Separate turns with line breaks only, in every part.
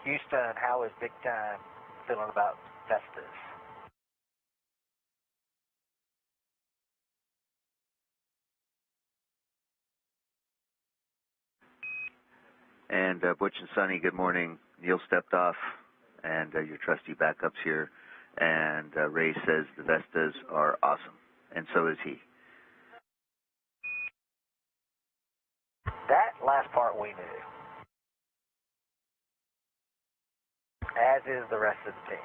Houston, how is Big Time feeling about Vestas?
And Butch and Suni, good morning. Neil stepped off, and your trusty backup's here. And Ray says the Vestas are awesome, and so is he.
That last part we knew, as is the rest of the team.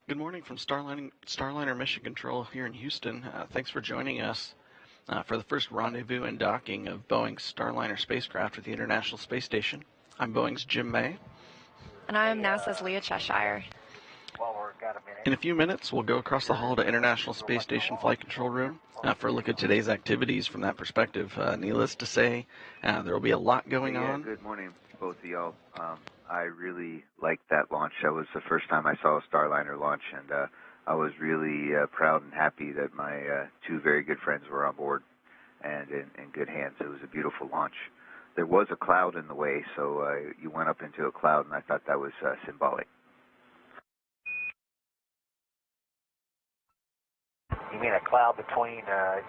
Good morning from Starliner Mission Control here in Houston. Thanks for joining us for the first rendezvous and docking of Boeing's Starliner spacecraft with the International Space Station. I'm Boeing's Jim May.
And I'm NASA's Leah Cheshire.
In a few minutes, we'll go across the hall to International Space Station Flight Control Room for a look at today's activities from that perspective. Needless to say, there will be a lot going on.
Good morning, both of y'all. I really liked that launch. That was the first time I saw a Starliner launch, and I was really proud and happy that my two very good friends were on board and in good hands. It was a beautiful launch. There was a cloud in the way, so you went up into a cloud, and I thought that was symbolic.
You mean a cloud between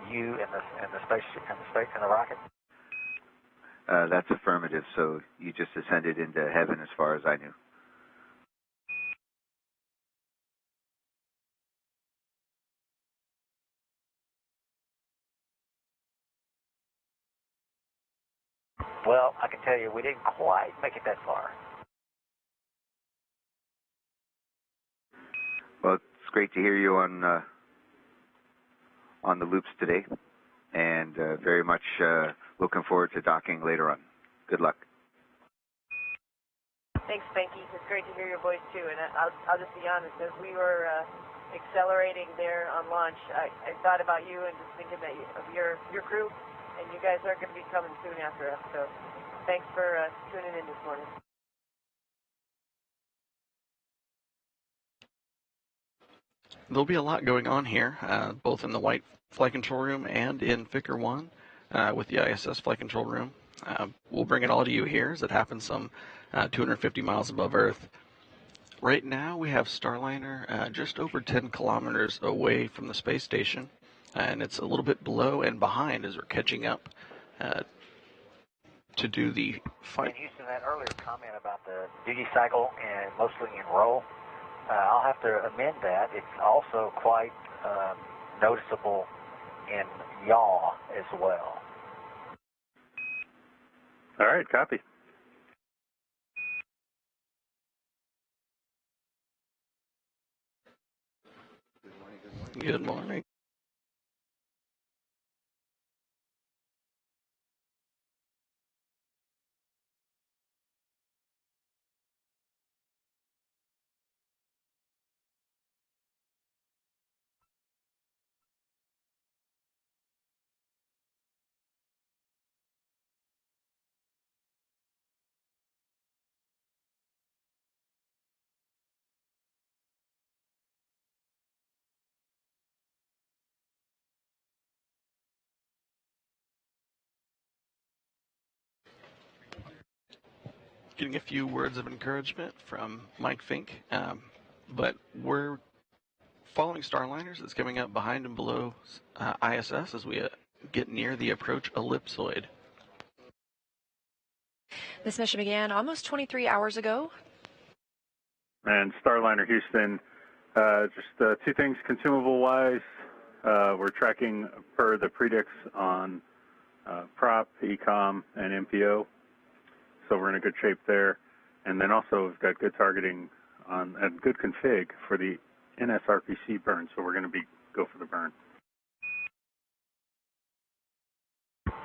you and the spaceship and the rocket?
That's affirmative. So you just ascended into heaven, as far as I knew.
Well, I can tell you, we didn't quite make it that far.
Well, it's great to hear you on the loops today, and very much looking forward to docking later on. Good luck.
Thanks, Spanky. It's great to hear your voice too. And I'll just be honest, as we were accelerating there on launch, I thought about you and just thinking that of your crew, and you guys are going to be coming soon after us. So thanks for tuning in this morning.
There'll be a lot going on here, both in the White Flight Control Room and in Ficker 1 with the ISS Flight Control Room. We'll bring it all to you here as it happens some 250 miles above Earth. Right now we have Starliner just over 10 kilometers away from the space station. and it's a little bit below and behind as we're catching up to do the
In Houston, that earlier comment about the duty cycle and mostly in roll, I'll have to amend that. It's also quite noticeable in yaw as well.
All right, copy.
Good morning. Getting a few words of encouragement from Mike Fink, but we're following Starliners that's coming up behind and below ISS as we get near the approach ellipsoid.
This mission began almost 23 hours ago.
And Starliner Houston, just two things consumable-wise. We're tracking per the predicts on prop, ecom, and MPO. So we're in a good shape there. And then also we've got good targeting on and good config for the NSRPC burn. So we're going to go for the burn.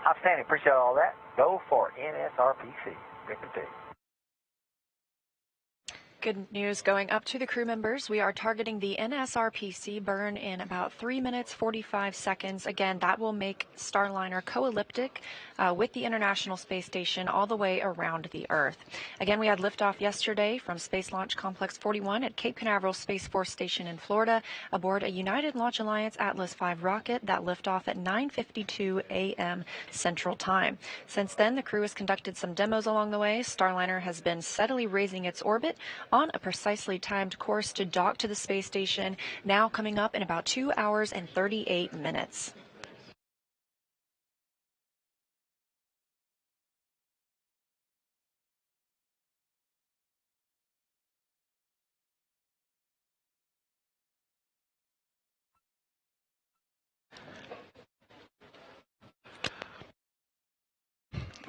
Outstanding. Appreciate all that. Go for NSRPC. Good config.
Good news going up to the crew members. We are targeting the NSRPC burn in about 3 minutes, 45 seconds. Again, that will make Starliner co-elliptic with the International Space Station all the way around the Earth. Again, we had liftoff yesterday from Space Launch Complex 41 at Cape Canaveral Space Force Station in Florida aboard a United Launch Alliance Atlas V rocket that liftoff at 9:52 a.m. Central Time. Since then, the crew has conducted some demos along the way. Starliner has been steadily raising its orbit on a precisely timed course to dock to the space station, now coming up in about 2 hours and 38 minutes.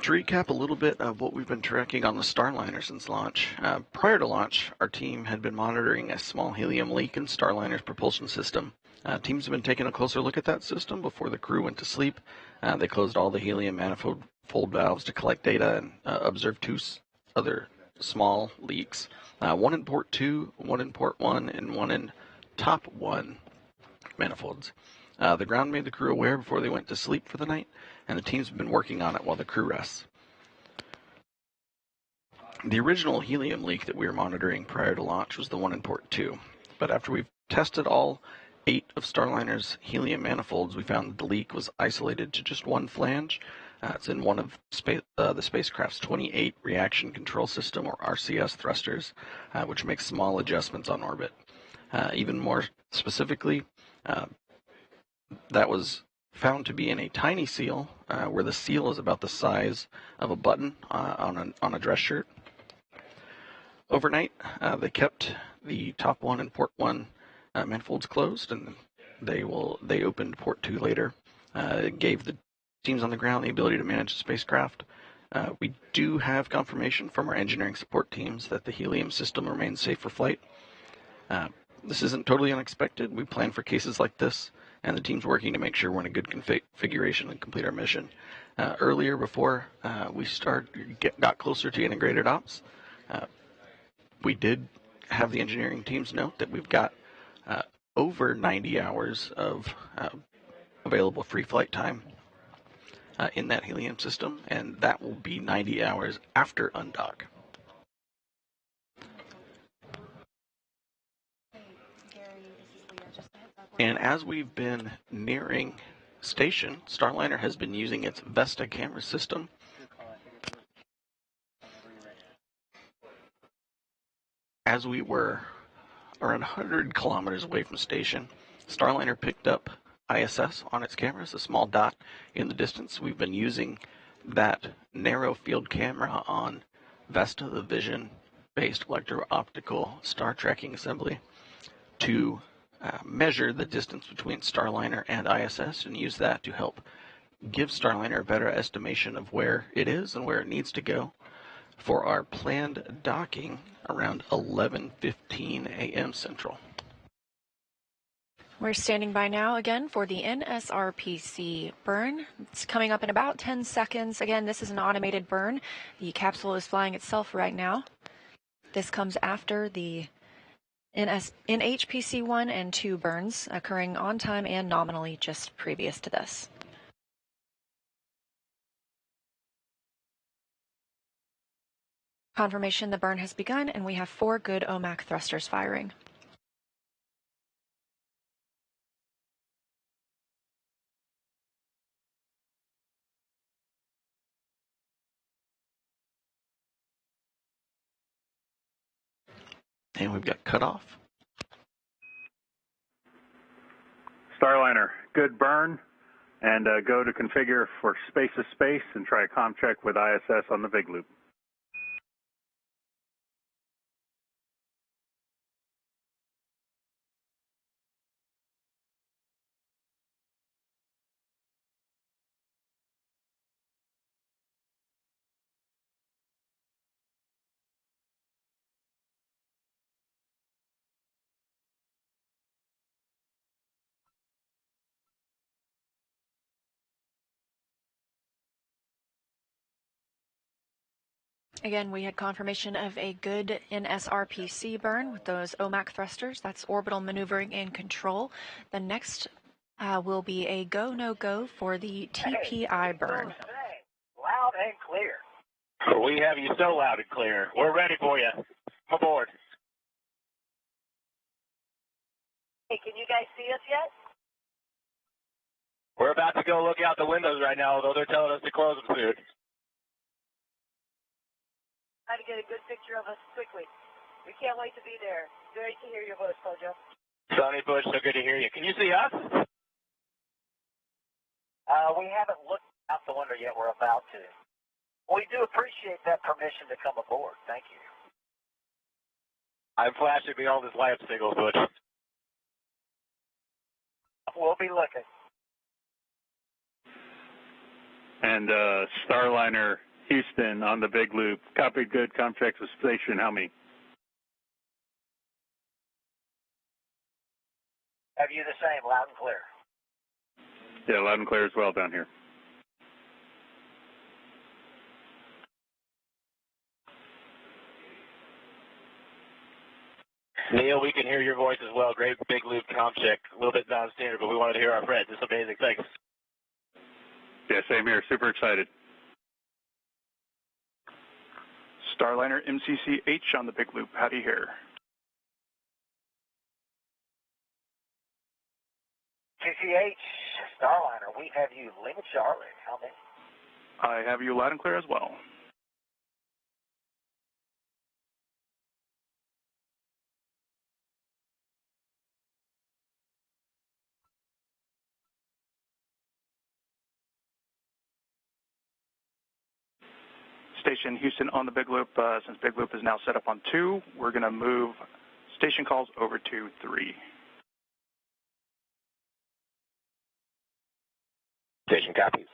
To recap a little bit of what we've been tracking on the Starliner since launch, prior to launch, our team had been monitoring a small helium leak in Starliner's propulsion system. Teams have been taking a closer look at that system before the crew went to sleep. They closed all the helium manifold valves to collect data and observed two other small leaks, one in port 2, one in port 1, and one in top 1 manifolds. The ground made the crew aware before they went to sleep for the night, and the teams have been working on it while the crew rests. The original helium leak that we were monitoring prior to launch was the one in port 2, but after we've tested all 8 of Starliner's helium manifolds, we found that the leak was isolated to just one flange. It's in one of the spacecraft's 28 reaction control system, or RCS thrusters, which makes small adjustments on orbit. Even more specifically, that was found to be in a tiny seal, where the seal is about the size of a button on a dress shirt. Overnight, they kept the top 1 and port 1 manifolds closed, and they opened port 2 later. It gave the teams on the ground the ability to manage the spacecraft. We do have confirmation from our engineering support teams that the helium system remains safe for flight. This isn't totally unexpected. We plan for cases like this, and the team's working to make sure we're in a good configuration and complete our mission. Earlier, before we got closer to integrated ops, we did have the engineering teams note that we've got over 90 hours of available free flight time in that helium system, and that will be 90 hours after undock. And as we've been nearing station, Starliner has been using its Vesta camera system as we were around 100 kilometers away from station. Starliner picked up ISS on its cameras, a small dot in the distance. We've been using that narrow field camera on Vesta, the vision-based electro-optical star tracking assembly, to measure the distance between Starliner and ISS and use that to help give Starliner a better estimation of where it is and where it needs to go for our planned docking around 11:15 a.m. Central.
We're standing by now again for the NSRPC burn. It's coming up in about 10 seconds. Again, this is an automated burn. The capsule is flying itself right now. This comes after the NHPC 1 and 2 burns occurring on time and nominally just previous to this. Confirmation the burn has begun, and we have 4 good OMAC thrusters firing.
And we've got cutoff.
Starliner, good burn, and go to configure for space to space and try a comm check with ISS on the big loop.
Again, we had confirmation of a good NSRPC burn with those OMAC thrusters. That's orbital maneuvering and control. The next will be a go, no go for the TPI burn.
Loud and clear.
We have you so loud and clear. We're ready for you. Come aboard.
Hey, can you guys see us yet?
We're about to go look out the windows right now, although they're telling us to close them soon.
Try to get a good picture of us quickly. We can't wait to be there. Great to hear your voice, Kojo.
Suni, Butch, so good to hear you. Can you see us?
We haven't looked out the window yet. We're about to. We do appreciate that permission to come aboard. Thank you.
I'm flashing me all this light signals, Butch.
We'll be looking.
And Starliner Houston on the big loop. Copy, good. Comm checks with station. How many?
Have you the same, loud and clear?
Yeah, loud and clear as well down here.
Neil, we can hear your voice as well. Great big loop comm check. A little bit non-standard, but we wanted to hear our friends. It's amazing. Thanks.
Yeah, same here. Super excited.
Starliner MCCH on the big loop. How do you hear?
CCH, Starliner, we have you Lima Charlotte. How many?
I have you loud and clear as well. Station Houston on the big loop. Since big loop is now set up on 2, we're going to move station calls over to 3.
Station copies.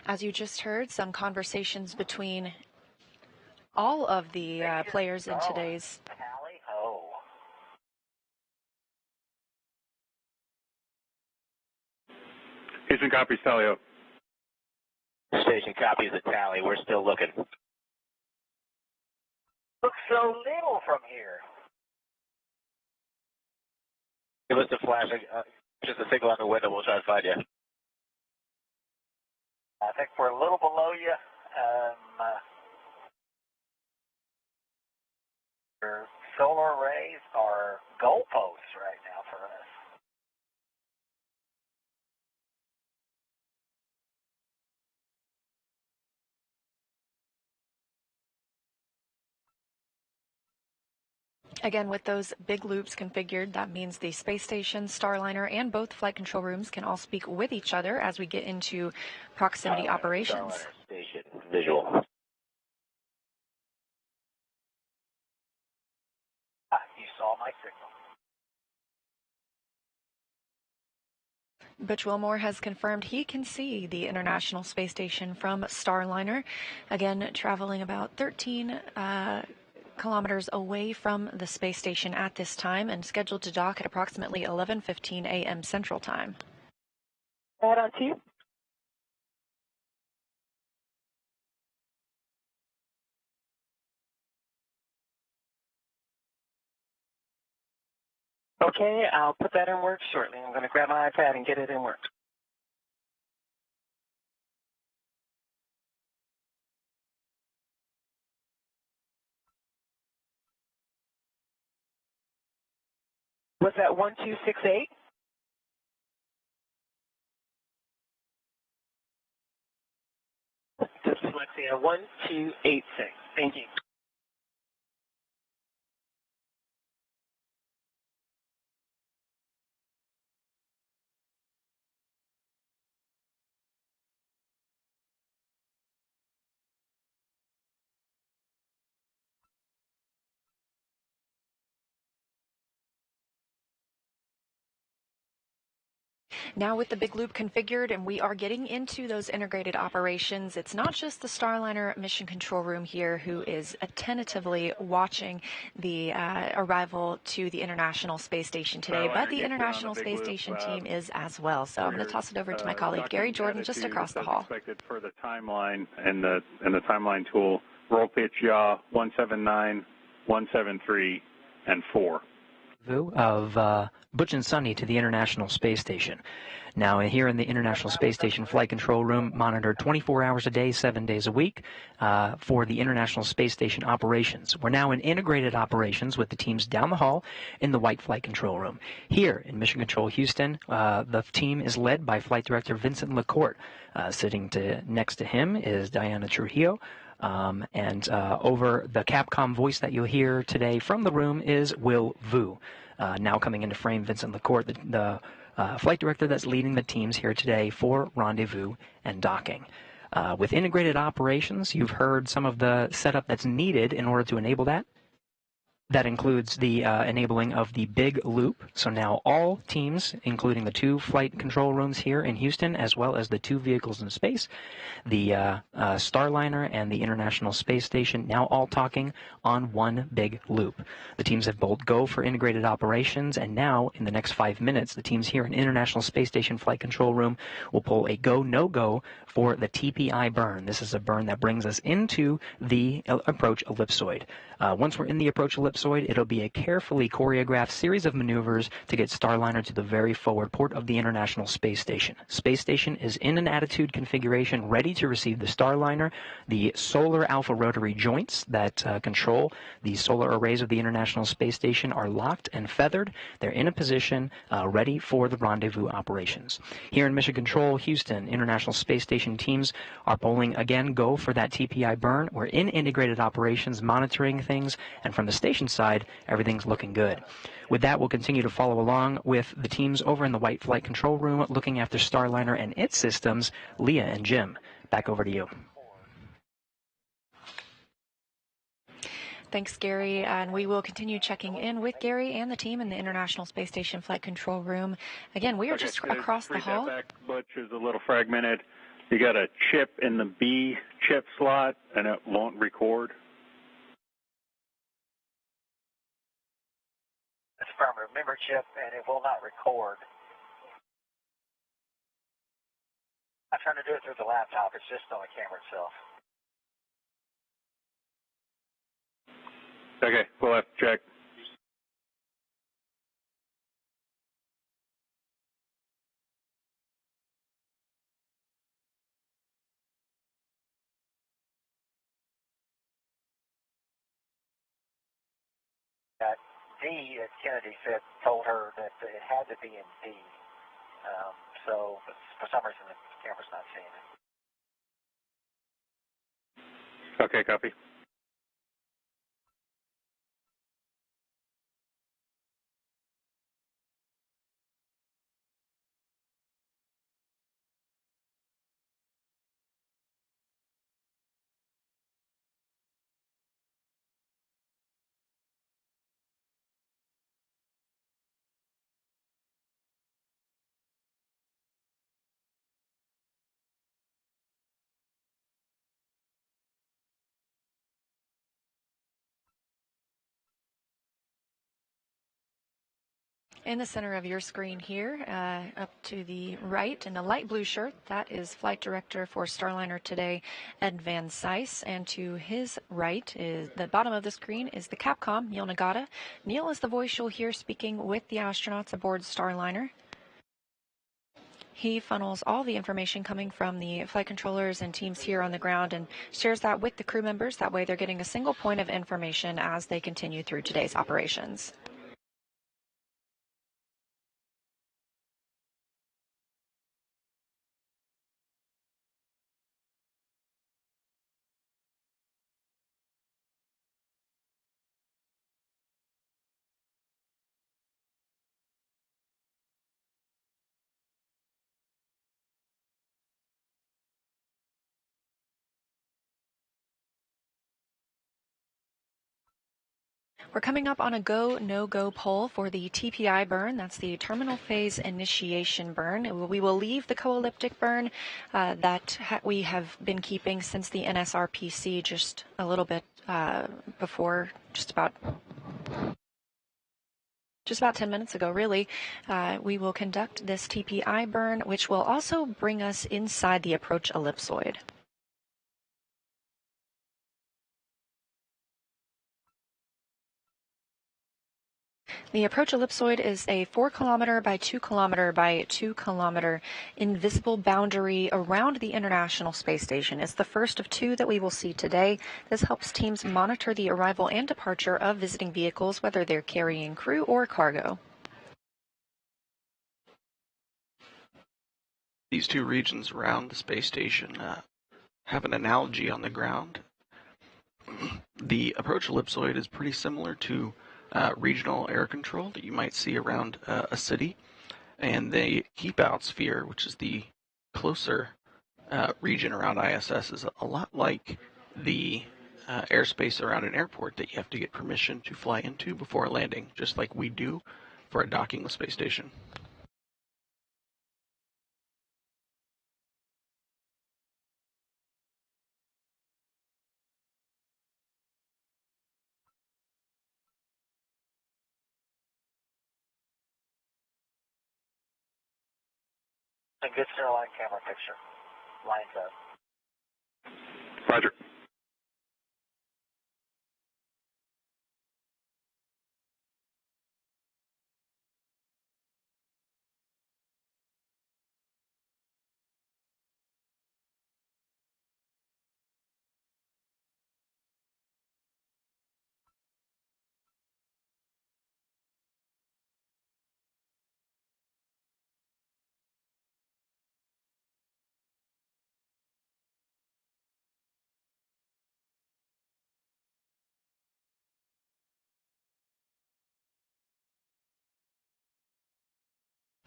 As you just heard, some conversations between all of the players in today's.
Tally ho.
Houston copies, tally ho.
Station copies at tally. We're still looking.
Looks so little from here.
Give us a flash. Just a signal out the window. We'll try to find you.
I think we're a little below you. Solar arrays are goalposts right now for us.
Again, with those big loops configured, that means the space station, Starliner, and both flight control rooms can all speak with each other as we get into proximity operations.
Starliner station visual.
You saw my signal.
Butch Wilmore has confirmed he can see the International Space Station from Starliner, again traveling about 13 kilometers away from the space station at this time and scheduled to dock at approximately 11:15 a.m. Central Time.
Add on to you.
Okay, I'll put that in work shortly. I'm going to grab my iPad and get it in work. Was that 1268? Dyslexia 1286. Thank you.
Now with the big loop configured and we are getting into those integrated operations, it's not just the Starliner mission control room here who is tentatively watching the arrival to the International Space Station today, but the International Space Station team is as well. So I'm going to toss it over to my colleague Gary Jordan just across the hall.
Expected for the timeline and the timeline tool, roll pitch yaw 179, 173, and 4.
Of Butch and Suni to the International Space Station. Now, here in the International Space Station Flight Control Room, monitored 24 hours a day, 7 days a week for the International Space Station operations. We're now in integrated operations with the teams down the hall in the White Flight Control Room. Here in Mission Control Houston, the team is led by Flight Director Vincent LaCourte. Sitting next to him is Diana Trujillo. And over the Capcom voice that you'll hear today from the room is Will Vu. Now coming into frame, Vincent LaCourte, the flight director that's leading the teams here today for Rendezvous and docking. With integrated operations, you've heard some of the setup that's needed in order to enable that. That includes the enabling of the big loop. So now all teams, including the 2 flight control rooms here in Houston, as well as the 2 vehicles in space, the Starliner and the International Space Station, now all talking on one big loop. The teams have both go for integrated operations, and now in the next 5 minutes, the teams here in International Space Station Flight Control Room will pull a go, no-go for the TPI burn. This is a burn that brings us into the approach ellipsoid. Once we're in the approach ellipsoid, it'll be a carefully choreographed series of maneuvers to get Starliner to the very forward port of the International Space Station. Space Station is in an attitude configuration ready to receive the Starliner. The solar alpha rotary joints that control the solar arrays of the International Space Station are locked and feathered. They're in a position ready for the rendezvous operations. Here in Mission Control, Houston, International Space Station teams are polling again go for that TPI burn. We're in integrated operations monitoring things, and from the station side, everything's looking good. With that, we'll continue to follow along with the teams over in the White Flight Control Room looking after Starliner and its systems. Leah and Jim, back over to you.
Thanks, Gary. And we will continue checking in with Gary and the team in the International Space Station Flight Control Room. Again, we are just across the hall.
Butch is a little fragmented. You got a chip in the B chip slot, and it won't record.
That's affirmative. Memory chip, and it will not record. I'm trying to do it through the laptop. It's just on the camera itself.
Okay, we'll have to check.
D, as Kennedy said, told her that it had to be in D. So for some reason the camera's not seeing it.
Okay, copy.
In the center of your screen here, up to the right in a light blue shirt, that is Flight Director for Starliner today, Ed Van Cise. And to his right is the bottom of the screen is the Capcom, Neil Nagata. Neil is the voice you'll hear speaking with the astronauts aboard Starliner. He funnels all the information coming from the flight controllers and teams here on the ground and shares that with the crew members. That way they're getting a single point of information as they continue through today's operations. We're coming up on a go, no-go poll for the TPI burn. That's the terminal phase initiation burn. We will leave the co-elliptic burn that we have been keeping since the NSRPC just a little bit before, just about 10 minutes ago, really. We will conduct this TPI burn, which will also bring us inside the approach ellipsoid. The approach ellipsoid is a 4 kilometer by 2 kilometer by 2 kilometer invisible boundary around the International Space Station. It's the first of 2 that we will see today. This helps teams monitor the arrival and departure of visiting vehicles, whether they're carrying crew or cargo.
These 2 regions around the space station have an analogy on the ground. The approach ellipsoid is pretty similar to regional air control that you might see around a city, and the keep out sphere, which is the closer region around ISS, is a lot like the airspace around an airport that you have to get permission to fly into before landing, just like we do for a docking with space station.
A good Starliner camera picture. Lines up.
Roger.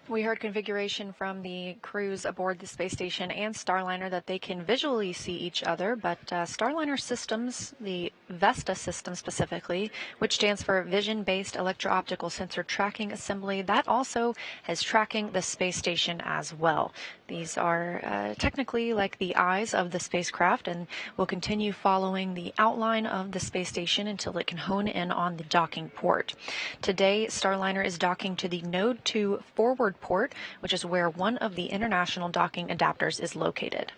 We heard configuration from the crews aboard the space station and Starliner that they can visually see each other, but Starliner systems, the Vesta system specifically, which stands for Vision-Based Electro-Optical Sensor Tracking Assembly, that also is tracking the space station as well. These are technically like the eyes of the spacecraft and will continue following the outline of the space station until it can hone in on the docking port. Today, Starliner is docking to the Node 2 forward port, which is where one of the international docking adapters is located.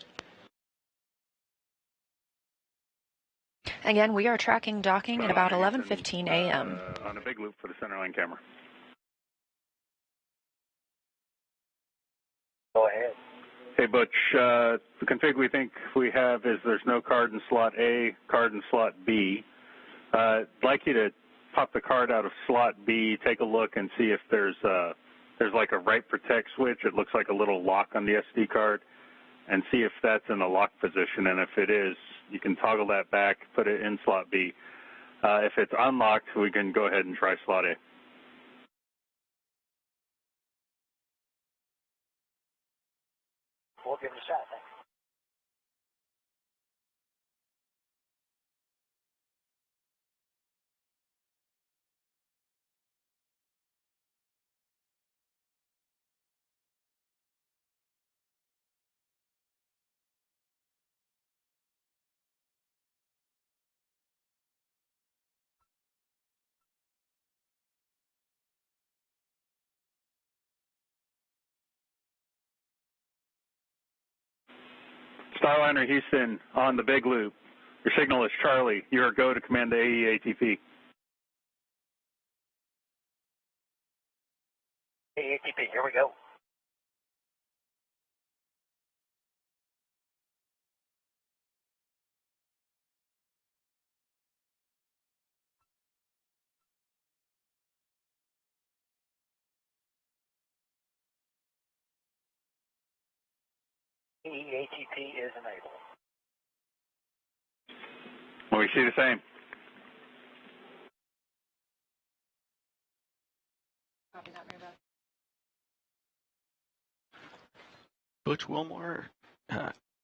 Again, we are tracking docking at about 11:15 a.m.
On a big loop for the centerline camera.
Go ahead.
Hey, Butch, the config we think we have is there's no card in slot A, card in slot B. I'd like you to pop the card out of slot B, take a look and see if there's like a write protect switch. It looks like a little lock on the SD card, and see if that's in the lock position. And if it is, you can toggle that back, put it in slot B. If it's unlocked, we can go ahead and try slot A.
We'll give it a shot. Thanks.
Starliner Houston on the big loop. Your signal is Charlie. You are go to command the AEATP.
AEATP, here we go. AEATP is enabled.
We see the same.
Butch Wilmore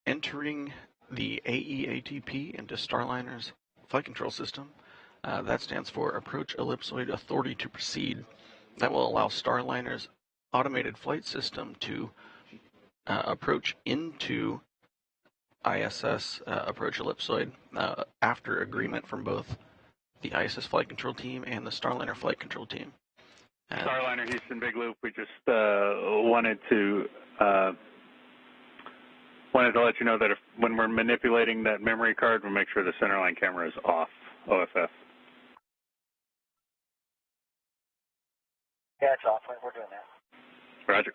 entering the AEATP into Starliner's flight control system. That stands for Approach Ellipsoid Authority to Proceed. That will allow Starliner's automated flight system to approach into ISS approach ellipsoid after agreement from both the ISS flight control team and the Starliner flight control team.
Starliner Houston big loop. We just wanted to let you know that when we're manipulating that memory card, we'll make sure the centerline camera is off. OFF.
Yeah, it's off. We're doing that.
Roger.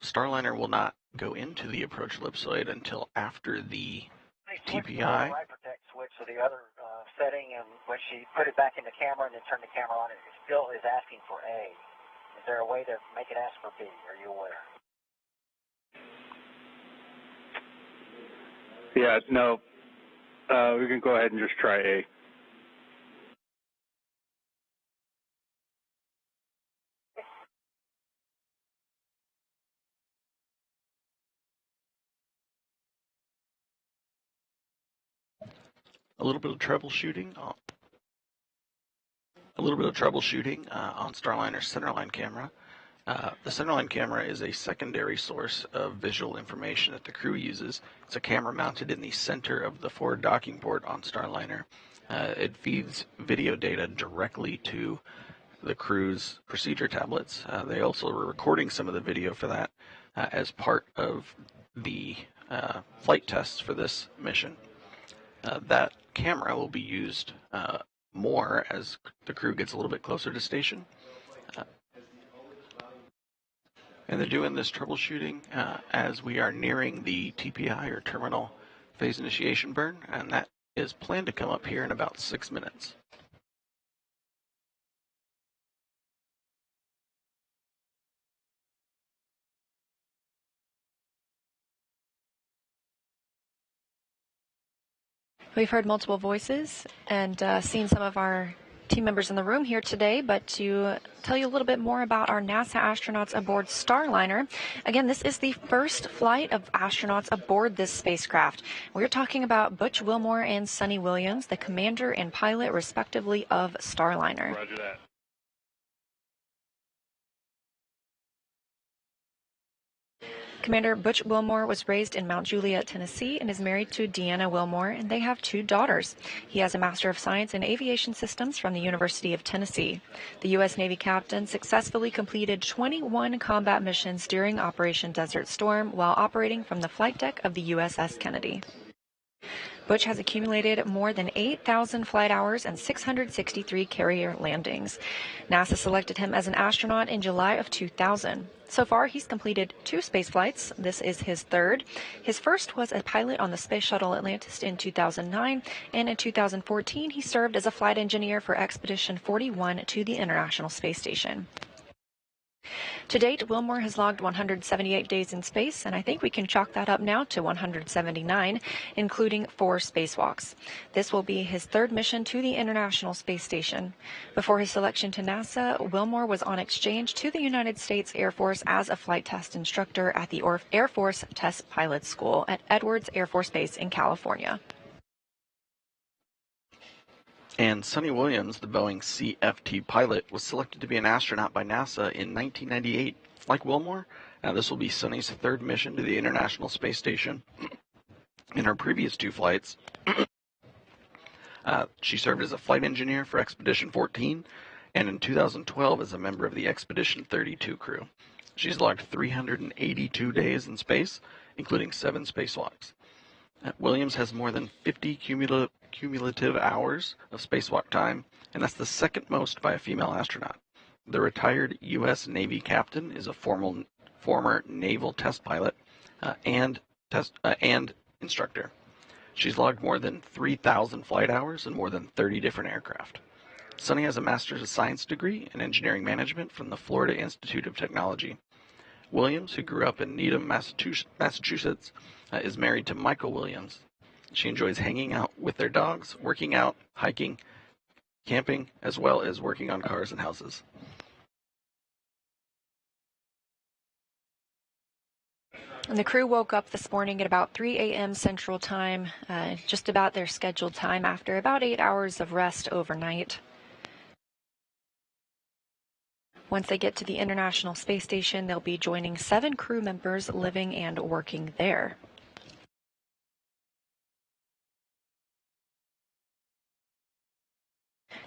Starliner will not go into the approach ellipsoid until after the TPI.
The right protect switch to the other setting, and when she put it back in the camera and then turned the camera on, it still is asking for A. Is there a way to make it ask for B? Are you aware?
Yeah, no. We can go ahead and just try A.
A little bit of troubleshooting on Starliner's centerline camera. The centerline camera is a secondary source of visual information that the crew uses. It's a camera mounted in the center of the forward docking port on Starliner. It feeds video data directly to the crew's procedure tablets. They also are recording some of the video for that as part of the flight tests for this mission. That camera will be used more as the crew gets a little bit closer to station. And they're doing this troubleshooting as we are nearing the TPI, or terminal phase initiation burn, and that is planned to come up here in about 6 minutes.
We've heard multiple voices and seen some of our team members in the room here today, but to tell you a little bit more about our NASA astronauts aboard Starliner. Again, this is the first flight of astronauts aboard this spacecraft. We're talking about Butch Wilmore and Suni Williams, the commander and pilot, respectively, of Starliner.
Roger that.
Commander Butch Wilmore was raised in Mount Juliet, Tennessee, and is married to Deanna Wilmore, and they have 2 daughters. He has a Master of Science in Aviation Systems from the University of Tennessee. The U.S. Navy captain successfully completed 21 combat missions during Operation Desert Storm while operating from the flight deck of the USS Kennedy. Butch has accumulated more than 8,000 flight hours and 663 carrier landings. NASA selected him as an astronaut in July of 2000. So far, he's completed 2 space flights. This is his 3rd. His first was a pilot on the Space Shuttle Atlantis in 2009, and in 2014, he served as a flight engineer for Expedition 41 to the International Space Station. To date, Wilmore has logged 178 days in space, and I think we can chalk that up now to 179, including 4 spacewalks. This will be his 3rd mission to the International Space Station. Before his selection to NASA, Wilmore was on exchange to the United States Air Force as a flight test instructor at the Air Force Test Pilot School at Edwards Air Force Base in California.
And Suni Williams, the Boeing CFT pilot, was selected to be an astronaut by NASA in 1998. Like Wilmore, this will be Suni's 3rd mission to the International Space Station. In her previous 2 flights, she served as a flight engineer for Expedition 14, and in 2012 as a member of the Expedition 32 crew. She's logged 382 days in space, including 7 spacewalks. Williams has more than 50 cumulative hours of spacewalk time, and that's the 2nd most by a female astronaut. The retired U.S. Navy captain is a former naval test pilot and instructor. She's logged more than 3,000 flight hours and more than 30 different aircraft. Suni has a Master's of Science degree in Engineering Management from the Florida Institute of Technology. Williams, who grew up in Needham, Massachusetts, is married to Michael Williams. She enjoys hanging out with their dogs, working out, hiking, camping, as well as working on cars and houses.
And the crew woke up this morning at about 3 a.m. Central Time, just about their scheduled time after about 8 hours of rest overnight. Once they get to the International Space Station, they'll be joining 7 crew members living and working there.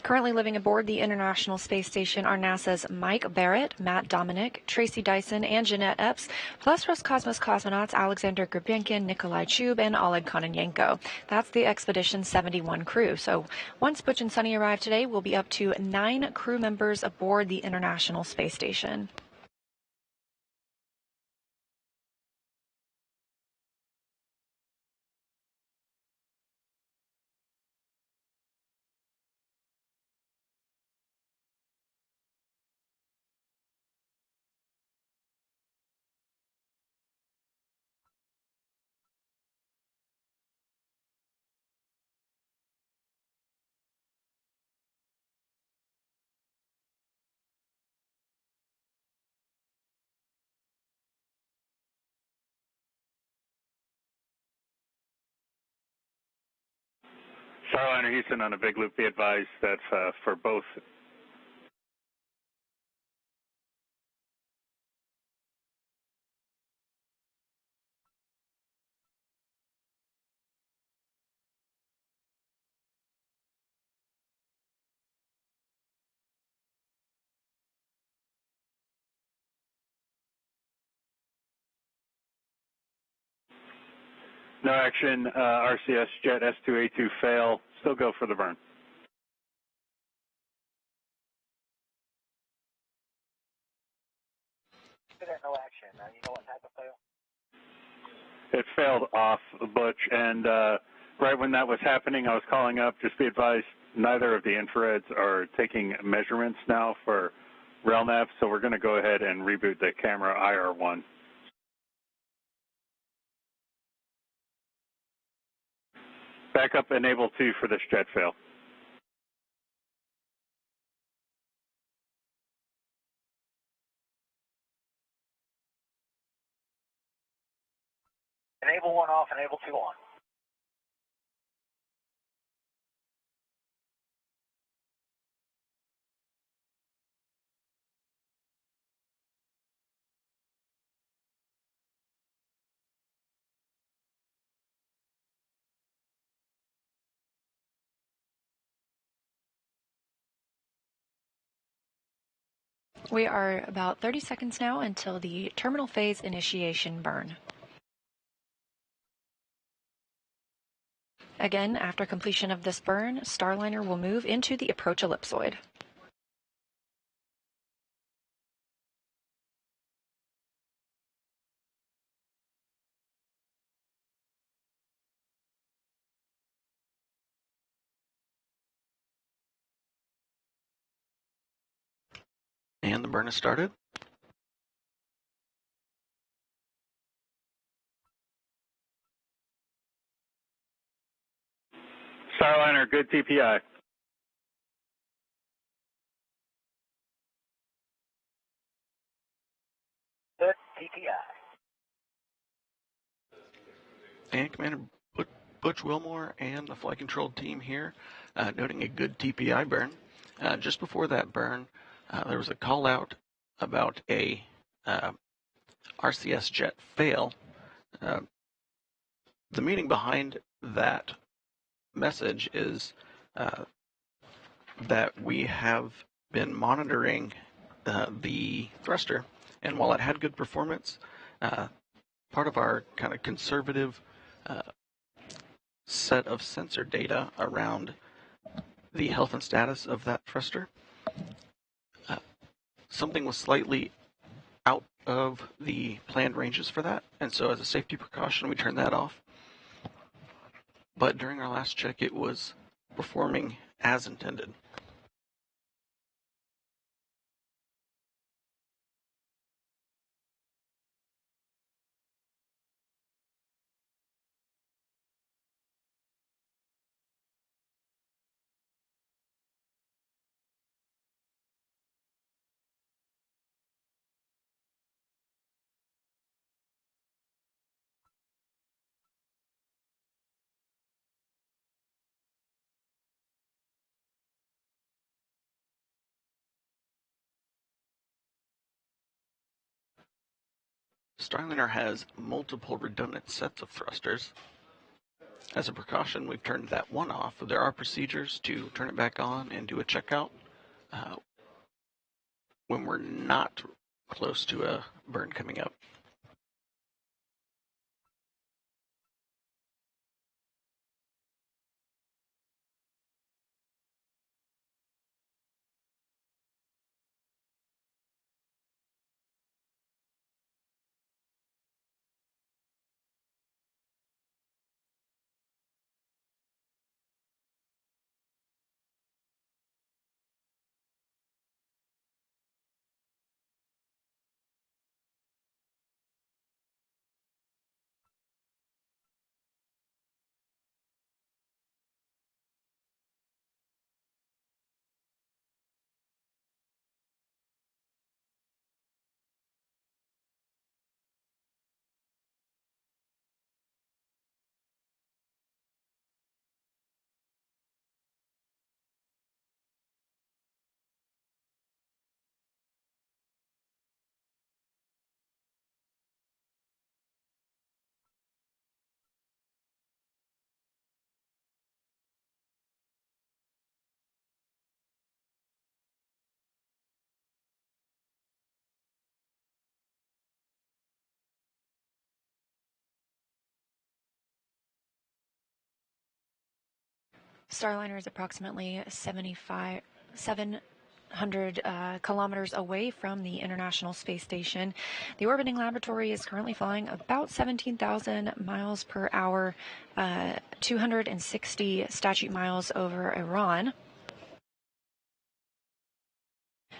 Currently living aboard the International Space Station are NASA's Mike Barrett, Matt Dominic, Tracy Dyson, and Jeanette Epps, plus Roscosmos cosmonauts Alexander Gurbenkin, Nikolai Chub, and Oleg Kononenko. That's the Expedition 71 crew. So once Butch and Suni arrive today, we'll be up to 9 crew members aboard the International Space Station.
Starliner Houston on a big loop, be advised that for both. No action, RCS jet S2A2 fail, still go for the burn.
No action. You know what type of fail?
It failed off, Butch, and right when that was happening, I was calling up, just be advised, neither of the infrareds are taking measurements now for RelNav, so we're going to go ahead and reboot the camera IR1. Backup enable 2 for this jet fail.
Enable 1 off, enable 2 on.
We are about 30 seconds now until the terminal phase initiation burn. Again, after completion of this burn, Starliner will move into the approach ellipsoid.
And the burn has started.
Starliner, good TPI.
Good TPI.
And Commander Butch Wilmore and the flight control team here noting a good TPI burn. Just before that burn, there was a call out about a RCS jet fail. The meaning behind that message is that we have been monitoring the thruster, and while it had good performance, part of our kind of conservative set of sensor data around the health and status of that thruster, something was slightly out of the planned ranges for that, and so as a safety precaution, we turned that off. But during our last check, it was performing as intended. Starliner has multiple redundant sets of thrusters. As a precaution, we've turned that one off. There are procedures to turn it back on and do a checkout when we're not close to a burn coming up.
Starliner is approximately 700 kilometers away from the International Space Station. The orbiting laboratory is currently flying about 17,000 miles per hour, 260 statute miles over Iran.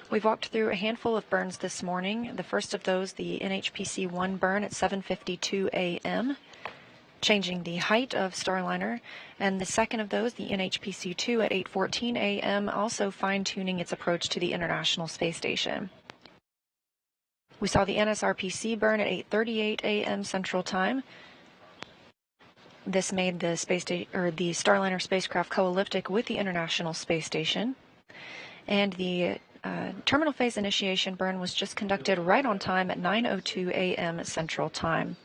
We've walked through a handful of burns this morning. The first of those, the NHPC-1 burn at 7:52 a.m., changing the height of Starliner, and the second of those, the NHPC-2 at 8:14 a.m., also fine-tuning its approach to the International Space Station. We saw the NSRPC burn at 8:38 a.m. Central Time. This made the the Starliner spacecraft co-elliptic with the International Space Station, and the terminal phase initiation burn was just conducted right on time at 9:02 a.m. Central Time.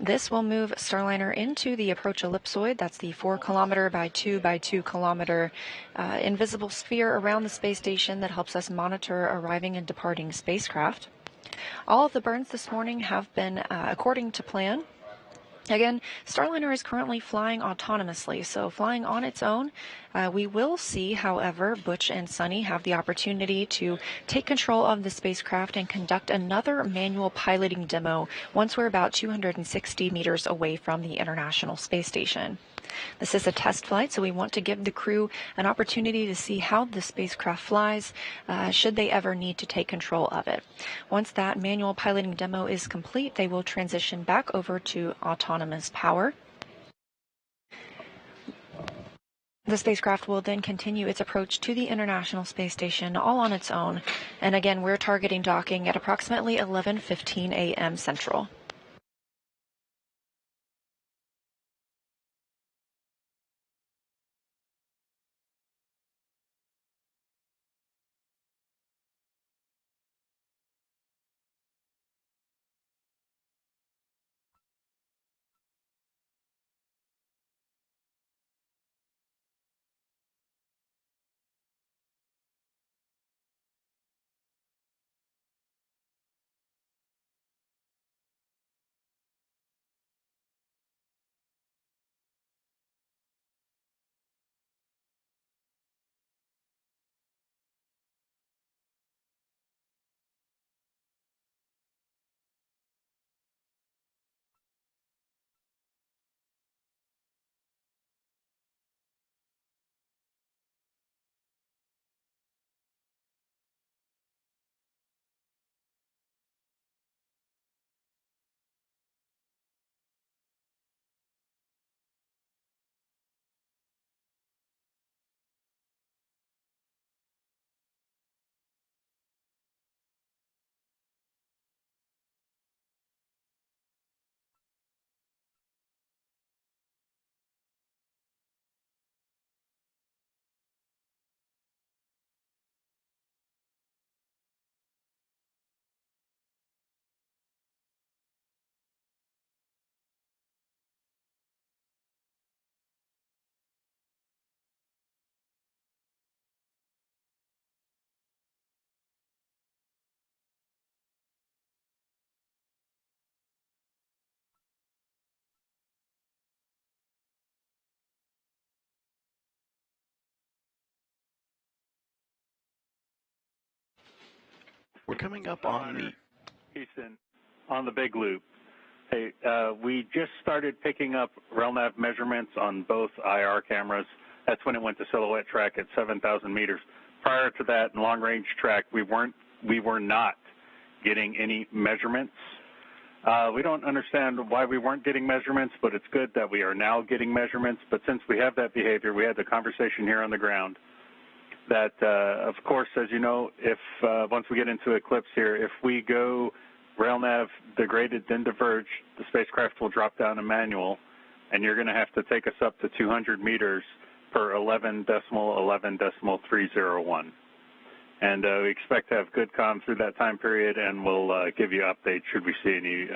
This will move Starliner into the approach ellipsoid. That's the 4 kilometer by 2 by 2 kilometer invisible sphere around the space station that helps us monitor arriving and departing spacecraft. All of the burns this morning have been according to plan. Again, Starliner is currently flying autonomously, so flying on its own. We will see, however, Butch and Suni have the opportunity to take control of the spacecraft and conduct another manual piloting demo once we're about 260 meters away from the International Space Station. This is a test flight, so we want to give the crew an opportunity to see how the spacecraft flies, should they ever need to take control of it. Once that manual piloting demo is complete, they will transition back over to autonomous power. The spacecraft will then continue its approach to the International Space Station all on its own. And again, we're targeting docking at approximately 11:15 a.m. Central.
We're coming up on the...
Houston, on the big loop. Hey, we just started picking up RELNAV measurements on both IR cameras. That's when it went to silhouette track at 7,000 meters. Prior to that, in long-range track, we were not getting any measurements. We don't understand why we weren't getting measurements, but it's good that we are now getting measurements. But since we have that behavior, we had the conversation here on the ground that, of course, as you know, if once we get into eclipse here, if we go RailNav degraded, then diverge, the spacecraft will drop down to manual, and you're going to have to take us up to 200 meters per 11.11.301. And we expect to have good comm through that time period, and we'll give you updates should we see any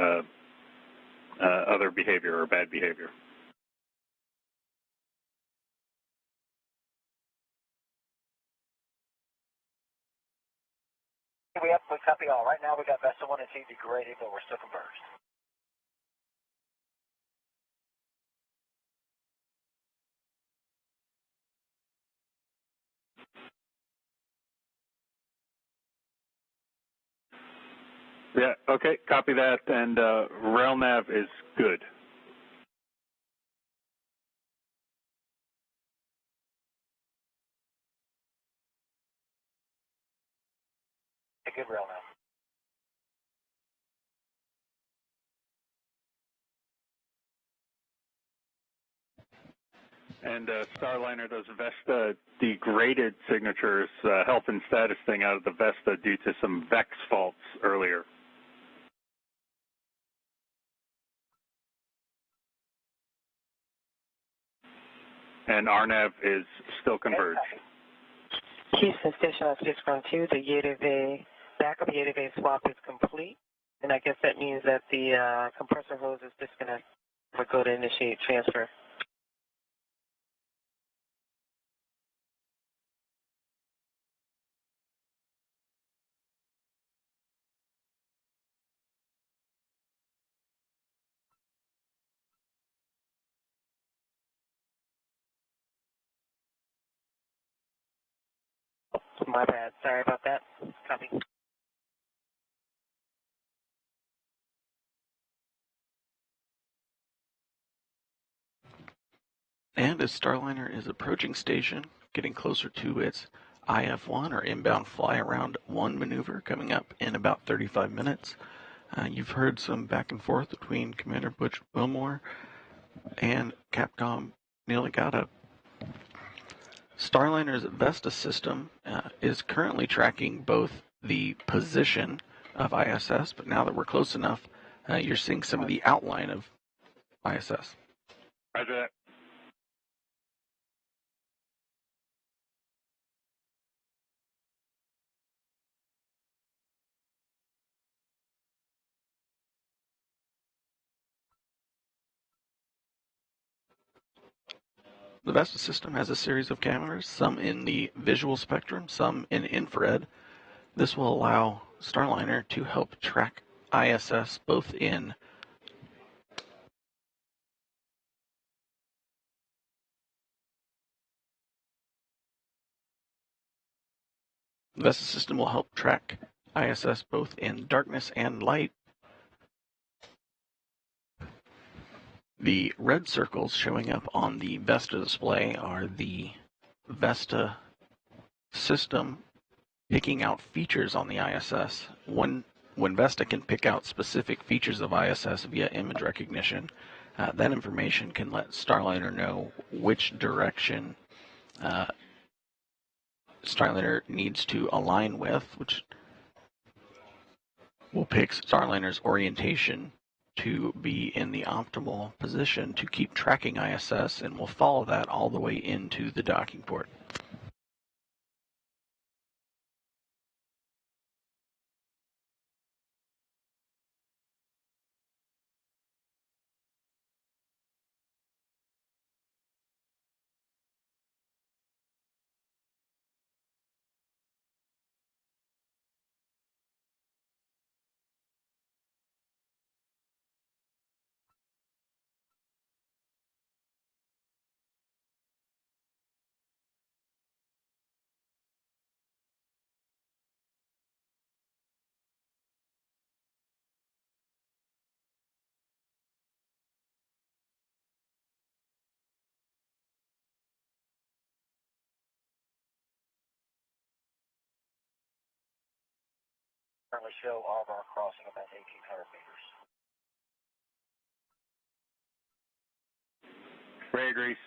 other behavior or bad behavior.
We have a copy all. Right now we got Vesta 1 and 2 degraded, but we're still converged.
Yeah, okay, copy that, and RailNav is good.
A good RailNav.
And Starliner, those Vesta degraded signatures, health and status thing out of the Vesta due to some VEX faults earlier. And RNAV is still converged.
Houston Station on 612, the Yedave, backup Yedave swap is complete. And I guess that means that the compressor hose is disconnected. We'll go to initiate transfer. My bad. Sorry about that. Copy.
And as Starliner is approaching station, getting closer to its IF-1 or inbound fly around 1 maneuver coming up in about 35 minutes. You've heard some back and forth between Commander Butch Wilmore and Capcom Neil Agata. Starliner's Vesta system is currently tracking both the position of ISS, but now that we're close enough, you're seeing some of the outline of ISS.
Roger that.
The Vesta system has a series of cameras, some in the visual spectrum, some in infrared. This will allow Starliner to help track ISS both in the Vesta system will help track ISS both in darkness and light. The red circles showing up on the Vesta display are the Vesta system picking out features on the ISS. When Vesta can pick out specific features of ISS via image recognition, that information can let Starliner know which direction Starliner needs to align with, which will pick Starliner's orientation to be in the optimal position to keep tracking ISS, and we'll follow that all the way into the docking port.
Currently show all of our crossing about 1,800 meters.
Ray agrees.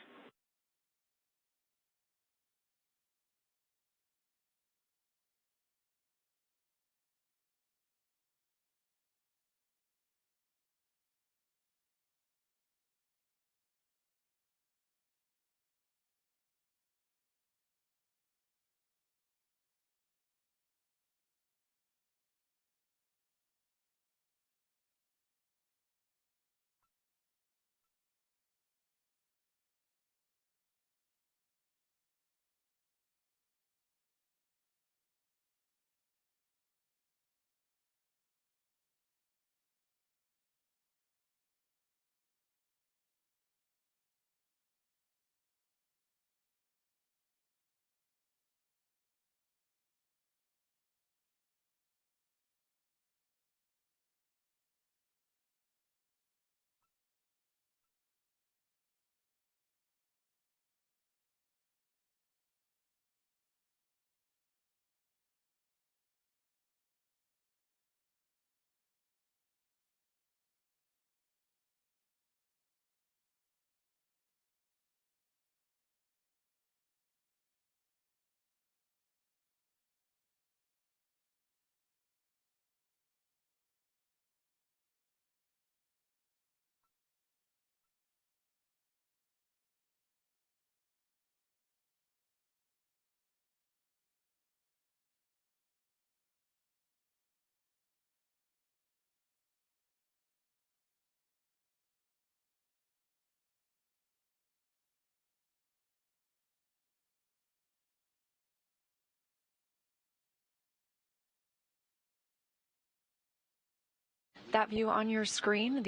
That view on your screen,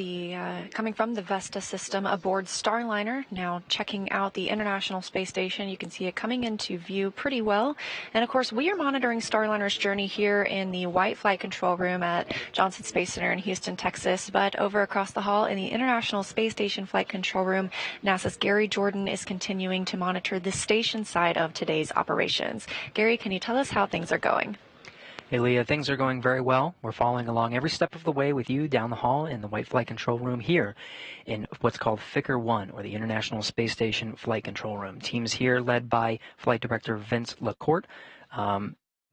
coming from the Vesta system aboard Starliner, now checking out the International Space Station. You can see it coming into view pretty well. And of course, we are monitoring Starliner's journey here in the White Flight Control Room at Johnson Space Center in Houston, Texas. But over across the hall in the International Space Station Flight Control Room, NASA's Gary Jordan is continuing to monitor the station side of today's operations. Gary, can you tell us how things are going?
Hey, Leah, things are going very well. We're following along every step of the way with you down the hall in the White Flight Control Room here in what's called FICR 1, or the International Space Station Flight Control Room. Teams here led by Flight Director Vince LaCourte,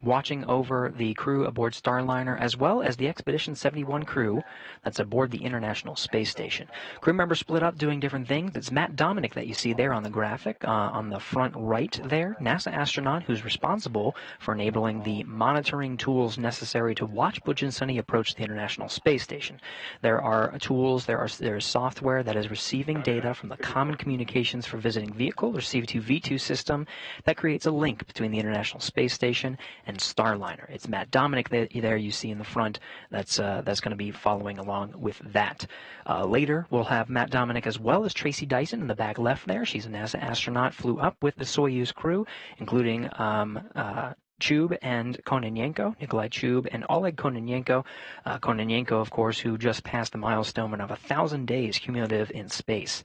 watching over the crew aboard Starliner, as well as the Expedition 71 crew that's aboard the International Space Station. Crew members split up doing different things. It's Matt Dominic that you see there on the graphic on the front right there, NASA astronaut who's responsible for enabling the monitoring tools necessary to watch Butch and Suni approach the International Space Station. There are tools, there is software that is receiving data from the Common Communications for Visiting Vehicle, or CV2V2 system, that creates a link between the International Space Station and Starliner. It's Matt Dominic there you see in the front that's going to be following along with that. Later, we'll have Matt Dominic as well as Tracy Dyson in the back left there. She's a NASA astronaut, flew up with the Soyuz crew, including Chub and Kononenko, Nikolai Chub and Oleg Kononenko. Kononenko, of course, who just passed the milestone of 1,000 days cumulative in space.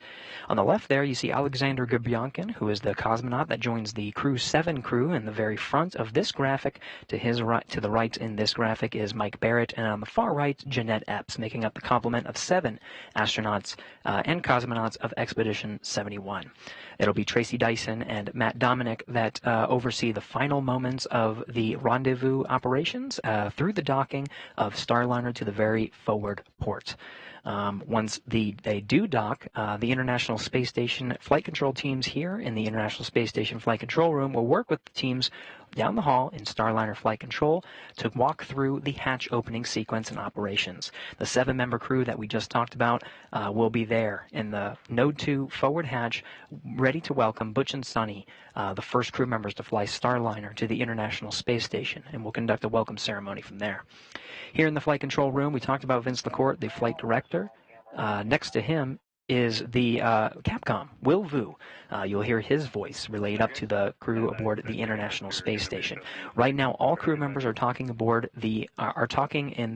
On the left there, you see Alexander Gurbiankin, who is the cosmonaut that joins the Crew 7 crew in the very front of this graphic. To the right in this graphic is Mike Barrett, and on the far right, Jeanette Epps, making up the complement of 7 astronauts and cosmonauts of Expedition 71. It'll be Tracy Dyson and Matt Dominic that oversee the final moments of the Rendezvous operations through the docking of Starliner to the very forward port. Once they do dock, the International Space Station flight control teams here in the International Space Station Flight Control Room will work with the teams down the hall in Starliner Flight Control to walk through the hatch opening sequence and operations. The 7-member crew that we just talked about will be there in the Node 2 forward hatch, ready to welcome Butch and Suni, the first crew members to fly Starliner to the International Space Station, and we'll conduct a welcome ceremony from there. Here in the Flight Control Room, we talked about Vince LaCourte, the flight director. Next to him is the Capcom, Will Vu. You'll hear his voice relayed up to the crew aboard the International Space Station. Right now, all crew members are talking aboard in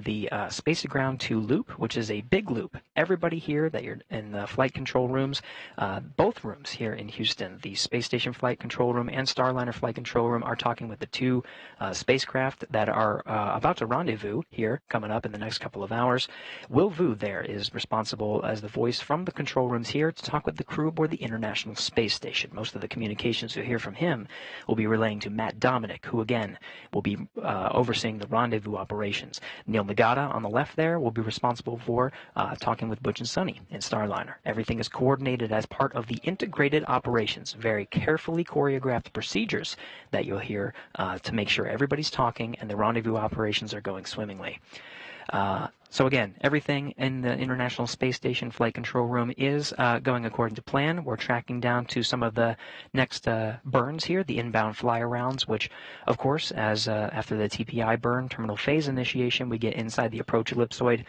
the Spacecraft 2 loop, which is a big loop. Everybody here that you're in the flight control rooms, both rooms here in Houston, the Space Station Flight Control Room and Starliner Flight Control Room, are talking with the 2 spacecraft that are about to rendezvous here coming up in the next couple of hours. Will Vu there is responsible as the voice from the control rooms here to talk with the crew aboard the International Space Station. Most of the communications you'll hear from him will be relaying to Matt Dominic, who again will be overseeing the rendezvous operations. Neil Nagata on the left there will be responsible for talking with Butch and Suni in Starliner. Everything is coordinated as part of the integrated operations, very carefully choreographed procedures that you'll hear to make sure everybody's talking and the rendezvous operations are going swimmingly. So again, everything in the International Space Station Flight Control Room is going according to plan. We're tracking down to some of the next burns here, the inbound flyarounds, which, of course, as after the TPI burn, terminal phase initiation, we get inside the approach ellipsoid.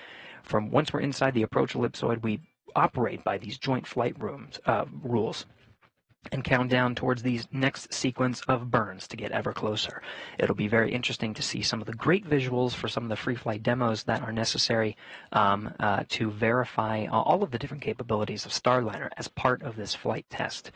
Once we're inside the approach ellipsoid, we operate by these joint flight rules and count down towards these next sequence of burns to get ever closer. It'll be very interesting to see some of the great visuals for some of the free flight demos that are necessary to verify all of the different capabilities of Starliner as part of this flight test.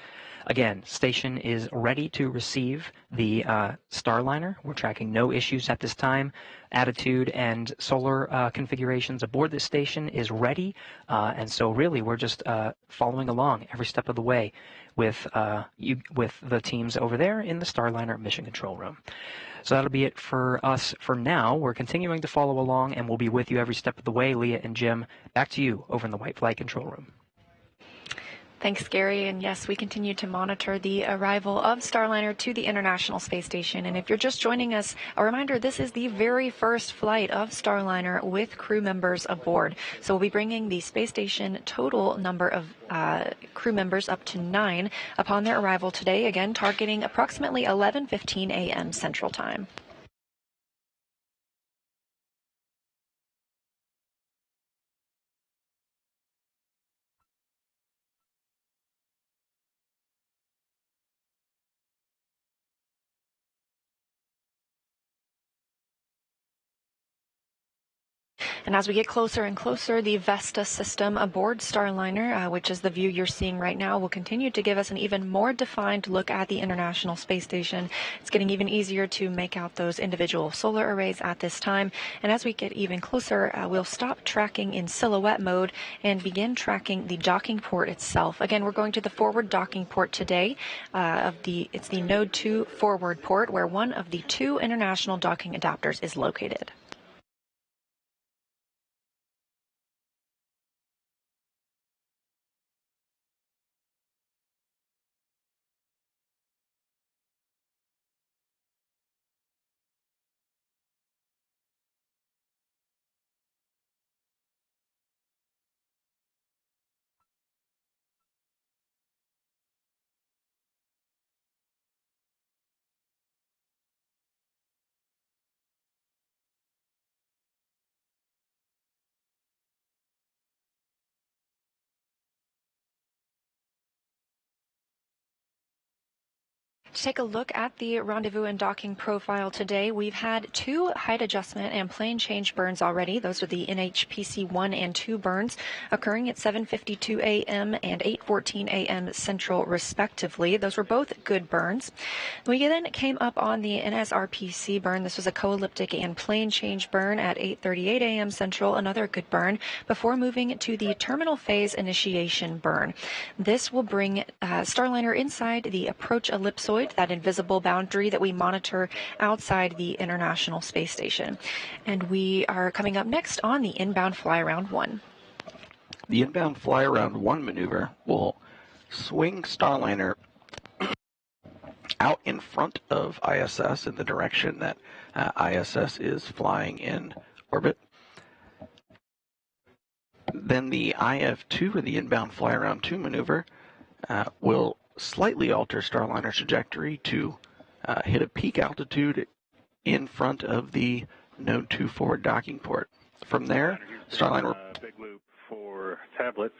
Again, station is ready to receive the Starliner. We're tracking no issues at this time. Attitude and solar configurations aboard this station is ready, and so really we're just following along every step of the way with the teams over there in the Starliner Mission Control Room. So that'll be it for us for now. We're continuing to follow along, and we'll be with you every step of the way. Leah and Jim, back to you over in the White Flight Control Room.
Thanks, Gary. And yes, we continue to monitor the arrival of Starliner to the International Space Station. And if you're just joining us, a reminder, this is the very first flight of Starliner with crew members aboard. So we'll be bringing the space station total number of crew members up to 9 upon their arrival today, again, targeting approximately 11:15 a.m. Central Time. And as we get closer and closer, the Vesta system aboard Starliner, which is the view you're seeing right now, will continue to give us an even more defined look at the International Space Station. It's getting even easier to make out those individual solar arrays at this time. And as we get even closer, we'll stop tracking in silhouette mode and begin tracking the docking port itself. Again, we're going to the forward docking port today. It's the Node 2 forward port, where one of the two international docking adapters is located. To take a look at the rendezvous and docking profile today, we've had two height adjustment and plane change burns already. Those are the NHPC 1 and 2 burns occurring at 7:52 a.m. and 8:14 a.m. Central, respectively. Those were both good burns. We then came up on the NSRPC burn. This was a co-elliptic and plane change burn at 8:38 a.m. Central, another good burn, before moving to the terminal phase initiation burn. This will bring Starliner inside the approach ellipsoid, that invisible boundary that we monitor outside the International Space Station. And we are coming up next on the inbound flyaround 1.
The inbound flyaround 1 maneuver will swing Starliner out in front of ISS in the direction that ISS is flying in orbit. Then the IF2, or the inbound flyaround 2 maneuver, will slightly alter Starliner's trajectory to hit a peak altitude in front of the Node 2 forward docking port. From there, Starliner...
Big loop for tablets.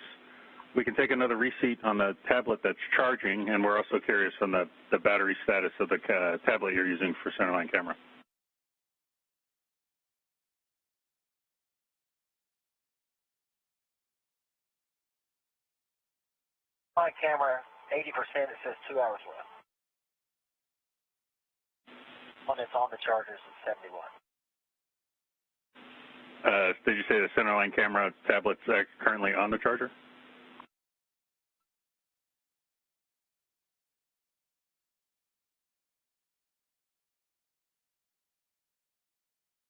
We can take another reseat on the tablet that's charging, and we're also curious on the battery status of the tablet you're using for centerline camera.
My camera, 80%, it says 2 hours left. When it's on the chargers, it's 71.
Did you say the centerline camera tablet's currently on the charger?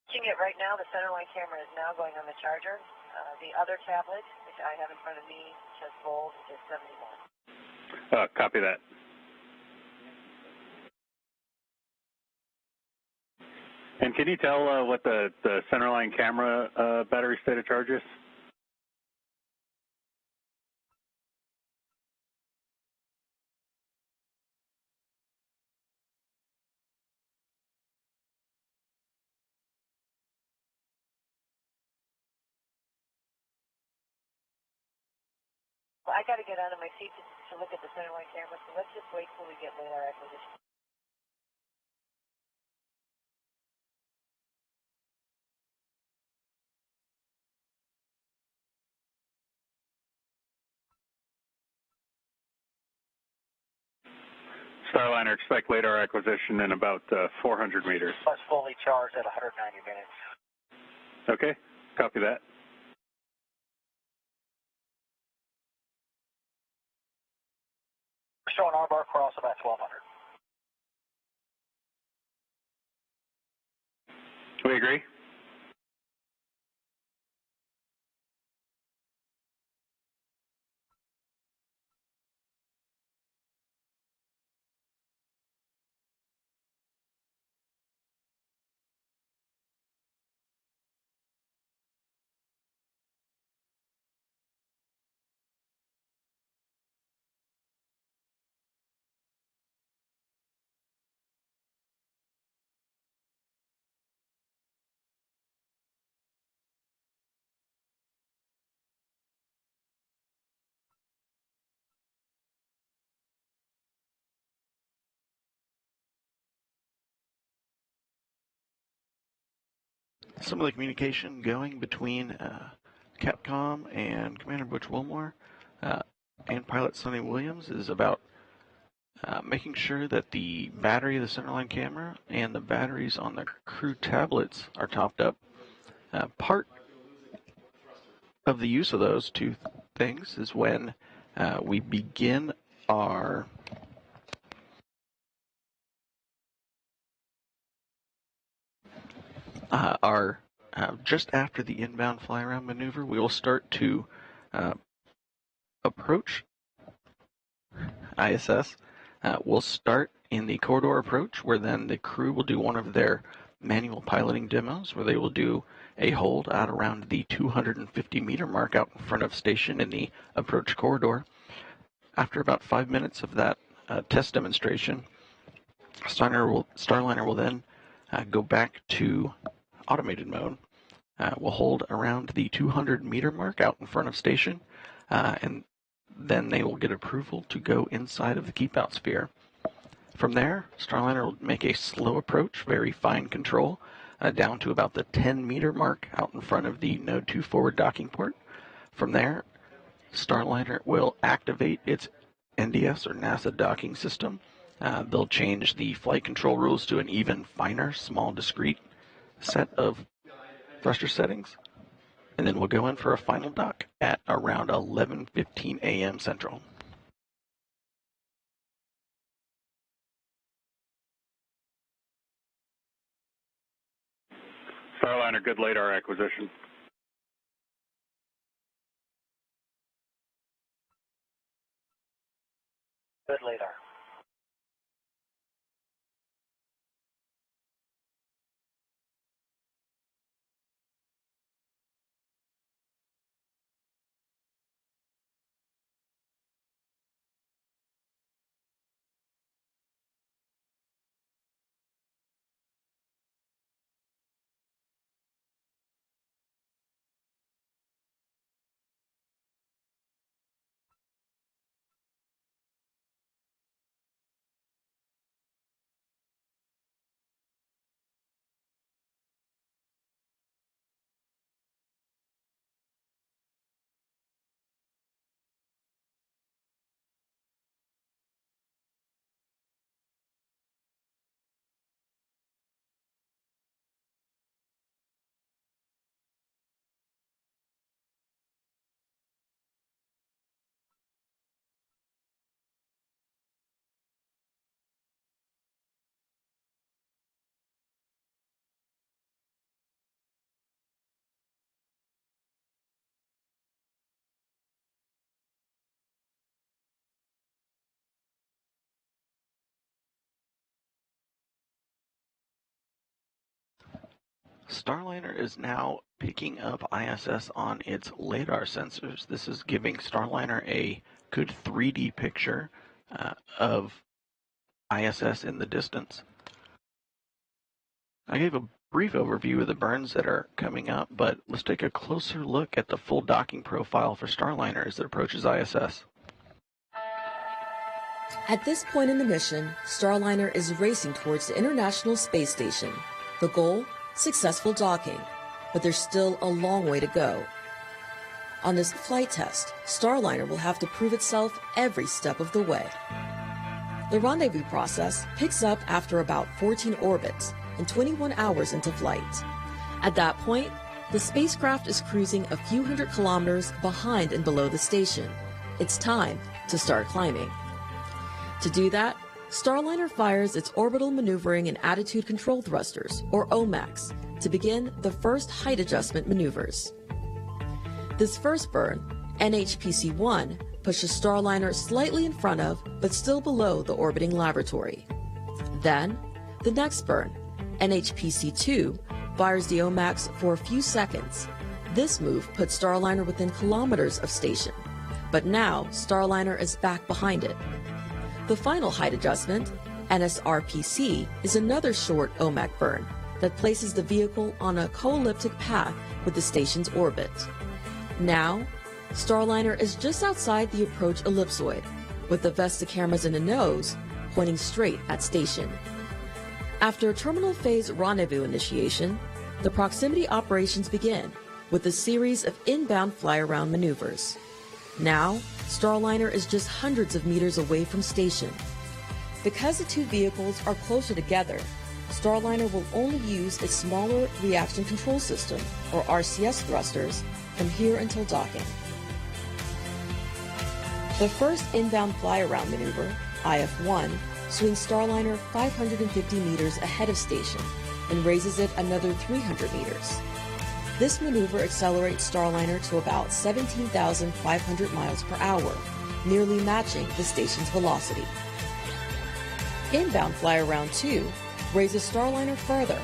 Watching it right now, the centerline camera is now going on the charger. The other tablet, which I have in front of me, says volt, is 71.
Copy that. And can you tell what the centerline camera battery state of charge is?
Well, I got to get out of my seat to look at the centerline camera, so let's just wait till we get Ladar acquisition.
Starliner, expect Ladar acquisition in about 400 meters.
Plus fully charged at 190 minutes.
Okay, copy that.
We're showing R-bar cross about 1200.
We agree.
some of the communication going between Capcom and Commander Butch Wilmore and pilot Suni Williams is about making sure that the battery of the centerline camera and the batteries on the crew tablets are topped up. Part of the use of those two things is when we begin our just after the inbound flyaround maneuver, we will start to approach ISS. We'll start in the corridor approach, where then the crew will do one of their manual piloting demos, where they will do a hold out around the 250-meter mark out in front of station in the approach corridor. After about 5 minutes of that test demonstration, Starliner will then go back to automated mode. We'll hold around the 200-meter mark out in front of station, and then they will get approval to go inside of the keep-out sphere. From there, Starliner will make a slow approach, very fine control, down to about the 10-meter mark out in front of the Node 2 forward docking port. From there, Starliner will activate its NDS or NASA docking system. They'll change the flight control rules to an even finer, small, discrete set of thruster settings, and then we'll go in for a final dock at around 11:15 a.m. Central.
Starliner, good Ladar acquisition.
Good Ladar.
Starliner is now picking up ISS on its LADAR sensors. This is giving Starliner a good 3D picture of ISS in the distance. I gave a brief overview of the burns that are coming up, but let's take a closer look at the full docking profile for Starliner as it approaches ISS.
At this point in the mission, Starliner is racing towards the International Space Station. The goal? Successful docking, but there's still a long way to go. On this flight test, Starliner will have to prove itself every step of the way. The rendezvous process picks up after about 14 orbits and 21 hours into flight. At that point, the spacecraft is cruising a few hundred kilometers behind and below the station. It's time to start climbing. To do that, Starliner fires its orbital maneuvering and attitude control thrusters, or OMACs, to begin the first height adjustment maneuvers. This first burn, NHPC-1, pushes Starliner slightly in front of, but still below the orbiting laboratory. Then, the next burn, NHPC-2, fires the OMACs for a few seconds. This move puts Starliner within kilometers of station, but now Starliner is back behind it. The final height adjustment, NSRPC, is another short OMAC burn that places the vehicle on a co-elliptic path with the station's orbit. Now, Starliner is just outside the approach ellipsoid, with the Vesta cameras in the nose pointing straight at station. After terminal phase rendezvous initiation, The proximity operations begin with a series of inbound fly-around maneuvers. Now, Starliner is just hundreds of meters away from station. Because the two vehicles are closer together, Starliner will only use its smaller reaction control system, or RCS thrusters, from here until docking. The first inbound fly-around maneuver, IF-1, swings Starliner 550 meters ahead of station and raises it another 300 meters. This maneuver accelerates Starliner to about 17,500 miles per hour, nearly matching the station's velocity. Inbound fly-around 2 raises Starliner further,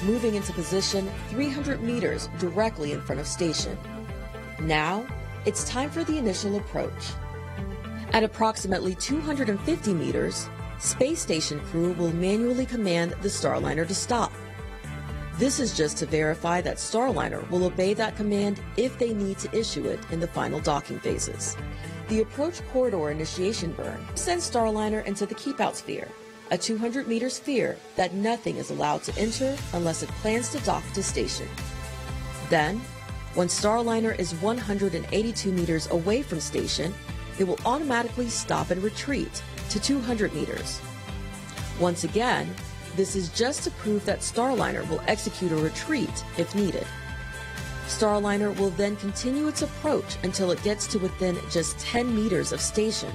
moving into position 300 meters directly in front of station. Now, it's time for the initial approach. At approximately 250 meters, space station crew will manually command the Starliner to stop. This is just to verify that Starliner will obey that command if they need to issue it in the final docking phases. The approach corridor initiation burn sends Starliner into the keep-out sphere, a 200-meter sphere that nothing is allowed to enter unless it plans to dock to station. Then, when Starliner is 182 meters away from station, it will automatically stop and retreat to 200 meters. Once again, this is just to prove that Starliner will execute a retreat if needed. Starliner will then continue its approach until it gets to within just 10 meters of station.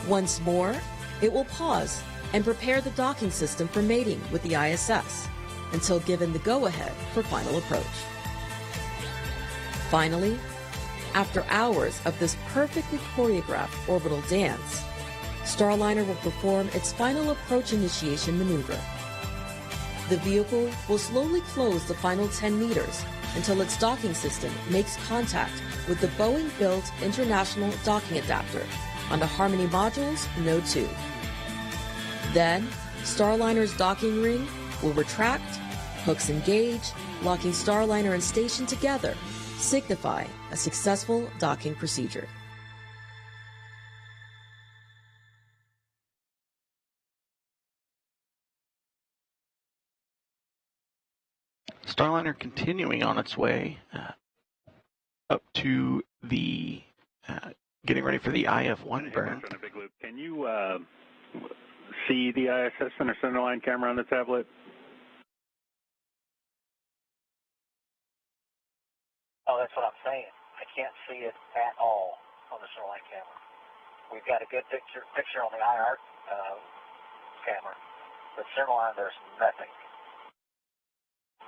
Once more, it will pause and prepare the docking system for mating with the ISS until given the go-ahead for final approach. Finally, after hours of this perfectly choreographed orbital dance, Starliner will perform its final approach initiation maneuver. The vehicle will slowly close the final 10 meters until its docking system makes contact with the Boeing-built International Docking Adapter on the Harmony Module's Node 2. Then, Starliner's docking ring will retract, hooks engage, locking Starliner and station together, signifying a successful docking procedure.
Starliner continuing on its way up to the getting ready for the IF-1 burn.
Can you see the ISS center centerline camera on the tablet?
Oh, that's what I'm saying. I can't see it at all on the centerline camera. We've got a good picture on the IR camera, but centerline there's nothing.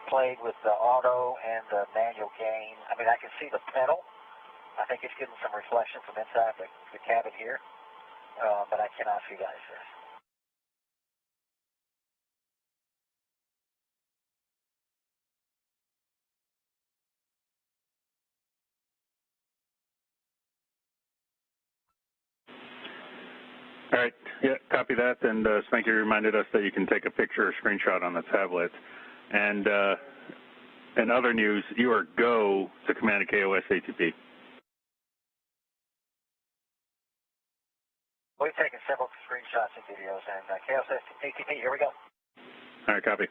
Played with the auto and the manual gain. I mean, I can see the pedal. I think it's getting some reflection from inside the cabin here, but I cannot see the ISS.
All right, yeah, copy that, and Spanky reminded us that you can take a picture or screenshot on the tablet. And in other news, you are go to command a KOS ATP.
We've taken several screenshots and videos, and KOS ATP, here we go.
All right, copy.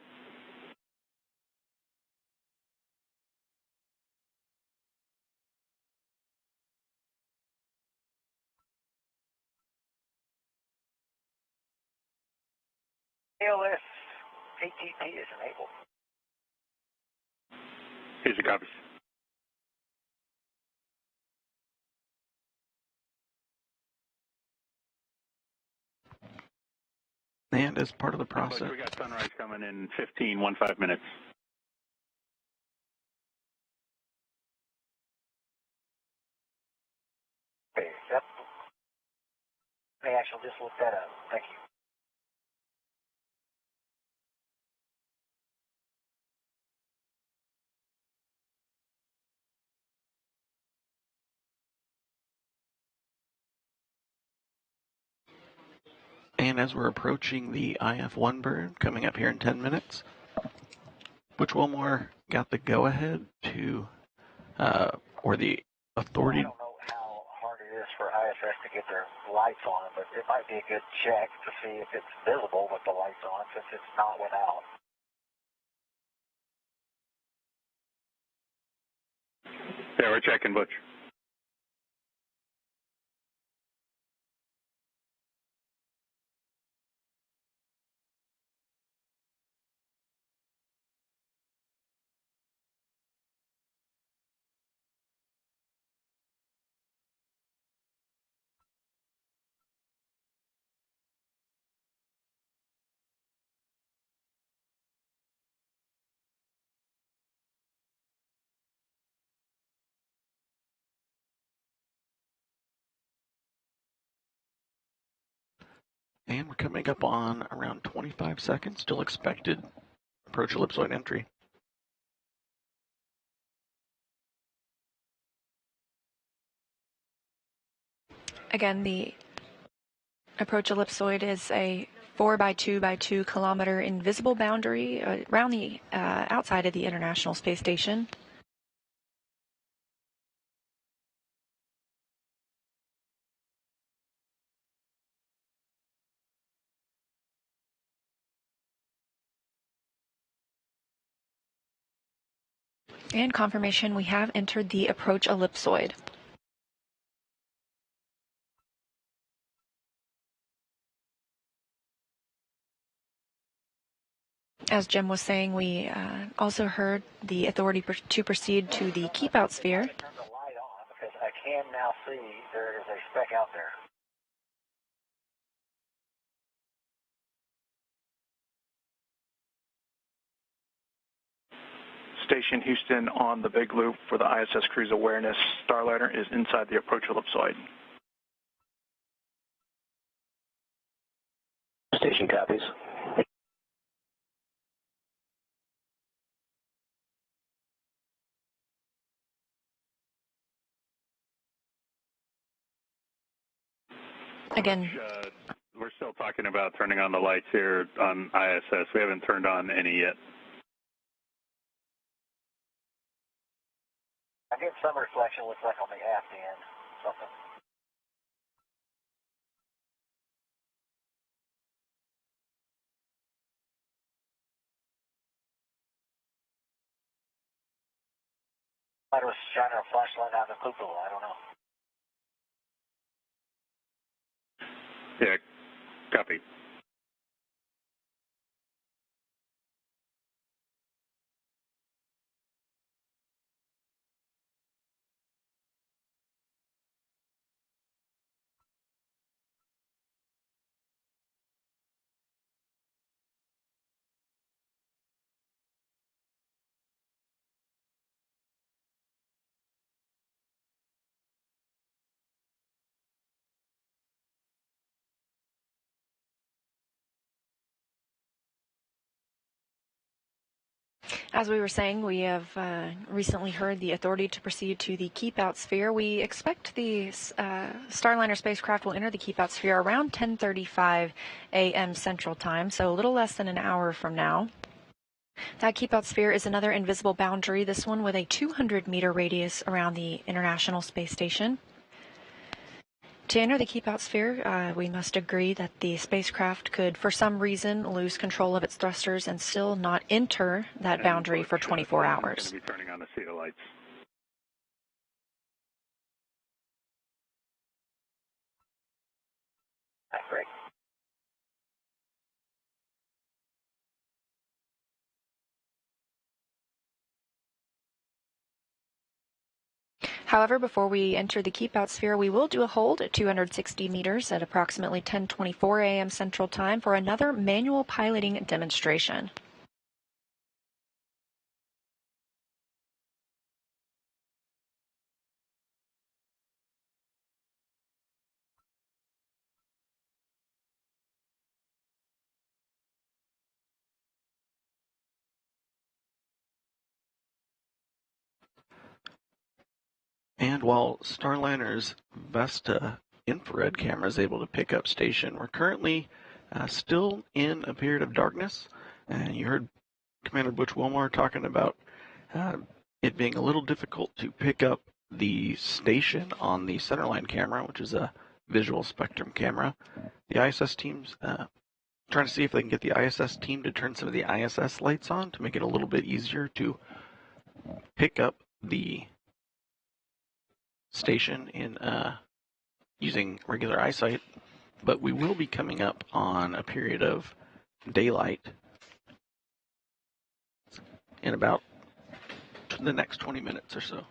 KOS ATP is enabled.
Here's your copies.
And as part of the process,
We got sunrise coming in 15 minutes.
Okay, yep. Hey, actually, just look that up. Thank you.
and as we're approaching the IF-1 burn coming up here in 10 minutes, Butch Wilmore got the go-ahead to, or the authority.
I don't know how hard it is for ISS to get their lights on, but it might be a good check to see if it's visible with the lights on, since it's not without.
Yeah, we're checking, Butch.
And we're coming up on around 25 seconds, still expected approach ellipsoid entry.
Again, the approach ellipsoid is a 4 by 2 by 2 kilometer invisible boundary around the outside of the International Space Station. And confirmation, we have entered the approach ellipsoid. As Jim was saying, we also heard the authority to proceed to the keep out sphere.
Turn the light on because I can now see there is a speck out there.
Station Houston on the big loop for the ISS cruise awareness. Starliner is inside the approach ellipsoid.
Station copies.
Again,
We're still talking about turning on the lights here on ISS. We haven't turned on any yet.
I get some reflection, looks like on the aft end, something. Might was shining a flashlight out of the cupola, I don't know.
Yeah, copy.
as we were saying, we have recently heard the authority to proceed to the keep out sphere. We expect the Starliner spacecraft will enter the keep out sphere around 10:35 a.m. Central Time, so a little less than an hour from now. That keep out sphere is another invisible boundary, this one with a 200-meter radius around the International Space Station. To enter the keep out sphere, we must agree that the spacecraft could, for some reason, lose control of its thrusters and still not enter that boundary for 24 hours.
I'm going to be turning on the CETA lights.
Great.
However, before we enter the keep out sphere, we will do a hold at 260 meters at approximately 10:24 a.m. Central Time for another manual piloting demonstration.
And while Starliner's Vesta infrared camera is able to pick up station, we're currently still in a period of darkness. And you heard Commander Butch Wilmore talking about it being a little difficult to pick up the station on the centerline camera, which is a visual spectrum camera. The ISS team's trying to see if they can get the ISS team to turn some of the ISS lights on to make it a little bit easier to pick up the station in using regular eyesight, but we will be coming up on a period of daylight in about the next 20 minutes or so.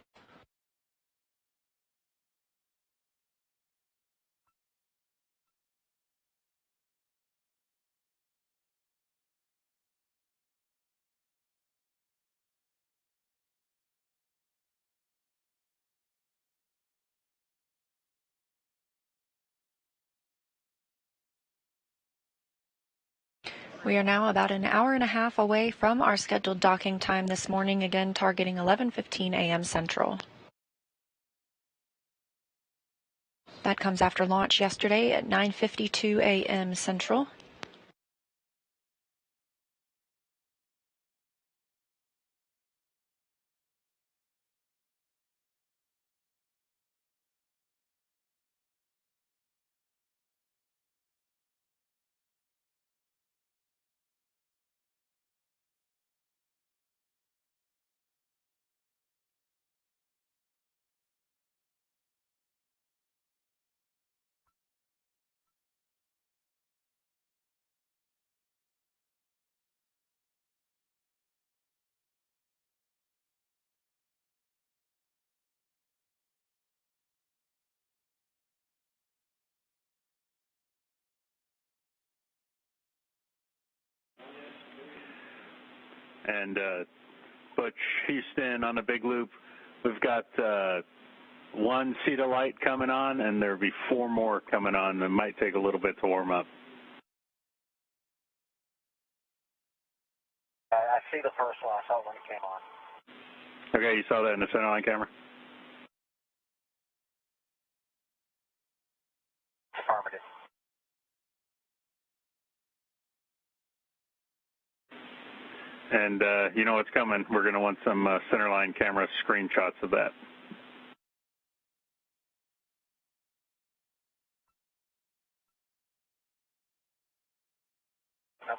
We are now about an hour and a half away from our scheduled docking time this morning, again targeting 11:15 a.m. Central. That comes after launch yesterday at 9:52 a.m. Central.
And Butch, Houston on the big loop. We've got one seat of light coming on, and there'll be 4 more coming on. It might take a little bit to warm up.
I see the first one. I saw it when it came on.
Okay, you saw that in the centerline camera?
Affirmative.
And you know what's coming. We're going to want some centerline camera screenshots of that.
Yep.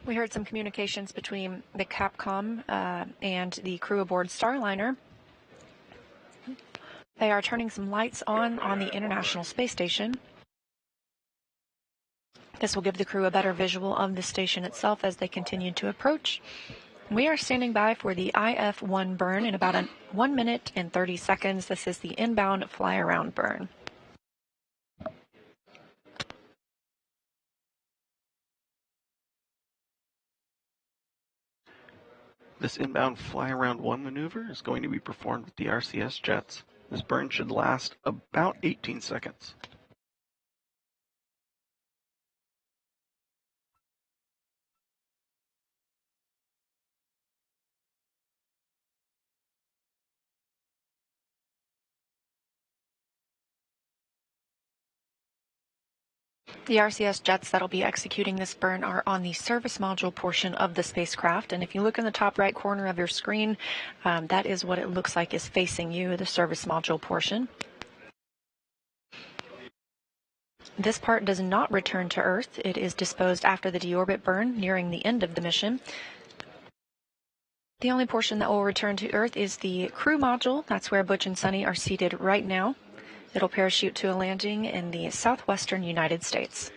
We heard some communications between the Capcom and the crew aboard Starliner. They are turning some lights on the International Space Station. This will give the crew a better visual of the station itself as they continue to approach. We are standing by for the IF-1 burn in about 1 minute and 30 seconds. This is the inbound flyaround burn.
This inbound fly-around 1 maneuver is going to be performed with the RCS jets. This burn should last about 18 seconds.
The RCS jets that'll be executing this burn are on the service module portion of the spacecraft, and if you look in the top right corner of your screen, that is what it looks like is facing you, the service module portion. This part does not return to Earth. It is disposed after the deorbit burn, nearing the end of the mission. The only portion that will return to Earth is the crew module. That's where Butch and Suni are seated right now. It'll parachute to a landing in the southwestern United States.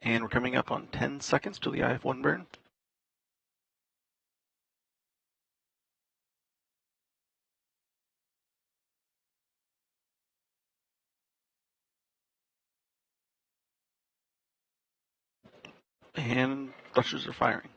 And we're coming up on 10 seconds to the IF-1 burn. And thrusters are firing.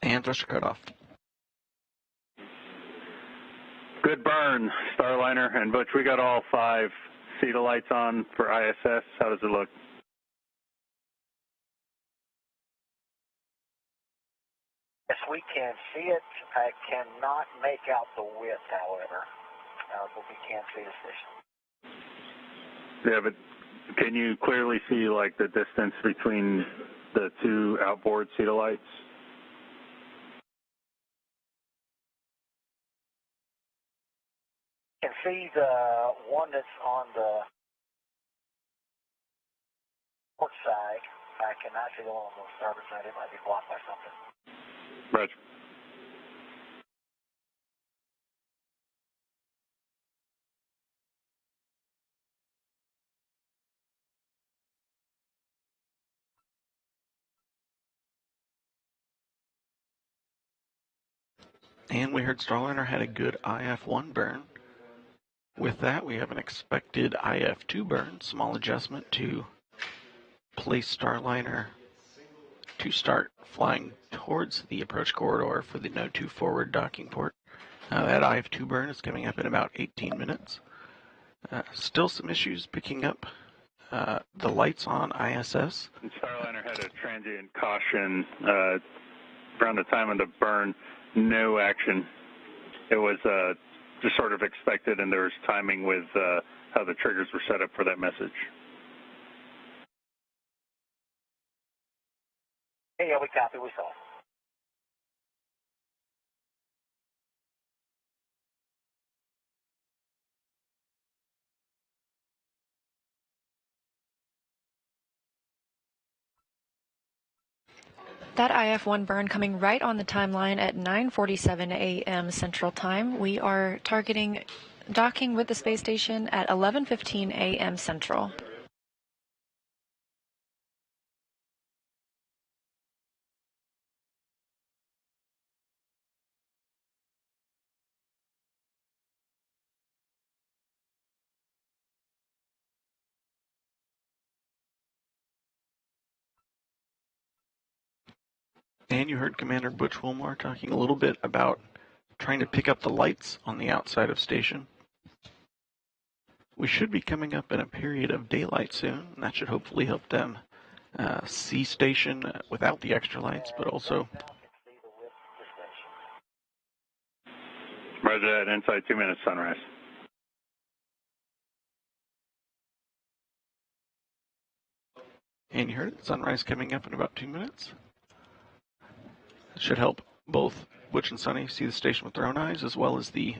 And thruster cutoff.
Good burn, Starliner and Butch. We got all 5 CETA lights on for ISS. How does it look?
Yes, we can see it. I cannot make out the width, however, but we can see the station.
Yeah, but can you clearly see like the distance between the 2 outboard CETA lights?
You can see the one that's on the port side. I cannot see the one on the starboard side. It might be blocked by something.
Roger.
And we heard Starliner had a good IF1 burn. With that, we have an expected IF2 burn. Small adjustment to place Starliner to start flying towards the approach corridor for the Node 2 forward docking port. That IF2 burn is coming up in about 18 minutes. Still some issues picking up the lights on ISS.
And Starliner had a transient caution around the time of the burn. No action. It was just sort of expected, and there was timing with how the triggers were set up for that message.
Yeah, we copy. We saw.
That IF1 burn coming right on the timeline at 9:47 a.m. Central Time. We are targeting docking with the space station at 11:15 a.m. Central.
And you heard Commander Butch Wilmore talking a little bit about trying to pick up the lights on the outside of station. We should be coming up in a period of daylight soon, and that should hopefully help them see station without the extra lights, but also...
Roger that. Inside 2 minutes, sunrise.
And you heard it, sunrise coming up in about 2 minutes. It should help both Butch and Suni see the station with their own eyes, as well as the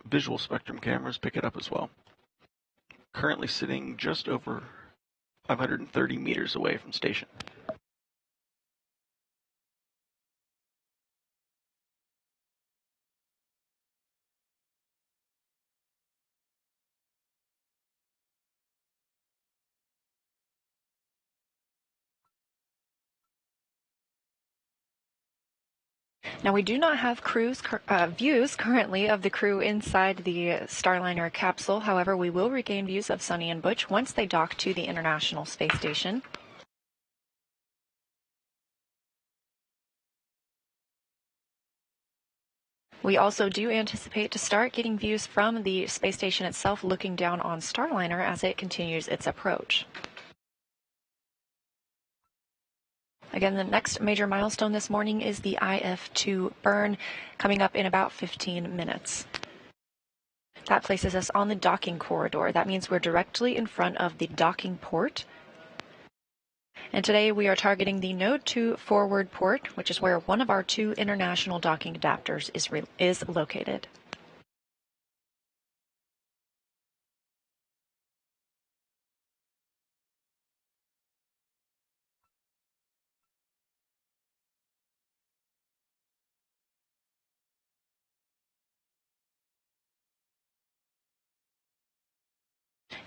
visual spectrum cameras pick it up as well. Currently sitting just over 530 meters away from station.
Now, we do not have views currently of the crew inside the Starliner capsule. However, we will regain views of Suni and Butch once they dock to the International Space Station. We also do anticipate to start getting views from the space station itself looking down on Starliner as it continues its approach. Again, the next major milestone this morning is the IF2 burn, coming up in about 15 minutes. That places us on the docking corridor. That means we're directly in front of the docking port. And today we are targeting the Node 2 forward port, which is where one of our 2 international docking adapters is located.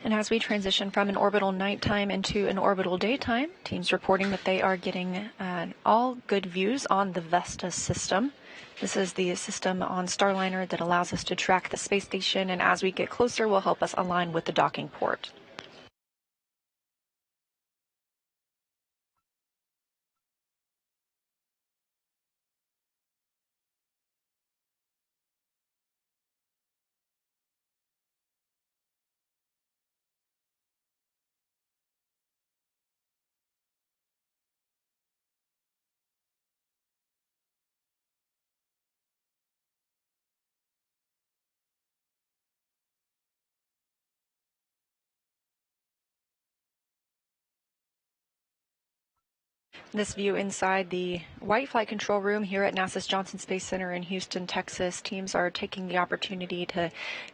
And as we transition from an orbital nighttime into an orbital daytime, teams reporting that they are getting all good views on the Vesta system. This is the system on Starliner that allows us to track the space station, and as we get closer will help us align with the docking port. This view inside the White Flight Control Room here at NASA's Johnson Space Center in Houston, Texas. Teams are taking the opportunity to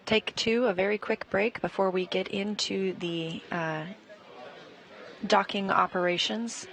take a very quick break before we get into the docking operations.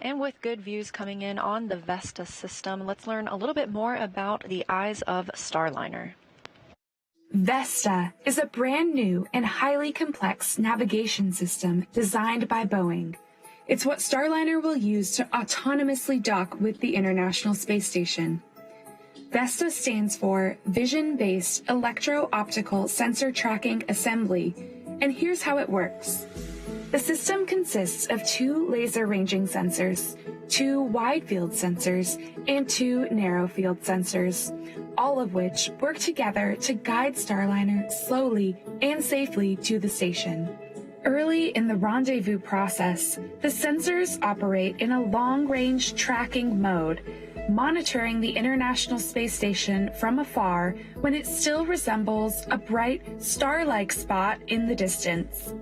And with good views coming in on the Vesta system, let's learn a little bit more about the eyes of Starliner.
Vesta is a brand new and highly complex navigation system designed by Boeing. It's what Starliner will use to autonomously dock with the International Space Station. Vesta stands for Vision-Based Electro-Optical Sensor Tracking Assembly, and here's how it works. The system consists of 2 laser ranging sensors, 2 wide field sensors, and 2 narrow field sensors, all of which work together to guide Starliner slowly and safely to the station. Early in the rendezvous process, the sensors operate in a long-range tracking mode, monitoring the International Space Station from afar when it still resembles a bright, star-like spot in the distance.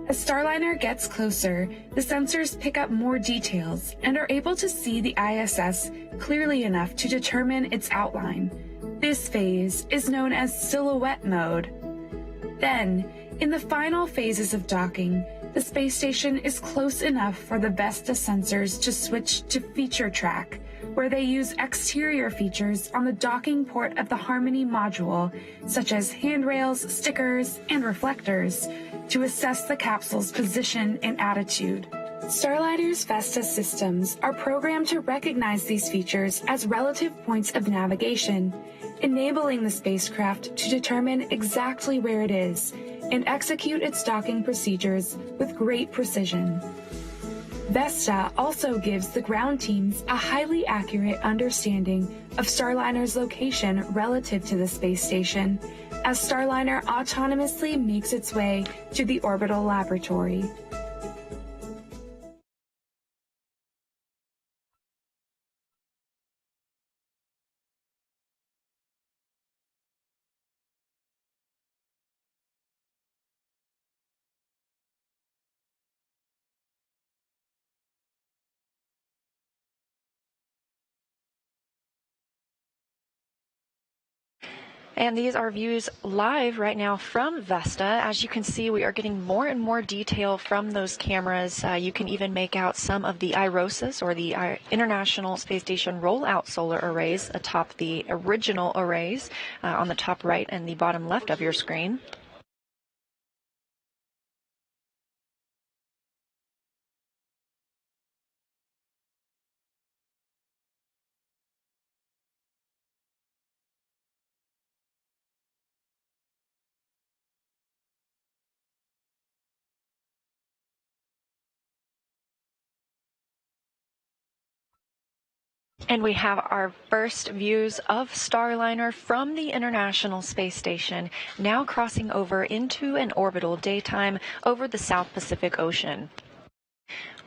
As Starliner gets closer, the sensors pick up more details and are able to see the ISS clearly enough to determine its outline. This phase is known as silhouette mode. Then, in the final phases of docking, the space station is close enough for the Vesta sensors to switch to feature track, where they use exterior features on the docking port of the Harmony module, such as handrails, stickers, and reflectors, to assess the capsule's position and attitude. Starliner's Vesta systems are programmed to recognize these features as relative points of navigation, enabling the spacecraft to determine exactly where it is and execute its docking procedures with great precision. Vesta also gives the ground teams a highly accurate understanding of Starliner's location relative to the space station, as Starliner autonomously makes its way to the orbital laboratory.
And these are views live right now from Vesta. As you can see, we are getting more and more detail from those cameras. You can even make out some of the IROSAs, or the International Space Station rollout solar arrays, atop the original arrays on the top right and the bottom left of your screen. And we have our first views of Starliner from the International Space Station, now crossing over into an orbital daytime over the South Pacific Ocean.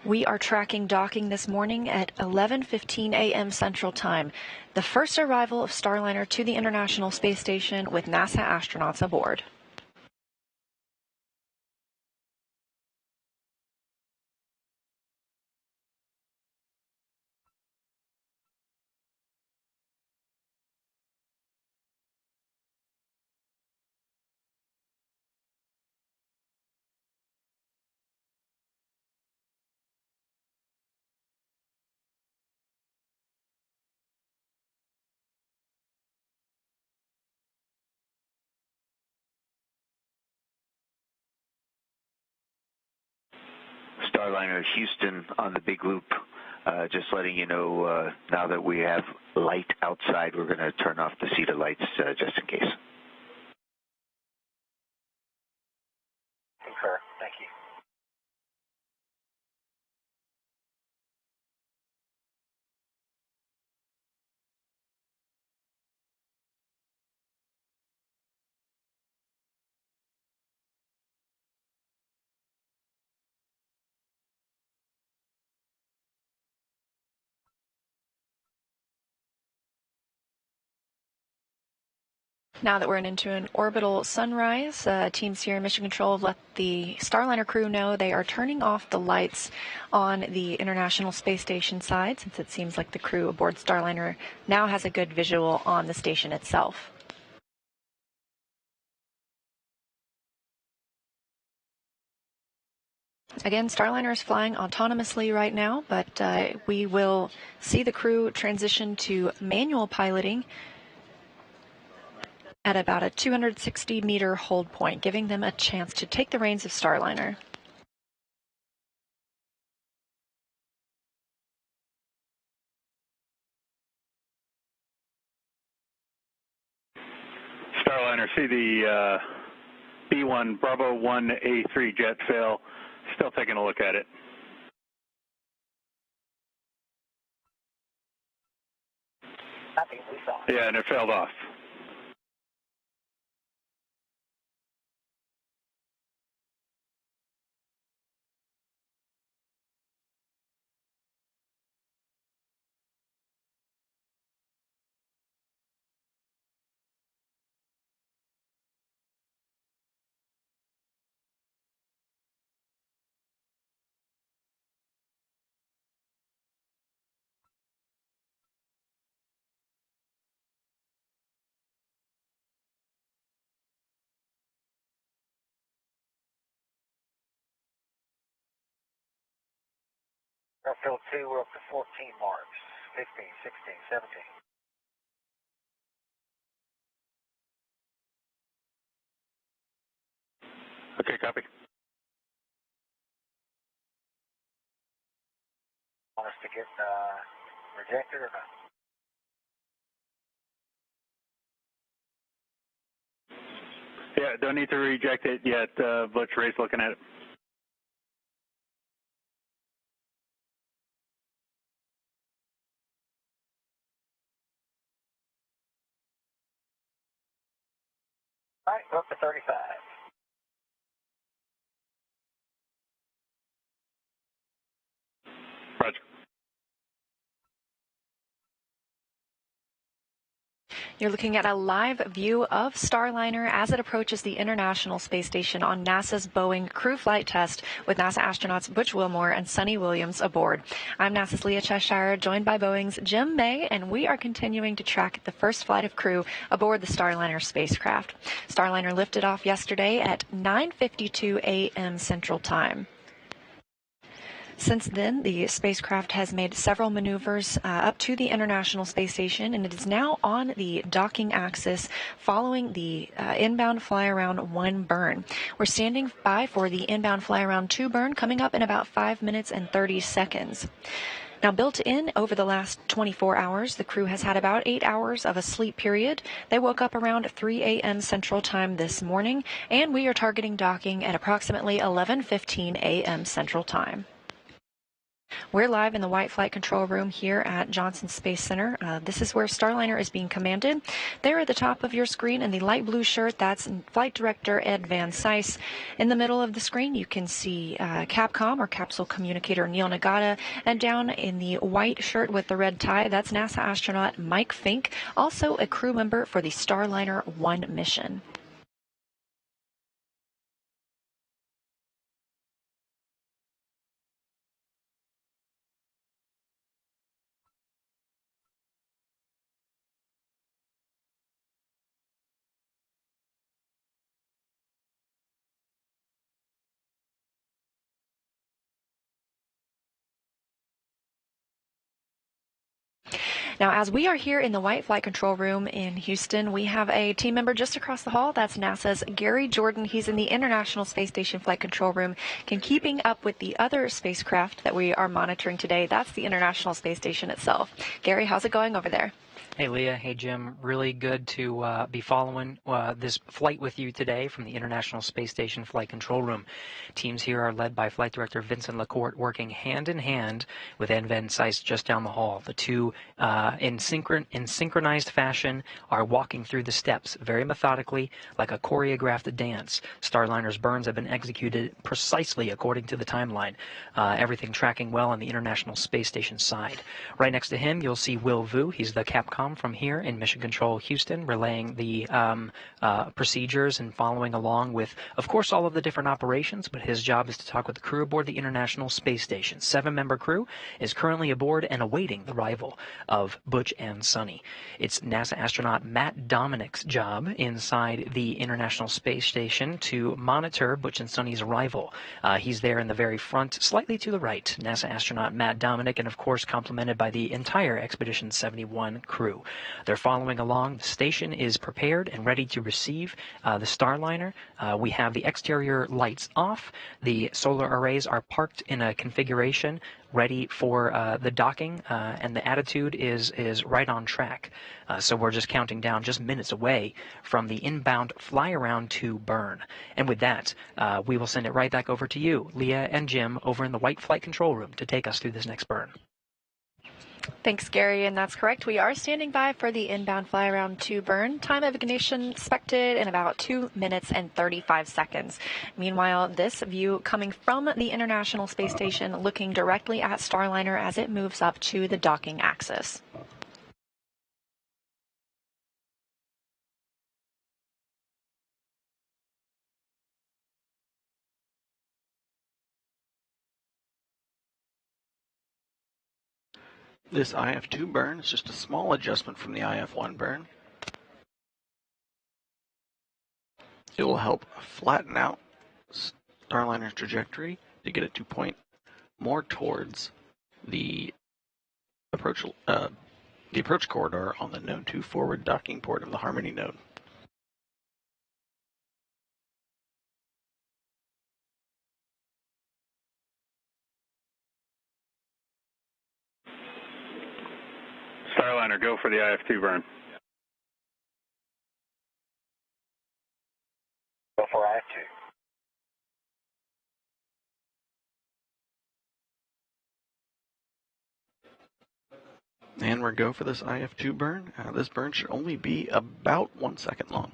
We are tracking docking this morning at 11:15 a.m. Central Time, the first arrival of Starliner to the International Space Station with NASA astronauts aboard.
Starliner Houston on the big loop. Just letting you know, now that we have light outside, we're going to turn off the CETA lights just in case.
Concur. Thank you.
Now that we're into an orbital sunrise, teams here in Mission Control have let the Starliner crew know they are turning off the lights on the International Space Station side, since it seems like the crew aboard Starliner now has a good visual on the station itself. Again, Starliner is flying autonomously right now, but we will see the crew transition to manual piloting at about a 260-meter hold point, giving them a chance to take the reins of Starliner.
Starliner, see the B1 Bravo 1A3 jet fail. Still taking a look at it.
I think we saw it.
Yeah, and it failed off.
Airfield 2, we're up to 14 marks. 15, 16, 17.
Okay, copy.
Want us to get rejected or not?
Yeah, don't need to reject it yet. Butch, Ray's looking at it.
All right, we're up to 35.
Roger.
You're looking at a live view of Starliner as it approaches the International Space Station on NASA's Boeing crew flight test with NASA astronauts Butch Wilmore and Suni Williams aboard. I'm NASA's Leah Cheshire, joined by Boeing's Jim May, and we are continuing to track the first flight of crew aboard the Starliner spacecraft. Starliner lifted off yesterday at 9:52 a.m. Central Time. Since then, the spacecraft has made several maneuvers up to the International Space Station, and it is now on the docking axis following the inbound flyaround 1 burn. We're standing by for the inbound flyaround 2 burn coming up in about 5 minutes and 30 seconds. Now, built in over the last 24 hours, the crew has had about 8 hours of a sleep period. They woke up around 3 a.m. Central Time this morning, and we are targeting docking at approximately 11:15 a.m. Central Time. We're live in the White Flight Control Room here at Johnson Space Center. This is where Starliner is being commanded. There at the top of your screen in the light blue shirt, that's Flight Director Ed Van Cise. In the middle of the screen, you can see Capcom or Capsule Communicator Neil Nagata. And down in the white shirt with the red tie, that's NASA astronaut Mike Fink, also a crew member for the Starliner 1 mission. Now, as we are here in the White Flight Control Room in Houston, we have a team member just across the hall. That's NASA's Gary Jordan. He's in the International Space Station Flight Control Room, keeping up with the other spacecraft that we are monitoring today. That's the International Space Station itself. Gary, how's it going over there?
Hey, Leah. Hey, Jim. Really good to be following this flight with you today from the International Space Station Flight Control Room. Teams here are led by Flight Director Vincent Lacourt, working hand in hand with Ed Van Cise just down the hall. The two, in synchronized fashion, are walking through the steps very methodically, like a choreographed dance. Starliner's burns have been executed precisely according to the timeline. Everything tracking well on the International Space Station side. Right next to him, you'll see Will Vu. He's the Capcom from here in Mission Control Houston, relaying the procedures and following along with, of course, all of the different operations, but his job is to talk with the crew aboard the International Space Station. 7-member crew is currently aboard and awaiting the arrival of Butch and Suni. It's NASA astronaut Matt Dominick's job inside the International Space Station to monitor Butch and Suni's arrival. He's there in the very front, slightly to the right, NASA astronaut Matt Dominick, and of course complemented by the entire Expedition 71 crew. They're following along. The station is prepared and ready to receive the Starliner. We have the exterior lights off. The solar arrays are parked in a configuration ready for the docking, and the attitude is right on track. So we're just counting down just minutes away from the inbound flyaround to burn. And with that, we will send it right back over to you, Leah and Jim, over in the White Flight Control Room to take us through this next burn.
Thanks, Gary, and that's correct. We are standing by for the inbound flyaround to burn. Time of ignition expected in about 2 minutes and 35 seconds. Meanwhile, this view coming from the International Space Station, looking directly at Starliner as it moves up to the docking axis.
This IF-2 burn is just a small adjustment from the IF-1 burn. It will help flatten out Starliner's trajectory to get it to point more towards the approach corridor on the Node 2 forward docking port of the Harmony node.
Starliner, go for the IF-2 burn.
Go for IF-2.
And we're go for this IF-2 burn. This burn should only be about 1 second long.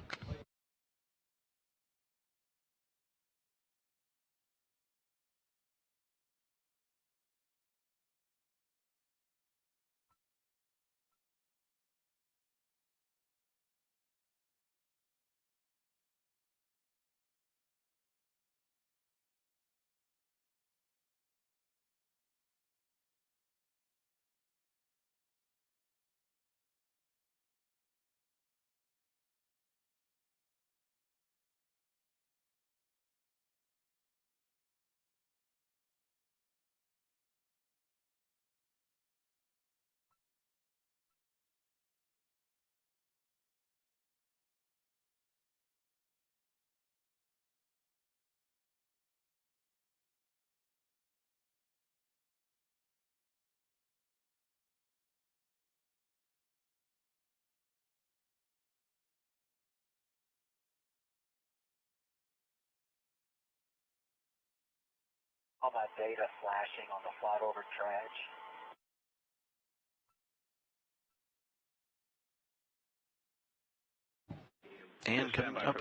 All my data flashing on the flight over trash.
And coming up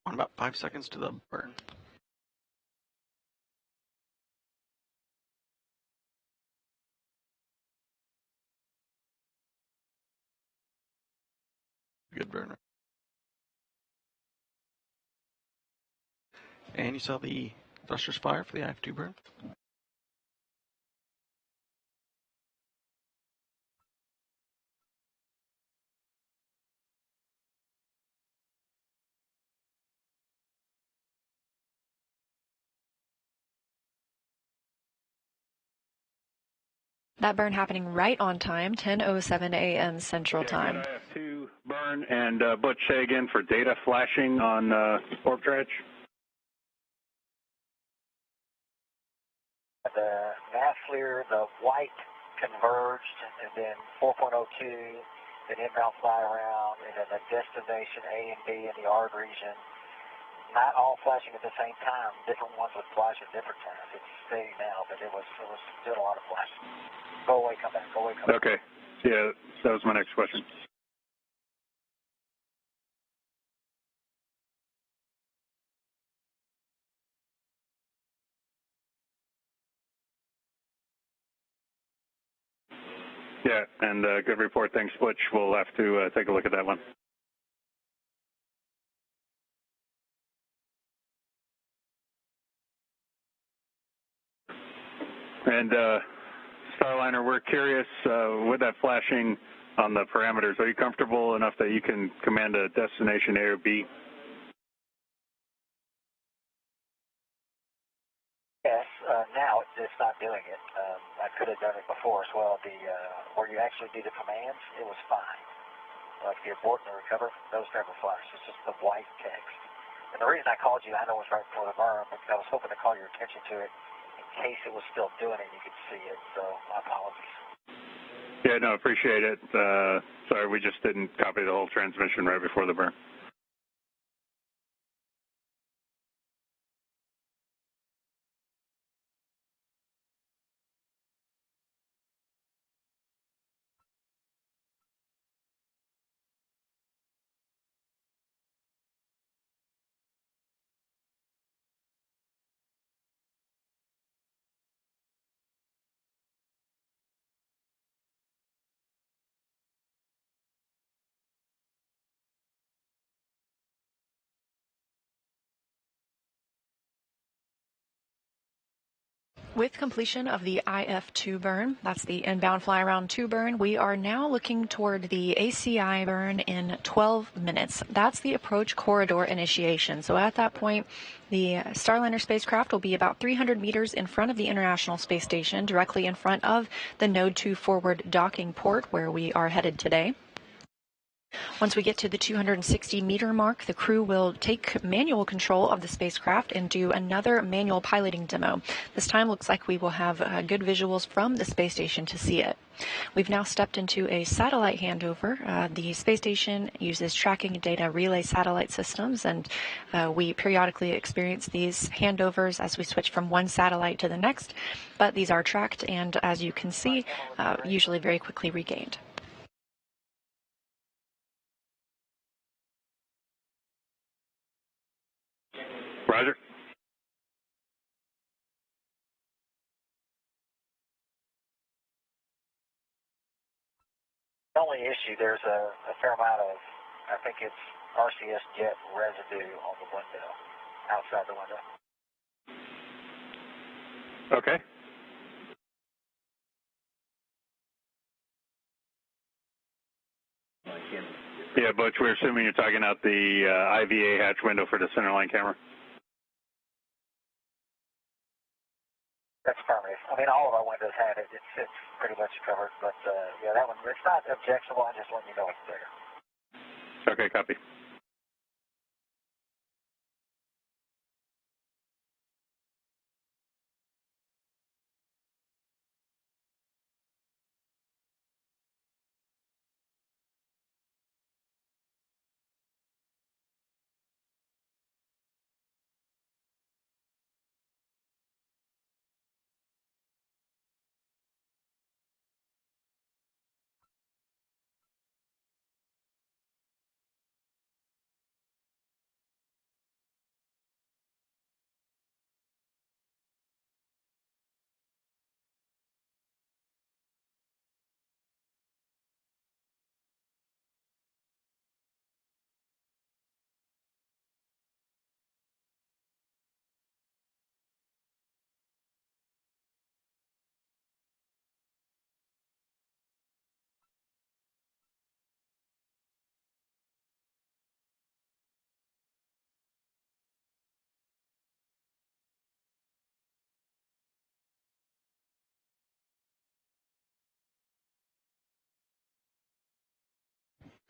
on about 5 seconds to the burn. Good burner. And you saw the thrusters fire for the IF2 burn.
That burn happening right on time, 10:07 a.m. Central Time.
IF2 burn, and Butch, say again for data flashing on orb trash.
The nav FLIR, the white converged, and then 4.02, then inbound fly around, and then the destination A and B in the ARG region. Not all flashing at the same time. Different ones would flash at different times. It's steady now, but it was still a lot of flashing. Go away, come back. Go away, come back.
Okay. Yeah, that was my next question. Yeah, and good report. Thanks, Butch. We'll have to take a look at that one. And Starliner, we're curious with that flashing on the parameters. Are you comfortable enough that you can command a destination A or B?
Yes, now it's not doing it. I could have done it before as well. Where you actually do the commands, it was fine. Like the abort and the recover, those never flash. It's just the white text. And the reason I called you, I know it was right before the burn, because I was hoping to call your attention to it in case it was still doing it and you could see it. So my apologies.
Yeah, no, appreciate it. Sorry, we just didn't copy the whole transmission right before the burn.
With completion of the IF2 burn, that's the inbound fly around 2 burn, we are now looking toward the ACI burn in 12 minutes. That's the approach corridor initiation. So at that point, the Starliner spacecraft will be about 300 meters in front of the International Space Station, directly in front of the Node 2 forward docking port where we are headed today. Once we get to the 260-meter mark, the crew will take manual control of the spacecraft and do another manual piloting demo. This time looks like we will have good visuals from the space station to see it. We've now stepped into a satellite handover. The space station uses tracking data relay satellite systems, and we periodically experience these handovers as we switch from one satellite to the next, but these are tracked and, as you can see, usually very quickly regained.
Roger.
The only issue, there's a fair amount of, I think it's RCS jet residue on the window, outside the window.
Okay. Yeah, Butch, we're assuming you're talking out the IVA hatch window for the centerline camera.
That's affirmative. I mean, all of our windows have it. It's pretty much covered, but yeah, that one, it's not objectionable. I just want you to know it's there.
Okay, copy.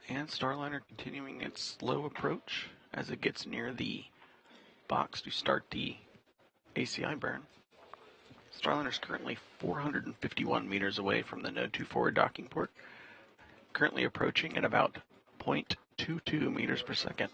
And Starliner continuing its slow approach as it gets near the box to start the ACI burn. Starliner is currently 451 meters away from the Node 2 forward docking port, currently approaching at about 0.22 meters per second.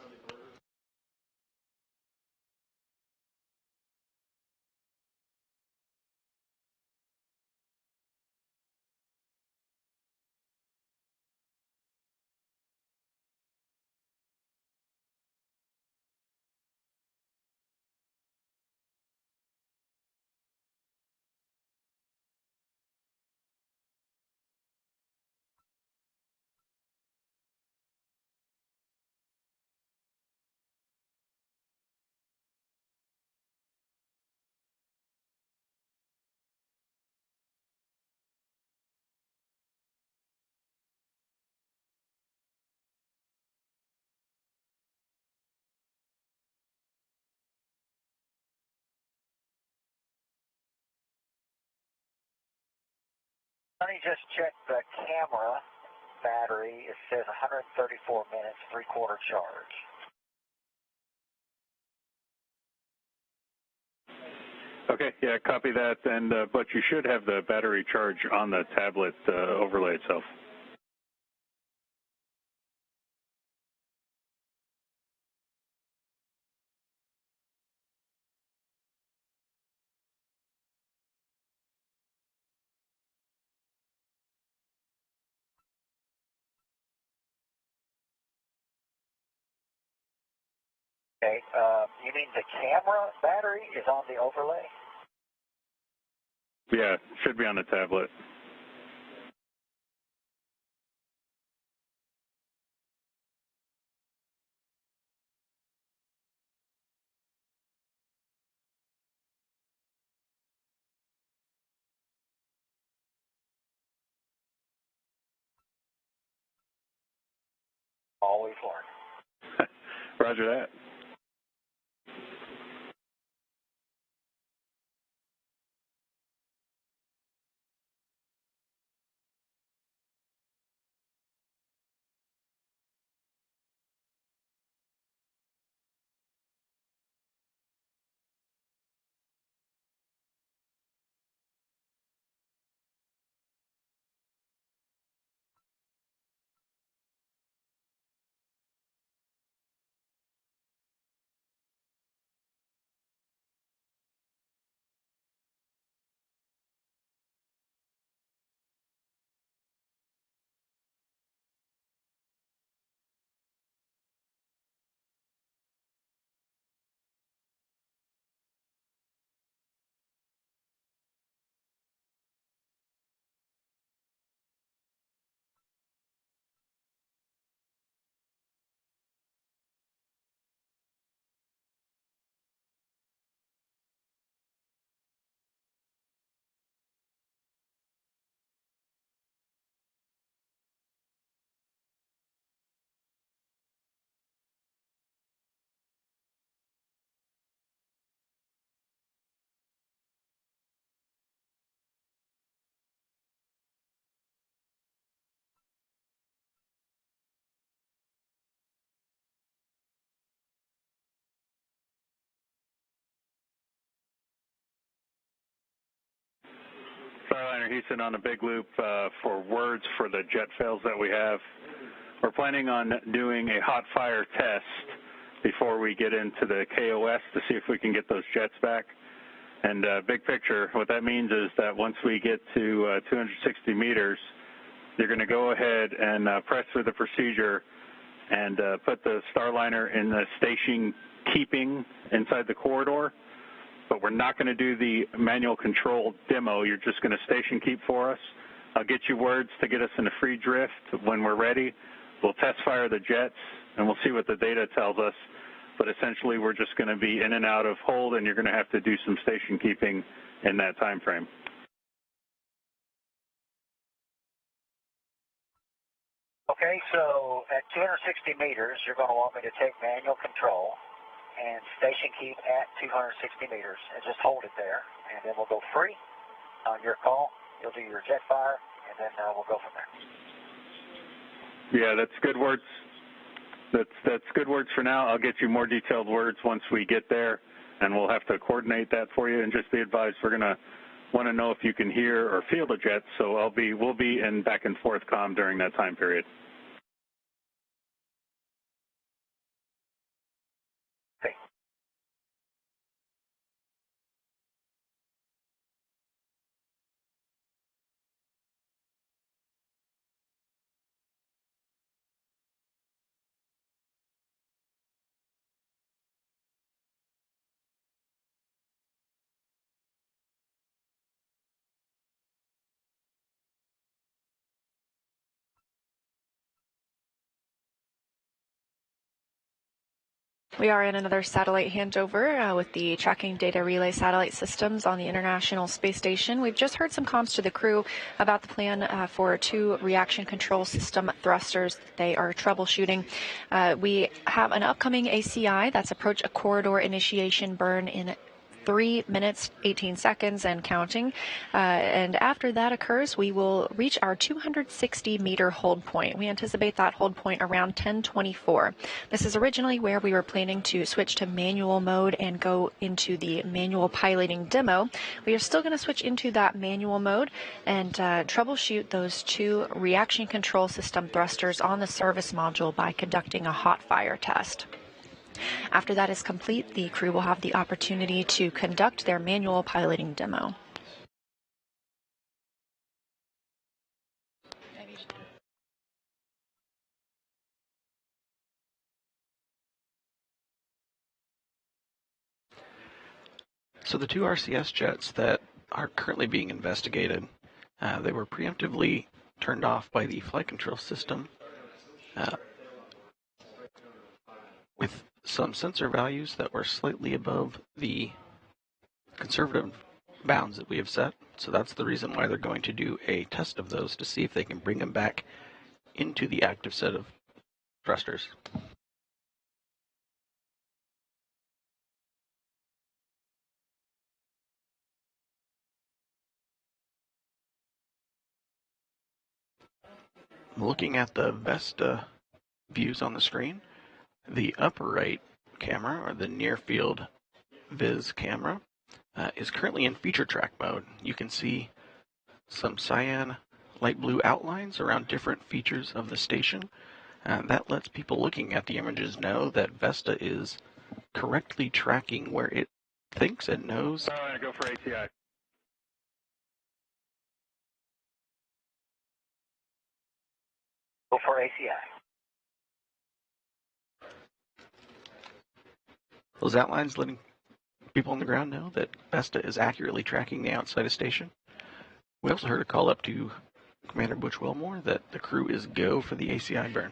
Sonny just checked the camera battery. It says 134 minutes, three-quarter charge.
Okay, yeah, copy that. And but you should have the battery charge on the tablet overlay itself.
Okay, you mean the camera battery is on the overlay?
Yeah, should be on the tablet.
Always learn.
Roger that. Starliner Houston on the big loop for words for the jet fails that we have. We're planning on doing a hot fire test before we get into the KOS to see if we can get those jets back. And big picture, what that means is that once we get to 260 meters, you're going to go ahead and press through the procedure and put the Starliner in the station keeping inside the corridor. But we're not going to do the manual control demo. You're just going to station keep for us. I'll get you words to get us in a free drift when we're ready. We'll test fire the jets, and we'll see what the data tells us. But essentially, we're just going to be in and out of hold, and you're going to have to do some station keeping in that time frame.
Okay, so at 260 meters, you're going to want me to take manual control and station keep at 260 meters and just hold it there, and then we'll go free on your call. You'll do your jet fire, and then we'll go from there.
Yeah, that's good words. That's good words for now. I'll get you more detailed words once we get there, and we'll have to coordinate that for you. And just be advised, we're going to want to know if you can hear or feel the jets, so we'll be in back and forth comm during that time period.
We are in another satellite handover with the tracking data relay satellite systems on the International Space Station. We've just heard some comms to the crew about the plan for 2 reaction control system thrusters they are troubleshooting. We have an upcoming ACI, that's approach a corridor initiation burn in 3 minutes, 18 seconds and counting. And after that occurs, we will reach our 260-meter hold point. We anticipate that hold point around 10:24. This is originally where we were planning to switch to manual mode and go into the manual piloting demo. We are still going to switch into that manual mode and troubleshoot those 2 reaction control system thrusters on the service module by conducting a hot fire test. After that is complete, the crew will have the opportunity to conduct their manual piloting demo.
So the 2 RCS jets that are currently being investigated, they were preemptively turned off by the flight control system with some sensor values that were slightly above the conservative bounds that we have set. So that's the reason why they're going to do a test of those to see if they can bring them back into the active set of thrusters. Looking at the Vesta views on the screen, the upper right camera, or the near field viz camera, is currently in feature track mode. You can see some cyan light blue outlines around different features of the station. That lets people looking at the images know that Vesta is correctly tracking where it thinks it knows.
Go for ACI.
Go for ACI.
Those outlines letting people on the ground know that Vesta is accurately tracking the outside of station. We also heard a call up to Commander Butch Wilmore that the crew is go for the ACI burn.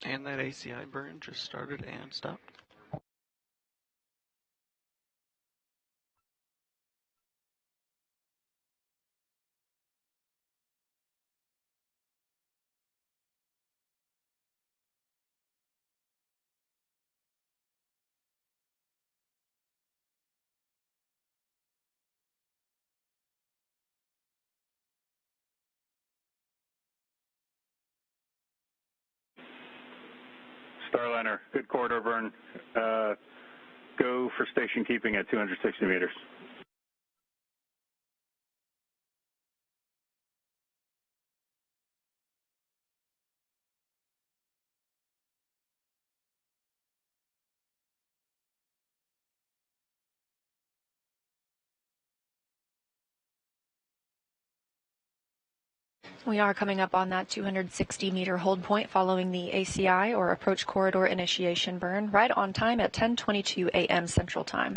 And that ACI burn just started and stopped.
Starliner, good corridor burn. Go for station keeping at 260 meters.
We are coming up on that 260-meter hold point following the ACI, or Approach Corridor Initiation burn, right on time at 10:22 a.m. Central Time.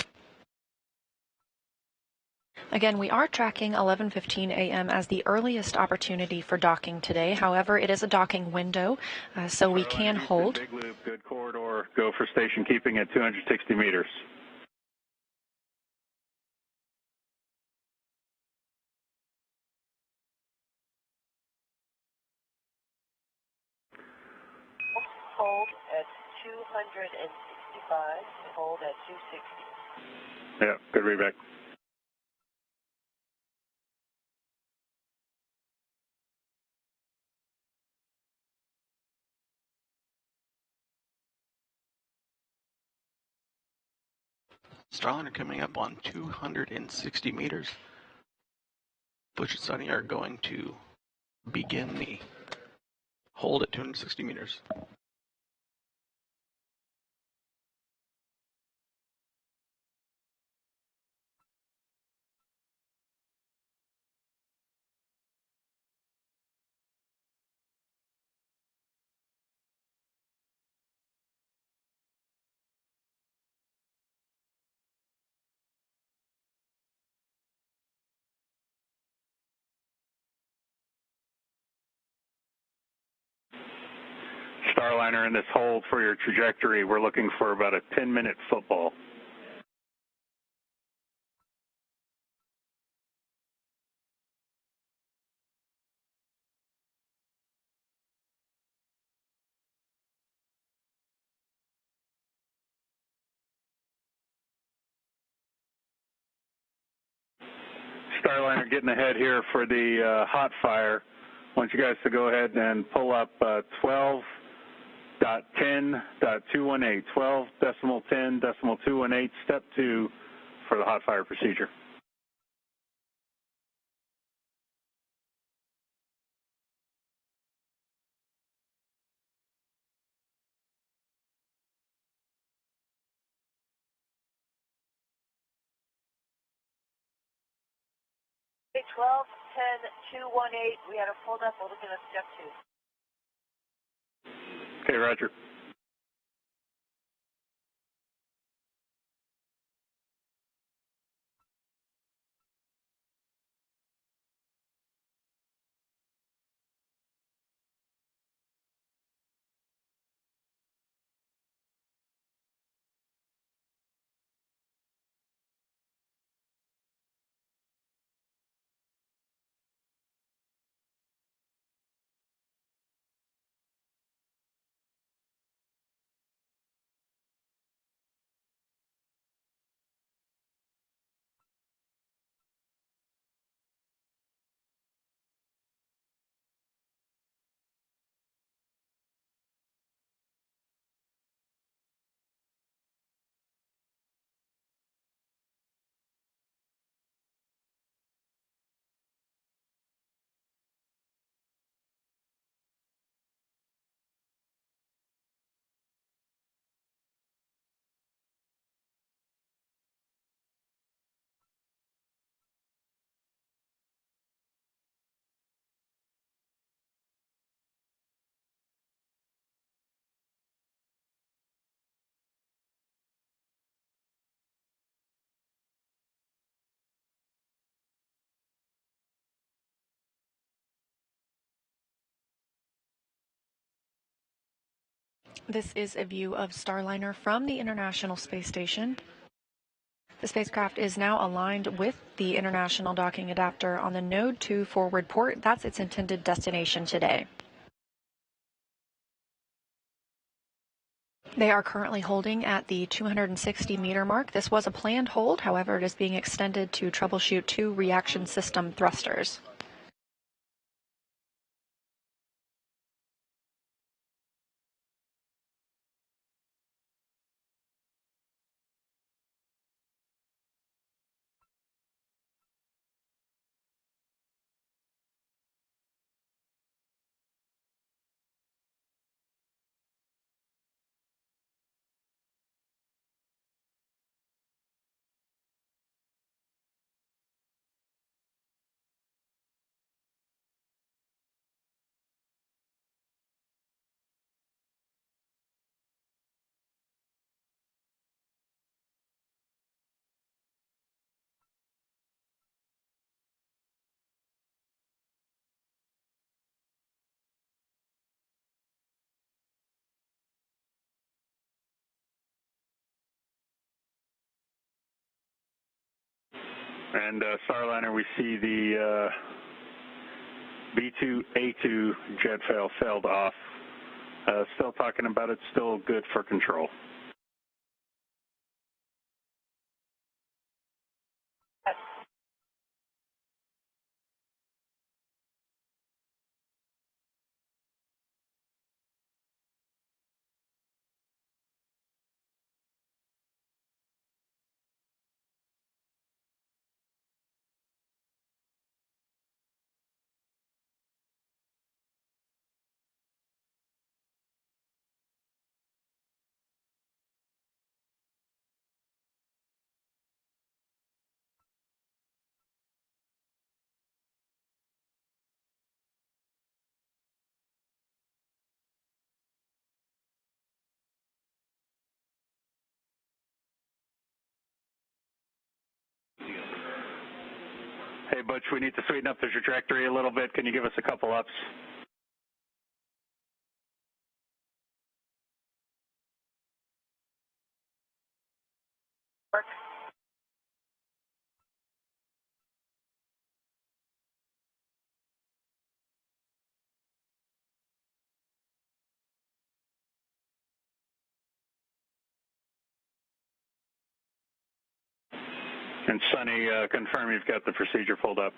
Again, we are tracking 11:15 a.m. as the earliest opportunity for docking today. However, it is a docking window, so we can hold.
Big loop, good corridor. Go for station keeping at 260 meters.
Hold at 265, hold at 260.
Yeah, good readback.
Starliner coming up on 260 meters. Butch and Suni are going to begin the hold at 260 meters.
Starliner in this hold for your trajectory. We're looking for about a 10-minute football. Starliner getting ahead here for the hot fire. I want you guys to go ahead and pull up 12.10.218, 12.10.218, step 2 for the hot fire procedure.
Okay, 12.10.218, we had a pulled up, we're looking at step 2.
Okay, roger.
This is a view of Starliner from the International Space Station. The spacecraft is now aligned with the International Docking Adapter on the Node 2 forward port. That's its intended destination today. They are currently holding at the 260-meter mark. This was a planned hold, however, it is being extended to troubleshoot 2 reaction system thrusters.
And Starliner, we see the B2A2 jet failed off. Still talking about it, still good for control. Hey, Butch, we need to sweeten up the trajectory a little bit. Can you give us a couple ups? And Suni, confirm you've got the procedure pulled up.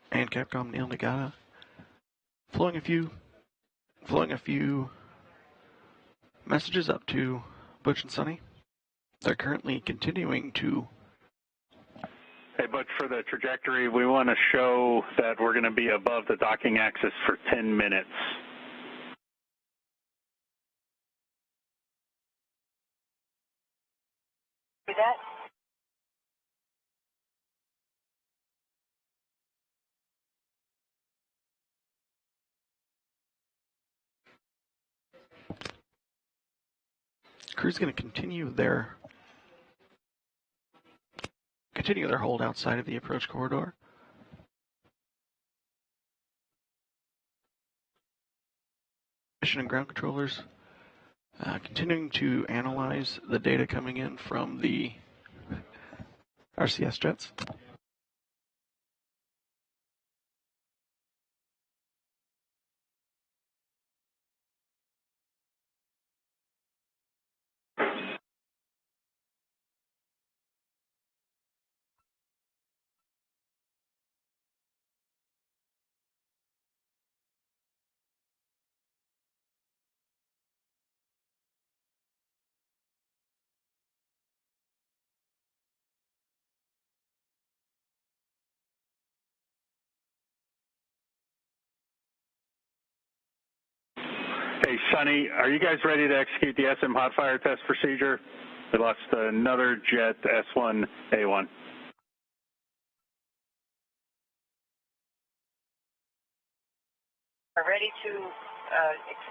And Capcom Neil Nagata flowing a few messages up to Butch and Suni. They're currently continuing to.
Hey, Butch, for the trajectory, we want to show that we're going to be above the docking axis for 10 minutes.
Do that?
Crew's going to continue their hold outside of the approach corridor. Mission and ground controllers continuing to analyze the data coming in from the RCS jets.
Hey, Suni, are you guys ready to execute the SM hot fire test procedure? We lost another jet, S1A1.
Are ready to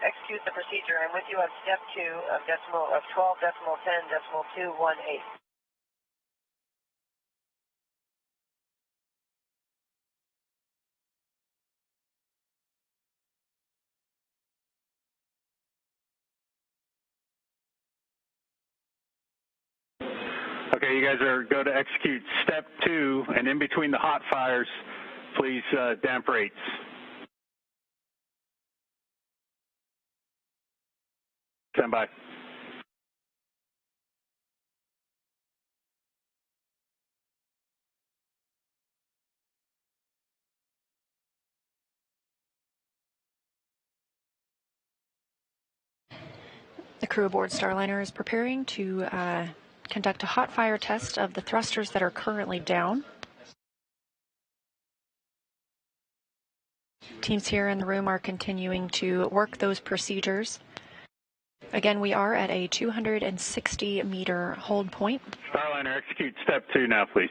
execute the procedure. I'm with you on step 2 of 12.10.218.
Okay, you guys are go to execute step 2, and in between the hot fires, please damp rates. Stand by.
The crew aboard Starliner is preparing to conduct a hot fire test of the thrusters that are currently down. Teams here in the room are continuing to work those procedures. Again, we are at a 260-meter hold point.
Starliner, execute step 2 now, please.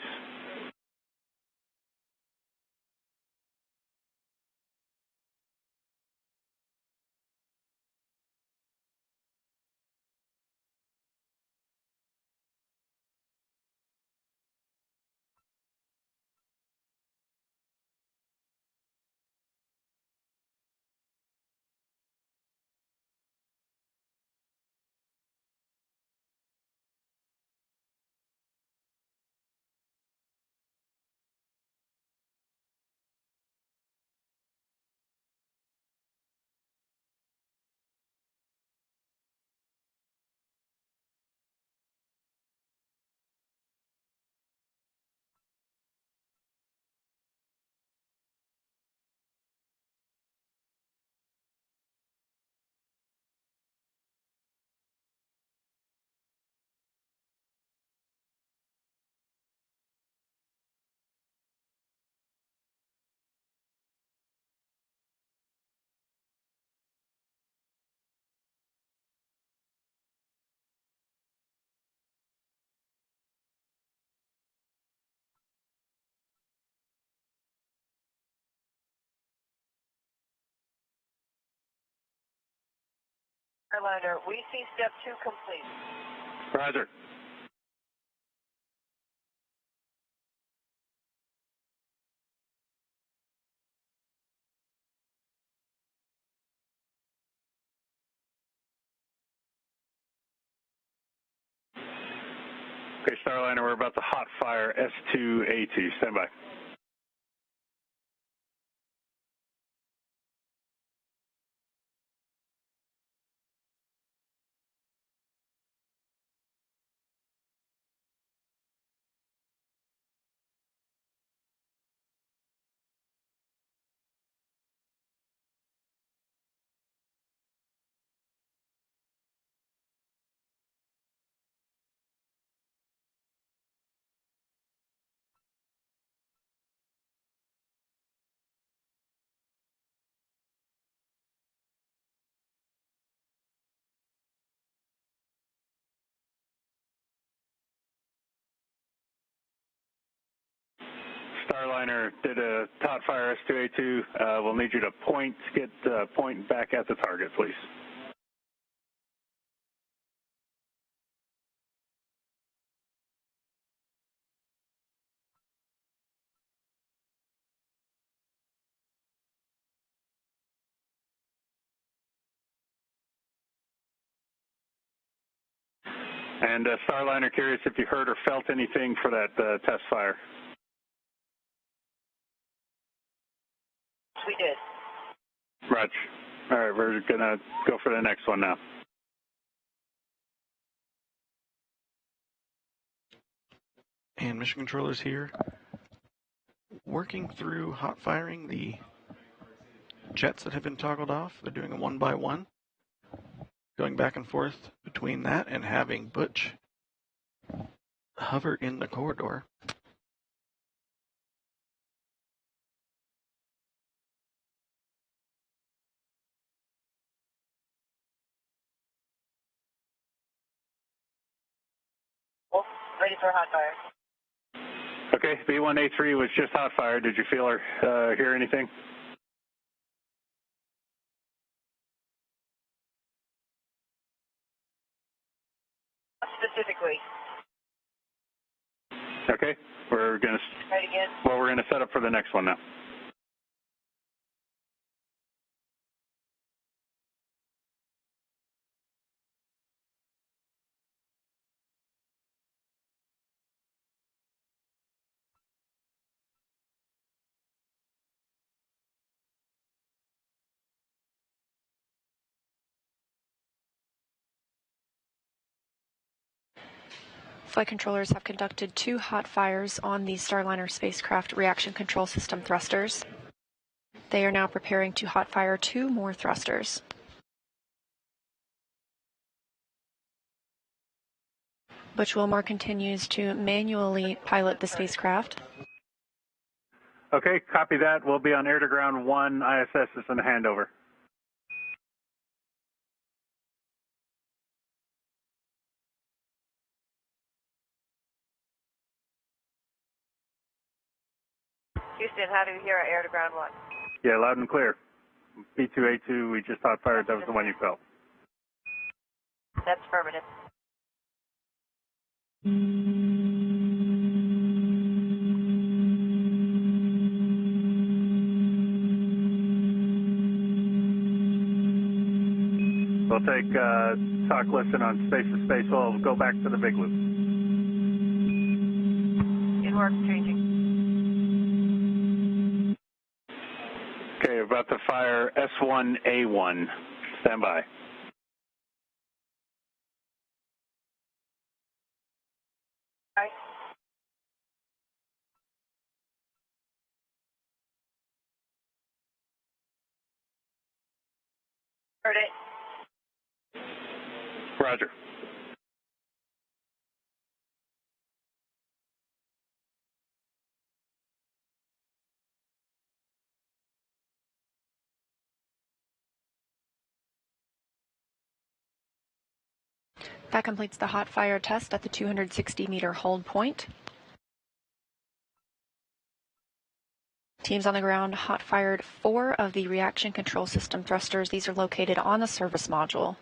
Starliner, we see step 2 complete.
Roger. Okay, Starliner, we're about to hot fire S2A2. Stand by. Starliner did a hot fire S2A2. We'll need you to point back at the target, please. And Starliner, curious if you heard or felt anything for that test fire.
We did.
Roger. All right, we're going to go for the next one now.
And mission controllers here, working through hot firing the jets that have been toggled off. They're doing a one by one, going back and forth between that and having Butch hover in the corridor.
Ready for hot fire.
Okay, B1A3 was just hot fire. Did you feel or hear anything?
Specifically.
Okay, we're going to.
Try it again.
Well, we're going to set up for the next one now.
Flight controllers have conducted 2 hot fires on the Starliner spacecraft reaction control system thrusters. They are now preparing to hot fire 2 more thrusters. Butch Wilmore continues to manually pilot the spacecraft.
Okay, copy that. We'll be on air to ground 1. ISS is in handover.
Houston, how do you hear our air to ground 1?
Yeah, loud and clear. B2A2, we just hot fired. That was the one you felt.
That's affirmative.
We'll take talk listen on space to space. We'll go back to the big loop.
It works, changing.
Okay, about to fire S1A1. Stand by.
Hi. Heard it.
Roger.
That completes the hot fire test at the 260-meter hold point. Teams on the ground hot fired 4 of the reaction control system thrusters. These are located on the service module.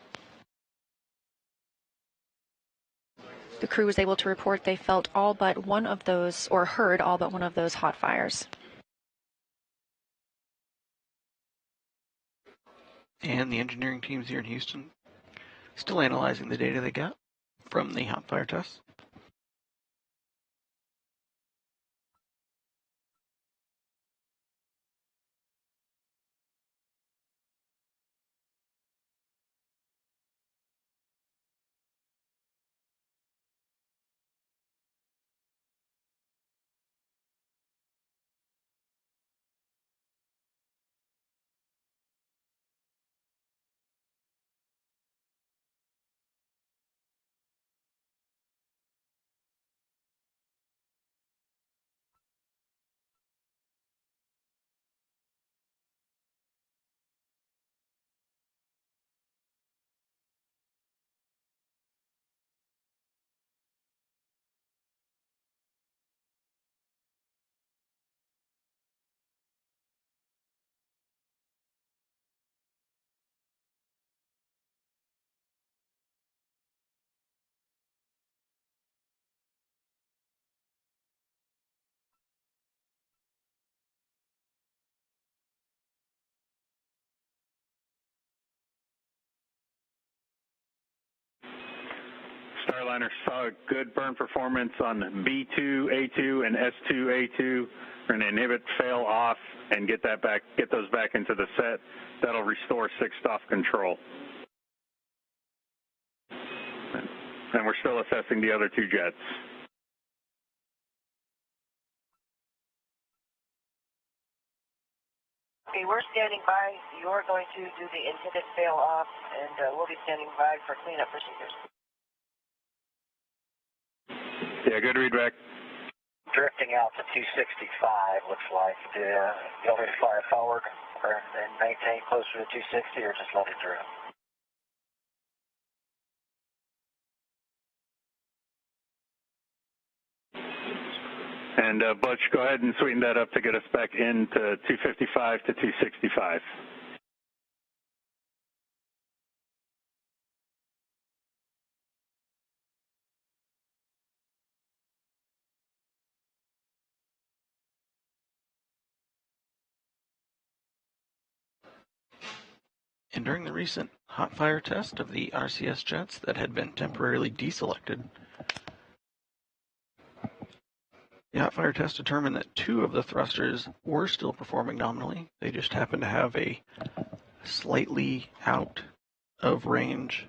The crew was able to report they felt all but one of those, or heard all but one of those hot fires.
And the engineering teams here in Houston still analyzing the data they got from the hot fire tests.
Starliner saw good burn performance on B2A2 and S2A2. We're going to inhibit fail off and get those back into the set. That'll restore 6th off control. And we're still assessing the other 2 jets.
Okay, we're standing by. You're going to do the inhibit fail off, and we'll be standing by for cleanup procedures.
Yeah, good readback.
Drifting out to 265, looks like. You want me to fire forward and maintain closer to 260, or just let it drift?
And Butch, go ahead and sweeten that up to get us back into 255 to 265.
And during the recent hot fire test of the RCS jets that had been temporarily deselected, the hot fire test determined that 2 of the thrusters were still performing nominally. They just happened to have a slightly out of range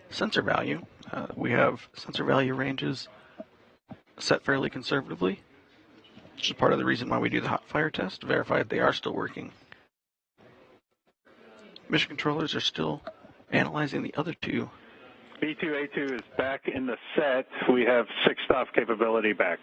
sensor value. We have sensor value ranges set fairly conservatively, which is part of the reason why we do the hot fire test, to verify that they are still working. Mission controllers are still analyzing the other 2.
B2A2 is back in the set. We have 6th off capability back.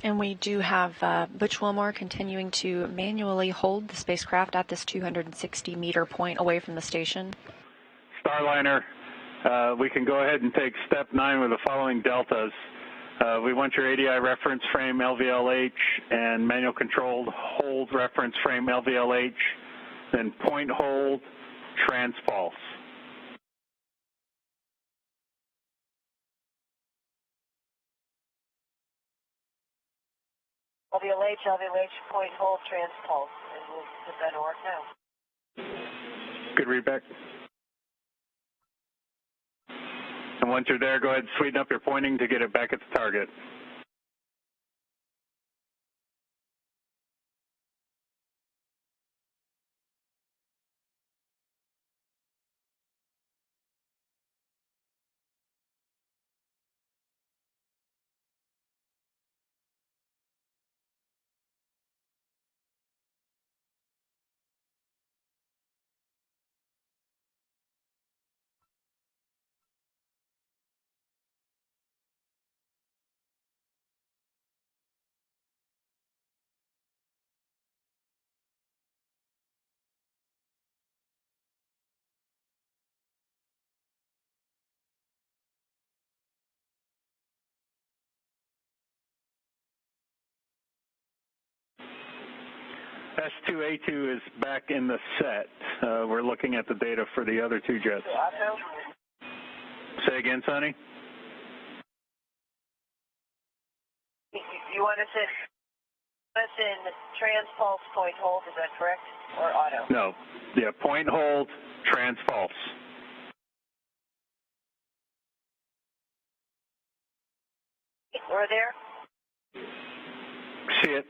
And we do have Butch Wilmore continuing to manually hold the spacecraft at this 260-meter point away from the station.
Starliner, we can go ahead and take step 9 with the following deltas. We want your ADI reference frame LVLH and manual controlled hold reference frame LVLH, then point hold, transpulse.
LVLH, point hold, transpulse, and we'll put that to work now.
Good readback. And once you're there, go ahead and sweeten up your pointing to get it back at the target. S2A2 is back in the set. We're looking at the data for the other two jets. Say again, Sonny?
You want us in trans-pulse point hold, is that correct? Or auto?
No. Yeah, point hold, trans-pulse.
We're there?
See it.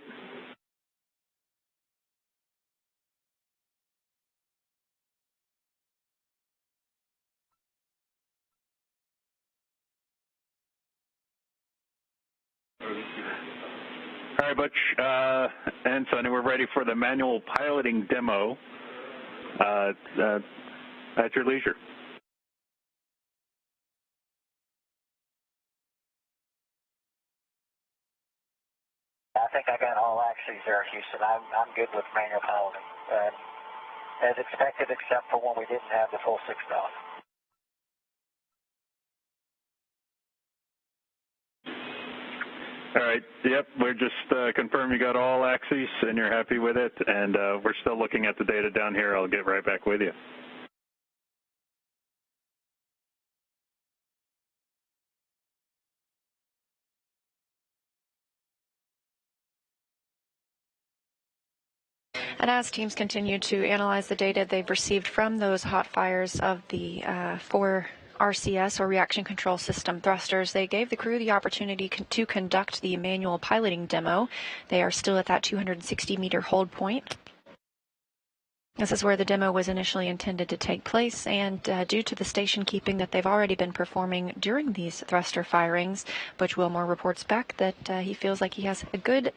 All right, Butch and Sonny, we're ready for the manual piloting demo at your leisure.
I think I got all axes there, Houston. I'm good with manual piloting, as expected, except for when we didn't have the full 6 off.
All right. Yep. We're just confirmed you got all axes and you're happy with it, and we're still looking at the data down here. I'll get right back with you.
And as teams continue to analyze the data they've received from those hot fires of the 4 RCS, or reaction control system thrusters, they gave the crew the opportunity to conduct the manual piloting demo. They are still at that 260-meter hold point. This is where the demo was initially intended to take place, and due to the station keeping that they've already been performing during these thruster firings, Butch Wilmore reports back that he feels like he has a good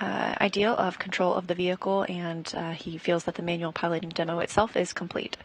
idea of control of the vehicle, and he feels that the manual piloting demo itself is complete.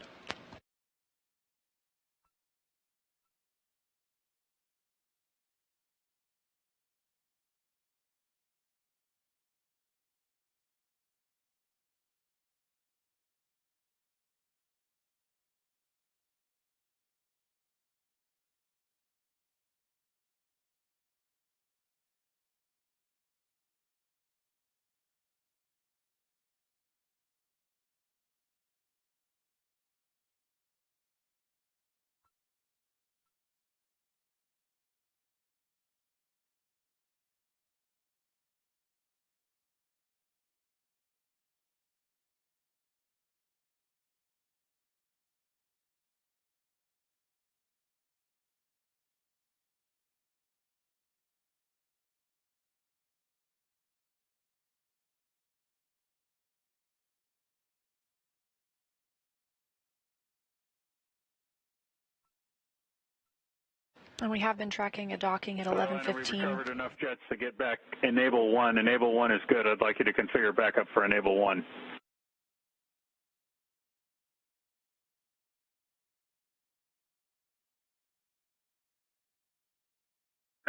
And we have been tracking a docking at 11:15.
We've recovered enough jets to get back enable 1. Enable 1 is good. I'd like you to configure backup for enable 1.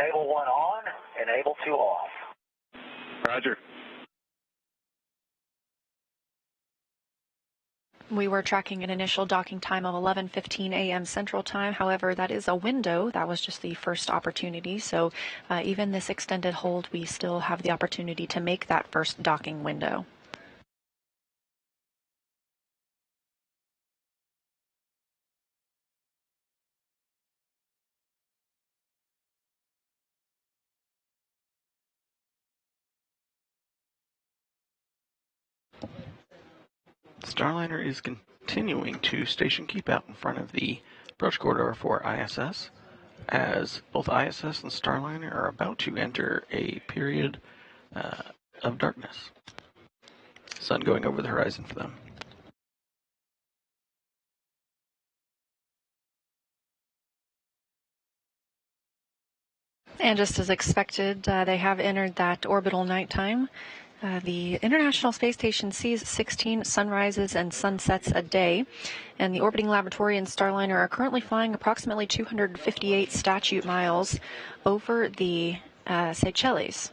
Enable 1 on, enable 2 off.
Roger.
We were tracking an initial docking time of 11:15 a.m. Central Time. However, that is a window. That was just the first opportunity. So even this extended hold, we still have the opportunity to make that first docking window.
Starliner is continuing to station keep out in front of the approach corridor for ISS, as both ISS and Starliner are about to enter a period of darkness. Sun going over the horizon for them.
And just as expected, they have entered that orbital nighttime. The International Space Station sees 16 sunrises and sunsets a day, and the orbiting laboratory and Starliner are currently flying approximately 258 statute miles over the Seychelles.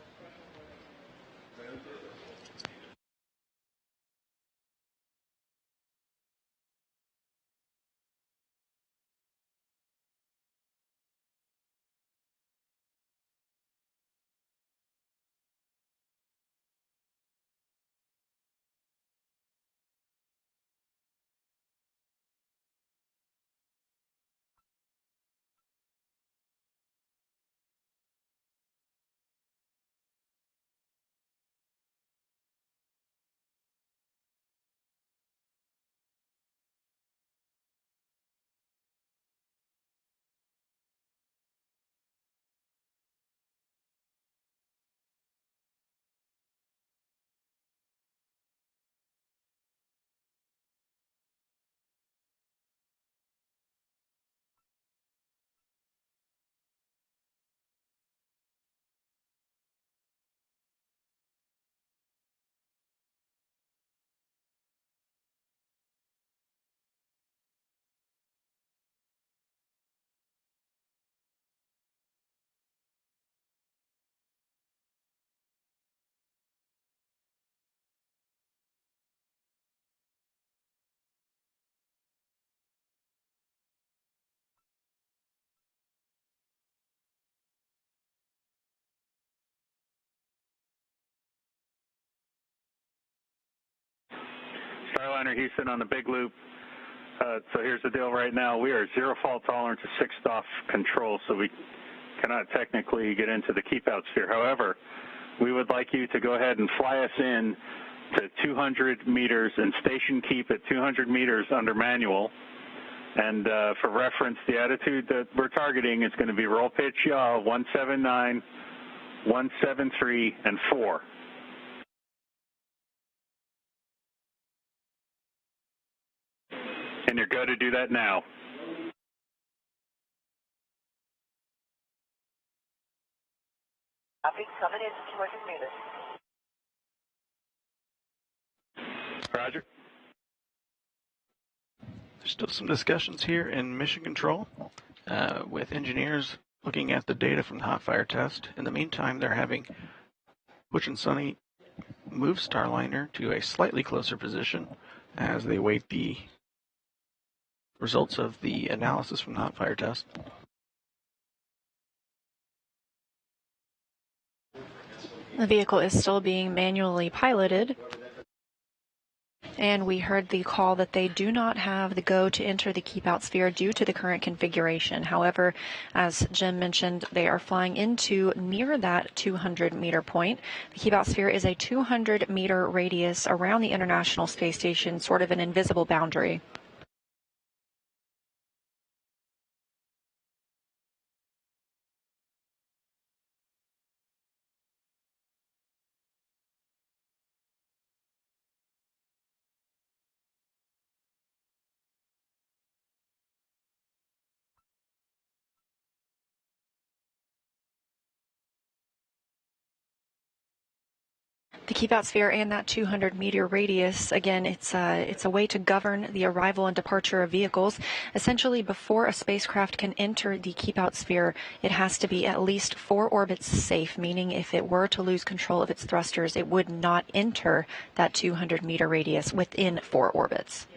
Starliner Houston on the big loop. So here's the deal right now. We are zero fault tolerance to 6th off control, so we cannot technically get into the keep out sphere. However, we would like you to go ahead and fly us in to 200 meters and station keep at 200 meters under manual. And for reference, the attitude that we're targeting is going to be roll pitch yaw 179, 173, and 4. And you're good to do that now.
Copy, coming in to 200 meters.
Roger.
There's still some discussions here in mission control with engineers looking at the data from the hot fire test. In the meantime, they're having Butch and Suni move Starliner to a slightly closer position as they await the results of the analysis from the hot fire test.
The vehicle is still being manually piloted, and we heard the call that they do not have the go to enter the keep out sphere due to the current configuration. However, as Jim mentioned, they are flying into near that 200-meter point. The keep out sphere is a 200-meter radius around the International Space Station, sort of an invisible boundary. The keep out sphere and that 200-meter radius, again, it's a way to govern the arrival and departure of vehicles. Essentially, before a spacecraft can enter the keep out sphere, it has to be at least 4 orbits safe, meaning if it were to lose control of its thrusters, it would not enter that 200-meter radius within 4 orbits.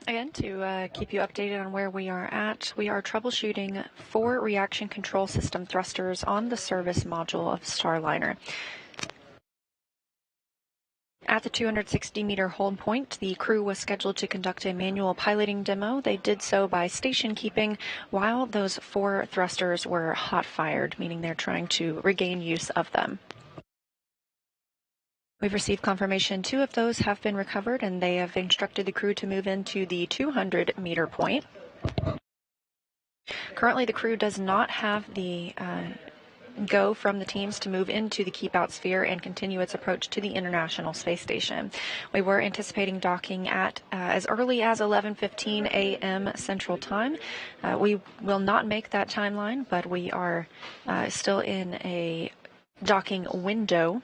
Again, to keep you updated on where we are at, we are troubleshooting 4 reaction control system thrusters on the service module of Starliner. At the 260-meter hold point, the crew was scheduled to conduct a manual piloting demo. They did so by station keeping while those 4 thrusters were hot-fired, meaning they're trying to regain use of them. We've received confirmation 2 of those have been recovered, and they have instructed the crew to move into the 200-meter point. Currently, the crew does not have the go from the teams to move into the keep-out sphere and continue its approach to the International Space Station. We were anticipating docking at as early as 11:15 a.m. Central Time. We will not make that timeline, but we are still in a docking window.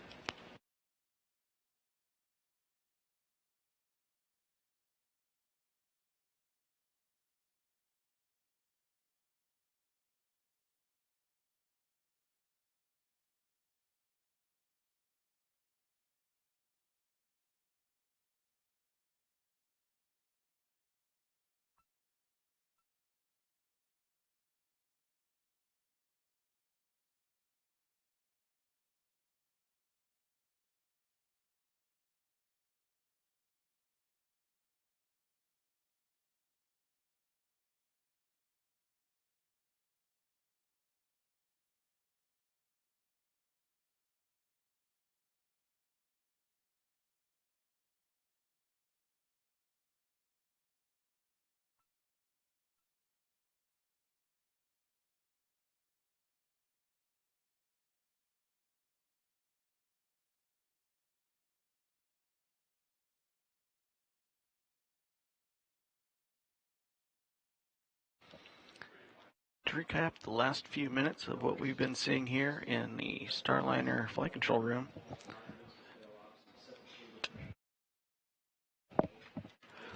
To recap the last few minutes of what we've been seeing here in the Starliner flight control room.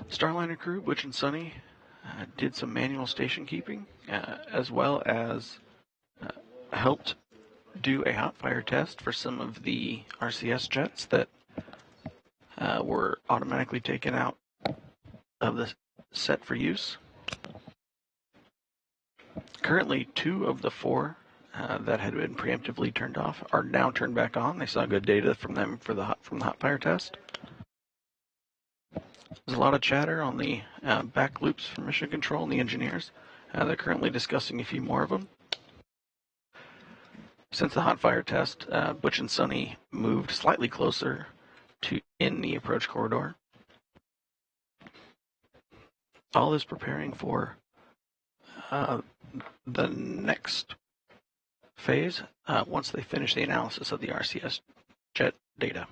Starliner crew, Butch and Suni, did some manual station keeping, as well as helped do a hot fire test for some of the RCS jets that were automatically taken out of the set for use. Currently, 2 of the 4 that had been preemptively turned off are now turned back on. They saw good data from them from the hot fire test. There's a lot of chatter on the back loops from mission control and the engineers. They're currently discussing a few more of them. Since the hot fire test, Butch and Suni moved slightly closer to in the approach corridor. All is preparing for the next phase once they finish the analysis of the RCS jet data.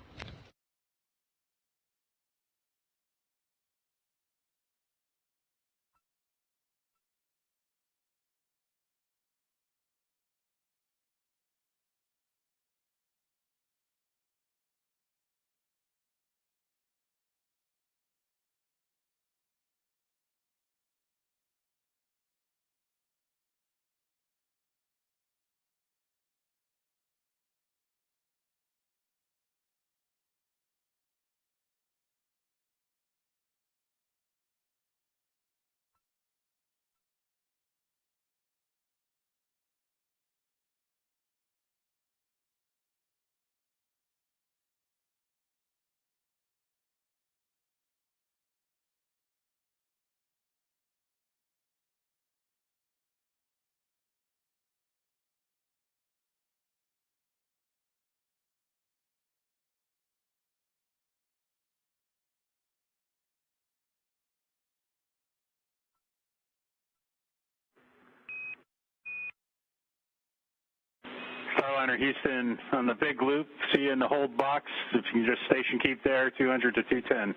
Starliner Houston on the big loop. See you in the hold box. If you can just station keep there, 200 to 210.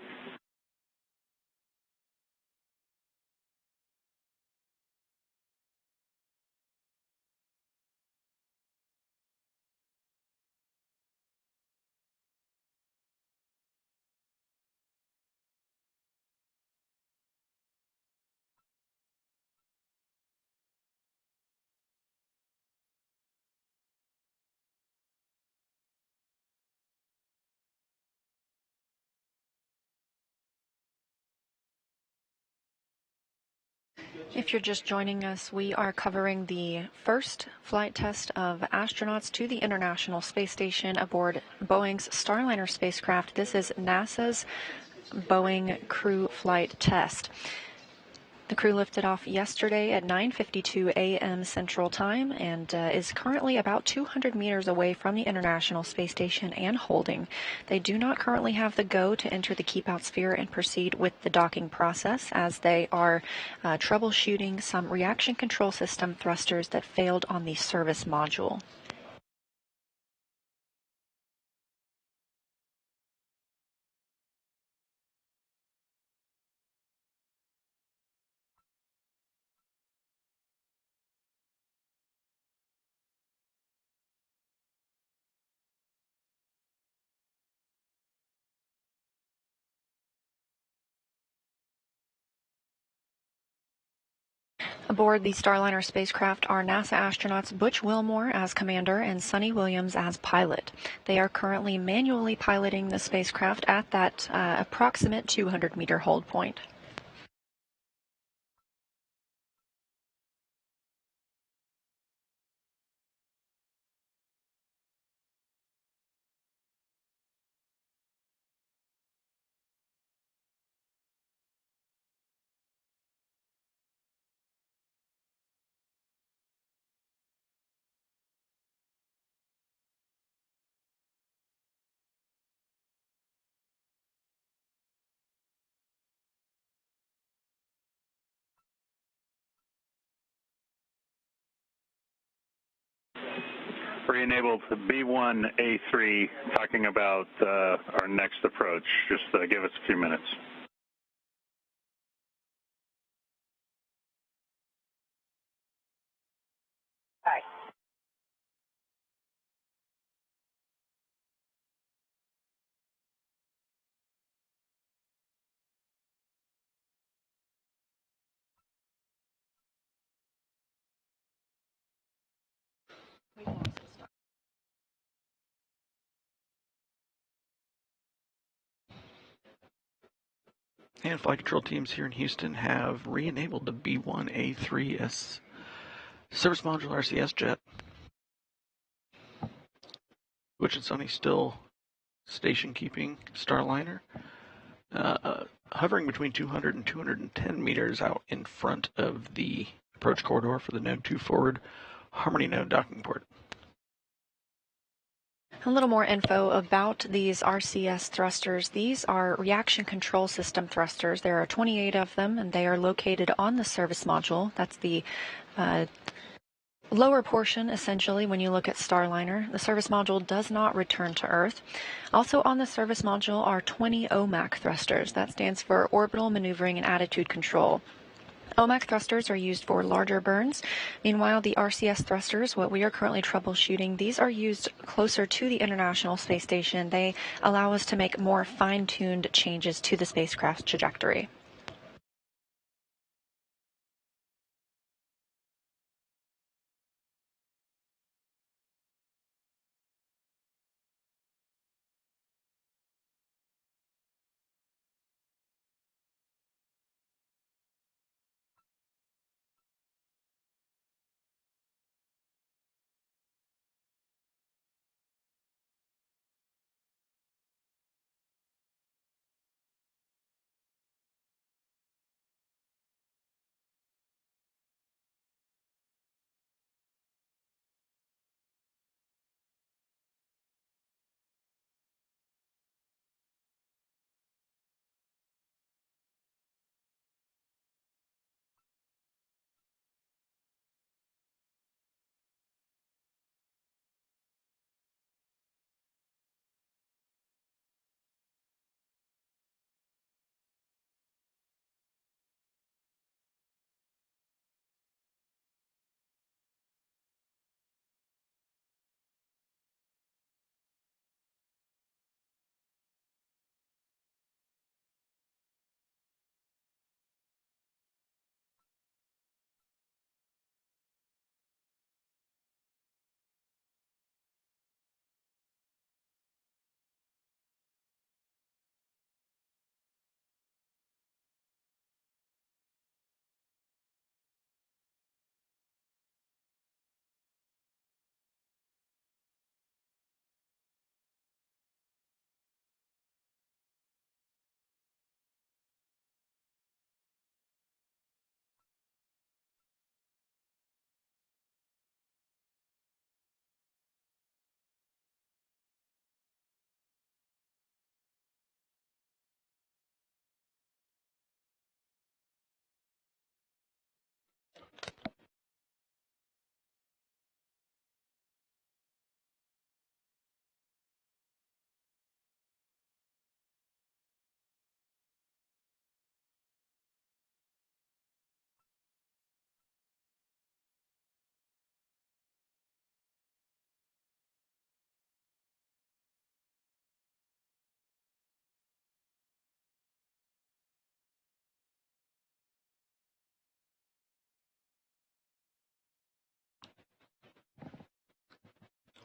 If you're just joining us, we are covering the first flight test of astronauts to the International Space Station aboard Boeing's Starliner spacecraft. This is NASA's Boeing crew flight test. The crew lifted off yesterday at 9:52 a.m. Central Time and is currently about 200 meters away from the International Space Station and holding. They do not currently have the go to enter the keep-out sphere and proceed with the docking process, as they are troubleshooting some reaction control system thrusters that failed on the service module. Aboard the Starliner spacecraft are NASA astronauts Butch Wilmore as commander and Suni Williams as pilot. They are currently manually piloting the spacecraft at that approximate 200-meter hold point.
Re-enabled B1A3, talking about our next approach. Just give us a few minutes.
Hi.
And flight control teams here in Houston have re-enabled the B1A3S service module RCS jet. Butch and Suni still station keeping Starliner, hovering between 200 and 210 meters out in front of the approach corridor for the Node 2 forward Harmony node docking port.
A little more info about these RCS thrusters. These are reaction control system thrusters. There are 28 of them, and they are located on the service module. That's the lower portion, essentially, when you look at Starliner. The service module does not return to Earth. Also on the service module are 20 OMAC thrusters. That stands for Orbital Maneuvering and Attitude Control. OMAC thrusters are used for larger burns. Meanwhile, the RCS thrusters, what we are currently troubleshooting, these are used closer to the International Space Station. They allow us to make more fine-tuned changes to the spacecraft's trajectory.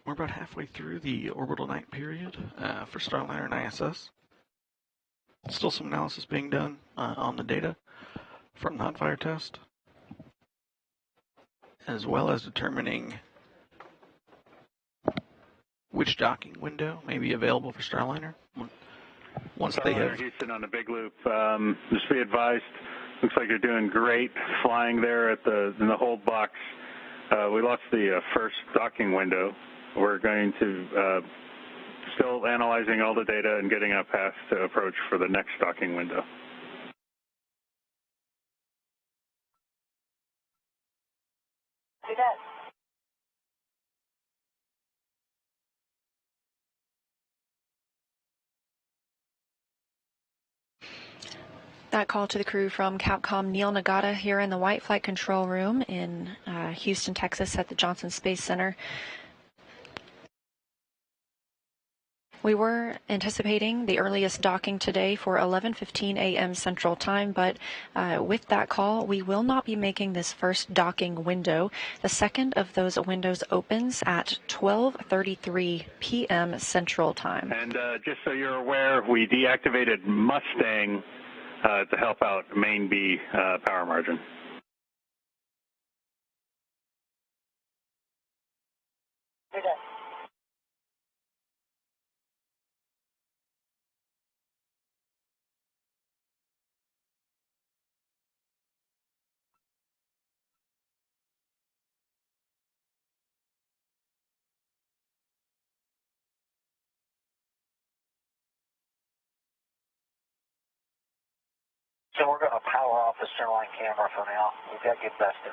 We're about halfway through the orbital night period for Starliner and ISS. Still some analysis being done on the data from the hot fire test, as well as determining which docking window may be available for Starliner once they have.
Houston on the big loop. Just be advised. Looks like you're doing great flying there in the hold box. We lost the first docking window. We're going to still analyzing all the data and getting a path to approach for the next docking window.
That call to the crew from Capcom Neil Nagata here in the White Flight Control Room in Houston, Texas at the Johnson Space Center. We were anticipating the earliest docking today for 11:15 a.m. Central Time, but with that call, we will not be making this first docking window. The second of those windows opens at 12:33 p.m. Central Time.
And just so you're aware, we deactivated Mustang to help out main B power margin.
So we're going to power off the centerline camera for now. We've got to get Vesta.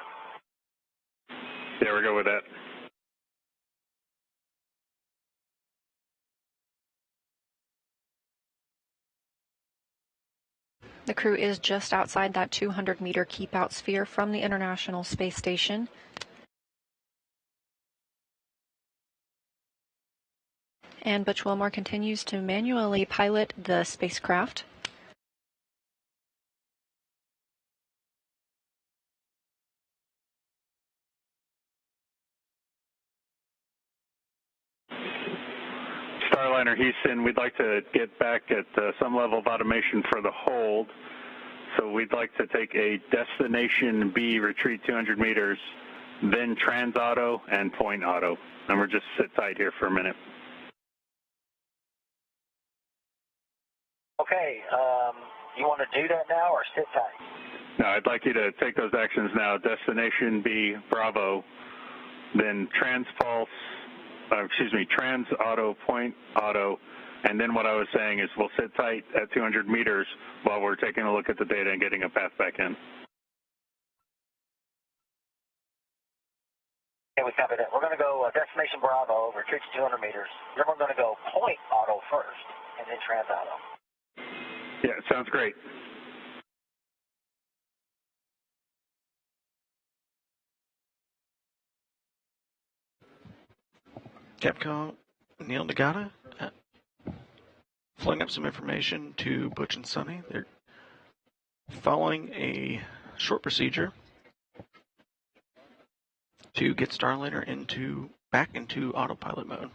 There we go with that.
The crew is just outside that 200-meter keep-out sphere from the International Space Station. And Butch Wilmore continues to manually pilot the spacecraft.
Starliner Houston, we'd like to get back at some level of automation for the hold. So we'd like to take a destination B, retreat 200 meters, then trans auto and point auto. And we're just sit tight here for a minute.
Okay, you want to do that now or sit tight?
No, I'd like you to take those actions now. Destination B, Bravo, then trans auto, point auto, and then what I was saying is we'll sit tight at 200 meters while we're taking a look at the data and getting a path back in.
Okay, we copy that. We're going to go destination Bravo, retreat to 200 meters. Then we're going to go point auto first, and then trans auto.
Yeah, sounds great.
Capcom Neil Nagata flowing up some information to Butch and Suni. They're following a short procedure to get Starliner back into autopilot mode.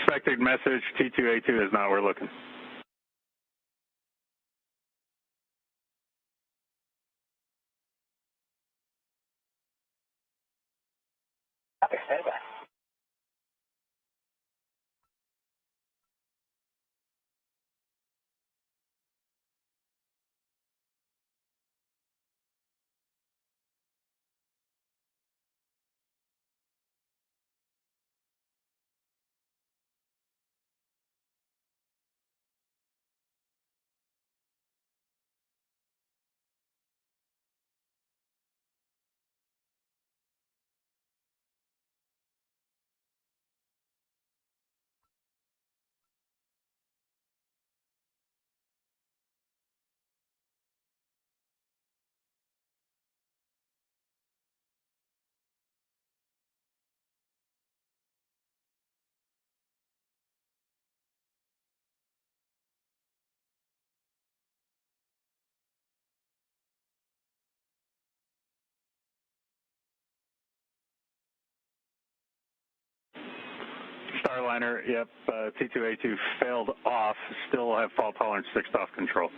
Expected message, T2A2 is not where we're looking.
Copy, stand by.
Starliner, yep, T2A2 failed off, still have fault tolerance 6 off control.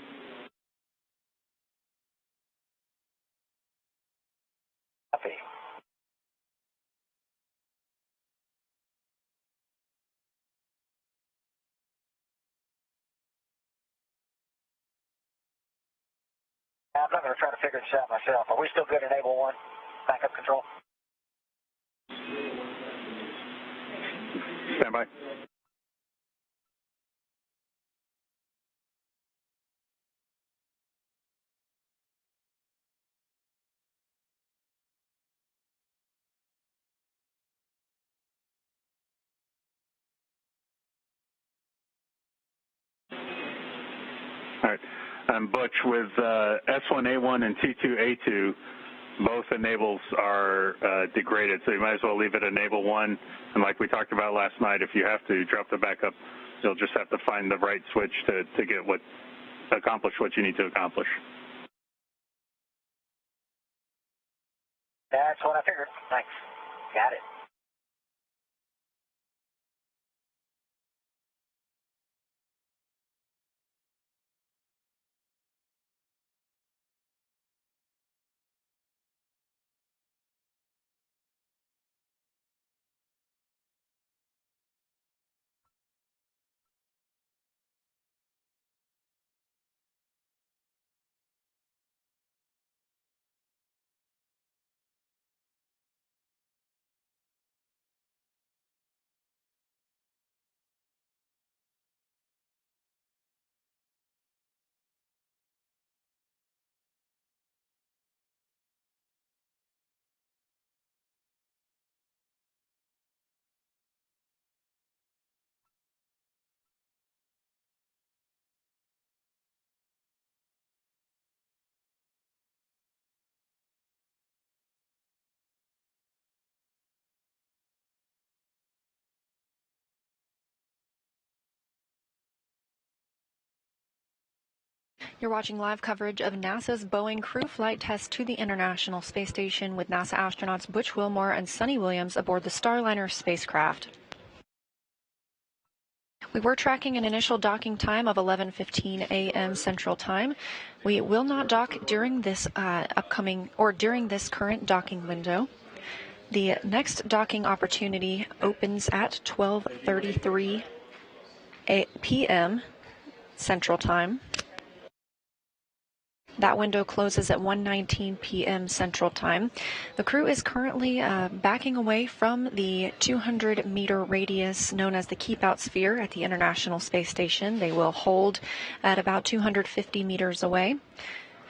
Copy. I'm not going to try to figure this out myself. Are we still good at enable 1? Backup control?
Stand by. All right. Butch, with S1A1 and T2A2, both enables are degraded, so you might as well leave it enable 1. And like we talked about last night, if you have to drop the backup, you'll just have to find the right switch to get accomplish what you need to accomplish.
That's what I figured. Thanks. Got it.
You're watching live coverage of NASA's Boeing crew flight test to the International Space Station with NASA astronauts Butch Wilmore and Suni Williams aboard the Starliner spacecraft. We were tracking an initial docking time of 11:15 a.m. Central Time. We will not dock during this during this current docking window. The next docking opportunity opens at 12:33 p.m. Central Time. That window closes at 1:19 p.m. Central Time. The crew is currently backing away from the 200-meter radius known as the keep-out sphere at the International Space Station. They will hold at about 250 meters away.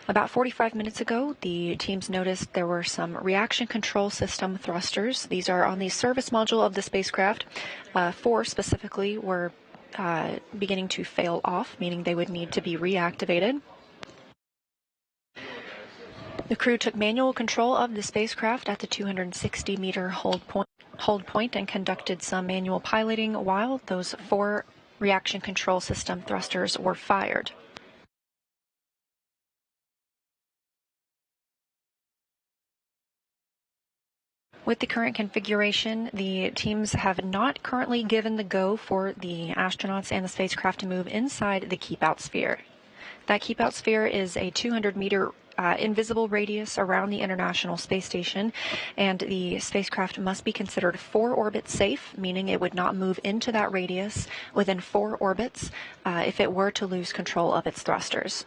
About 45 minutes ago, the teams noticed there were some reaction control system thrusters. These are on the service module of the spacecraft. 4 specifically were beginning to fail off, meaning they would need to be reactivated. The crew took manual control of the spacecraft at the 260-meter hold point and conducted some manual piloting while those 4 reaction control system thrusters were fired. With the current configuration, the teams have not currently given the go for the astronauts and the spacecraft to move inside the keep-out sphere. That keep-out sphere is a 200-meter invisible radius around the International Space Station, and the spacecraft must be considered 4 orbits safe, meaning it would not move into that radius within 4 orbits if it were to lose control of its thrusters.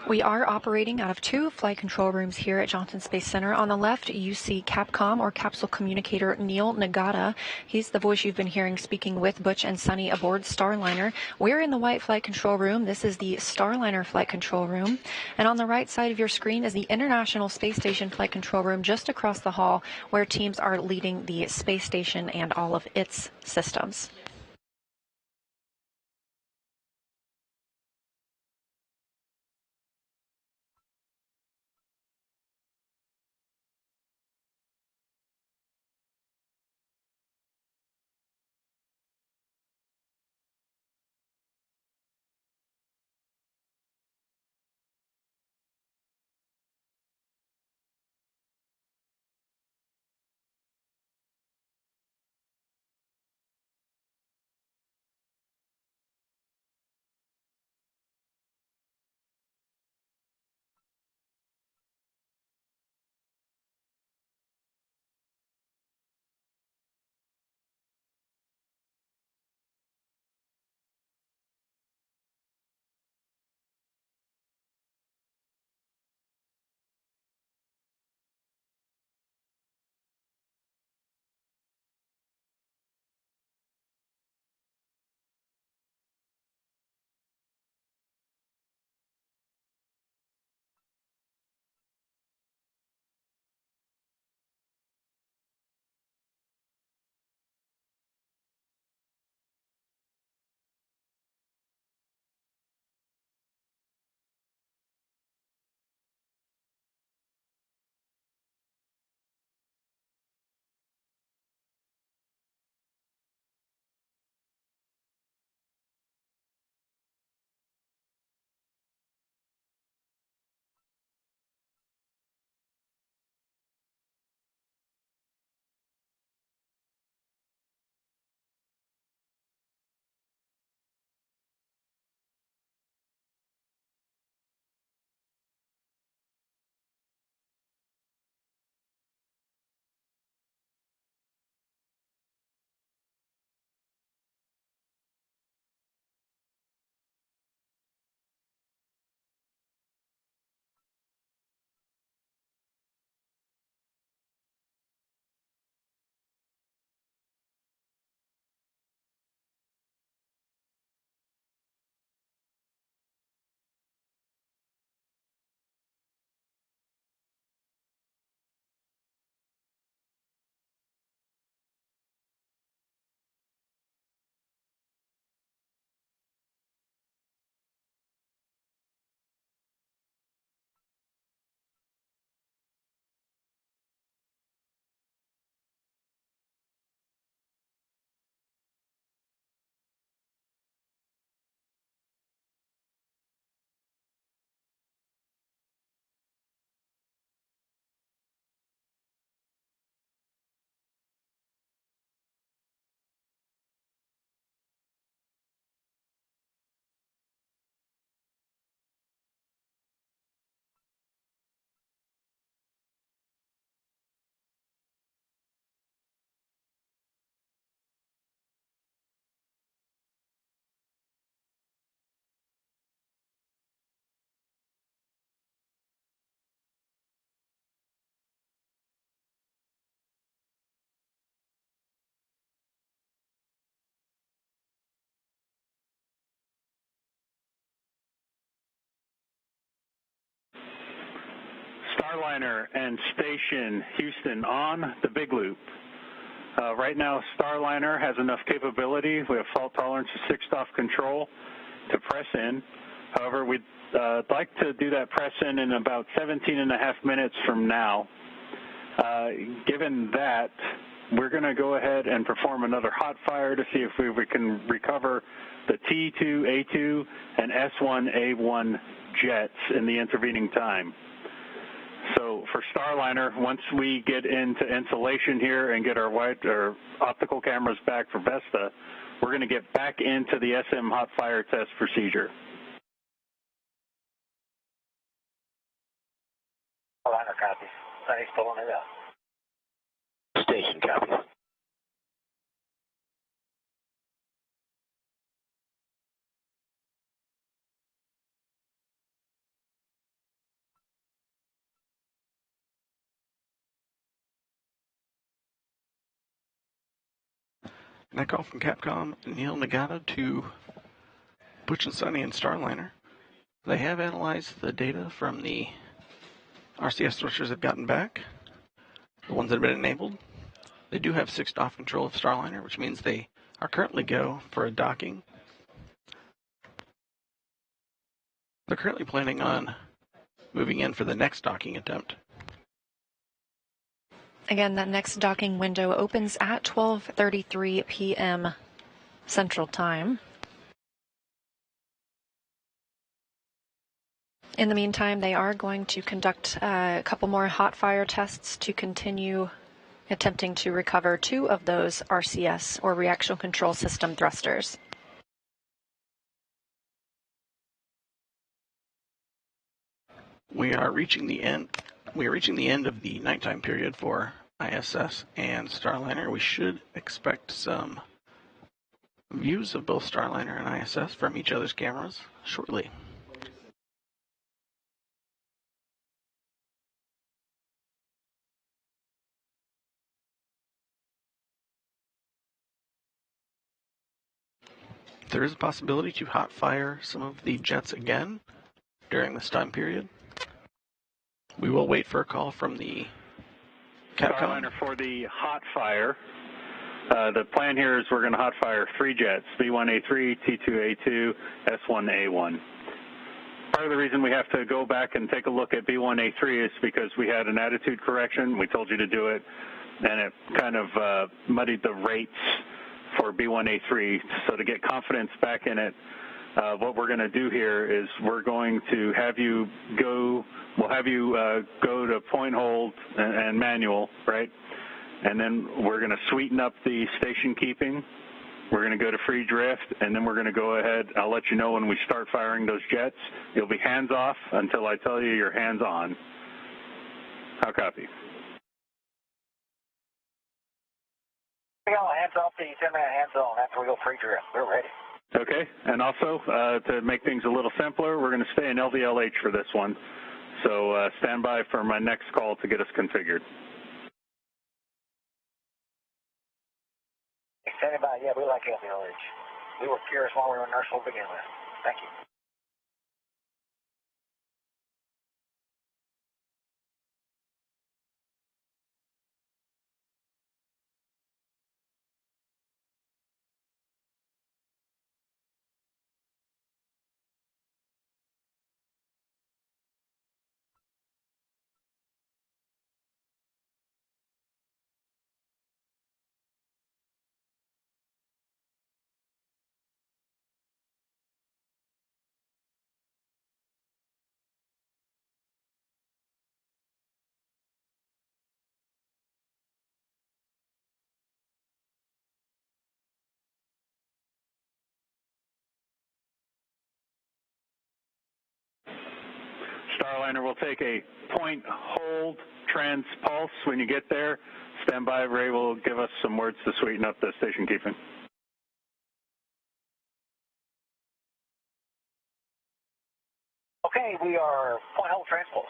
We are operating out of 2 flight control rooms here at Johnson Space Center. On the left, you see Capcom, or Capsule Communicator, Neil Nagata. He's the voice you've been hearing speaking with Butch and Suni aboard Starliner. We're in the white flight control room. This is the Starliner flight control room. And on the right side of your screen is the International Space Station flight control room just across the hall, where teams are leading the space station and all of its systems.
Starliner and Station Houston on the big loop. Right now, Starliner has enough capability. We have fault tolerance of 6-off control to press in. However, we'd like to do that press in about 17.5 minutes from now. Given that, we're going to go ahead and perform another hot fire to see if we can recover the T2A2 and S1A1 jets in the intervening time. So for Starliner, once we get into insulation here and get our optical cameras back for Vesta, we're going to get back into the SM hot fire test procedure.
Starliner copies. Sunny's pulling it up.
Station copies.
And I call from Capcom Neil Nagata to Butch and Suni and Starliner. They have analyzed the data from the RCS switchers they've gotten back, the ones that have been enabled. They do have 6-off control of Starliner, which means they are currently go for a docking. They're currently planning on moving in for the next docking attempt.
Again, that next docking window opens at 12:33 p.m. Central Time. In the meantime, they are going to conduct a couple more hot fire tests to continue attempting to recover 2 of those RCS, or reaction control system thrusters.
We are reaching the end. We are reaching the end of the nighttime period for ISS and Starliner. We should expect some views of both Starliner and ISS from each other's cameras shortly. There is a possibility to hot fire some of the jets again during this time period. We will wait for a call from the Capcom.
Starliner for the hot fire. The plan here is we're going to hot fire 3 jets, B1A3, T2A2, S1A1. Part of the reason we have to go back and take a look at B1A3 is because we had an attitude correction. We told you to do it, and it kind of muddied the rates for B1A3. So to get confidence back in it, what we're going to do here is we're going to have you go, we'll have you go to point hold and manual, right? And then we're going to sweeten up the station keeping. We're going to go to free drift, and then we're going to go ahead. I'll let you know when we start firing those jets. You'll be hands off until I tell you you're hands on. How copy?
We go hands off the 10-minute hands on after we go free drift. We're ready.
Okay, and also to make things a little simpler, we're going to stay in LVLH for this one. So stand by for my next call to get us configured.
Standing by, yeah, we like LVLH. We were curious while we were in Nurseville to begin with. Thank you.
Starliner will take a point hold transpulse when you get there. Stand by, Ray will give us some words to sweeten up the station keeping.
Okay, we are point hold transpulse.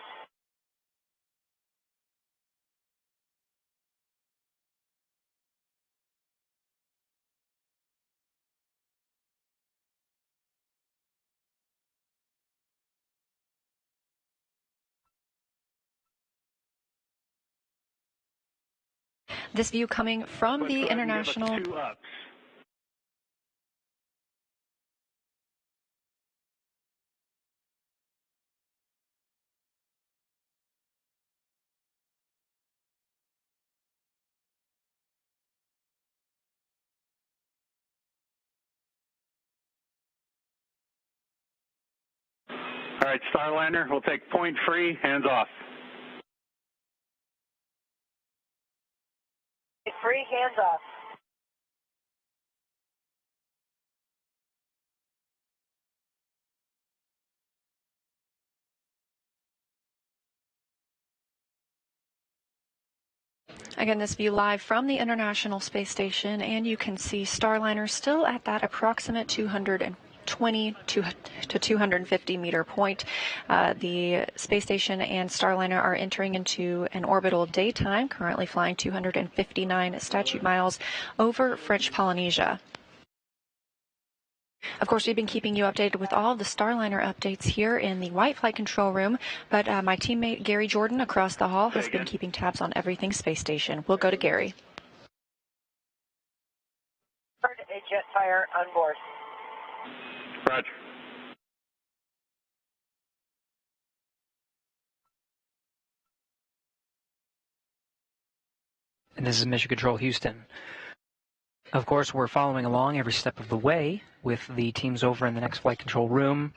This view coming from the International.
Two ups. All right, Starliner, we'll take point free, hands off.
Free, hands off.
Again, this view live from the International Space Station, and you can see Starliner still at that approximate 220 to 250 meter point. The space station and Starliner are entering into an orbital daytime, currently flying 259 statute miles over French Polynesia. Of course, we've been keeping you updated with all of the Starliner updates here in the White Flight Control Room, but my teammate Gary Jordan across the hall has been keeping tabs on everything space station. We'll go to Gary.
Heard a jet fire on board.
Roger.
And this is Mission Control Houston. Of course, we're following along every step of the way with the teams over in the next flight control room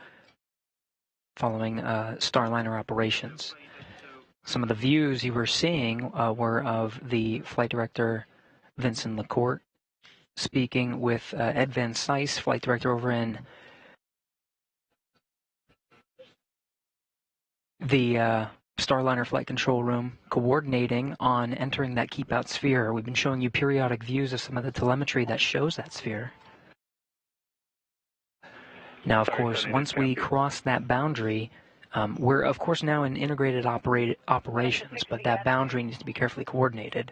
following Starliner operations. Some of the views you were seeing were of the flight director, Vincent LaCourte, speaking with Ed Van Cise, flight director over in the Starliner flight control room, coordinating on entering that keep out sphere. We've been showing you periodic views of some of the telemetry that shows that sphere. Now, of course, once we cross that boundary, we're, of course, now in integrated operations, but that boundary needs to be carefully coordinated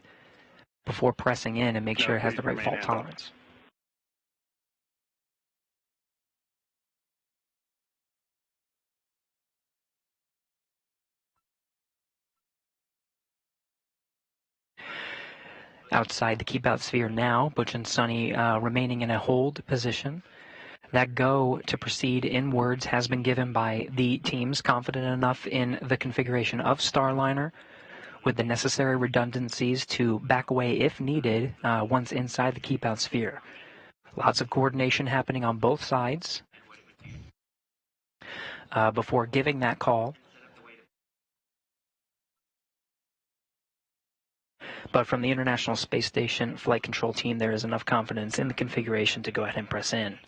before pressing in and make sure it has the right fault tolerance. Outside the keep out sphere now, Butch and Suni remaining in a hold position. That go to proceed inwards has been given by the teams confident enough in the configuration of Starliner with the necessary redundancies to back away if needed once inside the keep out sphere. Lots of coordination happening on both sides before giving that call. But from the International Space Station flight control team, there is enough confidence in the configuration to go ahead and press in.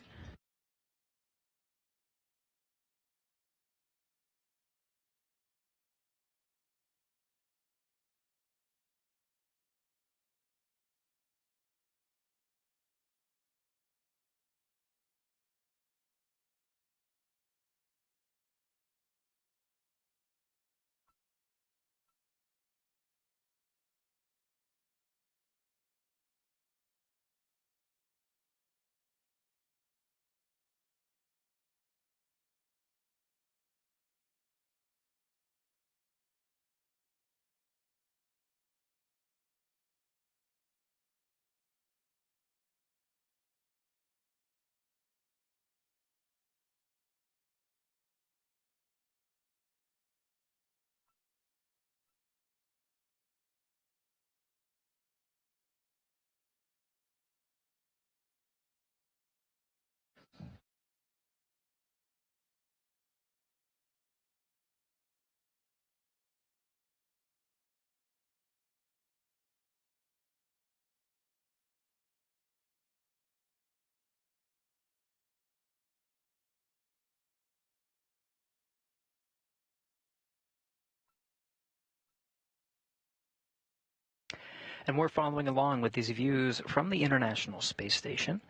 And we're following along with these views from the International Space Station.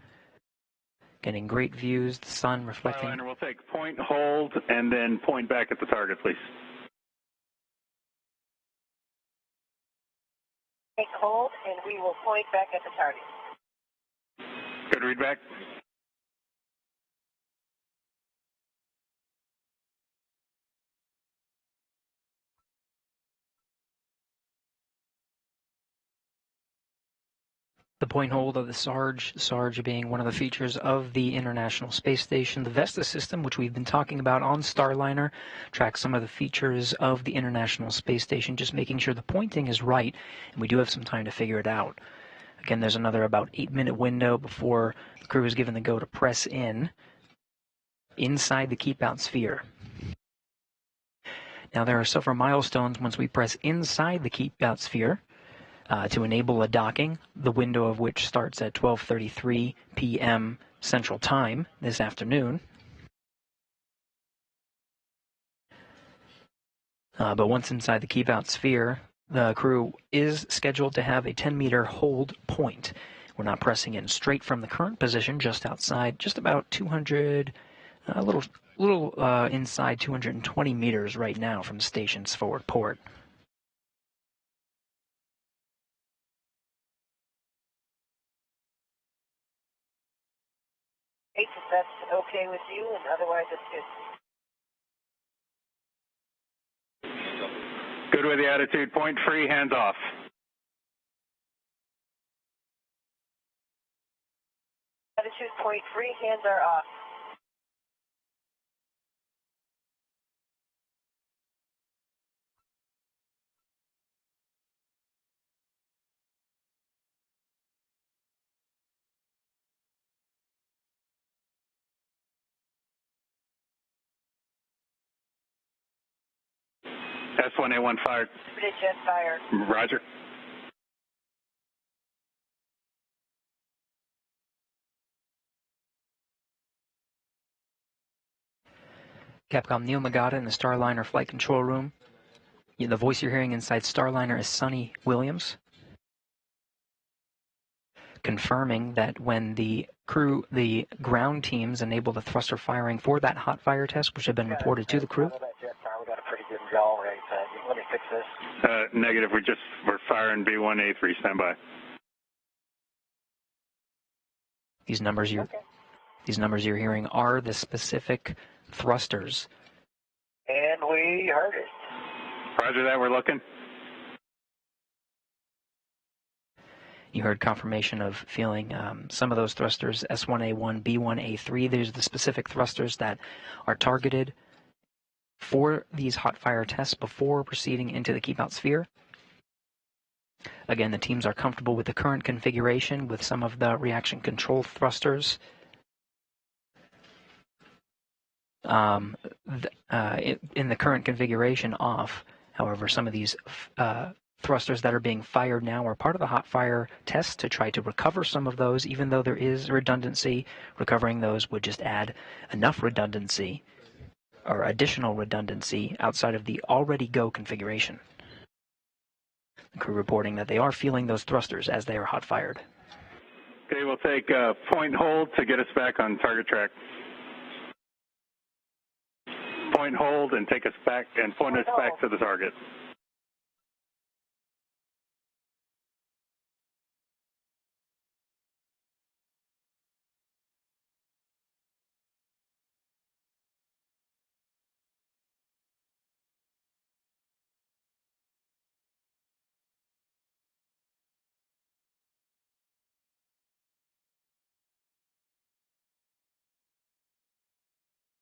Getting great views, the sun reflecting.
Starliner, we'll take point, hold, and then point back at the target, please.
Take hold, and we will point back at the target.
Good read back.
The point hold of the Sarge being one of the features of the International Space Station. The Vesta system, which we've been talking about on Starliner, tracks some of the features of the International Space Station, just making sure the pointing is right, and we do have some time to figure it out. Again, there's another about 8-minute window before the crew is given the go to press in inside the keep-out sphere. Now, there are several milestones once we press inside the keep-out sphere. To enable a docking, the window of which starts at 12:33 p.m. Central Time this afternoon. But once inside the keep-out sphere, the crew is scheduled to have a 10-meter hold point. We're not pressing in straight from the current position, just outside, just about 200, a little inside 220 meters right now from the station's forward port.
If that's okay with you, and otherwise it's good.
Good with the attitude. Point free, hands off.
Attitude point free, hands are off.
S1A1 fired.
Jet fire.
Roger.
Capcom Neil Magada in the Starliner flight control room. The voice you're hearing inside Starliner is Suni Williams, confirming that when the ground teams enable the thruster firing for that hot fire test, which had been reported to the crew.
We got a pretty good yaw rate. Let me fix this.
Negative. We're firing B1A3. Stand by.
These numbers you're hearing are the specific thrusters.
And we heard it.
Roger that. We're looking.
You heard confirmation of feeling some of those thrusters, S1A1, B1A3. These are the specific thrusters that are targeted for these hot fire tests before proceeding into the keep-out sphere. Again, the teams are comfortable with the current configuration with some of the reaction control thrusters. In the current configuration off, however, some of these thrusters that are being fired now are part of the hot fire test to try to recover some of those. Even though there is redundancy, recovering those would just add enough redundancy or additional redundancy outside of the already go configuration. The crew reporting that they are feeling those thrusters as they are hot fired.
Okay, we'll take point hold to get us back on target track. Point hold and take us back and point us back to the target.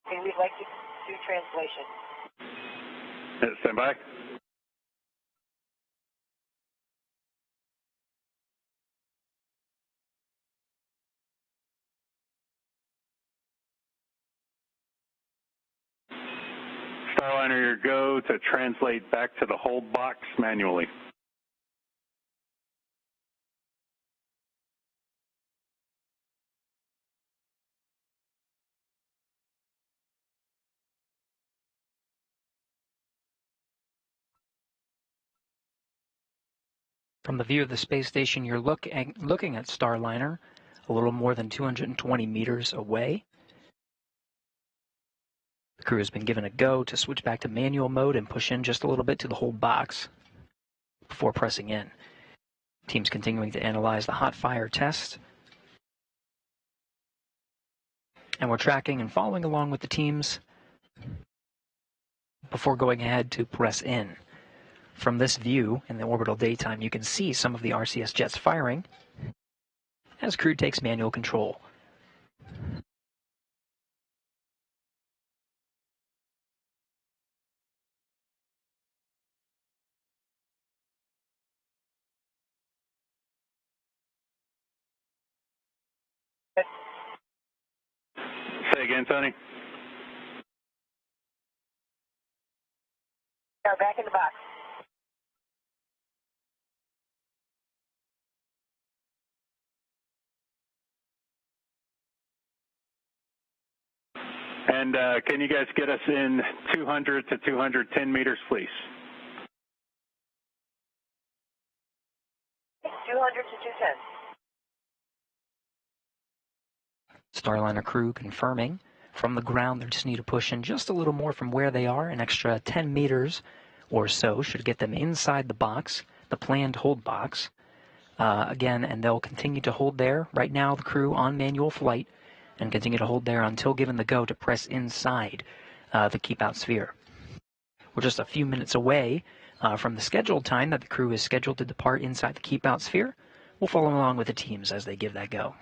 Okay, we'd like to do translation.
Stand by. Starliner, your go to translate back to the hold box manually.
From the view of the space station, you're looking at Starliner a little more than 220 meters away. The crew has been given a go to switch back to manual mode and push in just a little bit to the hold box before pressing in. Team's continuing to analyze the hot fire test. And we're tracking and following along with the teams before going ahead to press in. From this view in the orbital daytime, you can see some of the RCS jets firing. as crew takes manual control.
Say again, Tony.
Go back in the box.
And can you guys get us in 200 to 210 meters, please?
200 to 210.
Starliner crew confirming. From the ground, they just need to push in just a little more from where they are. An extra 10 meters or so should get them inside the box, the planned hold box. Again, and they'll continue to hold there. Right now, the crew on manual flight and continue to hold there until given the go to press inside the keep-out sphere. We're just a few minutes away from the scheduled time that the crew is scheduled to depart inside the keep-out sphere. We'll follow along with the teams as they give that go.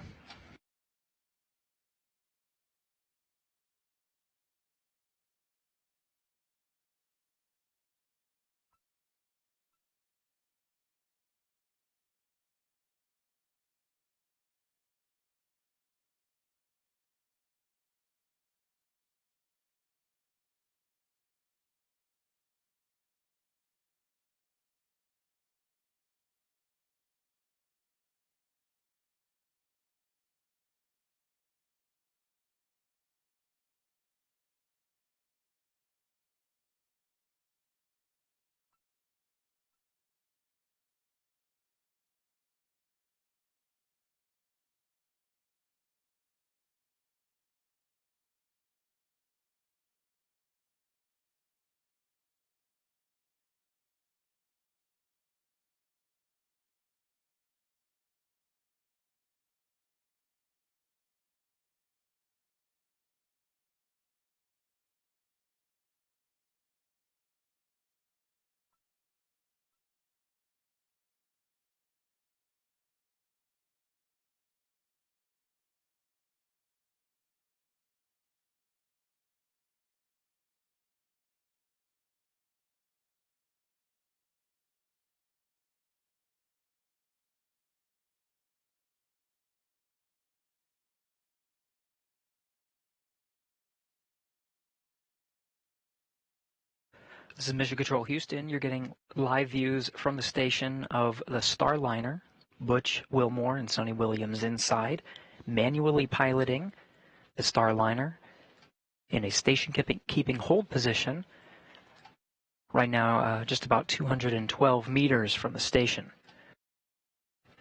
This is Mission Control Houston. You're getting live views from the station of the Starliner, Butch, Wilmore, and Suni Williams inside, manually piloting the Starliner in a station-keeping hold position. Right now, just about 212 meters from the station.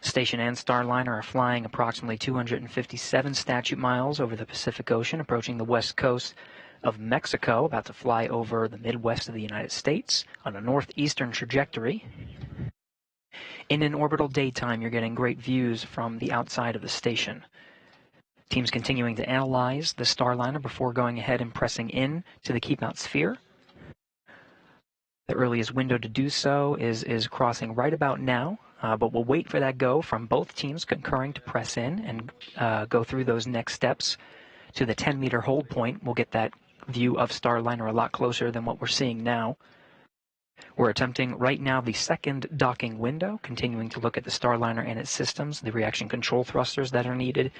Station and Starliner are flying approximately 257 statute miles over the Pacific Ocean, approaching the west coast of Mexico, about to fly over the Midwest of the United States on a northeastern trajectory. In an orbital daytime, you're getting great views from the outside of the station. Teams continuing to analyze the Starliner before going ahead and pressing in to the keep-out sphere. The earliest window to do so is crossing right about now, but we'll wait for that go from both teams concurring to press in and go through those next steps to the 10-meter hold point. We'll get that view of Starliner a lot closer than what we're seeing now. We're attempting right now the second docking window, continuing to look at the Starliner and its systems, the reaction control thrusters that are needed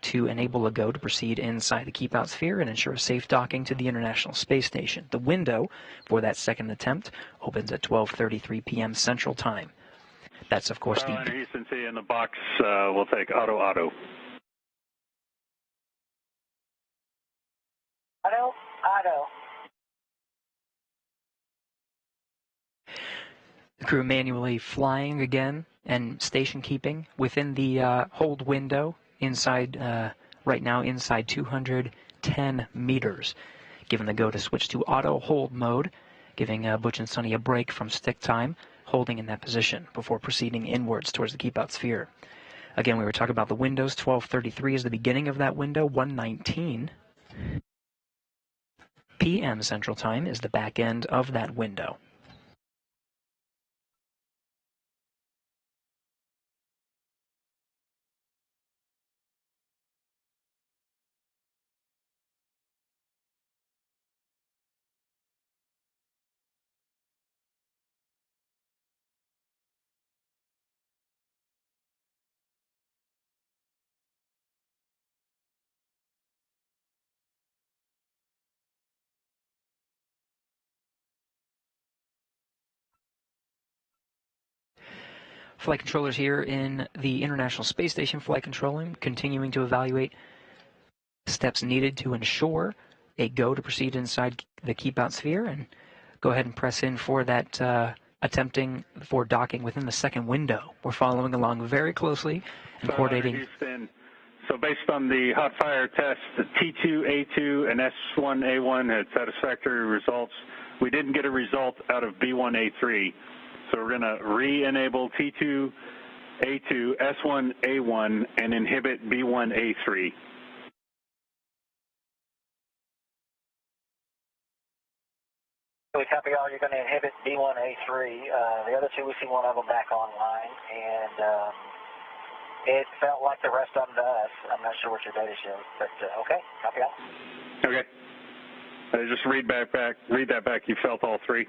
to enable a go to proceed inside the keep-out sphere and ensure a safe docking to the International Space Station. The window for that second attempt opens at 12:33 p.m. Central Time. That's, of course,
Starliner Houston, see you in the box. We'll take auto.
Auto.
The crew manually flying again and station keeping within the hold window inside, right now inside 210 meters. Given the go to switch to auto hold mode, giving Butch and Suni a break from stick time, holding in that position before proceeding inwards towards the keep-out sphere. Again, we were talking about the windows. 12:33 is the beginning of that window. 1:19 p.m. Central Time is the back end of that window. flight controllers here in the International Space Station flight control room, continuing to evaluate steps needed to ensure a go to proceed inside the keep out sphere, and go ahead and press in for that attempting for docking within the second window. We're following along very closely and coordinating.
Houston. So based on the hot fire test, the T2A2 and S1A1 had satisfactory results. We didn't get a result out of B1A3. So we're going to re-enable T2A2, S1A1, and inhibit B1A3.
We copy all. You're going to inhibit B1A3. The other two, we see one of them back online, and it felt like the rest of them to us. I'm not sure what your data shows, but okay, copy all.
Okay. Just read that back. You felt all three.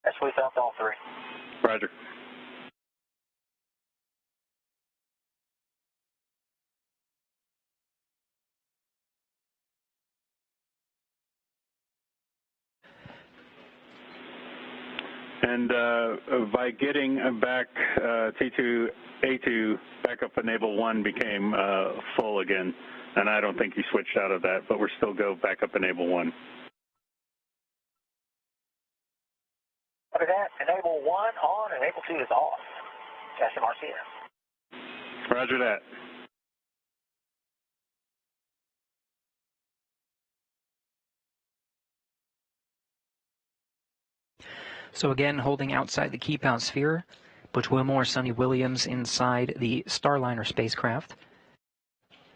Yes, we felt all three.
Roger. And by getting back T2A2, backup enable 1 became full again. And I don't think you switched out of that, but we're still go backup enable 1.
Copy that. Enable 1 on, enable 2 is off. SMRCS.
Roger that.
So again, holding outside the keep out sphere, Butch Wilmore, Suni Williams inside the Starliner spacecraft,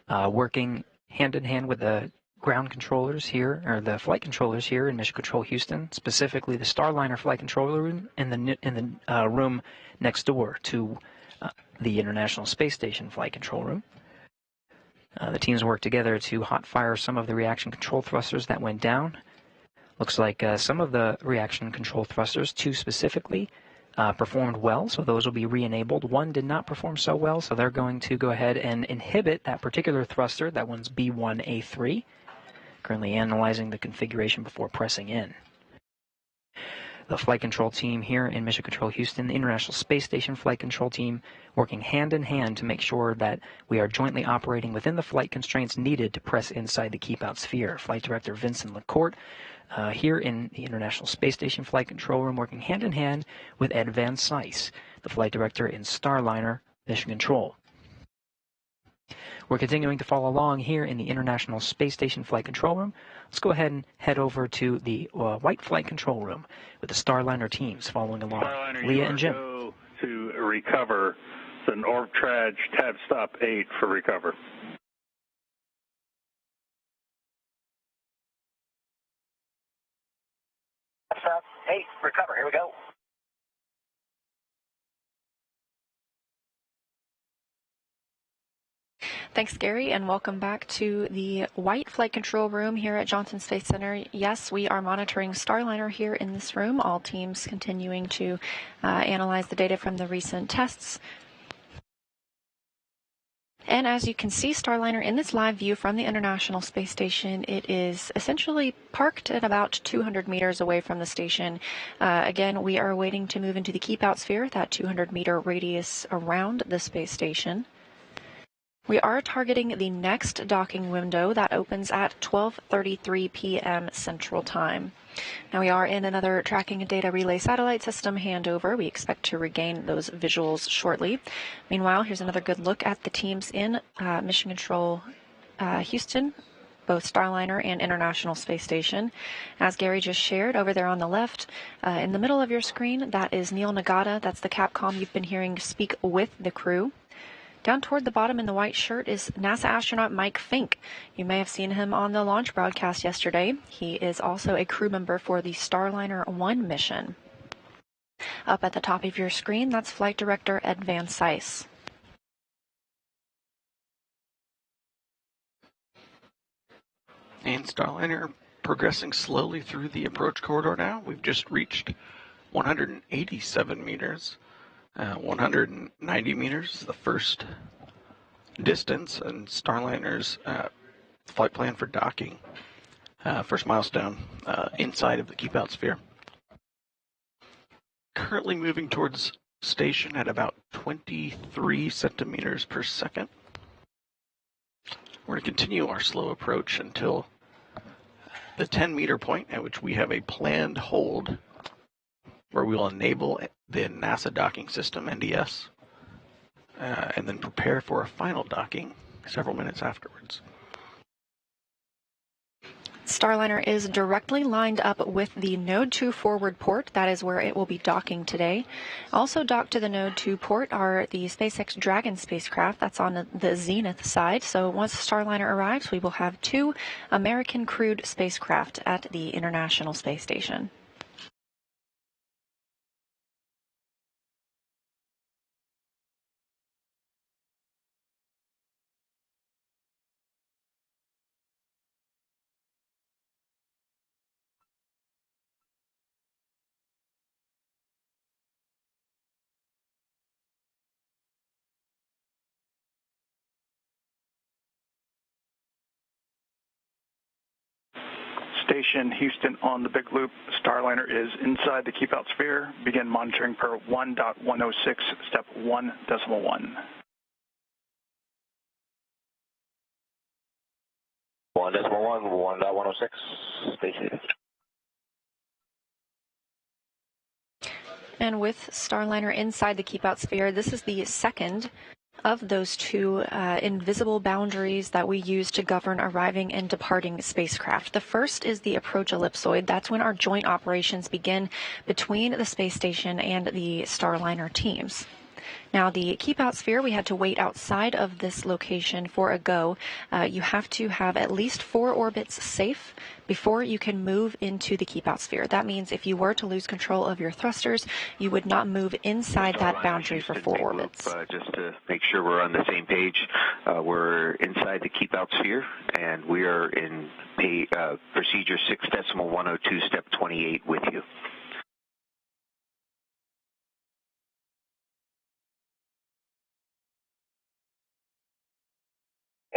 working hand in hand with the ground controllers here, or the flight controllers here in Mission Control Houston, specifically the Starliner flight controller room in the room next door to the International Space Station flight control room. The teams worked together to hot fire some of the reaction control thrusters that went down. Looks like some of the reaction control thrusters, 2 specifically, performed well, so those will be re-enabled. 1 did not perform so well, so they're going to go ahead and inhibit that particular thruster. That one's B1A3. Currently analyzing the configuration before pressing in. The flight control team here in Mission Control Houston, the International Space Station flight control team, working hand in hand to make sure that we are jointly operating within the flight constraints needed to press inside the keep out sphere. Flight Director Vincent LaCourte here in the International Space Station flight control room, working hand in hand with Ed Van Cise, the flight director in Starliner Mission Control. We're continuing to follow along here in the International Space Station flight control room. Let's go ahead and head over to the white flight control room with the Starliner teams following along.
Starliner,
Leah and Jim.
Go to recover. It's an orb traj tab stop 8 for recover.
Stop 8, recover. Here we go.
Thanks, Gary, and welcome back to the White Flight Control Room here at Johnson Space Center. Yes, we are monitoring Starliner here in this room, all teams continuing to analyze the data from the recent tests. And as you can see, Starliner in this live view from the International Space Station, it is essentially parked at about 200 meters away from the station. Again, we are waiting to move into the keep out sphere, that 200-meter radius around the space station. We are targeting the next docking window that opens at 12:33 p.m. Central Time. Now we are in another tracking and data relay satellite system handover. We expect to regain those visuals shortly. Meanwhile, here's another good look at the teams in Mission Control Houston, both Starliner and International Space Station. As Gary just shared, over there on the left, in the middle of your screen, that is Neil Nagata. That's the Capcom you've been hearing speak with the crew. Down toward the bottom in the white shirt is NASA astronaut Mike Fink. You may have seen him on the launch broadcast yesterday. He is also a crew member for the Starliner 1 mission. Up at the top of your screen, that's Flight Director Ed Van Cise.
And Starliner progressing slowly through the approach corridor now. We've just reached 187 meters. 190 meters, the first distance, and Starliner's flight plan for docking. First milestone inside of the keep out sphere. currently moving towards station at about 23 centimeters per second. We're going to continue our slow approach until the 10-meter point at which we have a planned hold where we will enable the NASA docking system, NDS, and then prepare for a final docking several minutes afterwards.
Starliner is directly lined up with the Node 2 forward port. That is where it will be docking today. Also docked to the Node 2 port are the SpaceX Dragon spacecraft. That's on the zenith side. So once Starliner arrives, we will have 2 American crewed spacecraft at the International Space Station.
Station Houston on the big loop. Starliner is inside the keep out sphere. Begin monitoring per 1.106, step 1.1.
1.1, 1.106, station.
And with Starliner inside the keep out sphere, this is the second of those 2 invisible boundaries that we use to govern arriving and departing spacecraft. The first is the approach ellipsoid. That's when our joint operations begin between the space station and the Starliner teams. Now, the keep out sphere, we had to wait outside of this location for a go. You have to have at least 4 orbits safe before you can move into the keep out sphere. That means if you were to lose control of your thrusters, you would not move inside that boundary for 4 orbits.
Just to make sure we're on the same page, we're inside the keep out sphere, and we are in procedure 6.102, step 28 with you.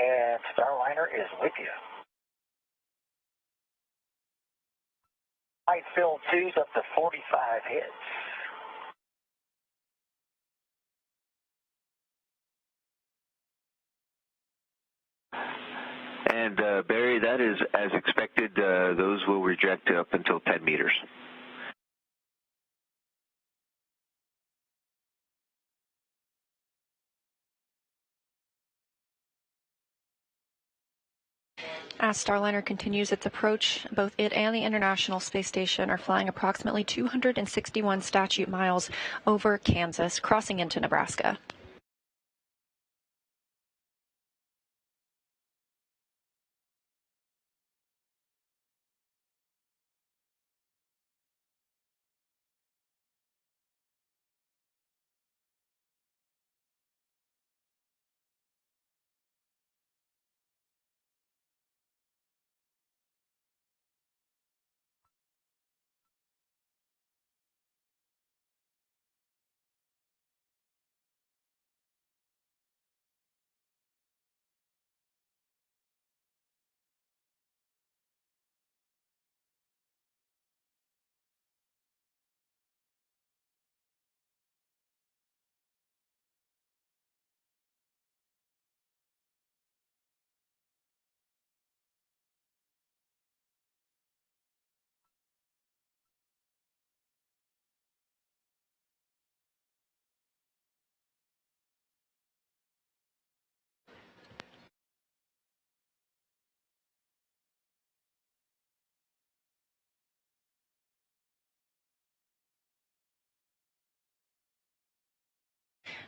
And Starliner is with you. Height fill 2's up to 45 hits.
And Barry, that is as expected. Those will reject up until 10 meters.
As Starliner continues its approach, both it and the International Space Station are flying approximately 261 statute miles over Kansas, crossing into Nebraska.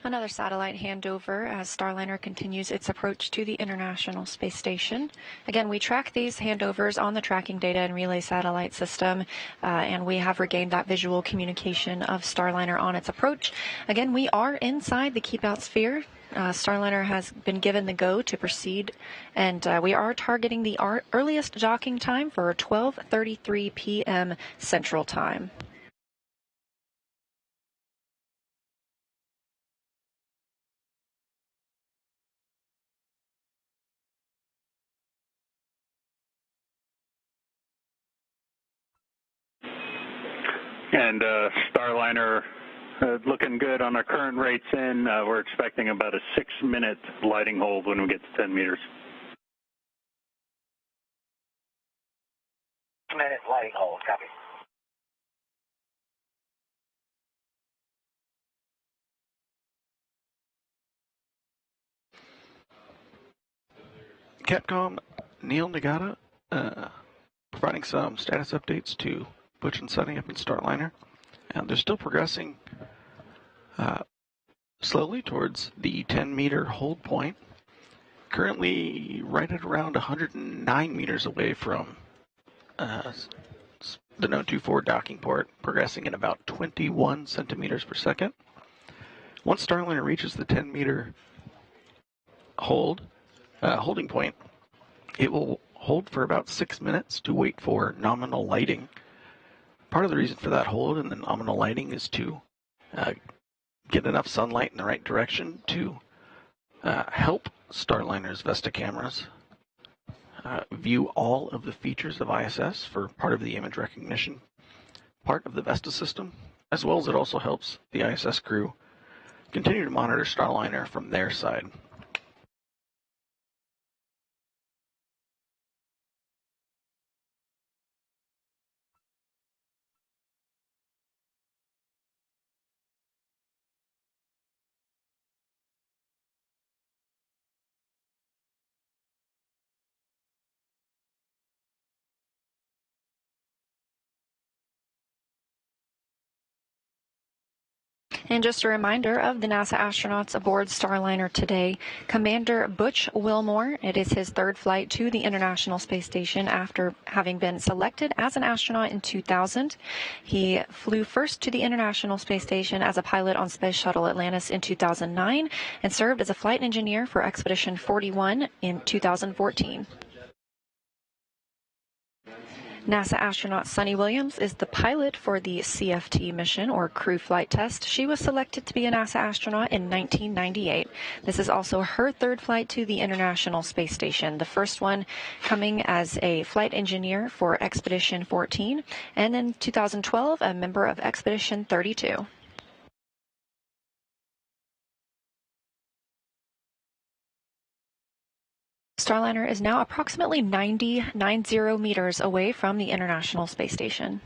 Another satellite handover as Starliner continues its approach to the International Space Station. Again, we track these handovers on the tracking data and relay satellite system, and we have regained that visual communication of Starliner on its approach. Again, we are inside the keep out sphere. Starliner has been given the go to proceed, and we are targeting the earliest docking time for 12:33 p.m. Central Time.
And Starliner looking good on our current rates in. We're expecting about a 6-minute lighting hold when we get to 10 meters.
6-minute lighting hold, copy.
Capcom, Neil Nagata, providing some status updates to Butch and Suni up in Starliner. They're still progressing slowly towards the 10-meter hold point. Currently right at around 109 meters away from the Node 24 docking port, progressing at about 21 centimeters per second. Once Starliner reaches the 10-meter holding point, it will hold for about 6 minutes to wait for nominal lighting. Part of the reason for that hold and the nominal lighting is to get enough sunlight in the right direction to help Starliner's Vesta cameras view all of the features of ISS for part of the image recognition part of the Vesta system, as well as it also helps the ISS crew continue to monitor Starliner from their side.
And just a reminder of the NASA astronauts aboard Starliner today. Commander Butch Wilmore, it is his third flight to the International Space Station after having been selected as an astronaut in 2000. He flew first to the International Space Station as a pilot on Space Shuttle Atlantis in 2009 and served as a flight engineer for Expedition 41 in 2014. NASA astronaut Suni Williams is the pilot for the CFT mission, or crew flight test. She was selected to be a NASA astronaut in 1998. This is also her third flight to the International Space Station, the first one coming as a flight engineer for Expedition 14, and in 2012, a member of Expedition 32. Starliner is now approximately 90 meters away from the International Space Station.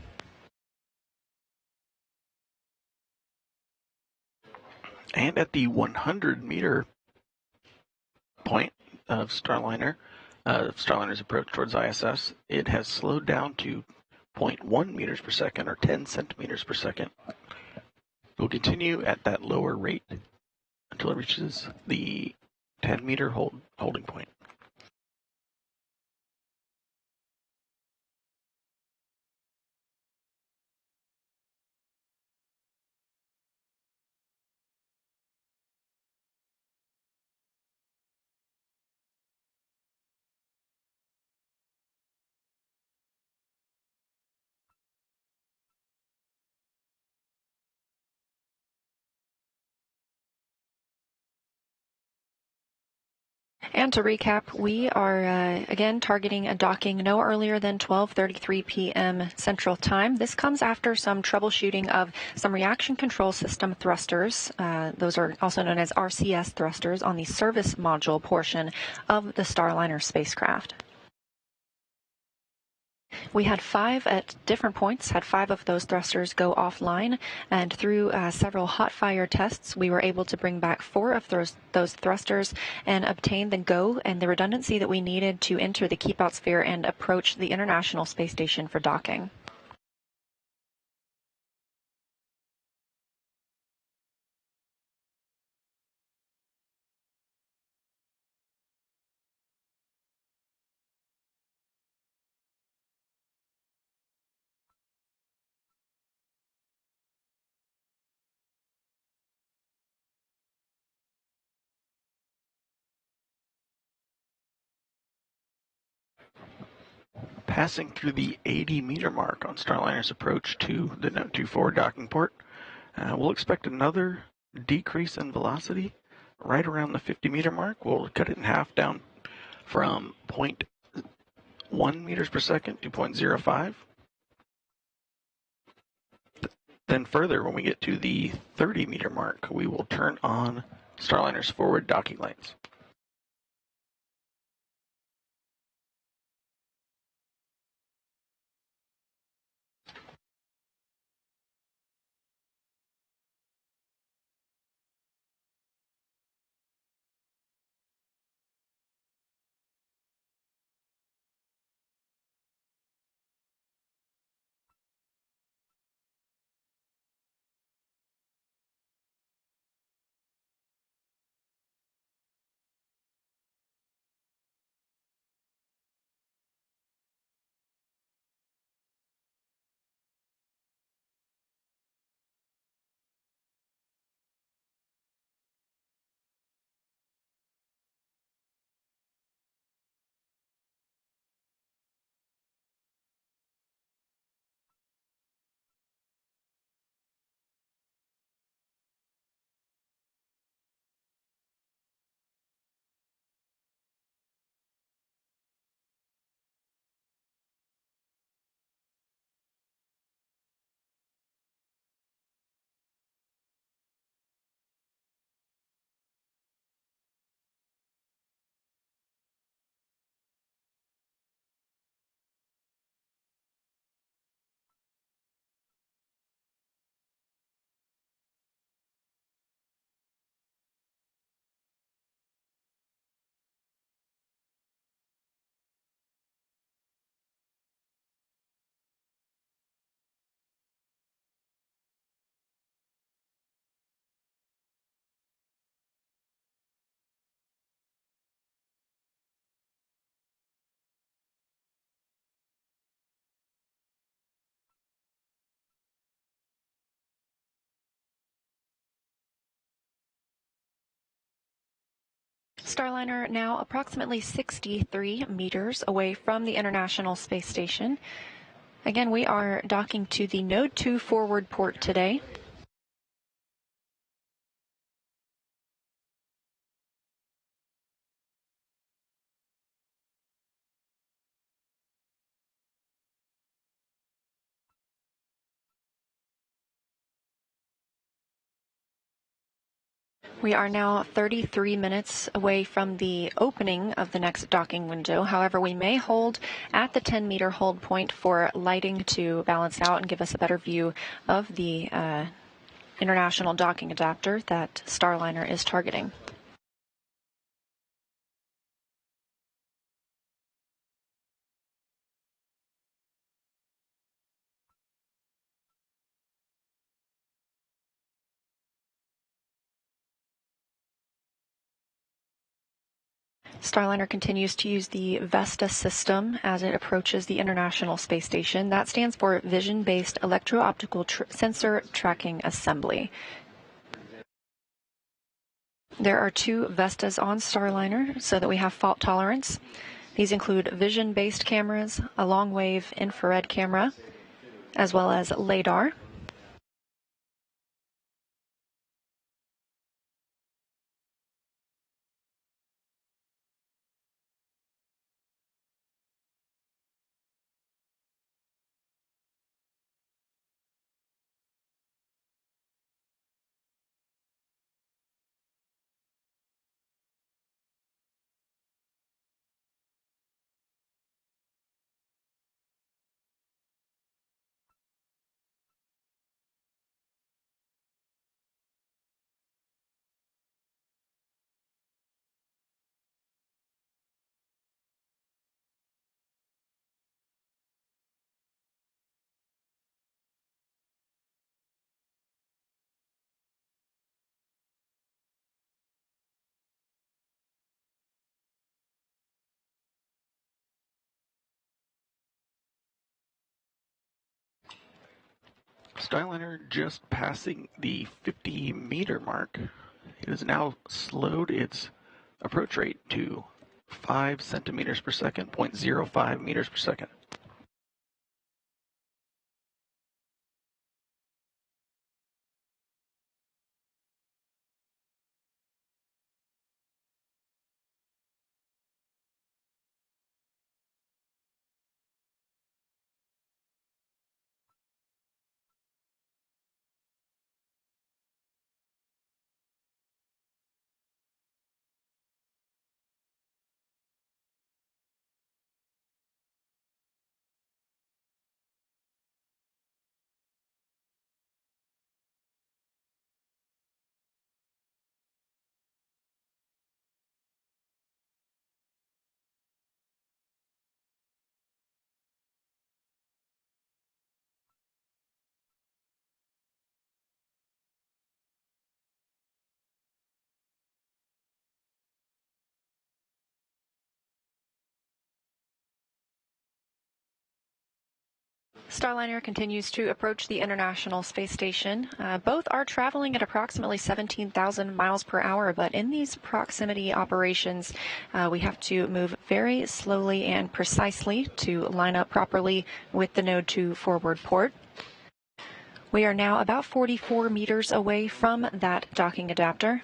And at the 100-meter point of Starliner's approach towards ISS, it has slowed down to 0.1 meters per second, or 10 centimeters per second. It will continue at that lower rate until it reaches the 10-meter holding point.
And to recap, we are again targeting a docking no earlier than 12:33 p.m. Central Time. This comes after some troubleshooting of some reaction control system thrusters. Those are also known as RCS thrusters on the service module portion of the Starliner spacecraft. We had 5 at different points, had 5 of those thrusters go offline, and through several hot fire tests, we were able to bring back 4 of those thrusters and obtain the go and the redundancy that we needed to enter the keep-out sphere and approach the International Space Station for docking.
Passing through the 80-meter mark on Starliner's approach to the Node 24 docking port, we'll expect another decrease in velocity right around the 50-meter mark. We'll cut it in half down from 0.1 meters per second to 0.05. Then further, when we get to the 30-meter mark, we will turn on Starliner's forward docking lights.
Starliner now approximately 63 meters away from the International Space Station. Again, we are docking to the Node 2 forward port today. We are now 33 minutes away from the opening of the next docking window. However, we may hold at the 10-meter hold point for lighting to balance out and give us a better view of the international docking adapter that Starliner is targeting. Starliner continues to use the Vesta system as it approaches the International Space Station. That stands for Vision-Based Electro-Optical Sensor Tracking Assembly. There are two Vestas on Starliner so that we have fault tolerance. These include vision-based cameras, a long-wave infrared camera, as well as Ladar.
Starliner just passing the 50-meter mark. It has now slowed its approach rate to 5 centimeters per second, 0.05 meters per second.
Starliner continues to approach the International Space Station. Both are traveling at approximately 17,000 miles per hour, but in these proximity operations, we have to move very slowly and precisely to line up properly with the Node 2 forward port. We are now about 44 meters away from that docking adapter.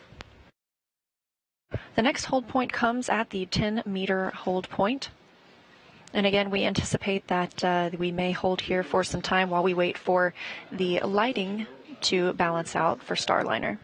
The next hold point comes at the 10-meter hold point. And again, we anticipate that we may hold here for some time while we wait for the lighting to balance out for Starliner.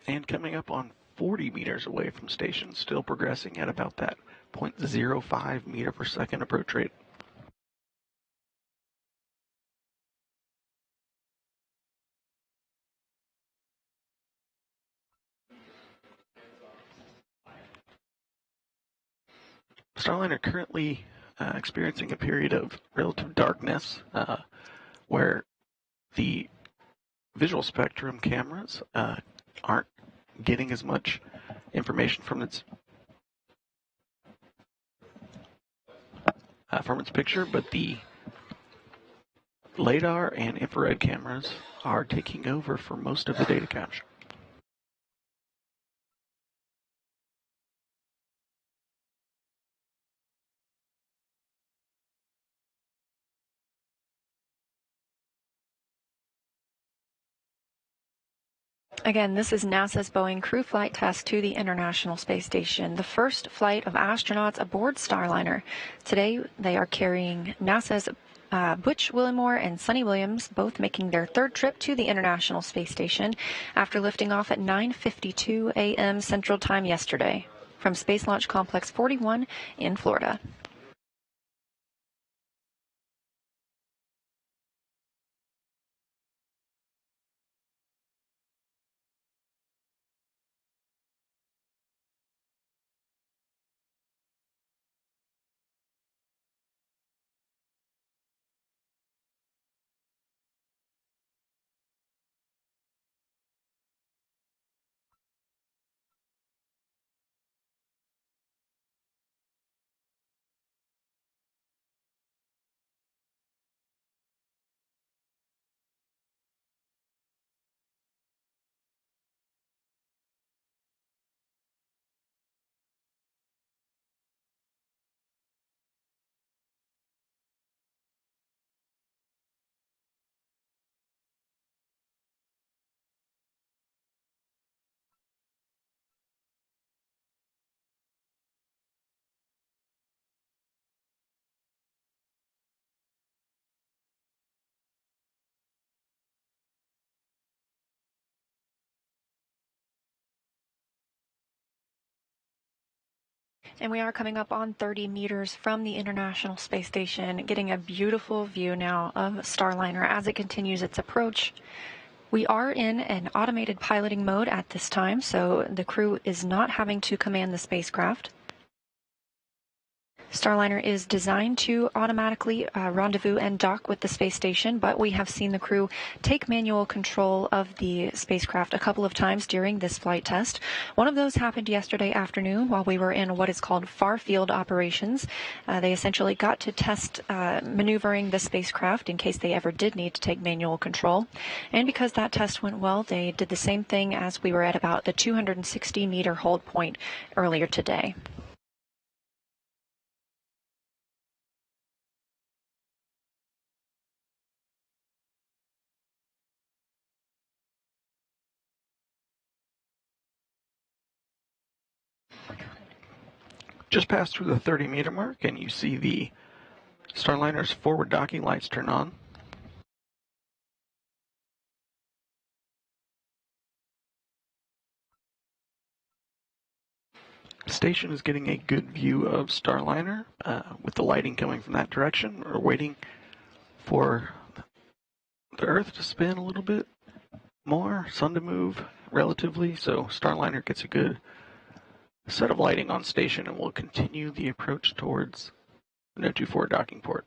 And coming up on 40 meters away from station, still progressing at about that 0.05 meter per second approach rate. Starliner currently experiencing a period of relative darkness where the visual spectrum cameras aren't getting as much information from its picture, but the Ladar and infrared cameras are taking over for most of the data capture.
Again, this is NASA's Boeing crew flight test to the International Space Station, the first flight of astronauts aboard Starliner. Today, they are carrying NASA's Butch, Wilmore, and Suni Williams, both making their third trip to the International Space Station after lifting off at 9:52 a.m. Central Time yesterday from Space Launch Complex 41 in Florida. And we are coming up on 30 meters from the International Space Station, getting a beautiful view now of Starliner as it continues its approach. We are in an automated piloting mode at this time, so the crew is not having to command the spacecraft. Starliner is designed to automatically rendezvous and dock with the space station, but we have seen the crew take manual control of the spacecraft a couple of times during this flight test. One of those happened yesterday afternoon while we were in what is called far field operations. They essentially got to test maneuvering the spacecraft in case they ever did need to take manual control. And because that test went well, they did the same thing as we were at about the 260-meter hold point earlier today.
Just passed through the 30-meter mark, and you see the Starliner's forward docking lights turn on. The station is getting a good view of Starliner with the lighting coming from that direction. We're waiting for the Earth to spin a little bit more, sun to move relatively, so Starliner gets a good set of lighting on station, and we'll continue the approach towards the No. 24 docking port.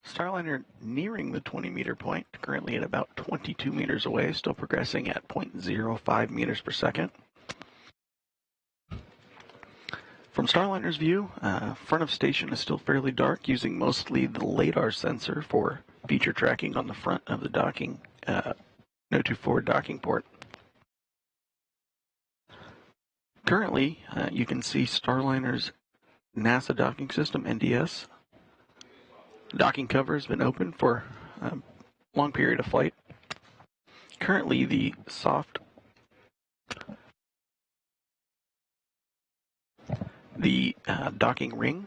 Starliner nearing the 20-meter point, currently at about 22 meters away, still progressing at 0.05 meters per second. From Starliner's view, front of station is still fairly dark, using mostly the Ladar sensor for feature tracking on the front of the docking, No. 24 docking port. Currently, you can see Starliner's NASA docking system, NDS. Docking cover has been open for a long period of flight. Currently, the docking ring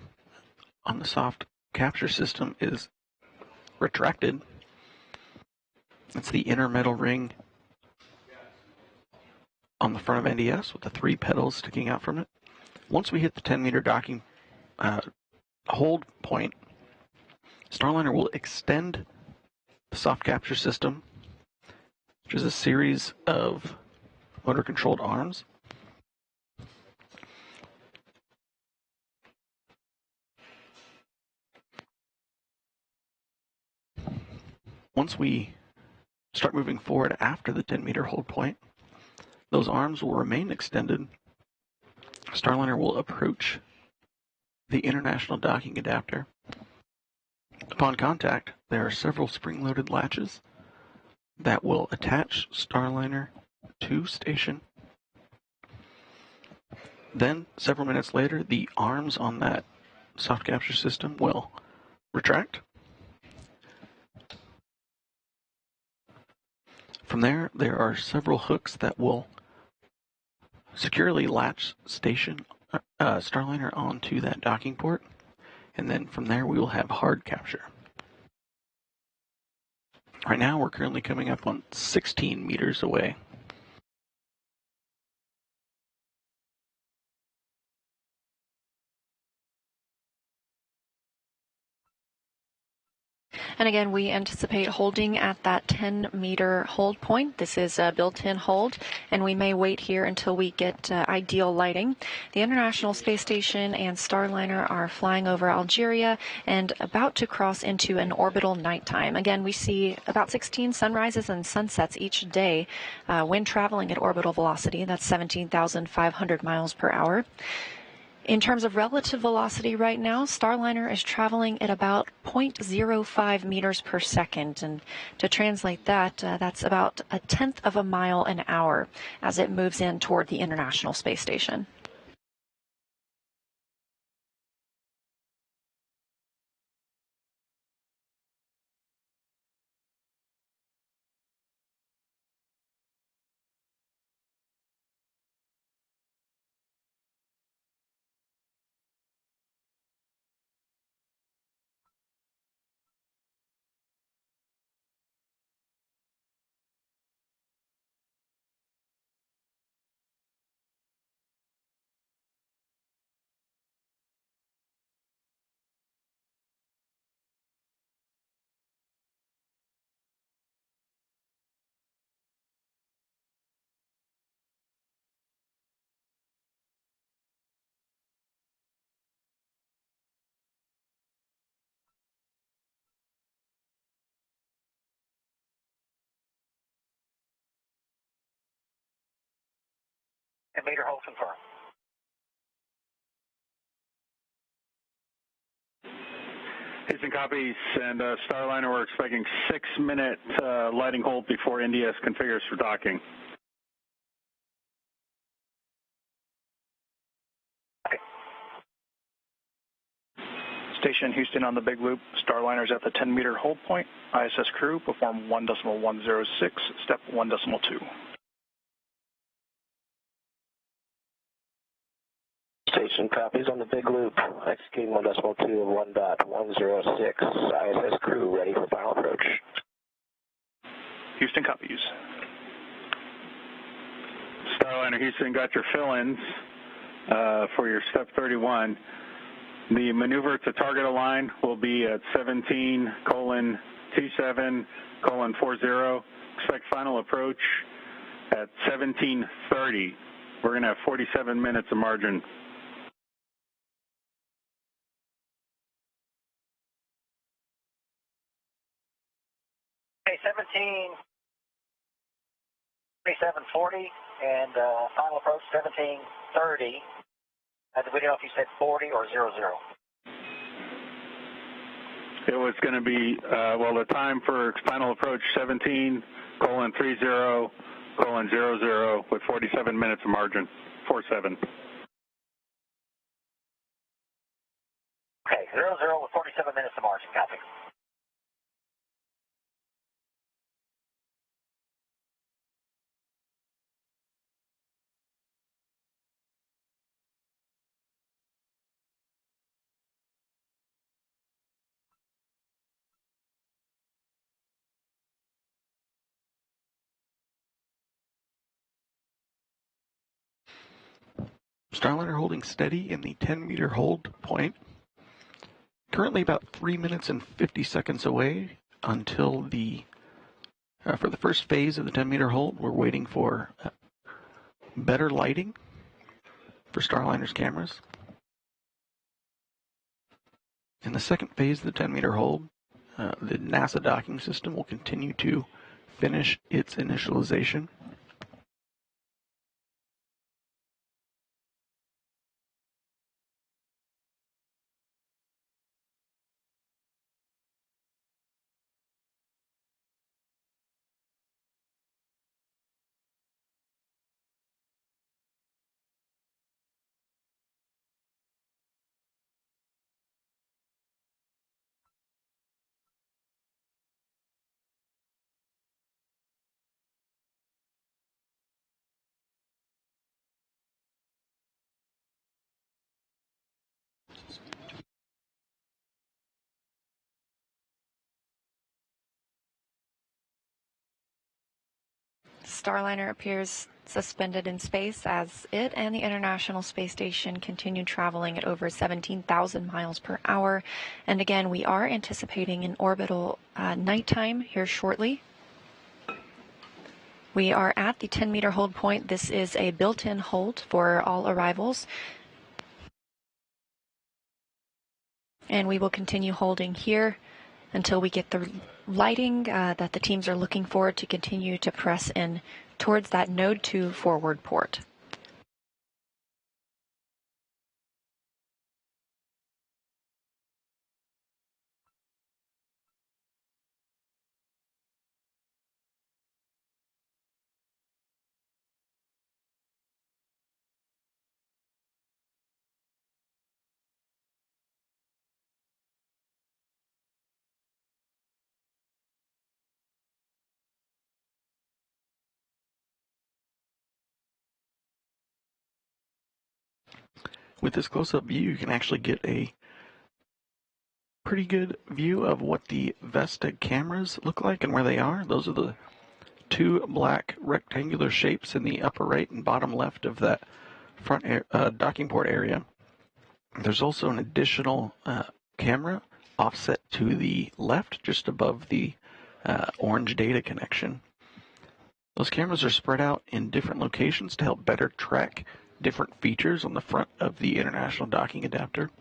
on the soft capture system is retracted. It's the inner metal ring on the front of NDS with the 3 pedals sticking out from it. Once we hit the 10-meter docking hold point, Starliner will extend the soft capture system, which is a series of motor-controlled arms. Once we start moving forward after the 10-meter hold point, those arms will remain extended. Starliner will approach the international docking adapter. Upon contact, there are several spring-loaded latches that will attach Starliner to station. Then, several minutes later, the arms on that soft capture system will retract. From there are several hooks that will securely latch Starliner onto that docking port, and then from there we will have hard capture. Right now we're currently coming up on 16 meters away.
And again, we anticipate holding at that 10-meter hold point. This is a built-in hold, and we may wait here until we get ideal lighting. The International Space Station and Starliner are flying over Algeria and about to cross into an orbital nighttime. Again, we see about 16 sunrises and sunsets each day when traveling at orbital velocity. That's 17,500 miles per hour. In terms of relative velocity right now, Starliner is traveling at about 0.05 meters per second. And to translate that, that's about 1/10 of a mile an hour as it moves in toward the International Space Station.
And meter hold confirmed.
Houston copies, and Starliner, we're expecting 6-minute lighting hold before NDS configures for docking.
Station Houston on the big loop. Starliner's at the 10-meter hold point. ISS crew perform 1.106, step 1.2.
Station copies on the big loop. Executing 1.2 of 1.106. ISS crew ready for final approach.
Houston copies.
Starliner Houston, got your fill-ins for your step 31. The maneuver to target align will be at 17:27:40. Expect final approach at 17:30. We're going to have 47 minutes of margin.
Okay, 17:27:40 and final approach 17:30. We don't know if you said 40 or 00.
It was going to be, well, the time for final approach 17:30:00 with 47 minutes of margin, 47.
Okay, 00 with 47 minutes of margin, copy.
Starliner holding steady in the 10-meter hold point. Currently about 3 minutes and 50 seconds away until for the first phase of the 10-meter hold. We're waiting for better lighting for Starliner's cameras. In the second phase of the 10-meter hold, the NASA docking system will continue to finish its initialization.
Starliner appears suspended in space as it and the International Space Station continue traveling at over 17,000 miles per hour. And again, we are anticipating an orbital nighttime here shortly. We are at the 10-meter hold point. This is a built-in hold for all arrivals. And we will continue holding here until we get the lighting that the teams are looking for to continue to press in towards that Node 2 forward port.
With this close-up view, you can actually get a pretty good view of what the Vesta cameras look like and where they are. Those are the two black rectangular shapes in the upper right and bottom left of that front docking port area. There's also an additional camera offset to the left, just above the orange data connection. Those cameras are spread out in different locations to help better track different features on the front of the International Docking Adapter.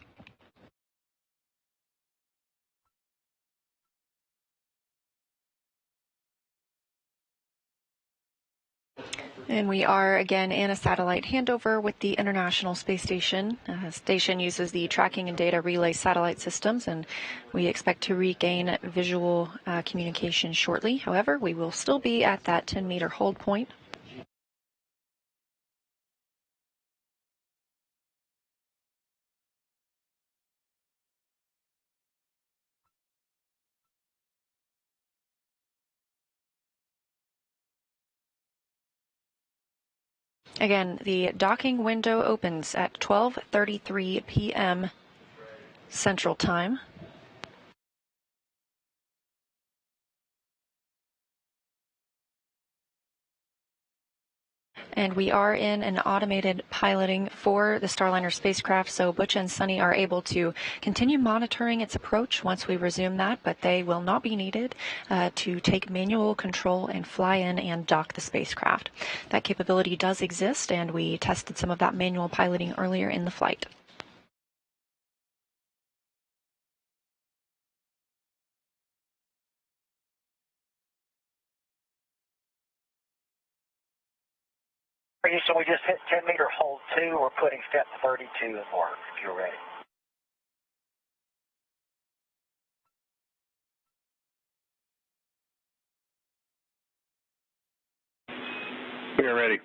And we are again in a satellite handover with the International Space Station. Station uses the tracking and data relay satellite systems, and we expect to regain visual communication shortly. However, we will still be at that 10-meter hold point. Again, the docking window opens at 12:33 p.m. Central Time. And we are in an automated piloting for the Starliner spacecraft, so Butch and Suni are able to continue monitoring its approach once we resume that, but they will not be needed to take manual control and fly in and dock the spacecraft. That capability does exist, and we tested some of that manual piloting earlier in the flight.
Houston, we just hit 10-meter hold 2. We're putting step 32 in work, if you're ready.
We are ready.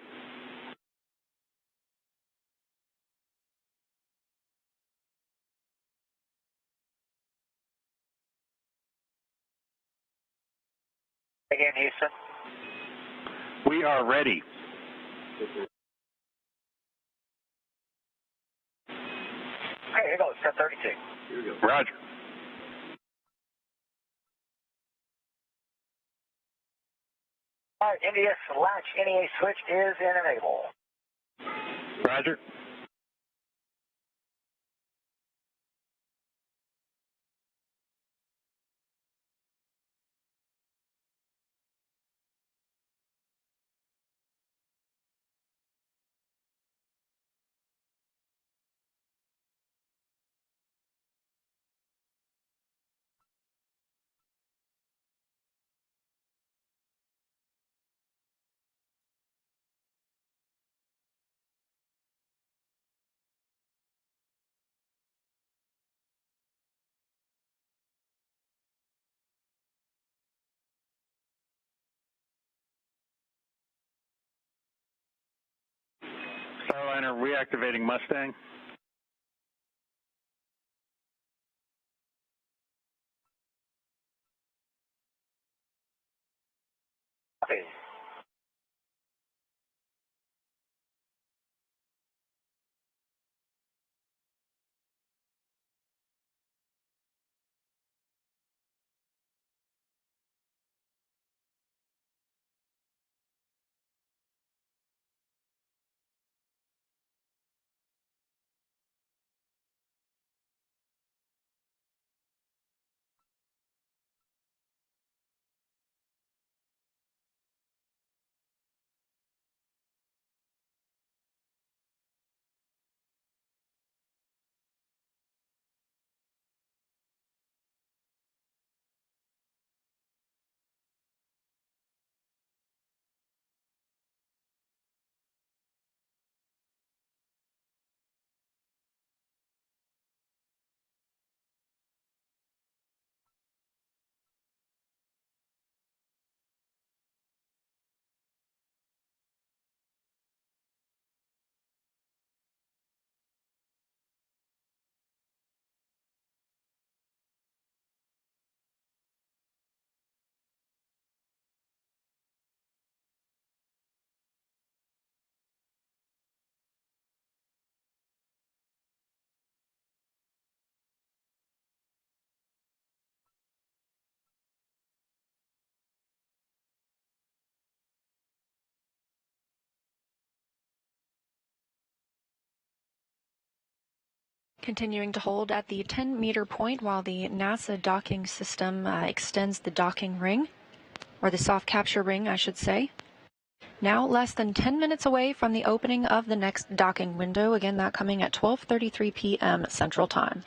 Again, Houston.
We are ready.
Okay, here goes, step 32.
Here we go. Roger.
All right, NDS latch NEA switch is in enable.
Roger. Starliner reactivating Mustang.
Copy.
Continuing to hold at the 10-meter point while the NASA docking system extends the docking ring, or the soft capture ring, I should say. Now less than 10 minutes away from the opening of the next docking window, again that coming at 12:33 p.m. Central Time.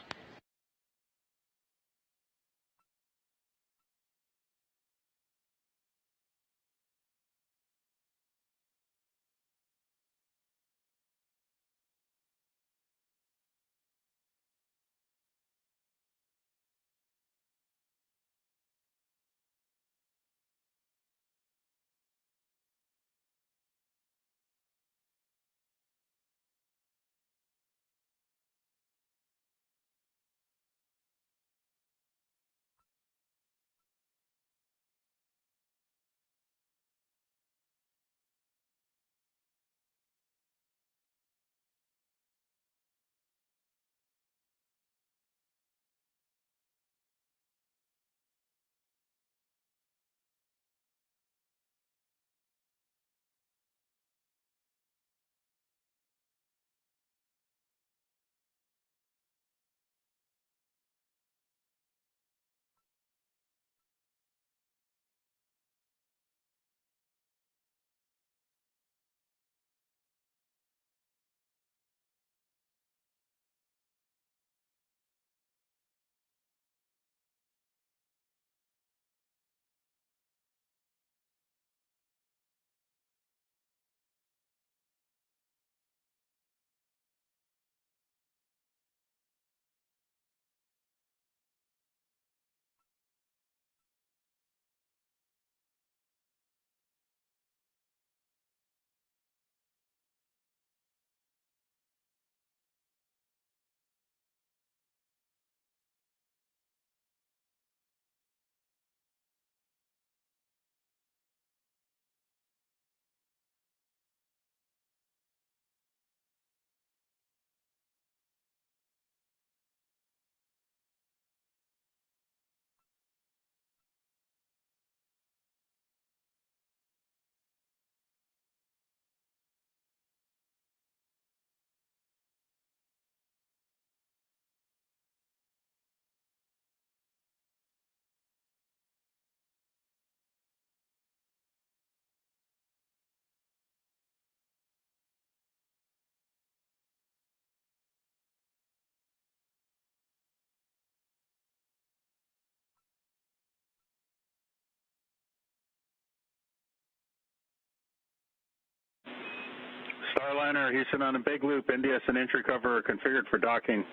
Starliner, Houston on a big loop. NDS and entry cover are configured for docking.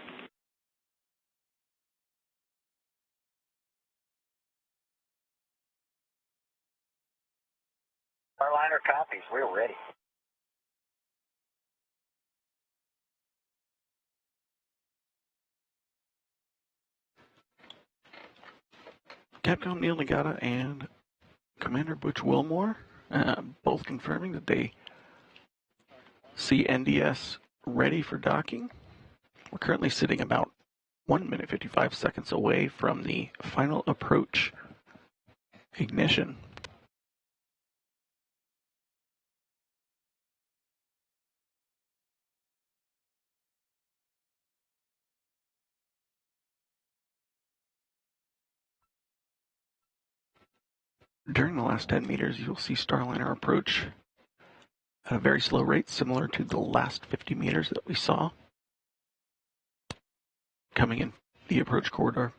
Starliner copies. We're ready.
Capcom Neil Nagata and Commander Butch Wilmore, both confirming that they see NDS ready for docking. We're currently sitting about 1 minute 55 seconds away from the final approach ignition. During the last 10 meters, you'll see Starliner approach at a very slow rate, similar to the last 50 meters that we saw coming in the approach corridor.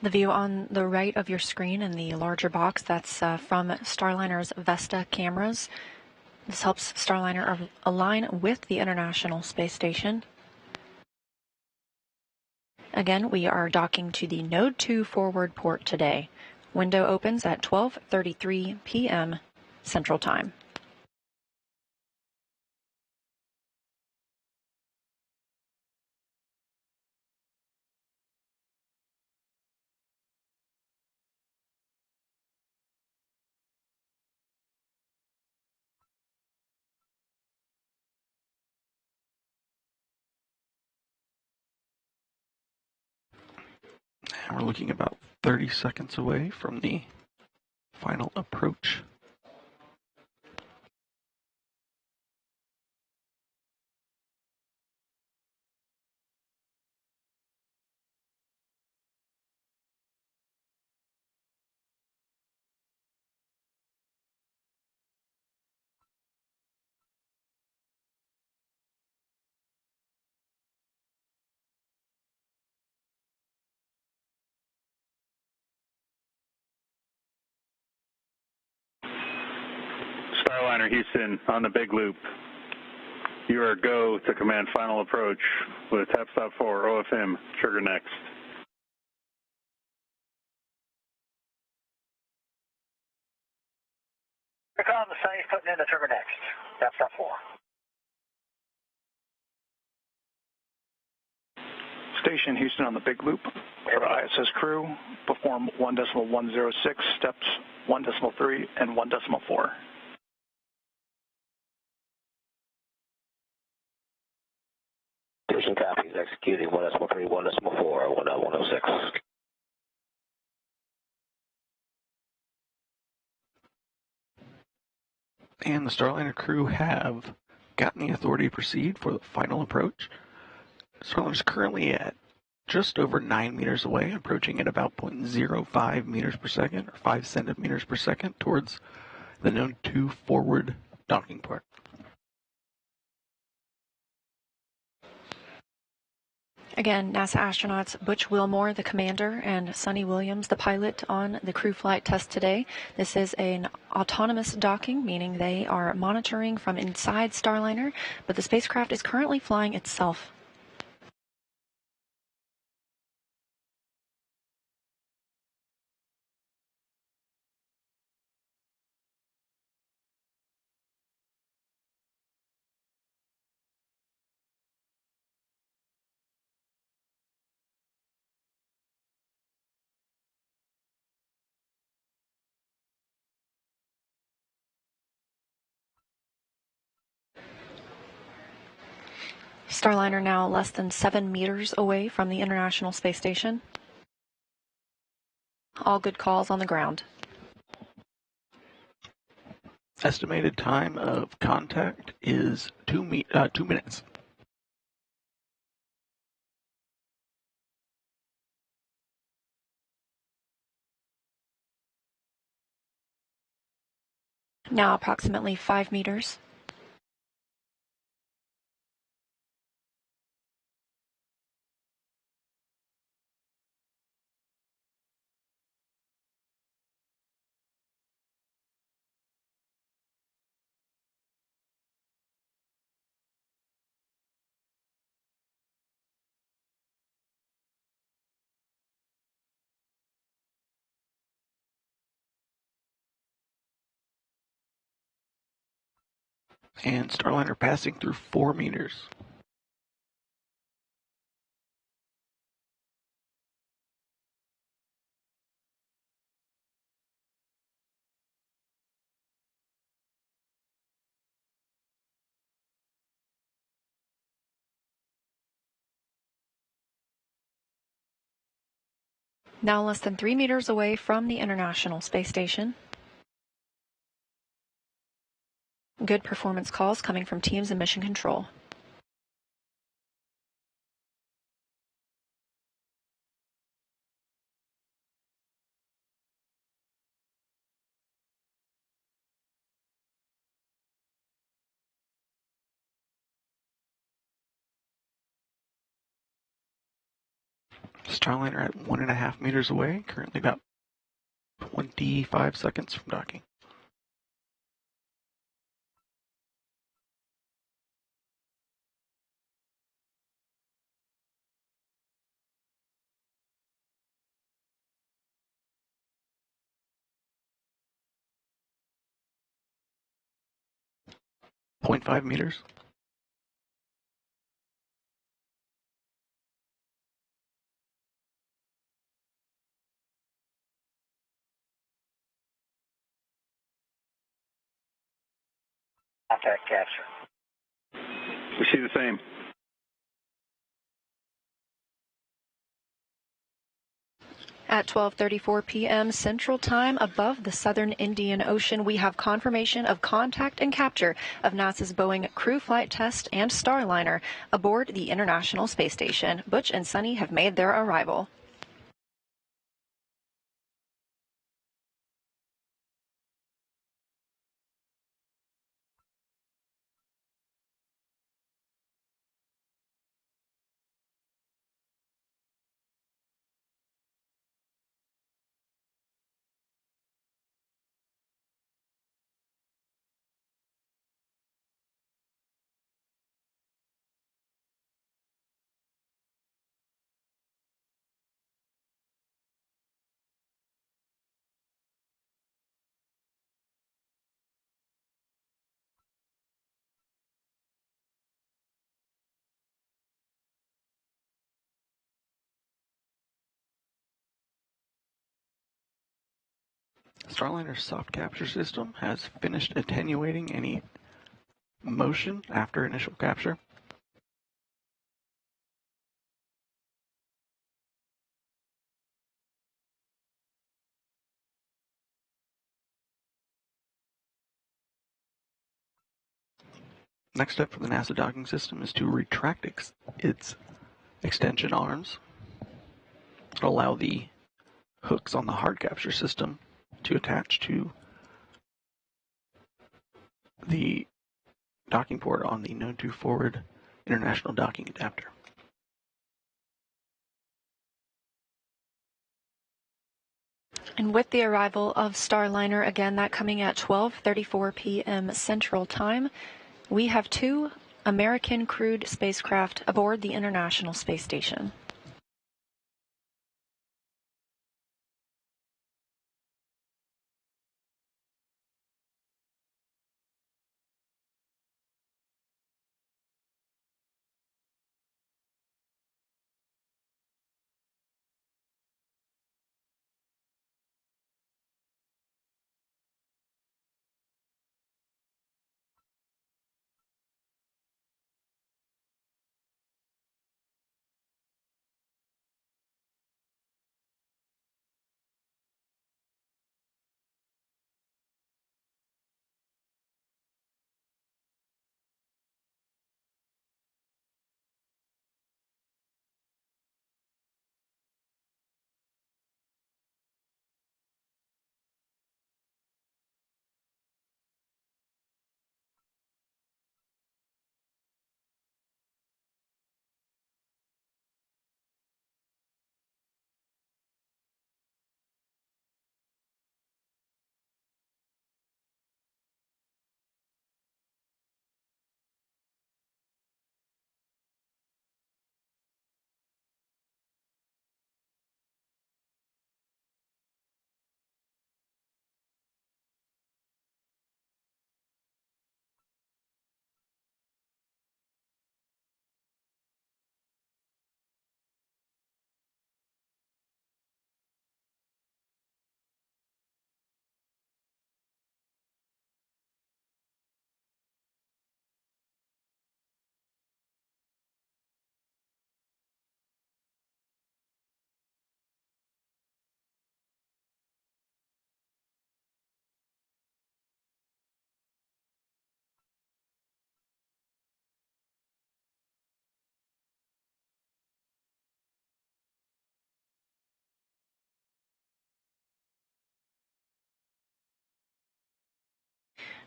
The view on the right of your screen in the larger box, that's from Starliner's Vesta cameras. This helps Starliner align with the International Space Station. Again, we are docking to the Node 2 forward port today. Window opens at 12:33 p.m. Central Time.
And we're looking about 30 seconds away from the final approach.
Starliner Houston on the big loop. You are go to command final approach with tap stop 4 OFM, trigger next.
Recon the same, putting in the trigger next. Tap stop 4.
Station Houston on the big loop. For ISS crew, perform 1.106 steps, 1.3 and 1.4.
Station copies, executing 1.3, 1.4, 1.106.
And the Starliner crew have gotten the authority to proceed for the final approach. Starliner is currently at just over 9 meters away, approaching at about 0.05 meters per second, or 5 centimeters per second, towards the known 2 forward docking port.
Again, NASA astronauts Butch Wilmore, the commander, and Suni Williams, the pilot, on the crew flight test today. This is an autonomous docking, meaning they are monitoring from inside Starliner, but the spacecraft is currently flying itself. Starliner now less than 7 meters away from the International Space Station. All good calls on the ground.
Estimated time of contact is 2 minutes.
Now approximately 5 meters.
And Starliner passing through 4 meters.
Now less than 3 meters away from the International Space Station. Good performance calls coming from teams in mission control.
Starliner at 1.5 meters away, currently about 25 seconds from docking. .5 meters.
Contact capture.
We see the same.
At 12:34 p.m. Central Time, above the southern Indian Ocean, we have confirmation of contact and capture of NASA's Boeing Crew Flight Test and Starliner aboard the International Space Station. Butch and Suni have made their arrival.
Starliner's soft capture system has finished attenuating any motion after initial capture. Next step for the NASA docking system is to retract its extension arms, allow the hooks on the hard capture system to attach to the docking port on the Node 2 forward international docking adapter.
And with the arrival of Starliner, again, that coming at 12:34 p.m. Central Time, we have 2 American crewed spacecraft aboard the International Space Station.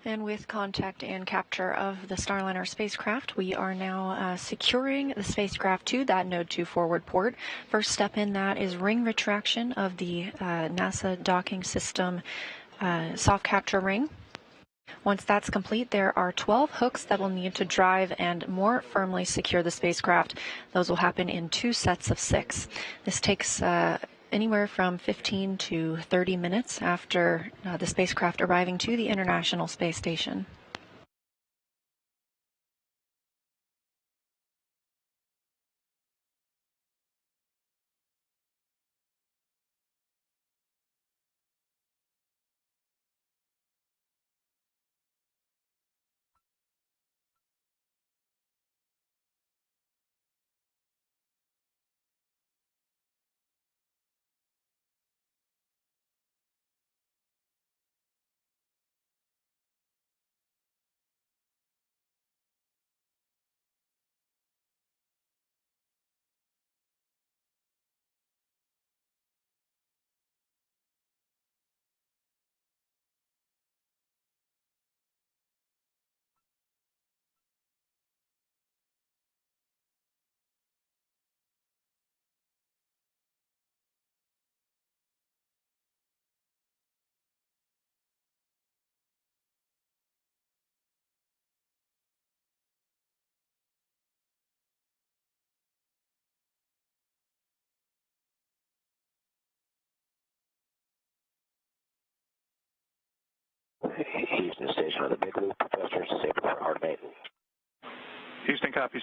And with contact and capture of the Starliner spacecraft, we are now securing the spacecraft to that Node 2 forward port. First step in that is ring retraction of the NASA docking system soft capture ring. Once that's complete, there are 12 hooks that will need to drive and more firmly secure the spacecraft. Those will happen in 2 sets of 6. This takes anywhere from 15 to 30 minutes after the spacecraft arriving to the International Space Station.
Houston Station on the big loop. Thrusters disabled for hard maintenance.
Houston copies.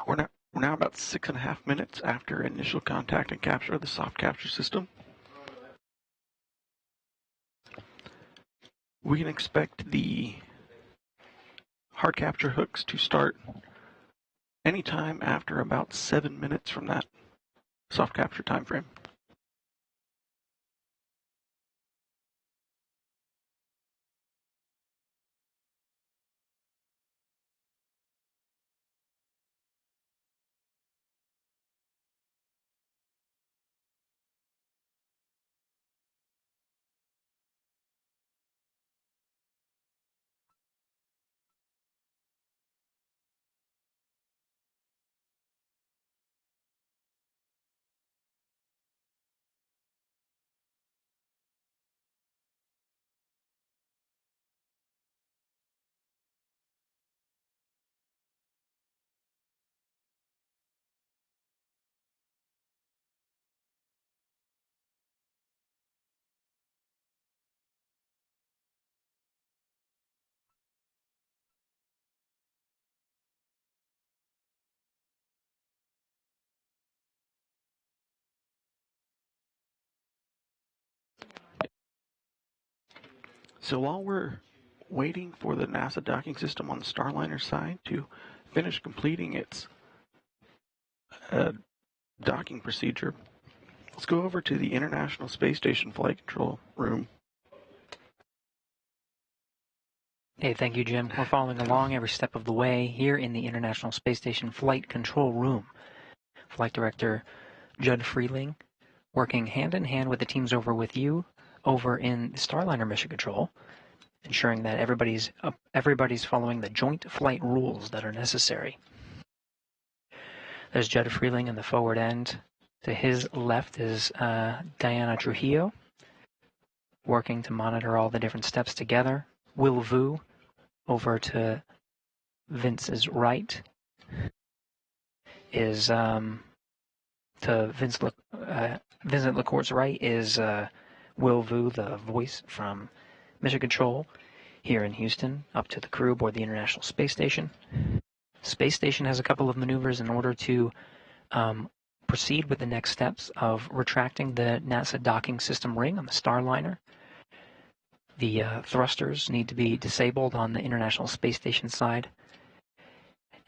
We're now about 6.5 minutes after initial contact and capture of the soft capture system. We can expect the hard capture hooks to start anytime after about 7 minutes from that soft capture time frame. So while we're waiting for the NASA docking system on the Starliner side to finish completing its docking procedure, let's go over to the International Space Station Flight Control Room.
Hey, thank you, Jim. We're following along every step of the way here in the International Space Station Flight Control Room. Flight Director Judd Freeling working hand in hand with the teams over with you over in Starliner Mission Control, ensuring that everybody's following the joint flight rules that are necessary. There's Judd Freeling in the forward end. To his left is Diana Trujillo, working to monitor all the different steps together. Will Vu over to Vince's right is to Vincent LaCourt's right is Will Vu, the voice from Mission Control here in Houston, up to the crew aboard the International Space Station. Space Station has a couple of maneuvers in order to proceed with the next steps of retracting the NASA docking system ring on the Starliner. The thrusters need to be disabled on the International Space Station side,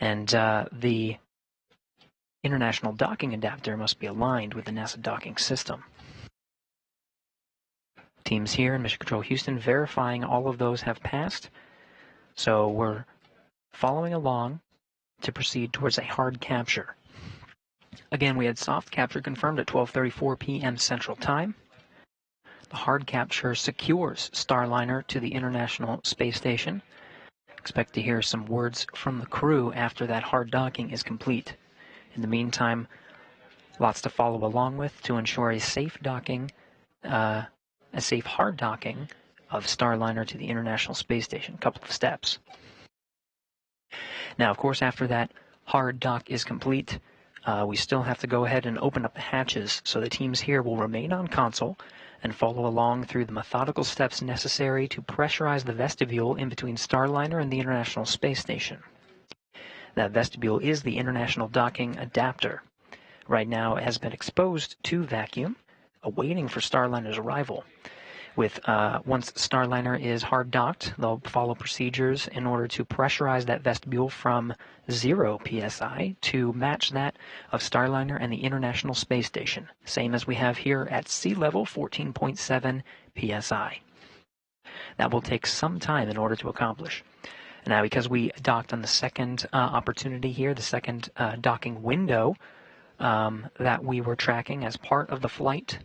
and the International Docking Adapter must be aligned with the NASA docking system. Teams here in Mission Control Houston verifying all of those have passed, so we're following along to proceed towards a hard capture. Again, we had soft capture confirmed at 12:34 p.m. Central Time. The hard capture secures Starliner to the International Space Station. Expect to hear some words from the crew after that hard docking is complete. In the meantime, lots to follow along with to ensure a safe docking, a safe hard docking of Starliner to the International Space Station. A couple of steps. Now, of course, after that hard dock is complete, we still have to go ahead and open up the hatches, so the teams here will remain on console and follow along through the methodical steps necessary to pressurize the vestibule in between Starliner and the International Space Station. That vestibule is the International Docking Adapter. Right now, it has been exposed to vacuum, awaiting for Starliner's arrival. Once Starliner is hard docked, they'll follow procedures in order to pressurize that vestibule from 0 psi to match that of Starliner and the International Space Station, same as we have here at sea level, 14.7 psi. That will take some time in order to accomplish. Now, because we docked on the second opportunity here, the second docking window that we were tracking as part of the flight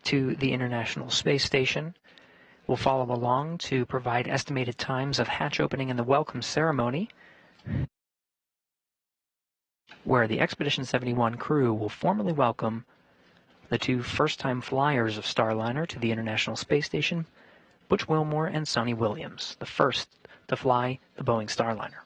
to the International Space Station, we'll follow along to provide estimated times of hatch opening and the welcome ceremony, where the Expedition 71 crew will formally welcome the two first-time flyers of Starliner to the International Space Station, Butch Wilmore and Suni Williams, the first to fly the Boeing Starliner.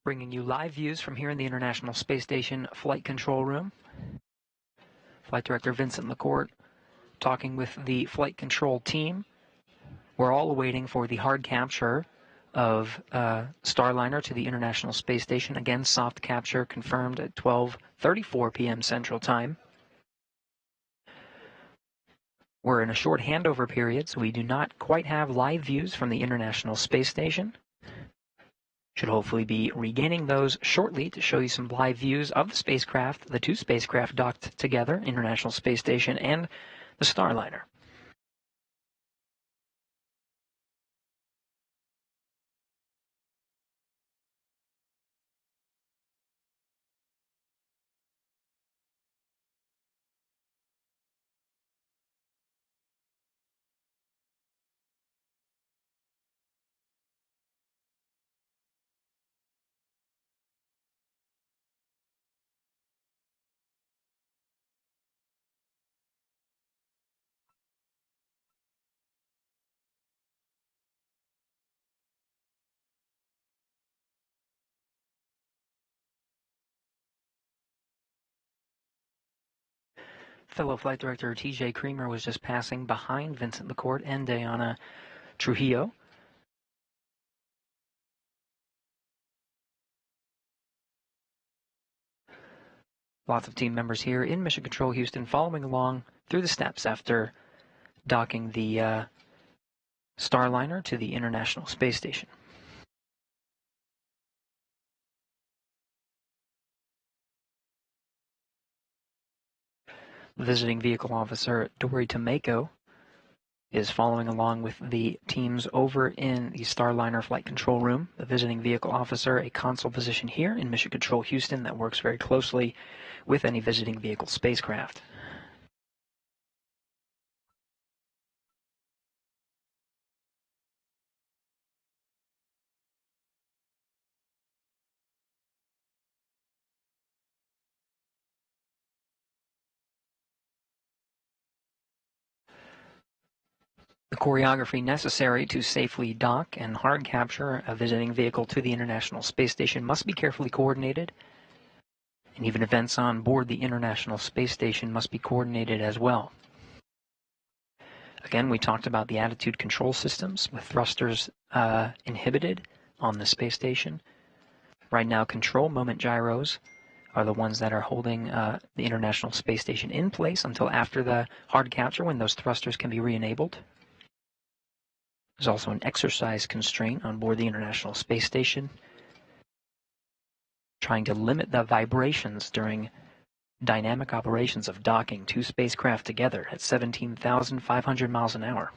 Bringing you live views from here in the International Space Station Flight Control Room. Flight Director Vincent LaCourte talking with the flight control team. We're all waiting for the hard capture of Starliner to the International Space Station. Again, soft capture confirmed at 12:34 p.m. Central Time. We're in a short handover period, so we do not quite have live views from the International Space Station. Should hopefully be regaining those shortly to show you some live views of the spacecraft, the two spacecraft docked together, International Space Station and the Starliner. Fellow Flight Director T.J. Creamer was just passing behind Vincent LaCourte and Diana Trujillo. Lots of team members here in Mission Control Houston following along through the steps after docking the Starliner to the International Space Station. Visiting Vehicle Officer Dory Tomeko is following along with the teams over in the Starliner Flight Control Room. The visiting vehicle officer, a console position here in Mission Control Houston that works very closely with any visiting vehicle spacecraft. The choreography necessary to safely dock and hard capture a visiting vehicle to the International Space Station must be carefully coordinated, and even events on board the International Space Station must be coordinated as well. Again, we talked about the attitude control systems with thrusters inhibited on the space station. Right now, control moment gyros are the ones that are holding the International Space Station in place until after the hard capture, when those thrusters can be re-enabled. There's also an exercise constraint on board the International Space Station, trying to limit the vibrations during dynamic operations of docking two spacecraft together at 17,500 miles an hour.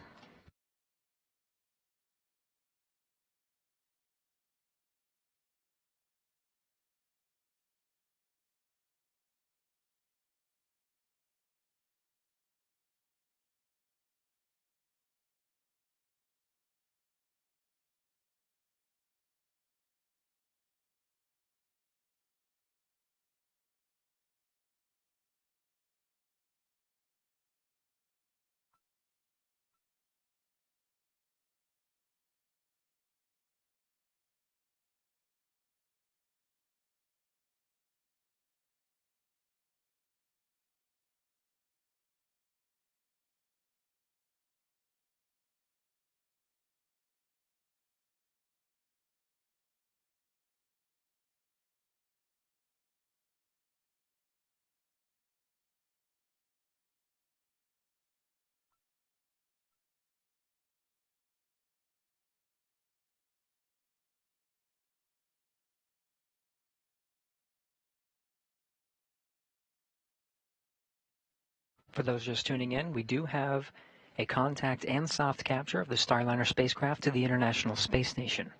For those just tuning in, we do have a contact and soft capture of the Starliner spacecraft to the International Space Station.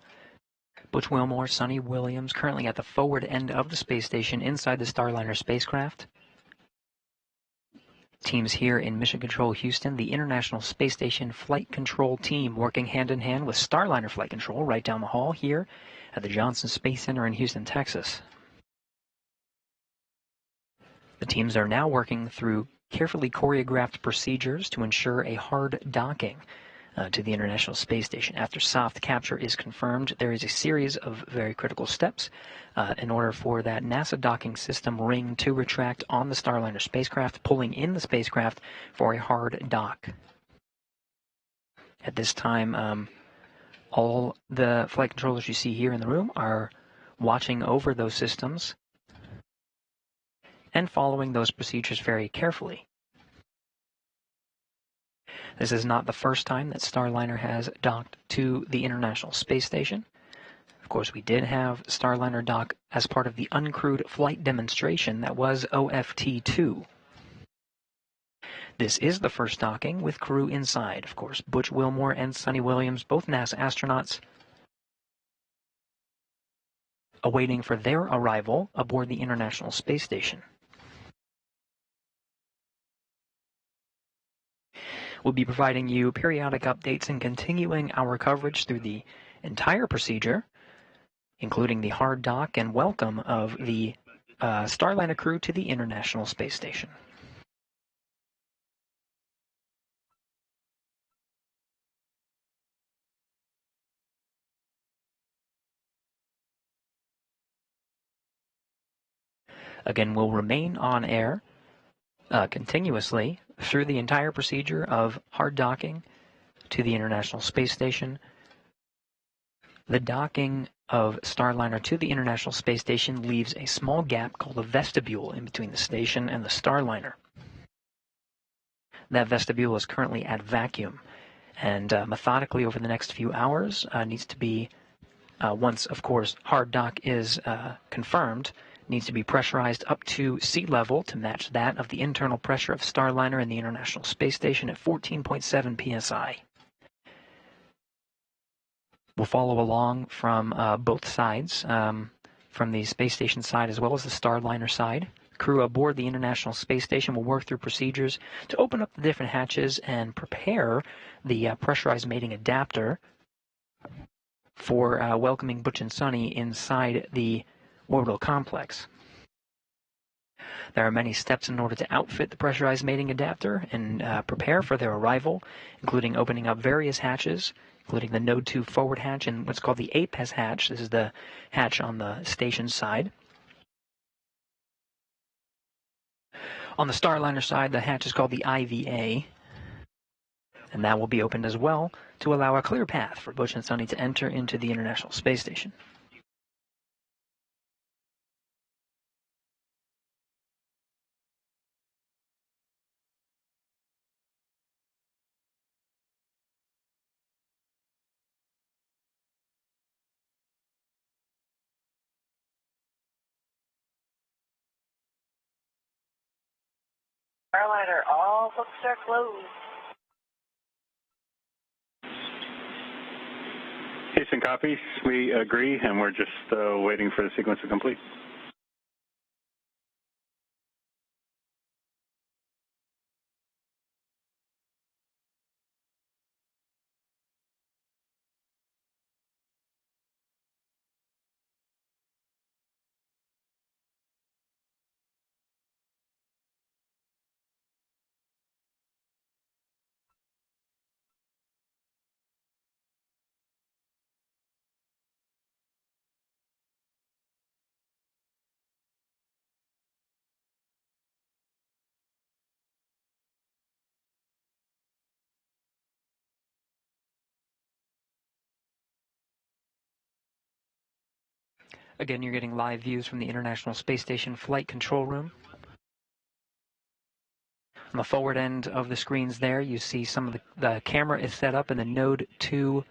Butch, Wilmore, Suni, Williams, currently at the forward end of the space station inside the Starliner spacecraft. Teams here in Mission Control Houston, the International Space Station Flight Control Team working hand in hand with Starliner Flight Control right down the hall here at the Johnson Space Center in Houston, Texas. The teams are now working through carefully choreographed procedures to ensure a hard docking to the International Space Station. After soft capture is confirmed, there is a series of very critical steps in order for that NASA docking system ring to retract on the Starliner spacecraft, pulling in the spacecraft for a hard dock. At this time, all the flight controllers you see here in the room are watching over those systems and following those procedures very carefully. This is not the first time that Starliner has docked to the International Space Station. Of course, we did have Starliner dock as part of the uncrewed flight demonstration that was OFT-2. This is the first docking with crew inside. Of course, Butch Wilmore and Suni Williams, both NASA astronauts, awaiting for their arrival aboard the International Space Station. We'll be providing you periodic updates and continuing our coverage through the entire procedure, including the hard dock and welcome of the Starliner crew to the International Space Station. Again, we'll remain on air continuously through the entire procedure of hard docking to the International Space Station. The docking of Starliner to the International Space Station leaves a small gap called a vestibule in between the station and the Starliner. That vestibule is currently at vacuum, and methodically over the next few hours needs to be, once, of course, hard dock is confirmed, needs to be pressurized up to sea level to match that of the internal pressure of Starliner and the International Space Station at 14.7 psi. We'll follow along from both sides, from the space station side as well as the Starliner side. Crew aboard the International Space Station will work through procedures to open up the different hatches and prepare the pressurized mating adapter for welcoming Butch and Suni inside the orbital complex. There are many steps in order to outfit the pressurized mating adapter and prepare for their arrival, including opening up various hatches, including the Node 2 forward hatch and what's called the APES hatch. This is the hatch on the station side. On the Starliner side, the hatch is called the IVA, and that will be opened as well to allow a clear path for Butch and Suni to enter into the International Space Station.
Starliner, all books are closed.
Houston copies. We agree, and we're just waiting for the sequence to complete.
Again, you're getting live views from the International Space Station Flight Control Room. On the forward end of the screens there, you see some of the camera is set up in the Node 2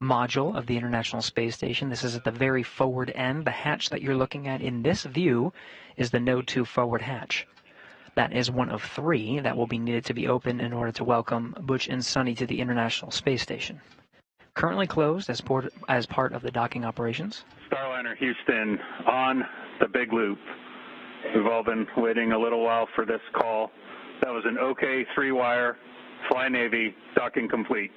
module of the International Space Station. This is at the very forward end. The hatch that you're looking at in this view is the Node 2 forward hatch. That is one of 3 that will be needed to be opened in order to welcome Butch and Suni to the International Space Station. Currently closed as part of the docking operations.
Starliner Houston on the big loop. We've all been waiting a little while for this call. That was an OK 3-wire, Fly Navy, docking complete.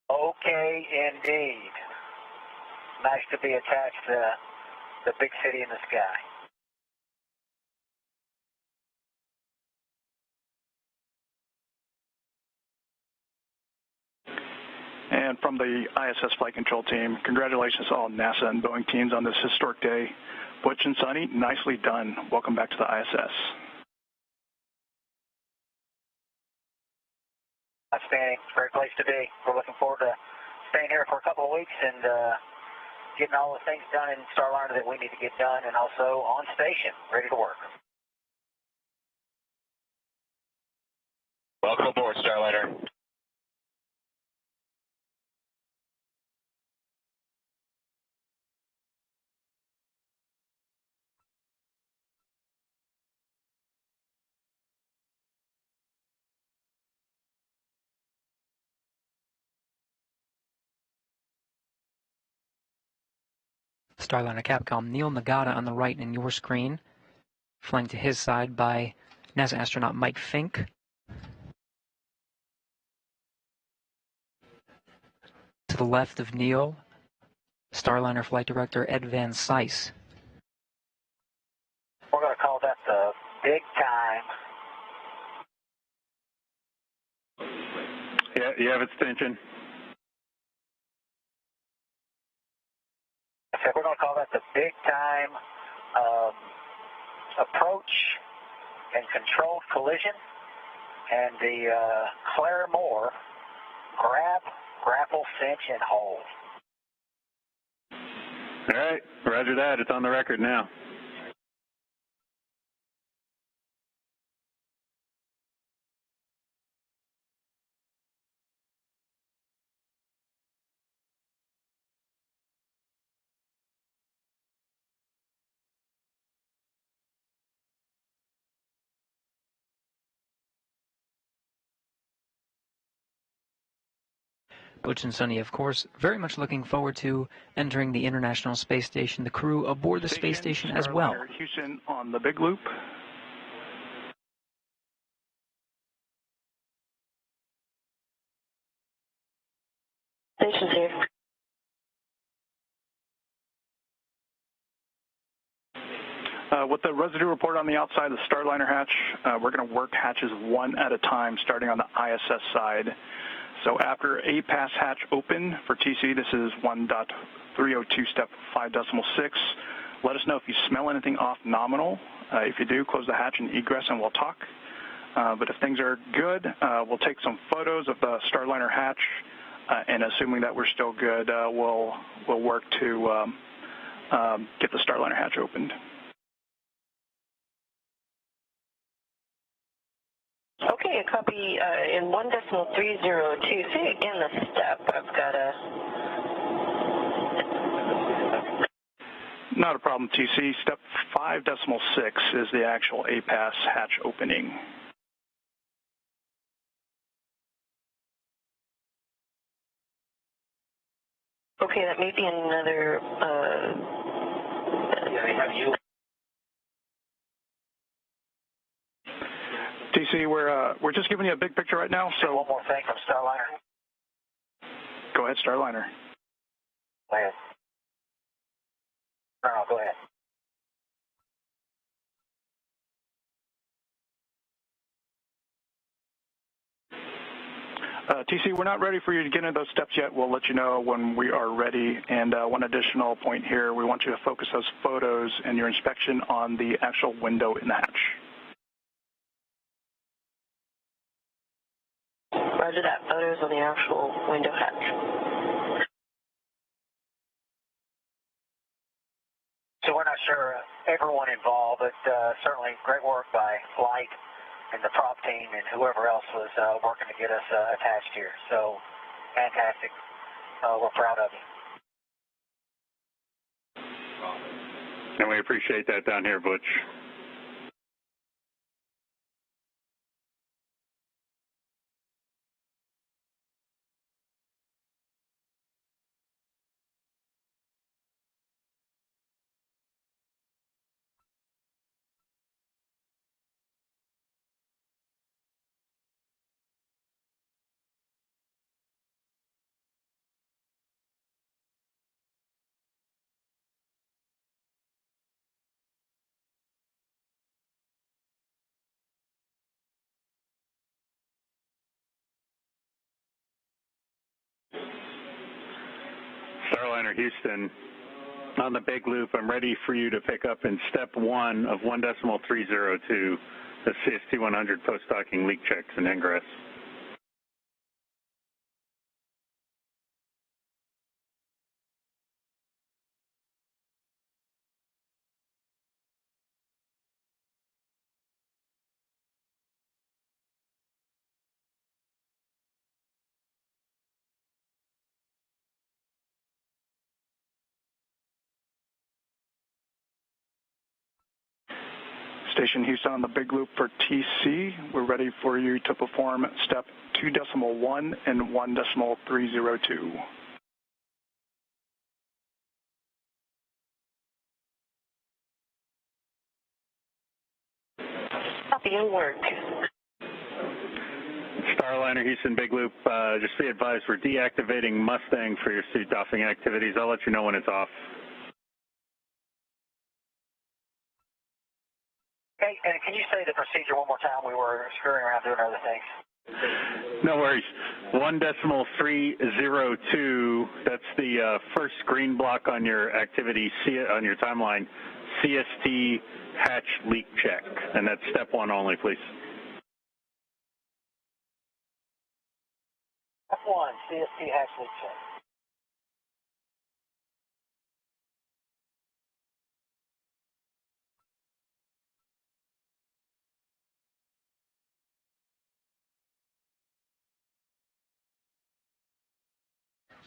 Okay, indeed. Nice to be attached to the big city in the sky.
And from the ISS Flight Control Team, congratulations to all NASA and Boeing teams on this historic day. Butch and Suni, nicely done. Welcome back to the ISS.
Outstanding. Great place to be. We're looking forward to staying here for a couple of weeks and getting all the things done in Starliner that we need to get done, and also on station, ready to work.
Welcome aboard, Starliner.
Starliner Capcom Neil Nagata on the right in your screen, flanked to his side by NASA astronaut Mike Fink. To the left of Neil, Starliner Flight Director Ed Van Cise.
We're going to call that the big time.
Yeah, you have extension.
I said we're going to call that the big time approach and controlled collision, and the Claremore grapple, cinch, and hold.
All right, roger that. It's on the record now.
Butch and Suni, of course, very much looking forward to entering the International Space Station, the crew aboard the space station as well.
Starliner Houston on the big loop.
Station's here.
With the residue report on the outside of the Starliner hatch, we're going to work hatches one at a time, starting on the ISS side. So after a pass hatch open for TC, this is 1.302 step 5.6. Let us know if you smell anything off nominal. If you do, close the hatch and egress and we'll talk. But if things are good, we'll take some photos of the Starliner hatch, and assuming that we're still good, we'll work to get the Starliner hatch opened.
Okay, a copy in 1.302. Say again the step. I've got a...
Not a problem, TC. Step 5.6 is the actual APAS hatch opening.
Okay, that may be another...
TC, we're just giving you a big picture right now, so...
One more thing from Starliner.
Go ahead, Starliner.
Go ahead. No, go ahead.
TC, we're not ready for you to get into those steps yet. We'll let you know when we are ready. And one additional point here, we want you to focus those photos and your inspection on the actual window in the hatch.
Roger that. Photos on the actual window hatch.
So we're not sure everyone involved, but certainly great work by Flight and the prop team and whoever else was working to get us attached here. So fantastic. We're proud of you.
And we appreciate that down here, Butch. Starliner Houston, on the big loop, I'm ready for you to pick up in step 1 of 1.302, the CST-100 post-docking leak checks and ingress.
Station Houston on the big loop for TC. We're ready for you to perform step 2.1 and 1.302.
Copy and work.
Starliner Houston big loop, just be advised we're deactivating Mustang for your suit doffing activities. I'll let you know when it's off.
Hey, and can you say the procedure one more time? We were screwing around doing other things.
No worries. 1.302, that's the first green block on your activity, on your timeline, CST hatch leak check. And that's step 1 only, please.
Step 1, CST hatch leak check.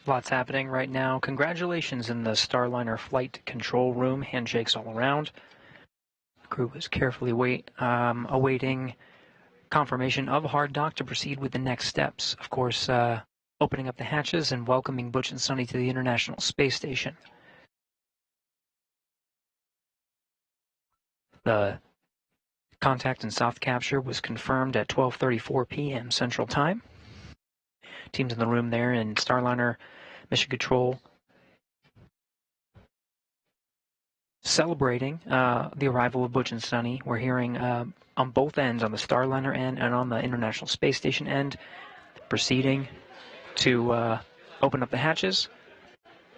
Lots happening right now. Congratulations in the Starliner flight control room. Handshakes all around. The crew is carefully awaiting confirmation of hard dock to proceed with the next steps. Of course, opening up the hatches and welcoming Butch and Suni to the International Space Station. The contact and soft capture was confirmed at 12:34 p.m. Central Time. Teams in the room there in Starliner Mission Control celebrating the arrival of Butch and Suni. We're hearing on both ends, on the Starliner end and on the International Space Station end, proceeding to open up the hatches.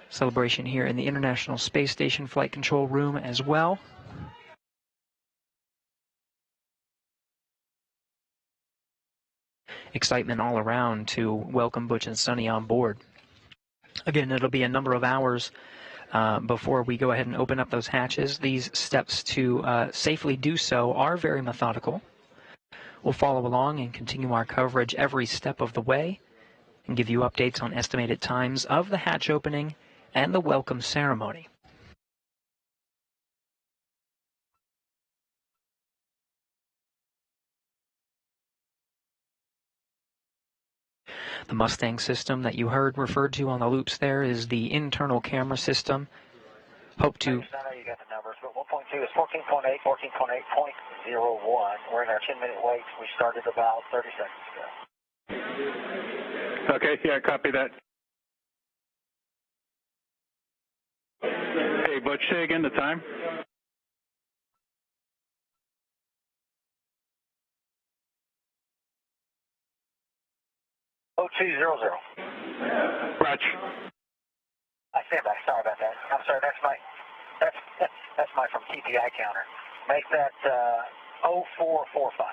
Celebration here in the International Space Station flight control room as well. Excitement all around to welcome Butch and Suni on board. Again, it'll be a number of hours before we go ahead and open up those hatches. These steps to safely do so are very methodical. We'll follow along and continue our coverage every step of the way and give you updates on estimated times of the hatch opening and the welcome ceremony. The Mustang system that you heard referred to on the loops there is the internal camera system. Hope to...
I know you got the numbers, but 1.2 is 14.8, 14.8.01. We're in our 10-minute wait. We started about 30 seconds ago.
Okay, yeah, copy that. Hey, Butch, say again the time.
Oh, 200.
Roger.
I stand back. Sorry about that. I'm sorry. That's my from TPI counter. Make that 0445.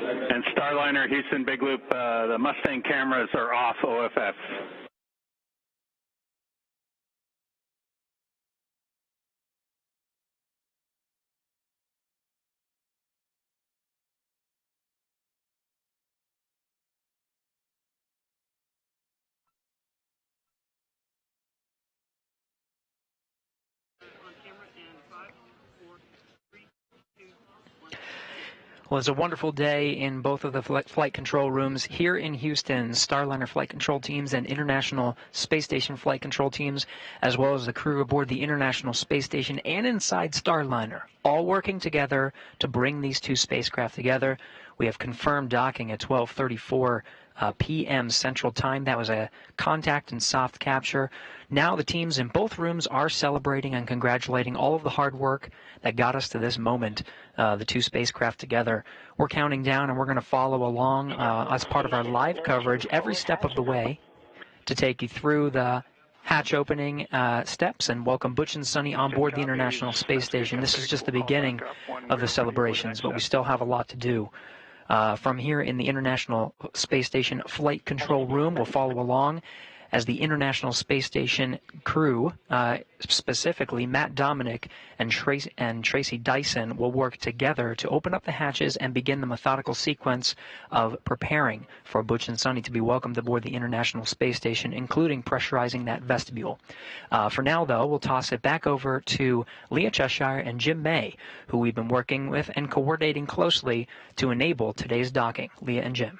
And Starliner, Houston, Big Loop, the Mustang cameras are off OFF.
Well, it's a wonderful day in both of the flight control rooms here in Houston. Starliner flight control teams and International Space Station flight control teams, as well as the crew aboard the International Space Station and inside Starliner, all working together to bring these two spacecraft together. We have confirmed docking at 12:34 p.m. Central Time. That was a contact and soft capture. Now the teams in both rooms are celebrating and congratulating all of the hard work that got us to this moment, the two spacecraft together. We're counting down, and we're going to follow along as part of our live coverage every step of the way to take you through the hatch opening steps and welcome Butch and Suni on board the International Space Station. This is just the beginning of the celebrations, but we still have a lot to do. From here in the International Space Station Flight Control Room, we'll follow along as the International Space Station crew, specifically Matt Dominic and Tracy Dyson, will work together to open up the hatches and begin the methodical sequence of preparing for Butch and Suni to be welcomed aboard the International Space Station, including pressurizing that vestibule. For now, though, we'll toss it back over to Leah Cheshire and Jim May, who we've been working with and coordinating closely to enable today's docking. Leah and Jim.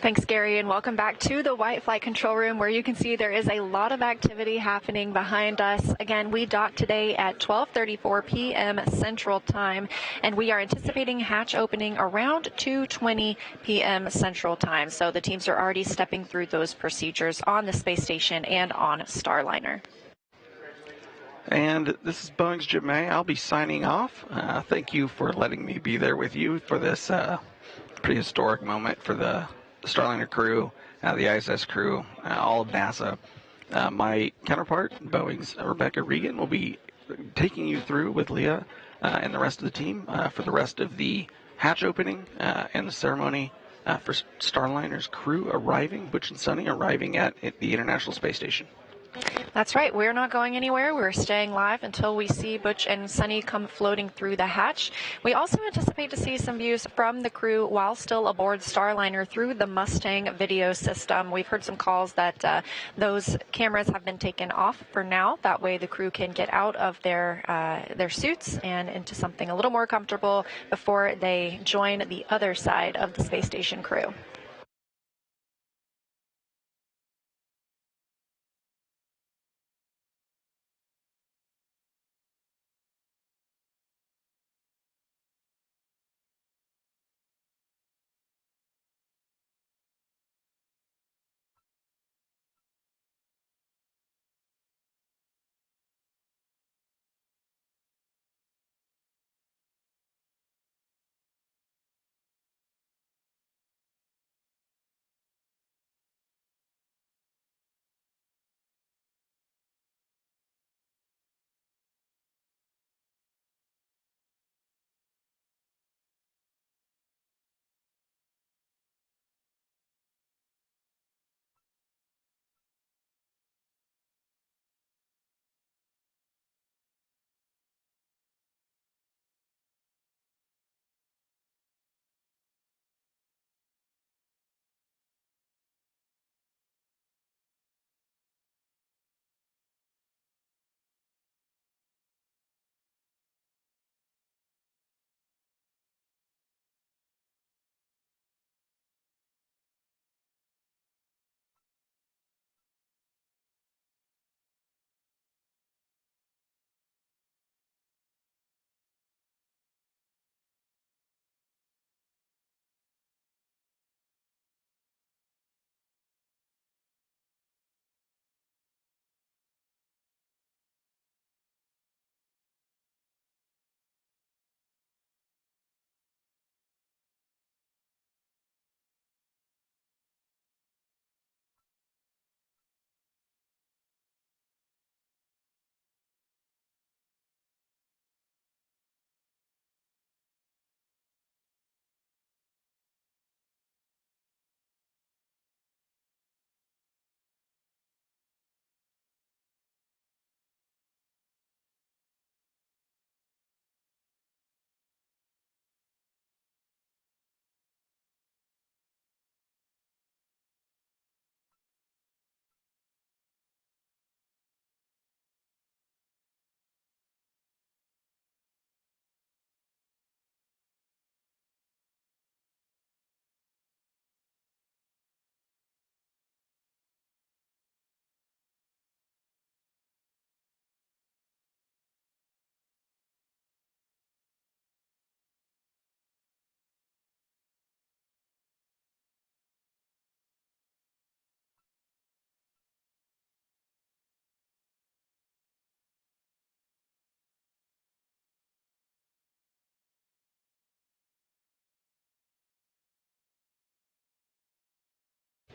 Thanks, Gary, and welcome back to the White Flight Control Room, where you can see there is a lot of activity happening behind us. Again, we docked today at 12:34 p.m. Central Time, and we are anticipating hatch opening around 2:20 p.m. Central Time. So the teams are already stepping through those procedures on the space station and on Starliner.
And this is Boeing's Jim May. I'll be signing off. Thank you for letting me be there with you for this pretty historic moment for the Starliner crew, the ISS crew, all of NASA. My counterpart, Boeing's Rebecca Regan, will be taking you through with Leah and the rest of the team for the rest of the hatch opening and the ceremony for Starliner's crew arriving, Butch and Suni arriving at the International Space Station.
That's right. We're not going anywhere. We're staying live until we see Butch and Suni come floating through the hatch. We also anticipate to see some views from the crew while still aboard Starliner through the Mustang video system. We've heard some calls that those cameras have been taken off for now. That way the crew can get out of their suits and into something a little more comfortable before they join the other side of the space station crew.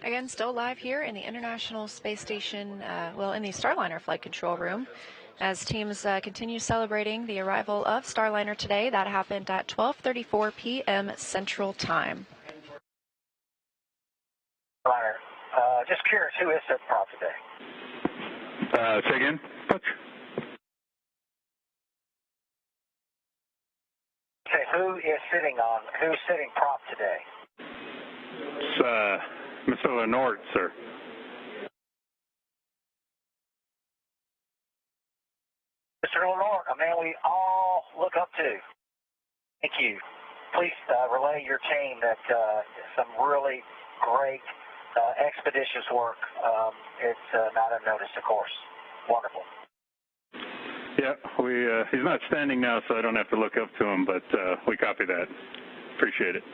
Again, still live here in the International Space Station, in the Starliner flight control room, as teams continue celebrating the arrival of Starliner today. That happened at 12:34 p.m. Central Time.
Starliner, just curious, who is set prop today?
Say again, Butch?
Okay, who's sitting prop today?
It's Mr. Lenort, sir.
Mr. Lenort, a man we all look up to. Thank you. Please relay your team that some really great expeditious work. It's not unnoticed, of course. Wonderful.
Yeah, he's not standing now, so I don't have to look up to him, but we copy that. Appreciate it.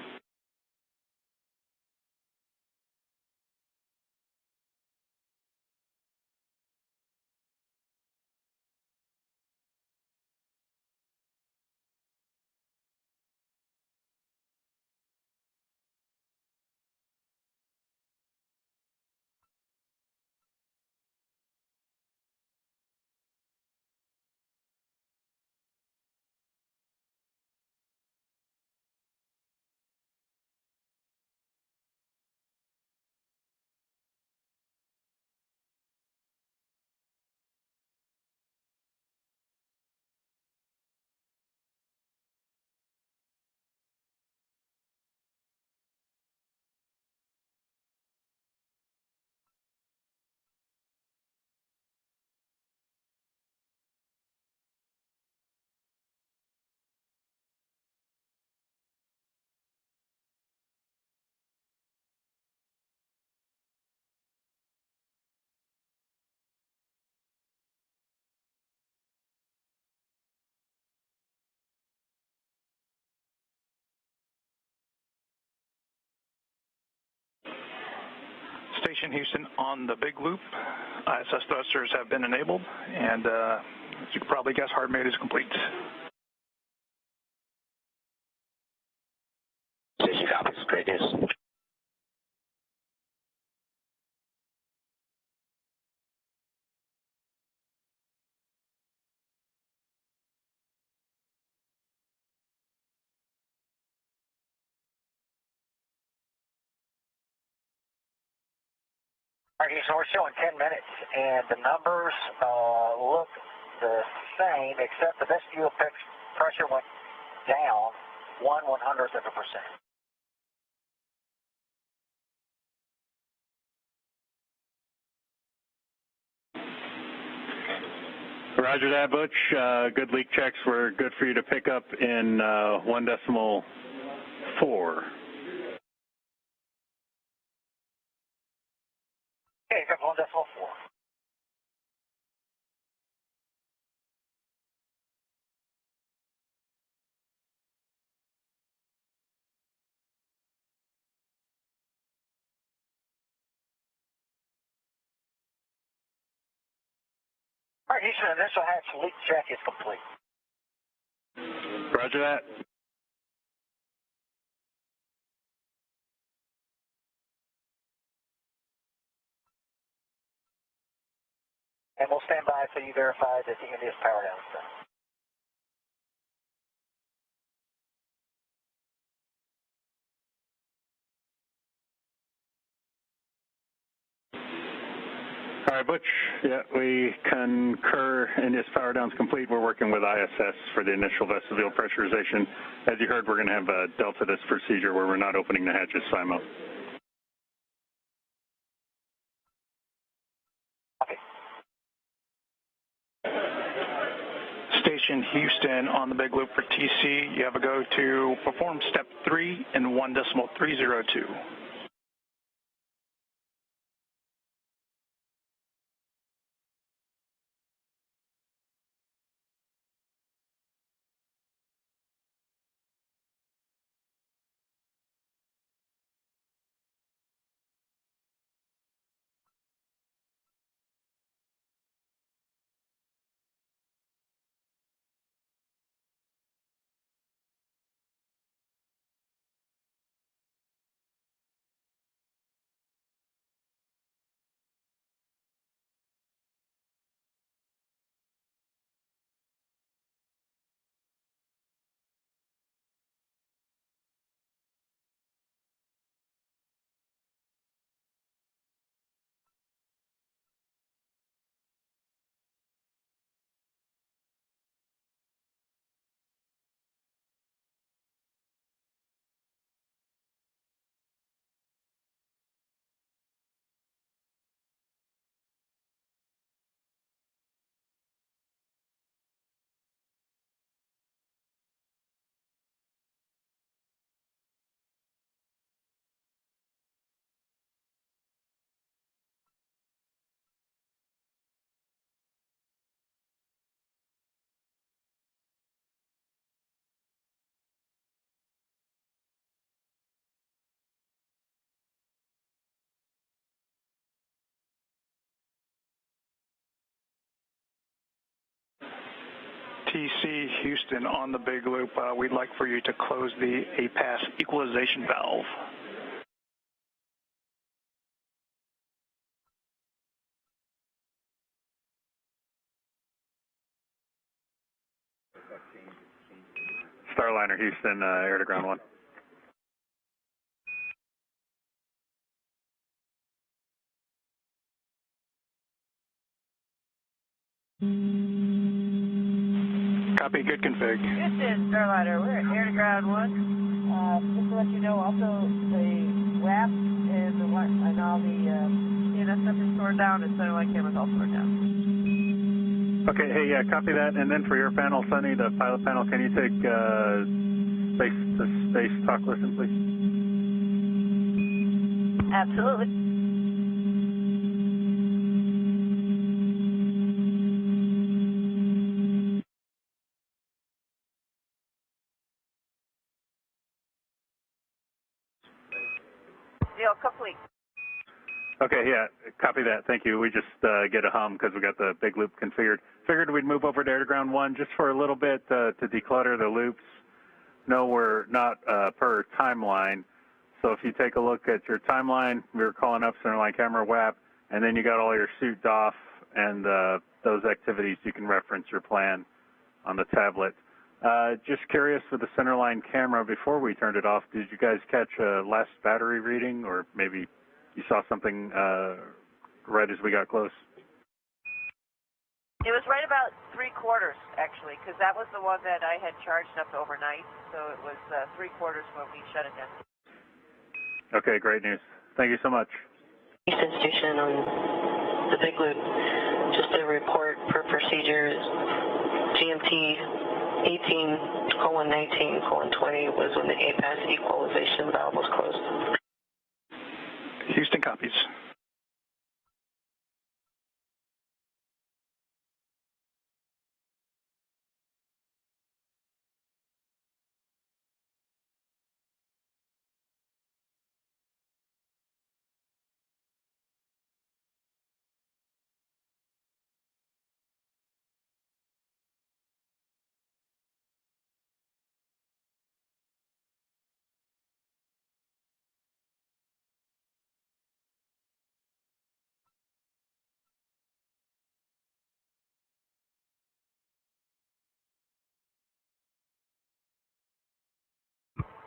Station Houston on the big loop. ISS thrusters have been enabled, and as you can probably guess, hard mode is complete.
Station copies. Great news.
All right, so we're showing 10 minutes, and the numbers look the same, except the vestibule pressure went down 1/100th of a percent.
Roger that, Butch. Good leak checks were good for you to pick up in 1.4.
Okay, you got 1.4. All right, Houston, initial hatch leak check is complete.
Roger that.
And we'll stand by until you verify that the India's power down is done.
All right, Butch. Yeah, we concur. India's power down's complete. We're working with ISS for the initial vestibule pressurization. As you heard, we're going to have a delta this procedure where we're not opening the hatches SIMO.
Okay.
Station Houston on the big loop for TC. You have a go to perform step 3 in 1.302. TC Houston on the big loop. We'd like for you to close the APAS equalization valve.
Starliner Houston, air to ground 1.
Copy, good config.
Houston, Starliner, we're at air to ground 1. Just to let you know, also the WAP and all the CNS stuff is stored down, and satellite cameras all stored down.
Okay, hey, yeah, copy that. And then for your panel, Sunny, the pilot panel, can you take space talk listen, please?
Absolutely. Deal complete.
Okay, yeah, copy that. Thank you. We just get a hum because we got the big loop configured. Figured we'd move over to air to ground 1 just for a little bit to declutter the loops. No, we're not per timeline. So if you take a look at your timeline, we were calling up centerline camera WAP, and then you got all your suit DOF and those activities. You can reference your plan on the tablet. Just curious with the centerline camera, before we turned it off, did you guys catch a last battery reading, or maybe you saw something right as we got close?
It was right about 3/4, actually, because that was the one that I had charged up overnight. So it was 3/4 when we shut it down.
Okay, great news. Thank you so much.
Houston Station on the big loop. Just a report per procedures. GMT 18:19:20 was when the APAS equalization valve was closed.
Houston copies.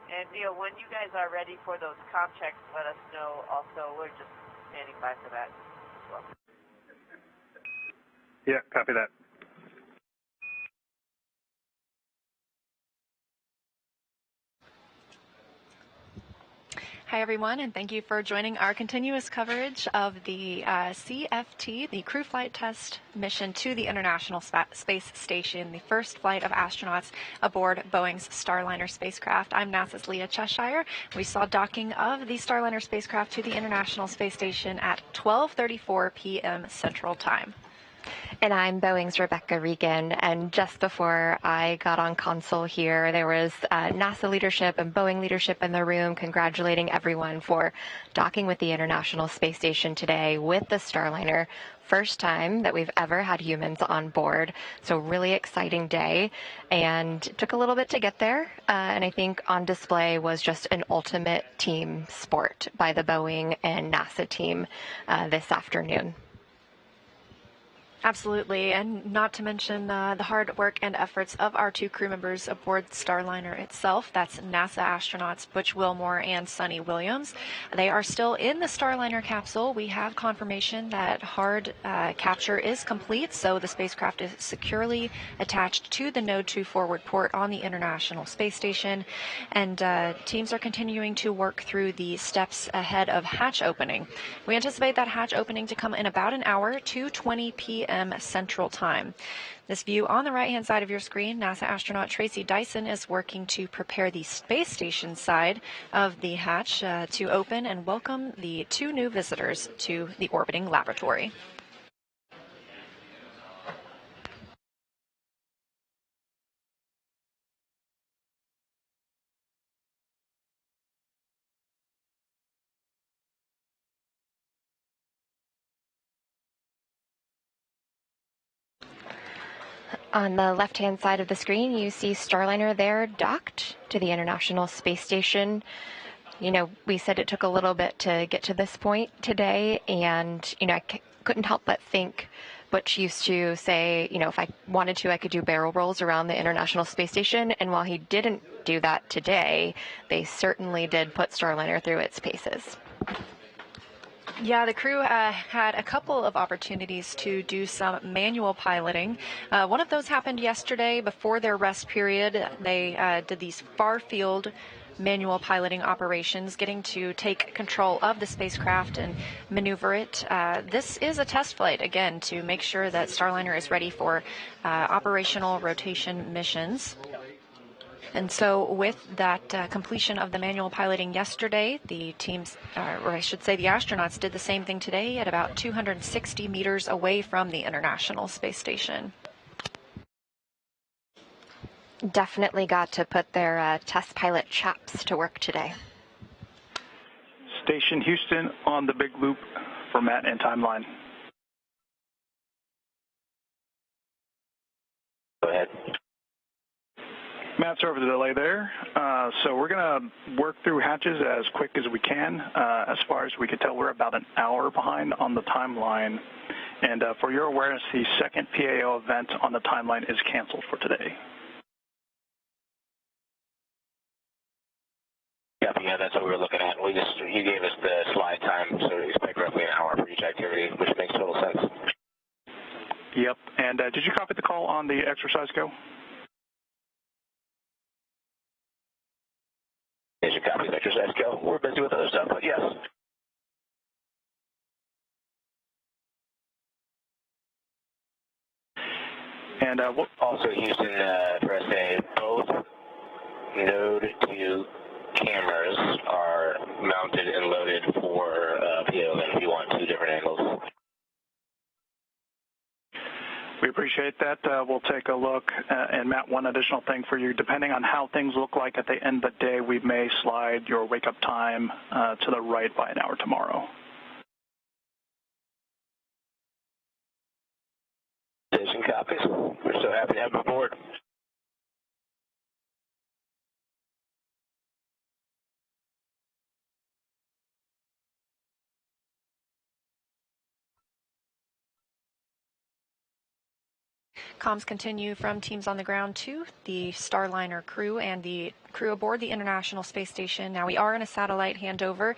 And Neil, when you guys are ready for those comm checks, let us know. Also, we're just standing by for that as well.
Yeah, copy that.
Hi, everyone, and thank you for joining our continuous coverage of the CFT, the Crew Flight Test mission to the International Space Station, the first flight of astronauts aboard Boeing's Starliner spacecraft. I'm NASA's Leah Cheshire. We saw docking of the Starliner spacecraft to the International Space Station at 12:34 p.m. Central Time.
And I'm Boeing's Rebecca Regan, and just before I got on console here, there was NASA leadership and Boeing leadership in the room congratulating everyone for docking with the International Space Station today with the Starliner. First time that we've ever had humans on board, so really exciting day, and it took a little bit to get there, and I think on display was just an ultimate team sport by the Boeing and NASA team this afternoon.
Absolutely, and not to mention the hard work and efforts of our two crew members aboard Starliner itself. That's NASA astronauts Butch Wilmore and Suni Williams. They are still in the Starliner capsule. We have confirmation that hard capture is complete, so the spacecraft is securely attached to the Node 2 forward port on the International Space Station, and teams are continuing to work through the steps ahead of hatch opening. We anticipate that hatch opening to come in about an hour, 2:20 p.m. Central Time. This view on the right-hand side of your screen, NASA astronaut Tracy Dyson is working to prepare the space station side of the hatch to open and welcome the two new visitors to the orbiting laboratory.
On the left-hand side of the screen, you see Starliner there docked to the International Space Station. You know, we said it took a little bit to get to this point today, and, you know, I couldn't help but think Butch used to say, you know, if I wanted to, I could do barrel rolls around the International Space Station, and while he didn't do that today, they certainly did put Starliner through its paces.
Yeah, the crew had a couple of opportunities to do some manual piloting. One of those happened yesterday before their rest period. They did these far-field manual piloting operations, getting to take control of the spacecraft and maneuver it. This is a test flight, again, to make sure that Starliner is ready for operational rotation missions. And so with that completion of the manual piloting yesterday, the teams, or I should say the astronauts, did the same thing today at about 260 meters away from the International Space Station.
Definitely got to put their test pilot chops to work today.
Station Houston on the big loop for Matt and timeline.
Go ahead.
Matt, sorry for the delay there. So we're going to work through hatches as quick as we can. As far as we could tell, we're about an hour behind on the timeline. And for your awareness, the second PAO event on the timeline is canceled for today.
Yeah, that's what we were looking at. He gave us the slide time, so we expect roughly an hour for each activity, which makes total sense.
Yep. And did you copy the call on the exercise go?
Did you copy the exercise go? We're busy with other stuff, but yes.
And
also, Houston, for SA, both Node 2 cameras are mounted and loaded for PO, and if you want two different angles.
We appreciate that. We'll take a look. And Matt, one additional thing for you. Depending on how things look like at the end of the day, we may slide your wake-up time to the right by an hour tomorrow.
Station copies. We're so happy to have you aboard.
Comms continue from teams on the ground to the Starliner crew and the crew aboard the International Space Station. Now, we are in a satellite handover.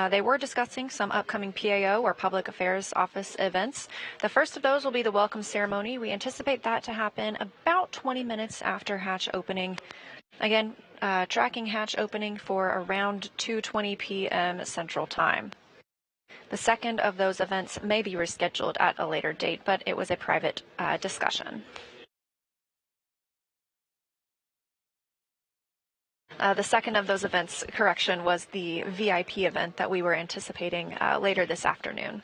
They were discussing some upcoming PAO, or Public Affairs Office events. The first of those will be the welcome ceremony. We anticipate that to happen about 20 minutes after hatch opening. Again, tracking hatch opening for around 2:20 p.m. Central Time. The second of those events may be rescheduled at a later date, but it was a private discussion. The second of those events, correction, was the VIP event that we were anticipating later this afternoon.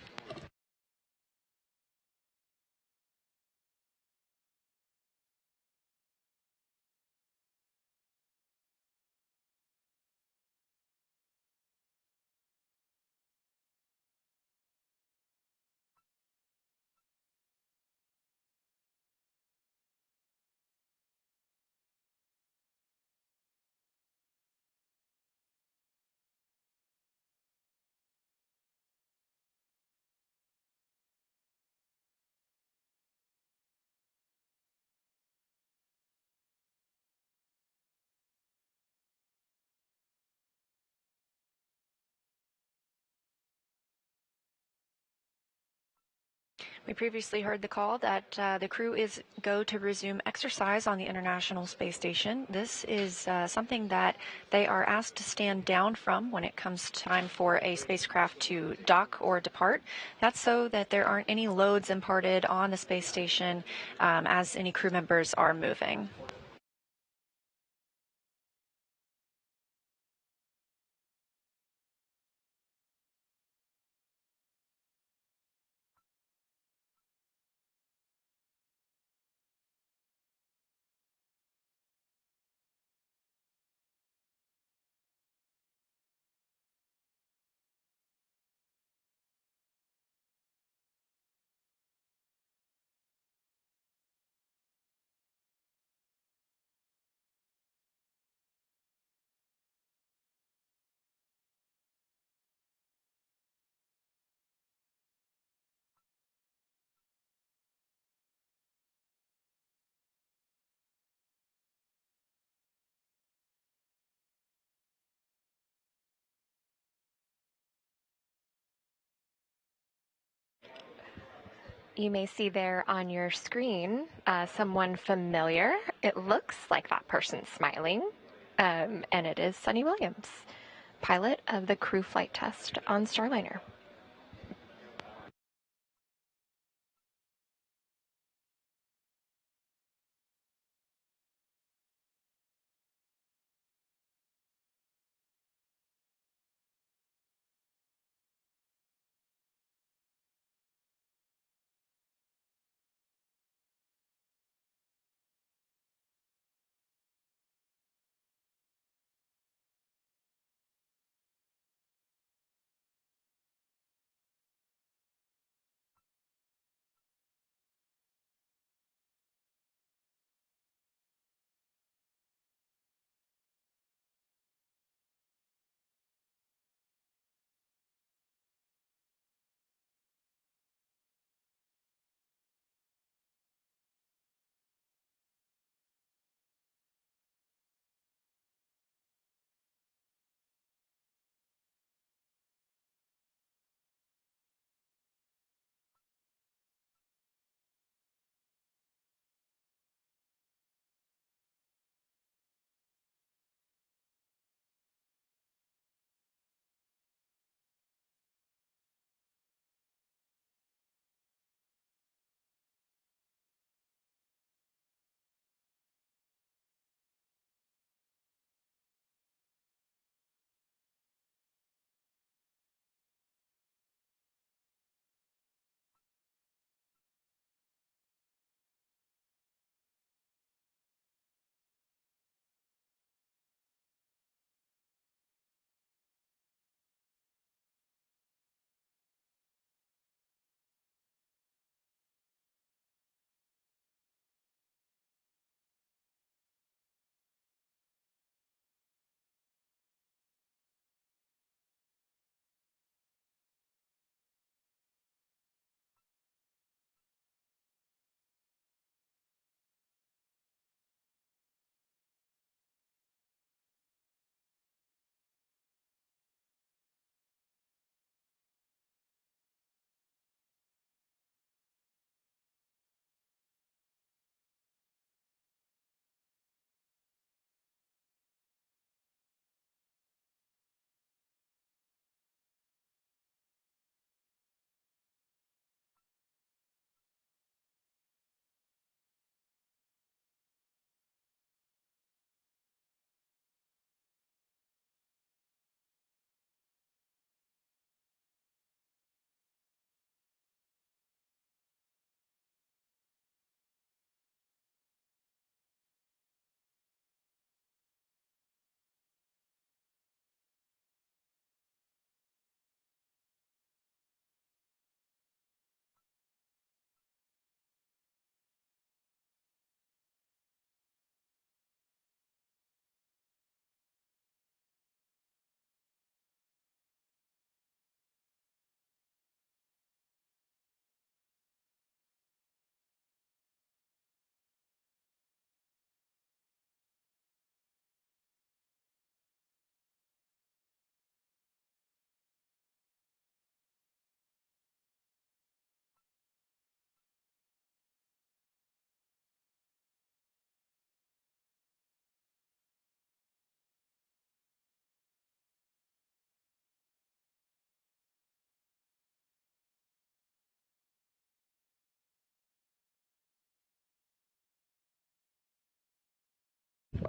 We previously heard the call that the crew is go to resume exercise on the International Space Station. This is something that they are asked to stand down from when it comes time for a spacecraft to dock or depart. That's so that there aren't any loads imparted on the space station as any crew members are moving.
You may see there on your screen someone familiar. It looks like that person's smiling, and it is Suni Williams, pilot of the crew flight test on Starliner.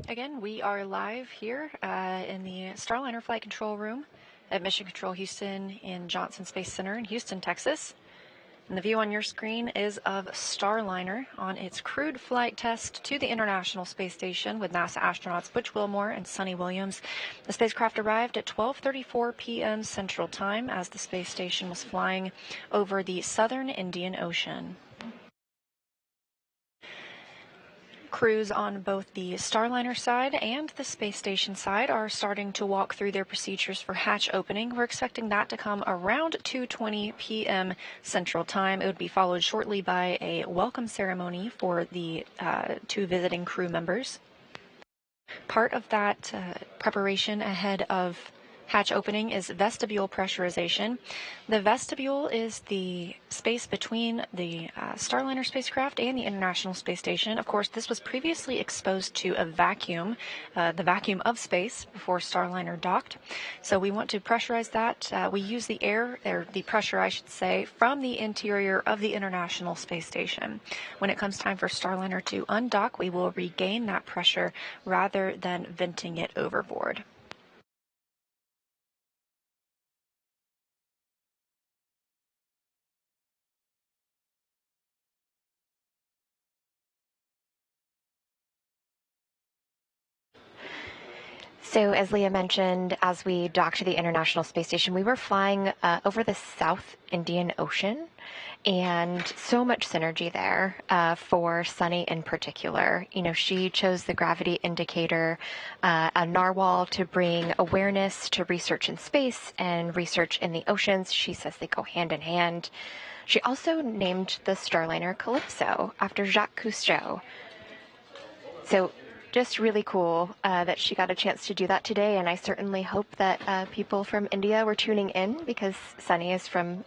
Again, we are live here in the Starliner Flight Control Room at Mission Control Houston in Johnson Space Center in Houston, Texas. And the view on your screen is of Starliner on its crewed flight test to the International Space Station with NASA astronauts Butch Wilmore and Suni Williams. The spacecraft arrived at 12:34 p.m. Central Time as the space station was flying over the southern Indian Ocean. Crews on both the Starliner side and the space station side are starting to walk through their procedures for hatch opening. We're expecting that to come around 2:20 p.m. Central Time. It would be followed shortly by a welcome ceremony for the two visiting crew members. Part of that preparation ahead of
hatch opening is vestibule pressurization. The vestibule is the space between the Starliner spacecraft and the International Space Station. Of course, this was previously exposed to a vacuum, the vacuum of space, before Starliner docked. So we want to pressurize that. We use the air, or the pressure, I should say, from the interior of the International Space Station. When it comes time for Starliner to undock, we will regain that pressure rather than venting it overboard.
So as Leah mentioned, as we docked to the International Space Station, we were flying over the South Indian Ocean, and so much synergy there for Suni in particular. You know, she chose the gravity indicator, a narwhal, to bring awareness to research in space and research in the oceans. She says they go hand in hand. She also named the Starliner Calypso after Jacques Cousteau. So just really cool that she got a chance to do that today, and I certainly hope that people from India were tuning in, because Suni is from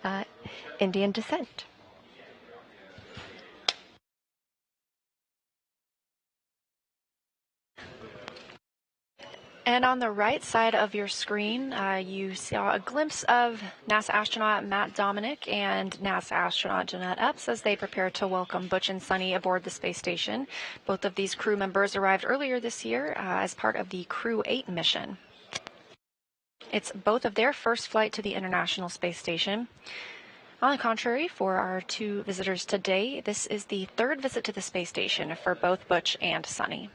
Indian descent.
And on the right side of your screen, you saw a glimpse of NASA astronaut Matt Dominic and NASA astronaut Jeanette Epps as they prepare to welcome Butch and Suni aboard the space station. Both of these crew members arrived earlier this year as part of the Crew 8 mission. It's both of their first flight to the International Space Station. On the contrary, for our two visitors today, this is the third visit to the space station for both Butch and Suni.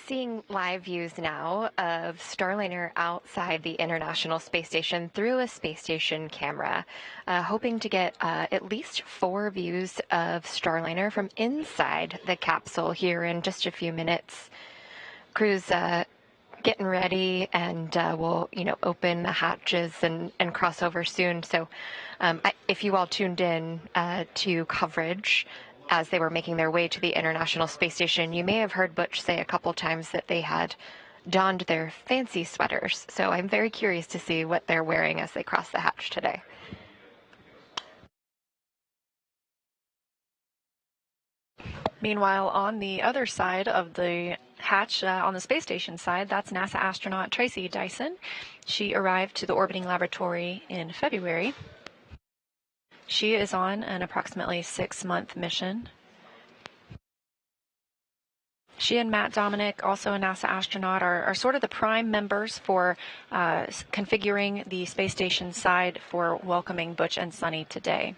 Seeing live views now of Starliner outside the International Space Station through a space station camera, hoping to get at least 4 views of Starliner from inside the capsule here in just a few minutes. Crew's getting ready, and we'll, open the hatches and cross over soon. So if you all tuned in to coverage as they were making their way to the International Space Station, you may have heard Butch say a couple times that they had donned their fancy sweaters. So I'm very curious to see what they're wearing as they cross the hatch today.
Meanwhile, on the other side of the hatch, on the space station side, that's NASA astronaut Tracy Dyson. She arrived to the orbiting laboratory in February. She is on an approximately 6-month mission. She and Matt Dominic, also a NASA astronaut, are sort of the prime members for configuring the space station side for welcoming Butch and Suni today.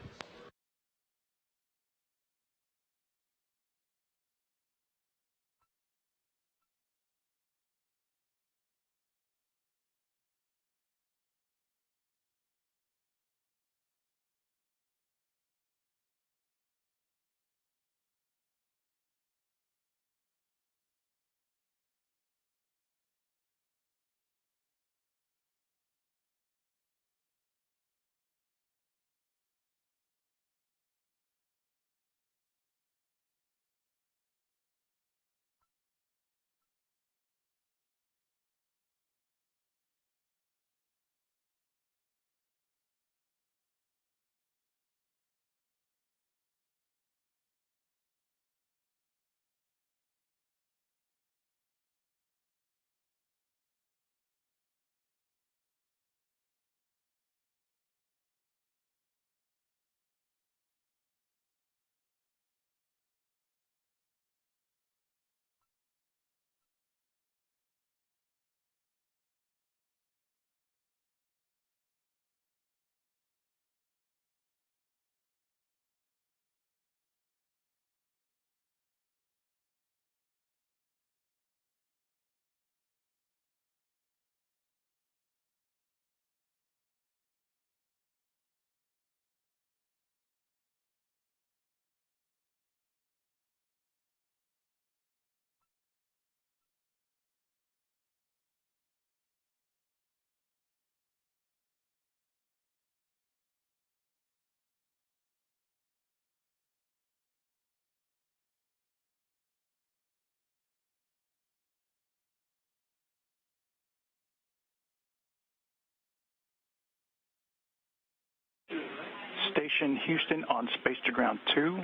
Station Houston on Space to Ground 2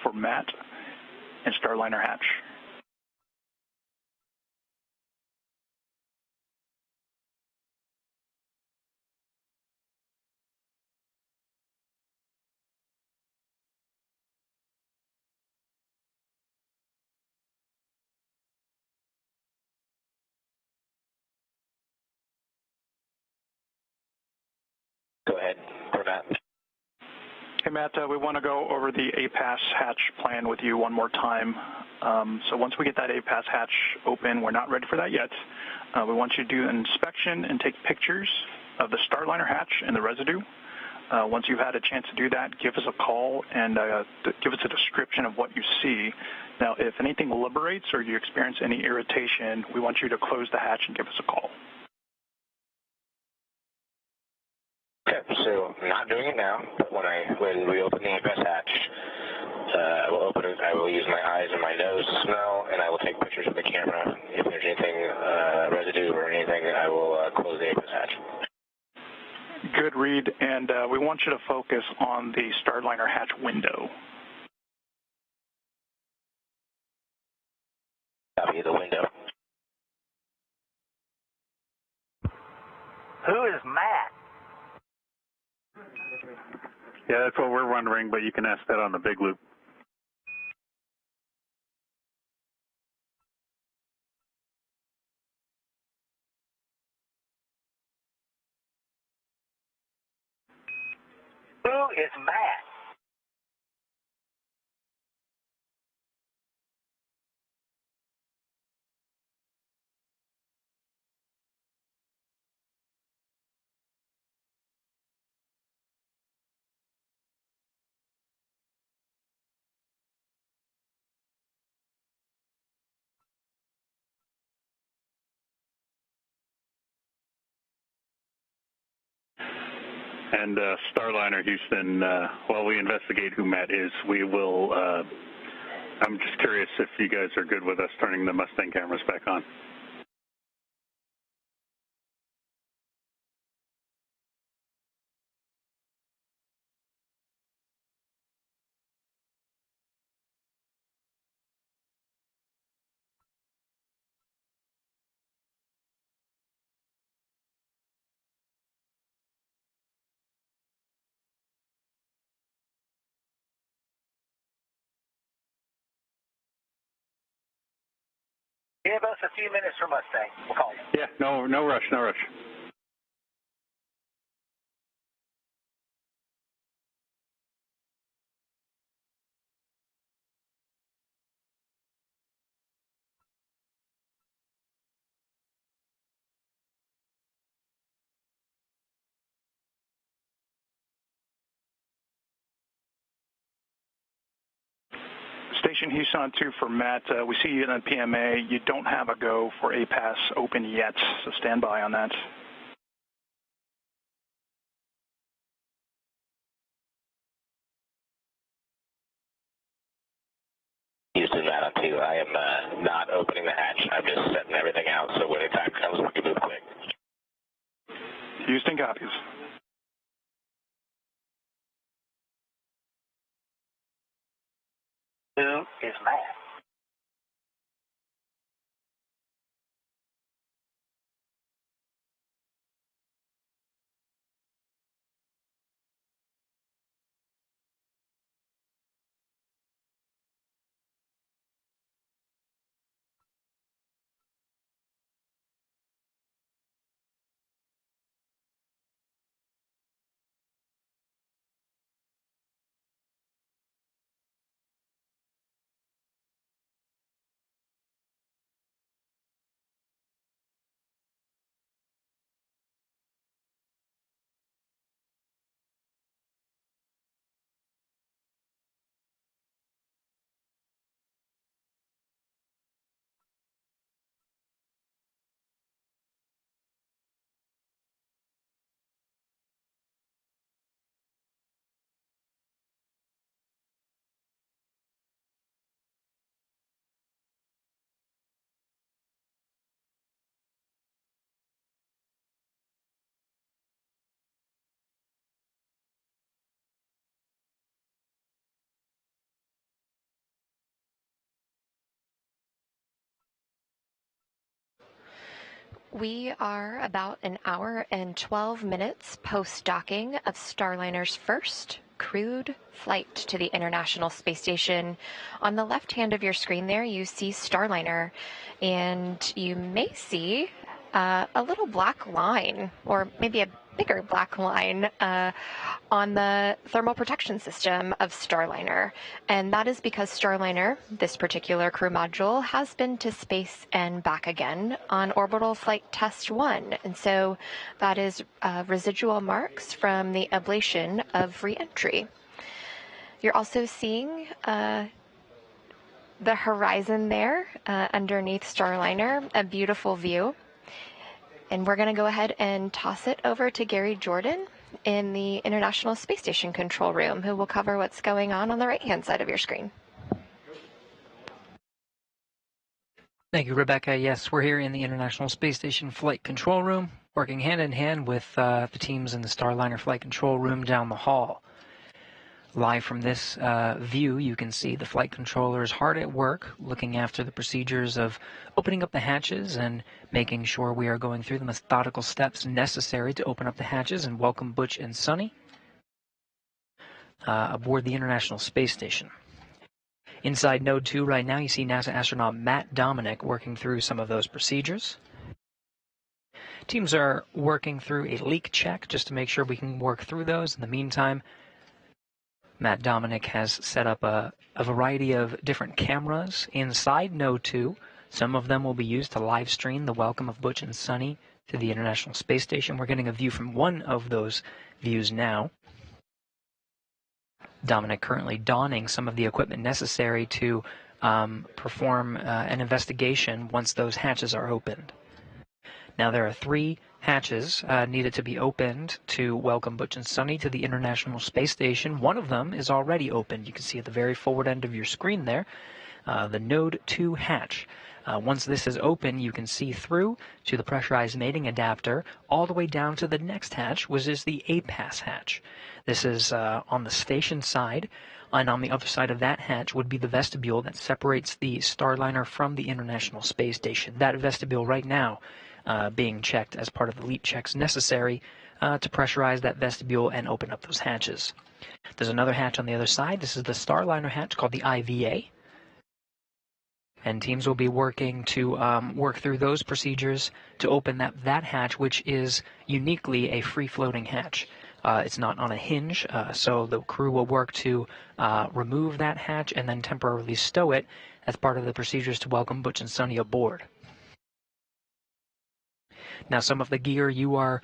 for Matt and Starliner hatch.
Go ahead, for Matt.
Hey, Matt, we want to go over the APAS hatch plan with you one more time. So once we get that APAS hatch open, we're not ready for that yet. We want you to do an inspection and take pictures of the Starliner hatch and the residue. Once you've had a chance to do that, give us a call and give us a description of what you see. Now, if anything liberates or you experience any irritation, we want you to close the hatch and give us a call.
Okay, so I'm not doing it now, but when we open the APAS hatch, I will open it, I will use my eyes and my nose to smell, and I will take pictures with the camera. If there's anything, residue or anything, I will close the APAS hatch.
Good read, and we want you to focus on the Starliner hatch window.
Copy the window.
Who is Matt?
Yeah, that's what we're wondering, but you can ask that on the big loop.
Who is Matt?
And Starliner Houston, while we investigate who Matt is, we will, I'm just curious if you guys are good with us turning the Mustang cameras back on.
Give us a few minutes for Mustang. We'll call you.
Yeah, no rush, no rush.
Station Houston on 2 for Matt. We see you in the PMA. You don't have a go for APAS open yet, so stand by on that.
Houston, Matt on 2. I am not opening the hatch. I'm just setting everything out, so when the time comes, we can move quick.
Houston copies.
Who is Matt?
We are about an hour and 12 minutes post-docking of Starliner's first crewed flight to the International Space Station. On the left hand of your screen there, you see Starliner, and you may see a little black line, or maybe a bigger black line on the thermal protection system of Starliner. And that is because Starliner, this particular crew module, has been to space and back again on orbital flight test 1. And so that is residual marks from the ablation of reentry. You're also seeing the horizon there underneath Starliner, a beautiful view. And we're going to go ahead and toss it over to Gary Jordan in the International Space Station control room, who will cover what's going on the right-hand side of your screen.
Thank you, Rebecca. Yes, we're here in the International Space Station flight control room, working hand in hand with the teams in the Starliner flight control room down the hall. Live from this view, you can see the flight controllers hard at work, looking after the procedures of opening up the hatches and making sure we are going through the methodical steps necessary to open up the hatches and welcome Butch and Suni aboard the International Space Station. Inside Node 2 right now, you see NASA astronaut Matt Dominic working through some of those procedures. Teams are working through a leak check just to make sure we can work through those. In the meantime, Matt Dominic has set up a variety of different cameras inside Node 2. Some of them will be used to live stream the welcome of Butch and Suni to the International Space Station. We're getting a view from one of those views now. Dominic currently donning some of the equipment necessary to perform an investigation once those hatches are opened. Now there are 3 hatches needed to be opened to welcome Butch and Suni to the International Space Station. One of them is already opened. You can see at the very forward end of your screen there, the Node 2 hatch. Once this is open, you can see through to the pressurized mating adapter all the way down to the next hatch, which is the APAS hatch. This is on the station side, and on the other side of that hatch would be the vestibule that separates the Starliner from the International Space Station. That vestibule right now being checked as part of the leak checks necessary to pressurize that vestibule and open up those hatches. There's another hatch on the other side. This is the Starliner hatch called the IVA. And teams will be working to work through those procedures to open that hatch, which is uniquely a free-floating hatch. It's not on a hinge, so the crew will work to remove that hatch and then temporarily stow it as part of the procedures to welcome Butch and Suni aboard. Now, some of the gear you are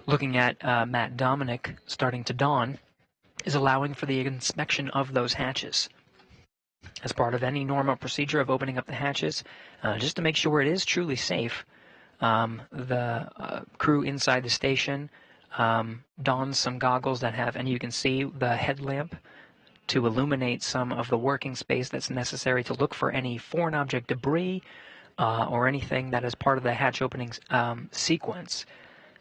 looking at, Matt Dominic, starting to don, is allowing for the inspection of those hatches. As part of any normal procedure of opening up the hatches, just to make sure it is truly safe, the crew inside the station dons some goggles that have, and you can see the headlamp to illuminate some of the working space that's necessary to look for any foreign object debris or anything that is part of the hatch opening sequence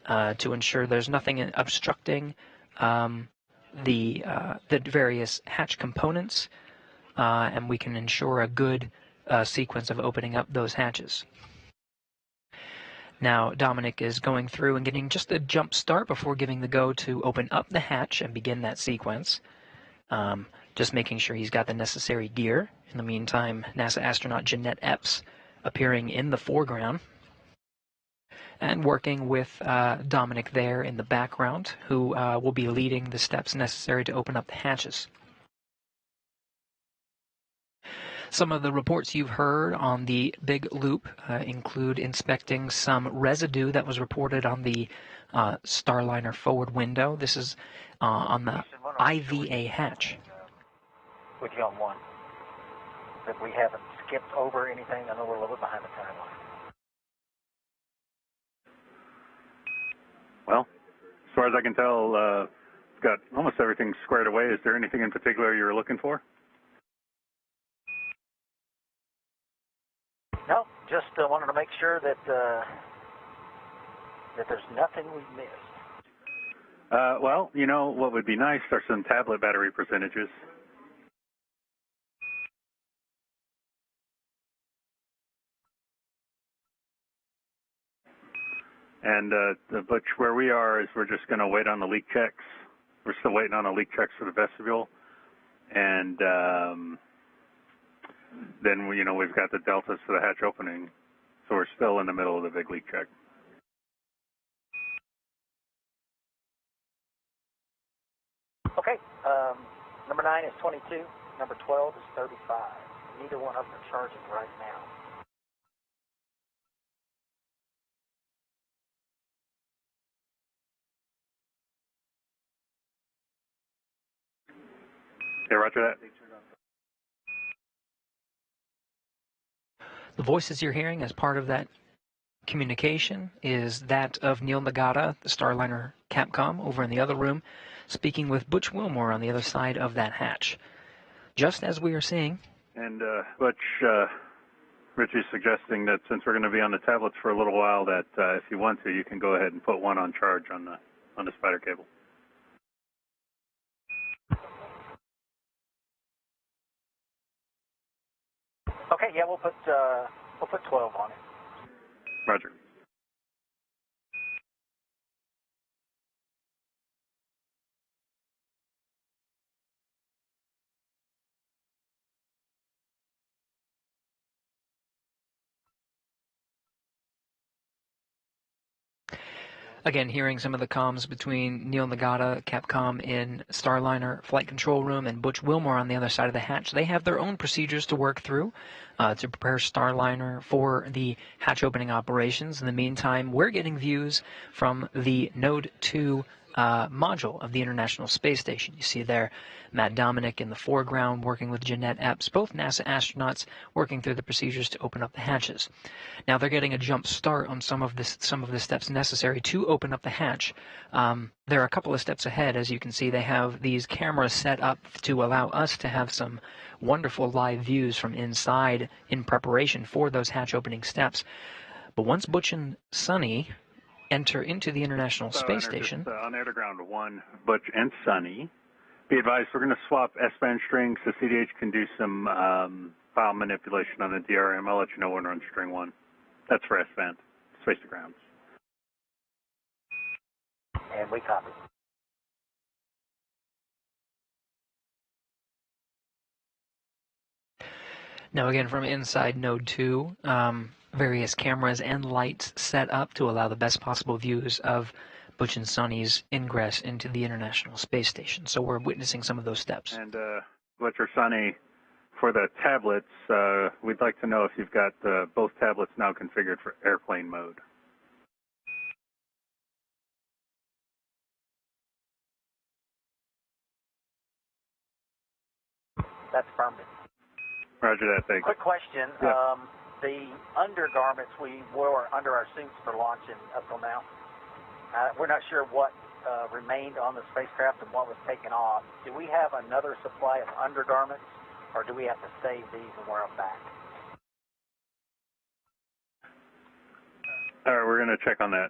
to ensure there's nothing obstructing the various hatch components, and we can ensure a good sequence of opening up those hatches. Now, Dominic is going through and getting just a jump start before giving the go to open up the hatch and begin that sequence. Just making sure he's got the necessary gear. In the meantime, NASA astronaut Jeanette Epps appearing in the foreground and working with Dominic there in the background, who will be leading the steps necessary to open up the hatches. Some of the reports you've heard on the big loop include inspecting some residue that was reported on the Starliner forward window. This is on the IVA hatch.
With you on one. That we haven't skipped over anything. I know we're a little bit behind the timeline.
Well, as far as I can tell, it's got almost everything squared away. Is there anything in particular you're looking for?
No, just wanted to make sure that that there's nothing we've missed.
Well, you know, what would be nice are some tablet battery percentages. And Butch, where we are is we're just going to wait on the leak checks. We're still waiting on the leak checks for the vestibule. And then, you know, we've got the deltas for the hatch opening. So we're still in the middle of the big leak check.
Okay, number 9 is 22, number 12 is 35. Neither one of them are charging right now.
Okay, roger that.
The voices you're hearing as part of that communication is that of Neil Nagata, the Starliner Capcom, over in the other room, speaking with Butch Wilmore on the other side of that hatch. Just as we are seeing.
And Butch, Richie's suggesting that since we're going to be on the tablets for a little while, that if you want to, you can go ahead and put one on charge on the spider cable.
Okay, yeah, we'll put 12 on it.
Roger.
Again, hearing some of the comms between Neil Nagata, Capcom in Starliner Flight Control Room, and Butch Wilmore on the other side of the hatch. They have their own procedures to work through to prepare Starliner for the hatch opening operations. In the meantime, we're getting views from the Node 2 module of the International Space Station. You see there Matt Dominic in the foreground working with Jeanette Epps, both NASA astronauts working through the procedures to open up the hatches. Now they're getting a jump start on some of the steps necessary to open up the hatch. They're a couple of steps ahead. As you can see, they have these cameras set up to allow us to have some wonderful live views from inside in preparation for those hatch opening steps. But once Butch and Suni enter into the International Space Station.
Just, on air to ground 1, Butch and Suni. Be advised, we're going to swap S-band strings so CDH can do some file manipulation on the DRM. I'll let you know when we're on string 1. That's for S-band, space to ground.
And we copy.
Now again, from inside Node 2, various cameras and lights set up to allow the best possible views of Butch and Suni's ingress into the International Space Station. So we're witnessing some of those steps.
And Butch or Suni, for the tablets, we'd like to know if you've got both tablets now configured for airplane mode.
That's permanent.
Roger that, thanks.
Quick question.
Yeah.
The undergarments we wore under our suits for launching up till now, we're not sure what remained on the spacecraft and what was taken off. Do we have another supply of undergarments, or do we have to save these and wear them back?
All right, we're going to check on that.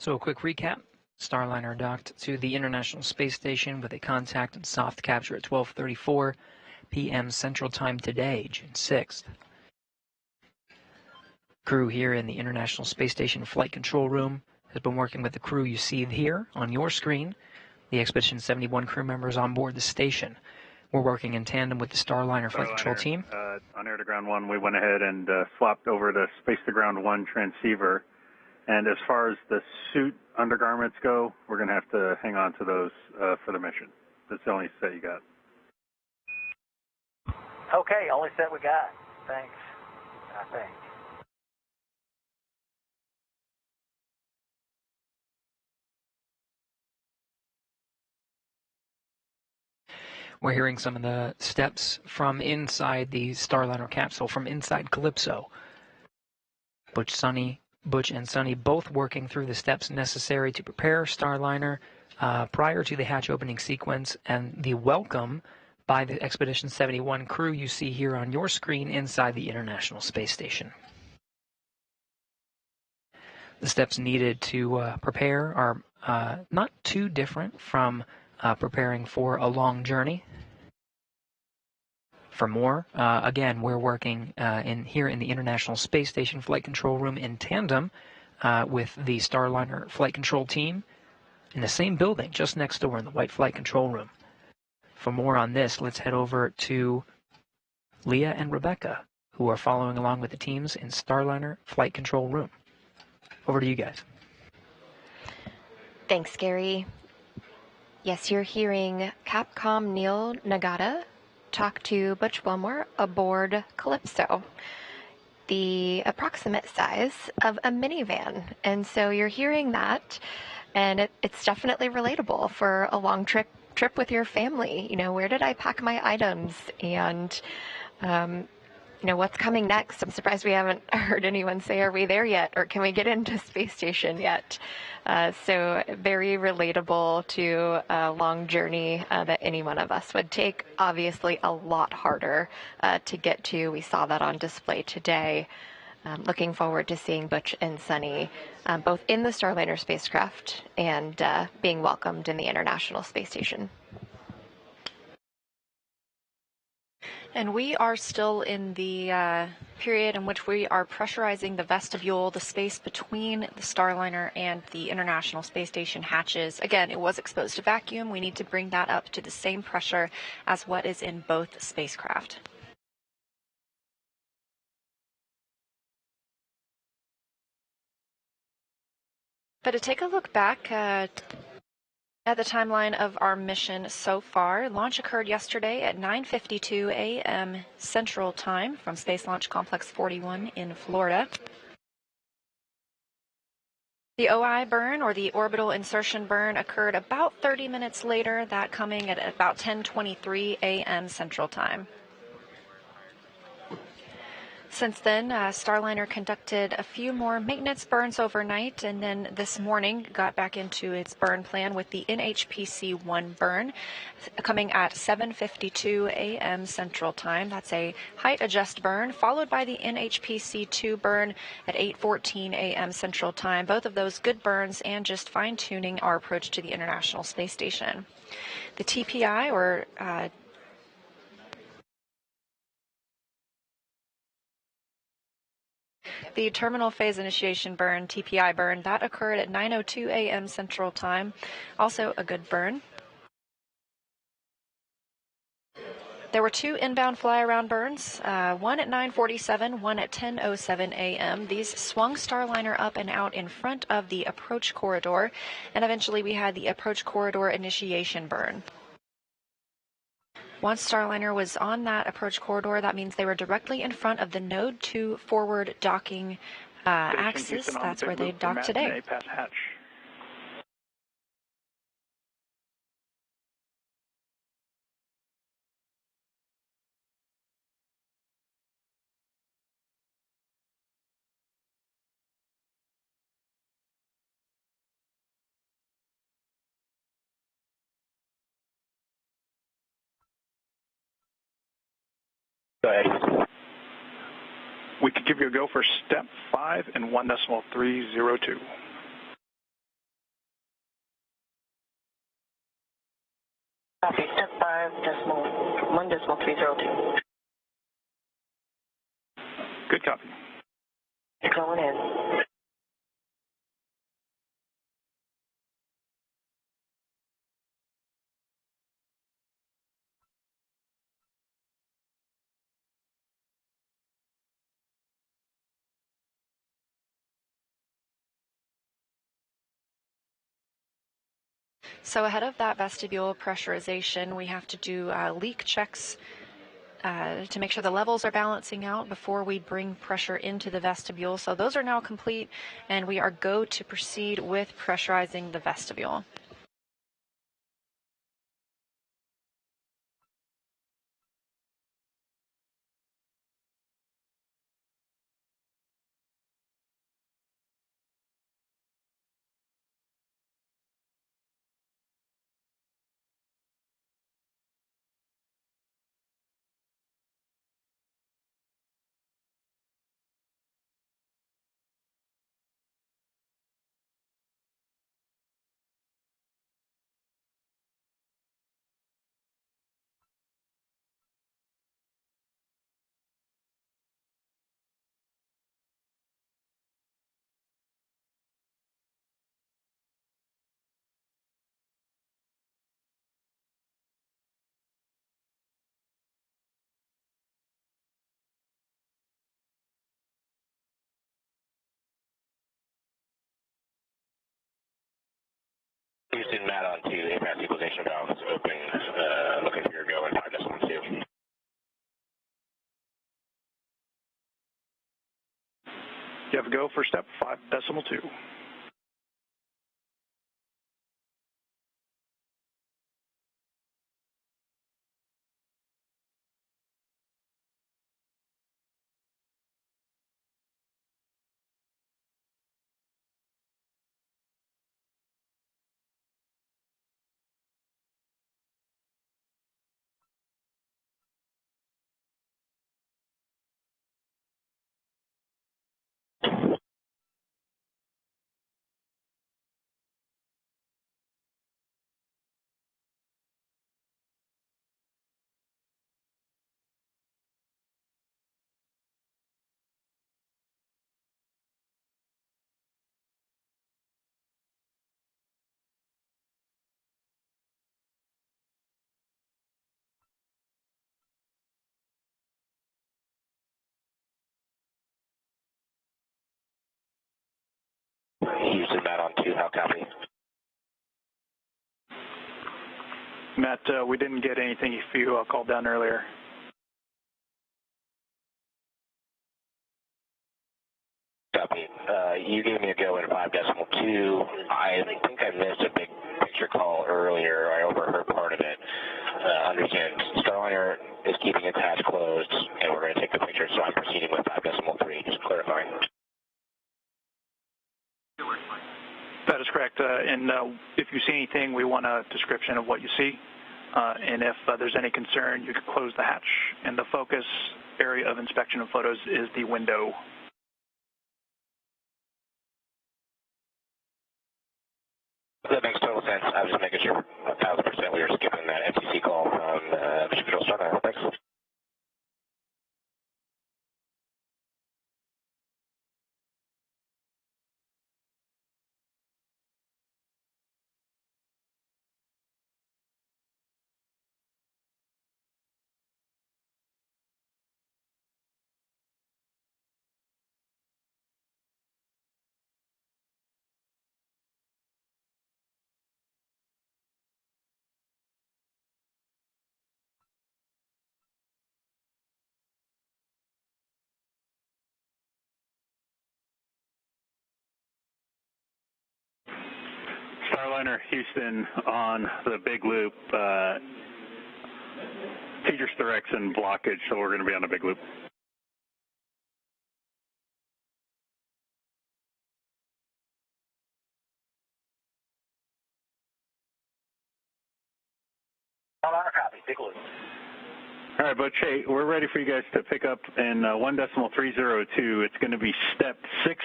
So a quick recap. Starliner docked to the International Space Station with a contact and soft capture at 12:34 p.m. Central Time today, June 6th. Crew here in the International Space Station Flight Control Room has been working with the crew you see here on your screen, the Expedition 71 crew members on board the station. We're working in tandem with the Starliner Flight Control team.
On Air-to-Ground 1, we went ahead and swapped over to Space-to-Ground 1 transceiver. And as far as the suit undergarments go, we're going to have to hang on to those for the mission. That's the only set you got.
Okay, only set we got. Thanks, I think.
We're hearing some of the steps from inside the Starliner capsule, from inside Calypso. Butch and Suni both working through the steps necessary to prepare Starliner prior to the hatch opening sequence and the welcome by the Expedition 71 crew you see here on your screen inside the International Space Station. The steps needed to prepare are not too different from preparing for a long journey. For more, again, we're working here in the International Space Station Flight Control Room in tandem with the Starliner Flight Control team in the same building, just next door in the White Flight Control Room. For more on this, let's head over to Leah and Rebecca, who are following along with the teams in Starliner Flight Control Room. Over to you guys.
Thanks, Gary. Yes, you're hearing Capcom Neil Nagata talk to Butch Wilmore aboard Calypso, the approximate size of a minivan. And so you're hearing that, and it's definitely relatable for a long trip with your family. You know, where did I pack my items? And, you know, what's coming next? I'm surprised we haven't heard anyone say, are we there yet? Or can we get into space station yet? So very relatable to a long journey that any one of us would take. Obviously a lot harder to get to. We saw that on display today. Looking forward to seeing Butch and Suni both in the Starliner spacecraft and being welcomed in the International Space Station.
And we are still in the period in which we are pressurizing the vestibule, the space between the Starliner and the International Space Station hatches. Again, it was exposed to vacuum. We need to bring that up to the same pressure as what is in both spacecraft. But to take a look back At the timeline of our mission so far, launch occurred yesterday at 9:52 a.m. Central Time from Space Launch Complex 41 in Florida. The OI burn, or the orbital insertion burn, occurred about 30 minutes later, that coming at about 10:23 a.m. Central Time. Since then, Starliner conducted a few more maintenance burns overnight, and then this morning got back into its burn plan with the NHPC-1 burn coming at 7:52 a.m. Central Time. That's a height adjust burn, followed by the NHPC-2 burn at 8:14 a.m. Central Time. Both of those good burns and just fine-tuning our approach to the International Space Station. The TPI, or the terminal phase initiation burn, TPI burn, that occurred at 9:02 a.m. Central Time. Also a good burn. There were two inbound fly-around burns, one at 9:47, one at 10:07 a.m. These swung Starliner up and out in front of the approach corridor, and eventually we had the approach corridor initiation burn. Once Starliner was on that approach corridor, that means they were directly in front of the Node 2 forward docking axis. That's where they docked today.
Go ahead.
We could give you a go for step 5 and 1.302.
Copy, step 5.1.302.
Good copy.
Going in.
So ahead of that vestibule pressurization, we have to do leak checks to make sure the levels are balancing out before we bring pressure into the vestibule. So those are now complete, and we are go to proceed with pressurizing the vestibule.
Houston, Matt on 2, APAS equalization valve is open, looking for your go in 5.12.
You have a go for step 5.2.
Houston, Matt on 2, how copy?
Matt, we didn't get anything if you called down earlier.
Copy. You gave me a go in 5.2. I think I missed a big picture call earlier. I overheard part of it. Understand, Starliner is keeping its hatch closed, and we're going to take the picture, so I'm proceeding with 5.3, just clarifying.
That is correct. And if you see anything, we want a description of what you see. And if there's any concern, you can close the hatch. And the focus area of inspection of photos is the window.
That makes total sense. I was just making sure 1,000% we were skipping that FCC call from Mission Control Starliner. Thanks.
Starliner Houston on the big loop. Teacher's direction blockage, so we're going to be on the big loop.
Starliner copy, big loop.
All right, Butch, hey, we're ready for you guys to pick up in 1.302. It's going to be step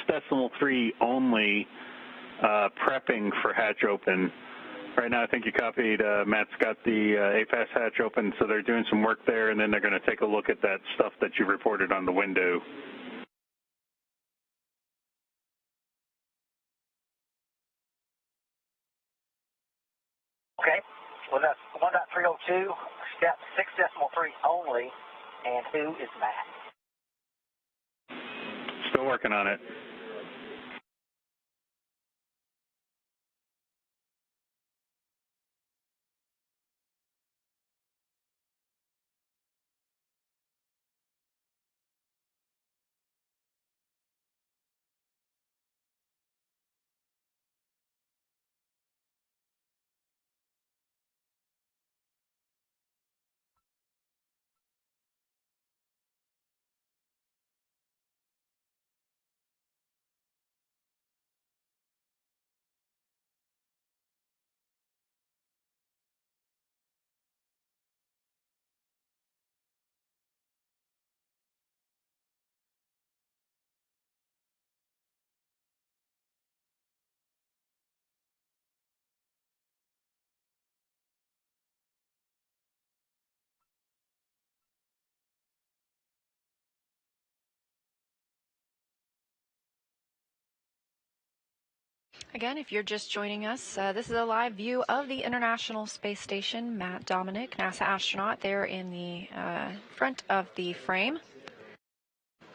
6.3 only, prepping for hatch open. Right now, I think you copied, Matt's got the APAS hatch open, so they're doing some work there, and then they're going to take a look at that stuff that you reported on the window.
Okay, well, that's 1.302, step 6.3 only, and who is Matt?
Still working on it.
Again, if you're just joining us, this is a live view of the International Space Station. Matt Dominic, NASA astronaut, there in the front of the frame.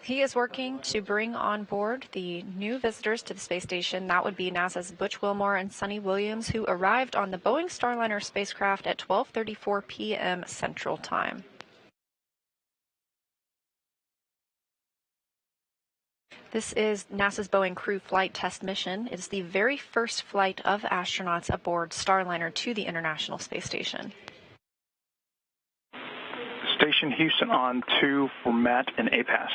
He is working to bring on board the new visitors to the space station. That would be NASA's Butch Wilmore and Suni Williams, who arrived on the Boeing Starliner spacecraft at 12:34 p.m. Central Time. This is NASA's Boeing Crew Flight Test Mission. It's the very first flight of astronauts aboard Starliner to the International Space Station.
Station Houston on 2 for Matt and APAS.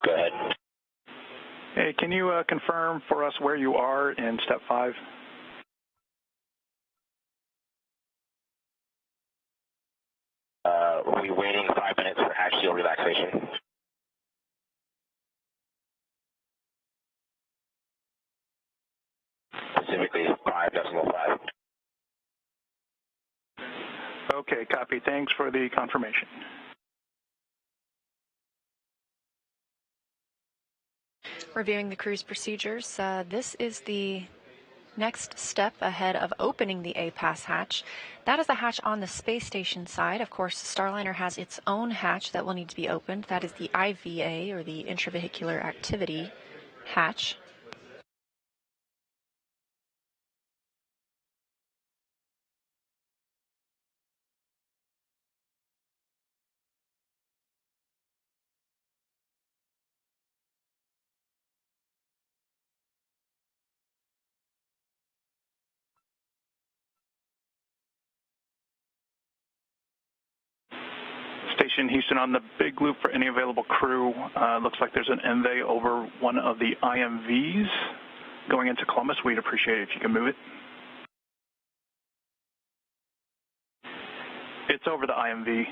Go ahead.
Hey, can you confirm for us where you are in step 5?
We're waiting 5 minutes for hatch seal relaxation. Specifically 5.5.
Okay, copy. Thanks for the confirmation.
Reviewing the crew's procedures, this is the next step ahead of opening the APAS hatch. That is the hatch on the space station side. Of course, Starliner has its own hatch that will need to be opened. That is the IVA, or the intravehicular activity hatch.
Houston, on the big loop for any available crew. Looks like there's an MV over one of the IMVs going into Columbus. We'd appreciate it if you can move it. It's over the IMV.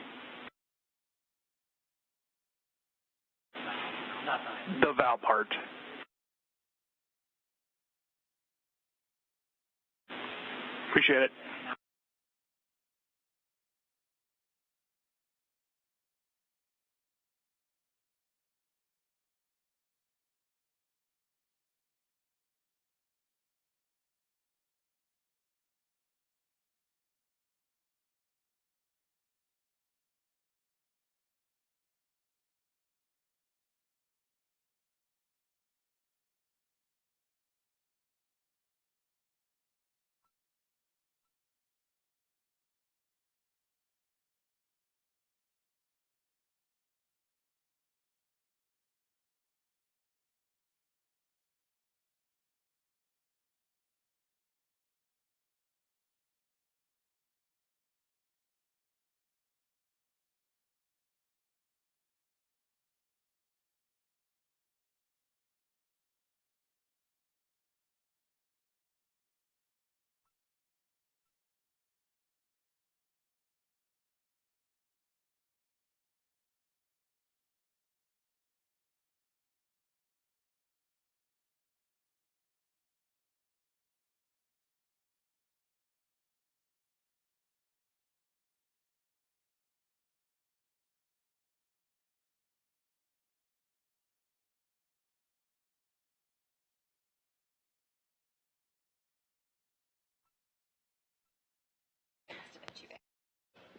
The valve part. Appreciate it.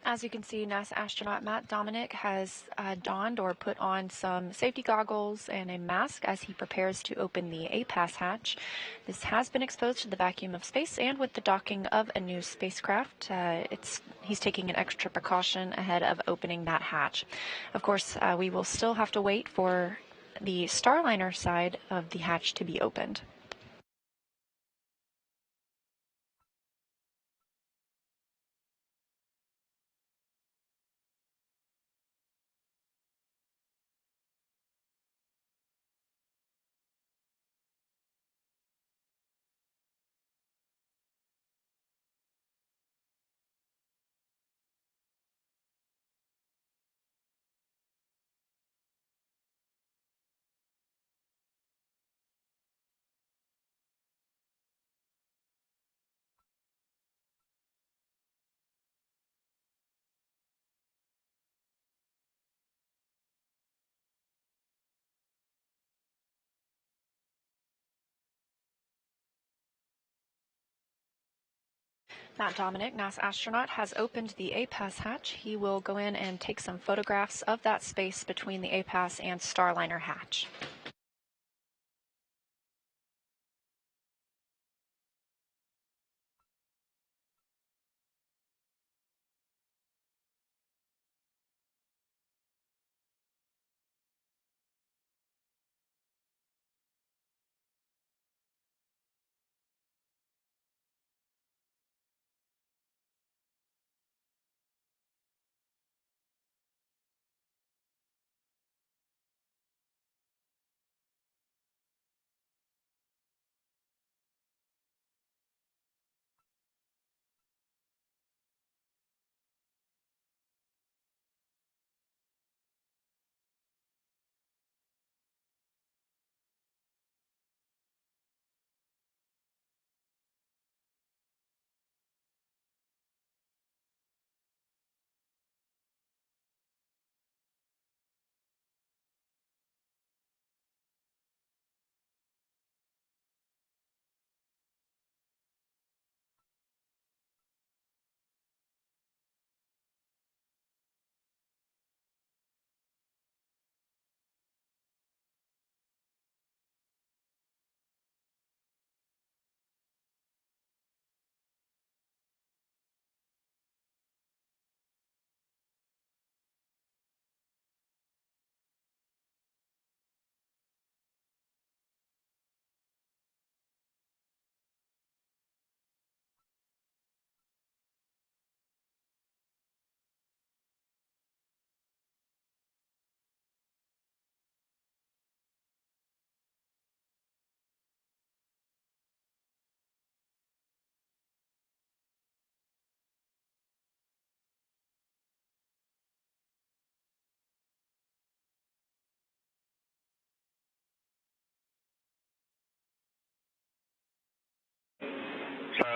As you can see, NASA astronaut Matt Dominic has donned or put on some safety goggles and a mask as he prepares to open the APAS hatch. This has been exposed to the vacuum of space, and with the docking of a new spacecraft, he's taking an extra precaution ahead of opening that hatch. Of course, we will still have to wait for the Starliner side of the hatch to be opened. Matt Dominic, NASA astronaut, has opened the APAS hatch. He will go in and take some photographs of that space between the APAS and Starliner hatch.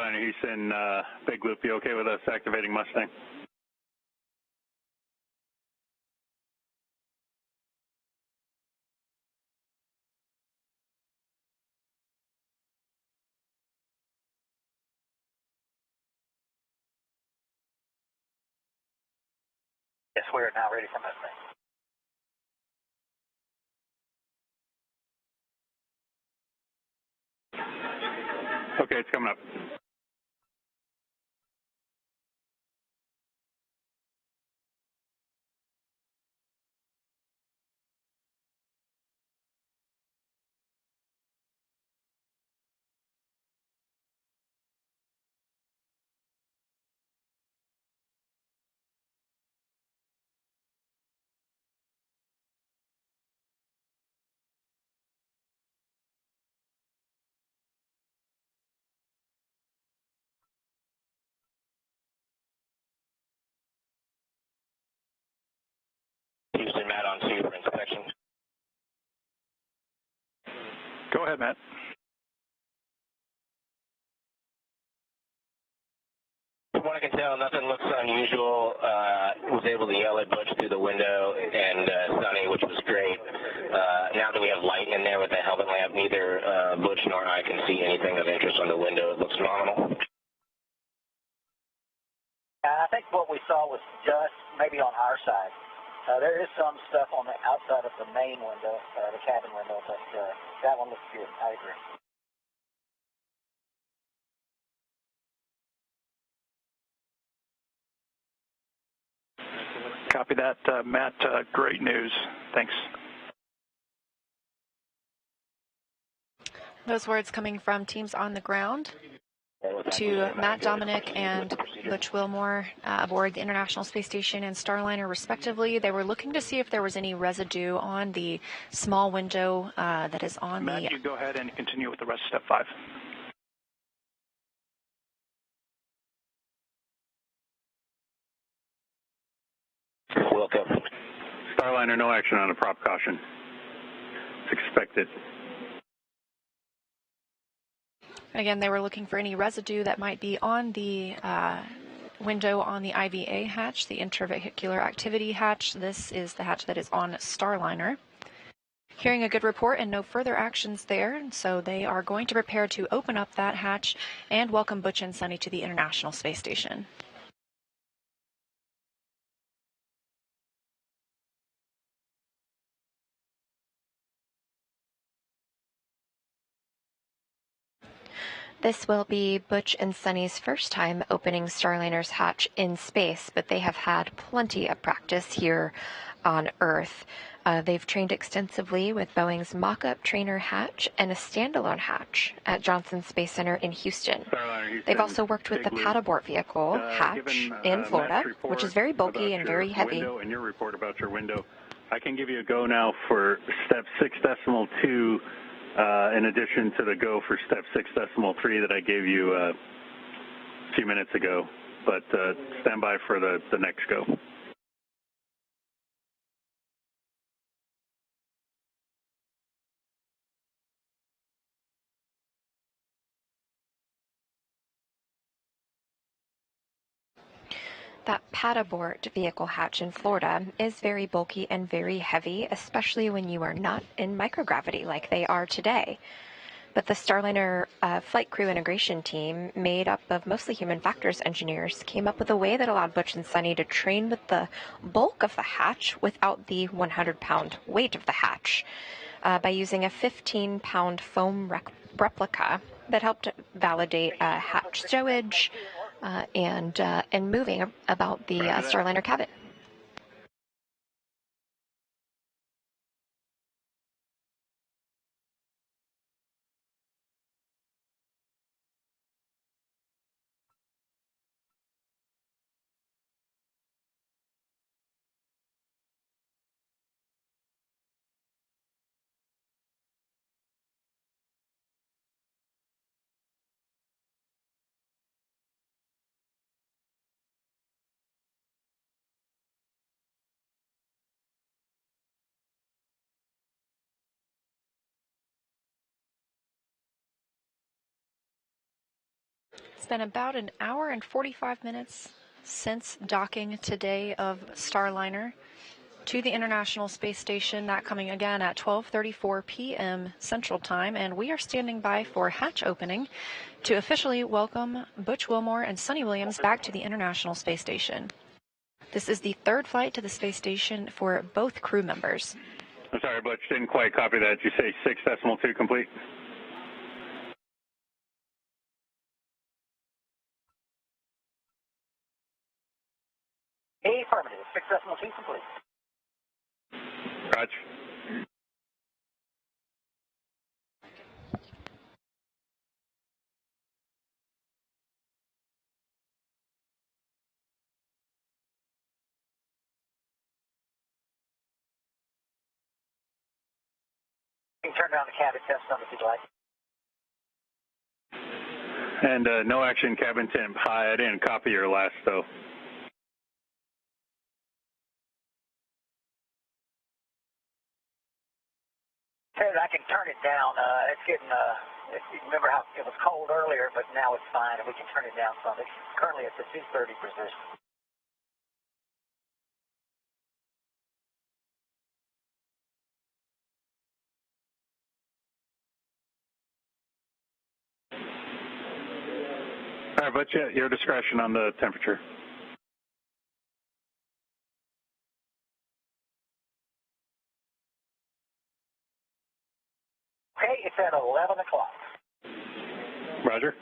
Starliner Houston, big loop. You okay with us activating Mustang?
Yes, we are now ready for Mustang.
Okay, it's coming up.
Houston, Matt on C for inspection.
Go ahead, Matt.
From what I can tell, nothing looks unusual. Was able to yell at Butch through the window and Suni, which was great. Now that we have light in there with the helmet lamp, neither Butch nor I can see anything of interest on the window. It looks nominal.
I think what we saw was dust, maybe on our side. There is some stuff on the outside of the main window, the cabin window, but that one looks good. I agree.
Copy that, Matt. Great news. Thanks.
Those words coming from teams on the ground to Matt Dominic and Butch Wilmore aboard the International Space Station and Starliner, respectively. They were looking to see if there was any residue on the small window that is on
Matt, you go ahead and continue with the rest of step 5.
Welcome.
Starliner, no action on a prop caution. It's expected.
Again, they were looking for any residue that might be on the window on the IVA hatch, the intravehicular activity hatch. This is the hatch that is on Starliner. Hearing a good report and no further actions there, so they are going to prepare to open up that hatch and welcome Butch and Suni to the International Space Station.
This will be Butch and Suni's first time opening Starliner's hatch in space, but they have had plenty of practice here on Earth. They've trained extensively with Boeing's mock-up trainer hatch and a standalone hatch at Johnson Space Center in Houston. They've also worked with the pad abort vehicle hatch in Florida, which is very bulky and very heavy.
And your report about your window, I can give you a go now for step 6.2. In addition to the go for step 6.3 that I gave you a few minutes ago, but stand by for the next go.
That pad abort vehicle hatch in Florida is very bulky and very heavy, especially when you are not in microgravity like they are today. But the Starliner flight crew integration team, made up of mostly human factors engineers, came up with a way that allowed Butch and Suni to train with the bulk of the hatch without the 100-pound weight of the hatch by using a 15-pound foam replica that helped validate hatch stowage and moving about the Starliner cabin.
been about an hour and 45 minutes since docking today of Starliner to the International Space Station, that coming again at 12:34 p.m. Central Time, and we are standing by for hatch opening to officially welcome Butch Wilmore and Suni Williams back to the International Space Station. This is the third flight to the space station for both crew members.
I'm sorry, Butch, didn't quite copy that. Did you say 6.2 complete?
Affirmative, 6.2 complete.
Roger.
You can turn down the cabin test some if you'd like.
And no action cabin temp. Hi, I didn't copy your last, though.
Ted, I can turn it down. It's getting, remember how it was cold earlier, but now it's fine, and we can turn it down some. It's currently at the 230 position.
All right, Butch, your discretion on the temperature.
Okay, it's at 11 o'clock.
Roger.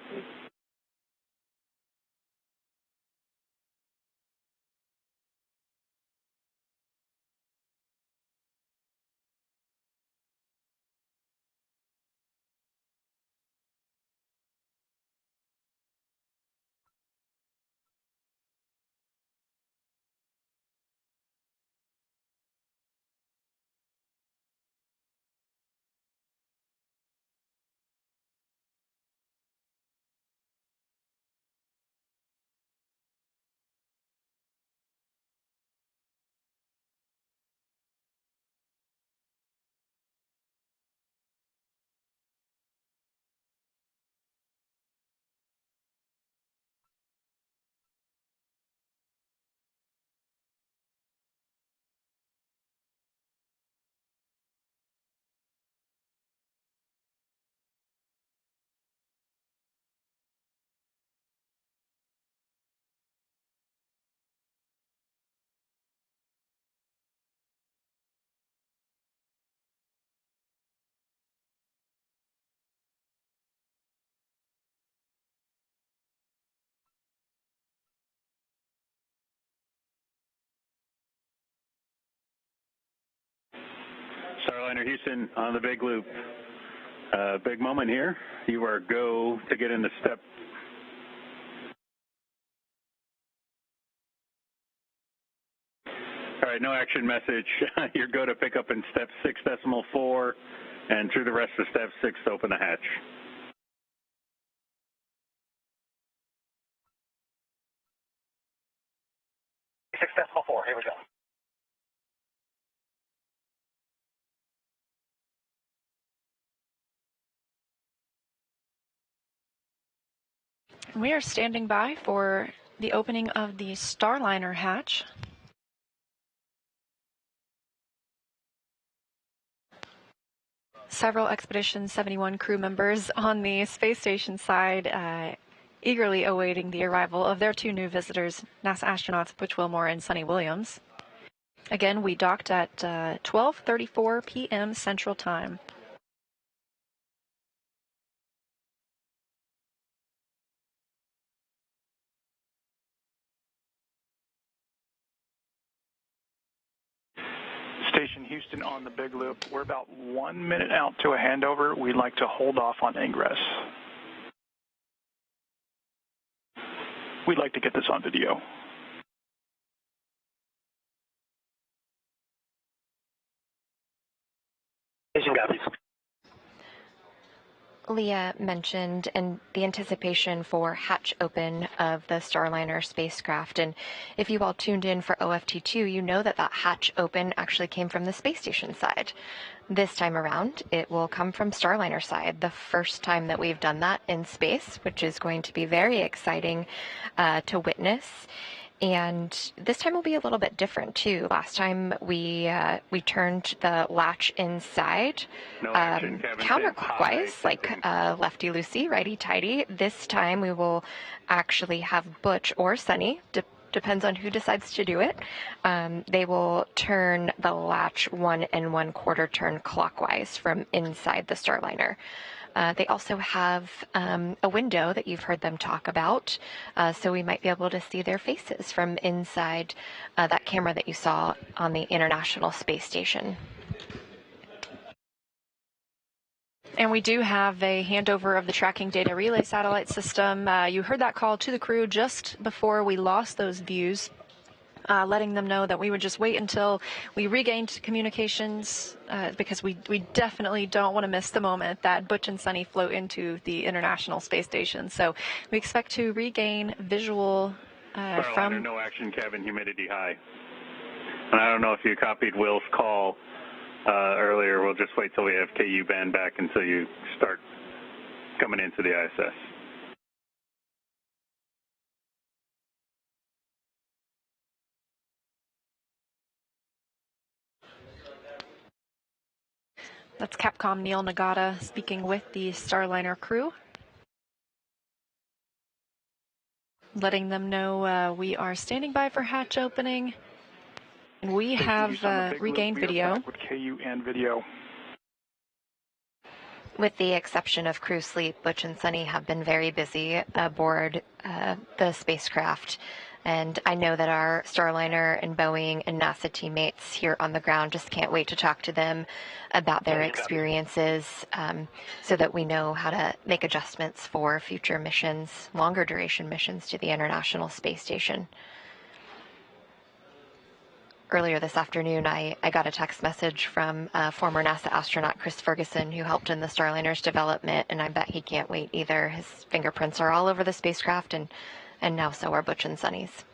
Starliner Houston on the big loop. Big moment here. You are go to get into step. All right, no action message. You're go to pick up in step 6.4 and through the rest of step 6 to open the hatch.
.4, here we go.
We are standing by for the opening of the Starliner hatch. Several Expedition 71 crew members on the space station side eagerly awaiting the arrival of their two new visitors, NASA astronauts Butch Wilmore and Suni Williams. Again, we docked at 12:34 p.m. Central Time.
Station Houston on the big loop. We're about 1 minute out to a handover. We'd like to hold off on ingress. We'd like to get this on video.
Station copies.
Leah mentioned and the anticipation for hatch open of the Starliner spacecraft. And if you all tuned in for OFT2, you know that that hatch open actually came from the space station side. This time around, it will come from Starliner side, the first time that we've done that in space, which is going to be very exciting to witness. And this time will be a little bit different too. Last time we turned the latch inside counterclockwise, like lefty loosey, righty tighty. This time we will actually have Butch or Suni, depends on who decides to do it. They will turn the latch 1 1/4 turn clockwise from inside the Starliner. They also have a window that you've heard them talk about, so we might be able to see their faces from inside that camera that you saw on the International Space Station.
And we do have a handover of the tracking data relay satellite system. You heard that call to the crew just before we lost those views, letting them know that we would just wait until we regained communications, because we definitely don't want to miss the moment that Butch and Suni float into the International Space Station. So we expect to regain visual from...
No action, cabin humidity high. And I don't know if you copied Will's call earlier. We'll just wait till we have KU band back until you start coming into the ISS.
That's Capcom Neil Nagata speaking with the Starliner crew, letting them know we are standing by for hatch opening. And we have regained video.
With KU and video.
With the exception of crew sleep, Butch and Suni have been very busy aboard the spacecraft. And I know that our Starliner and Boeing and NASA teammates here on the ground just can't wait to talk to them about their experiences, so that we know how to make adjustments for future missions, longer duration missions to the International Space Station. Earlier this afternoon, I got a text message from former NASA astronaut Chris Ferguson, who helped in the Starliner's development, and I bet he can't wait either. His fingerprints are all over the spacecraft, and now so are Butch and Suni's.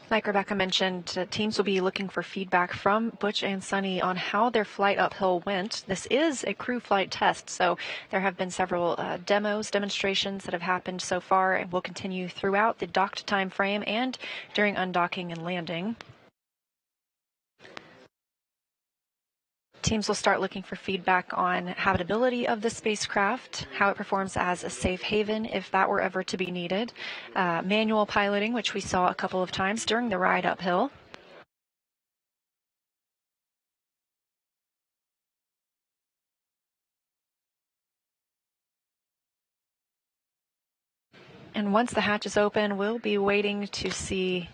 Like Rebecca mentioned, teams will be looking for feedback from Butch and Suni on how their flight uphill went. This is a crew flight test, so there have been several demonstrations that have happened so far and will continue throughout the docked time frame and during undocking and landing. Teams will start looking for feedback on habitability of the spacecraft, how it performs as a safe haven if that were ever to be needed, manual piloting, which we saw a couple of times during the ride uphill. And once the hatch is open, we'll be waiting to see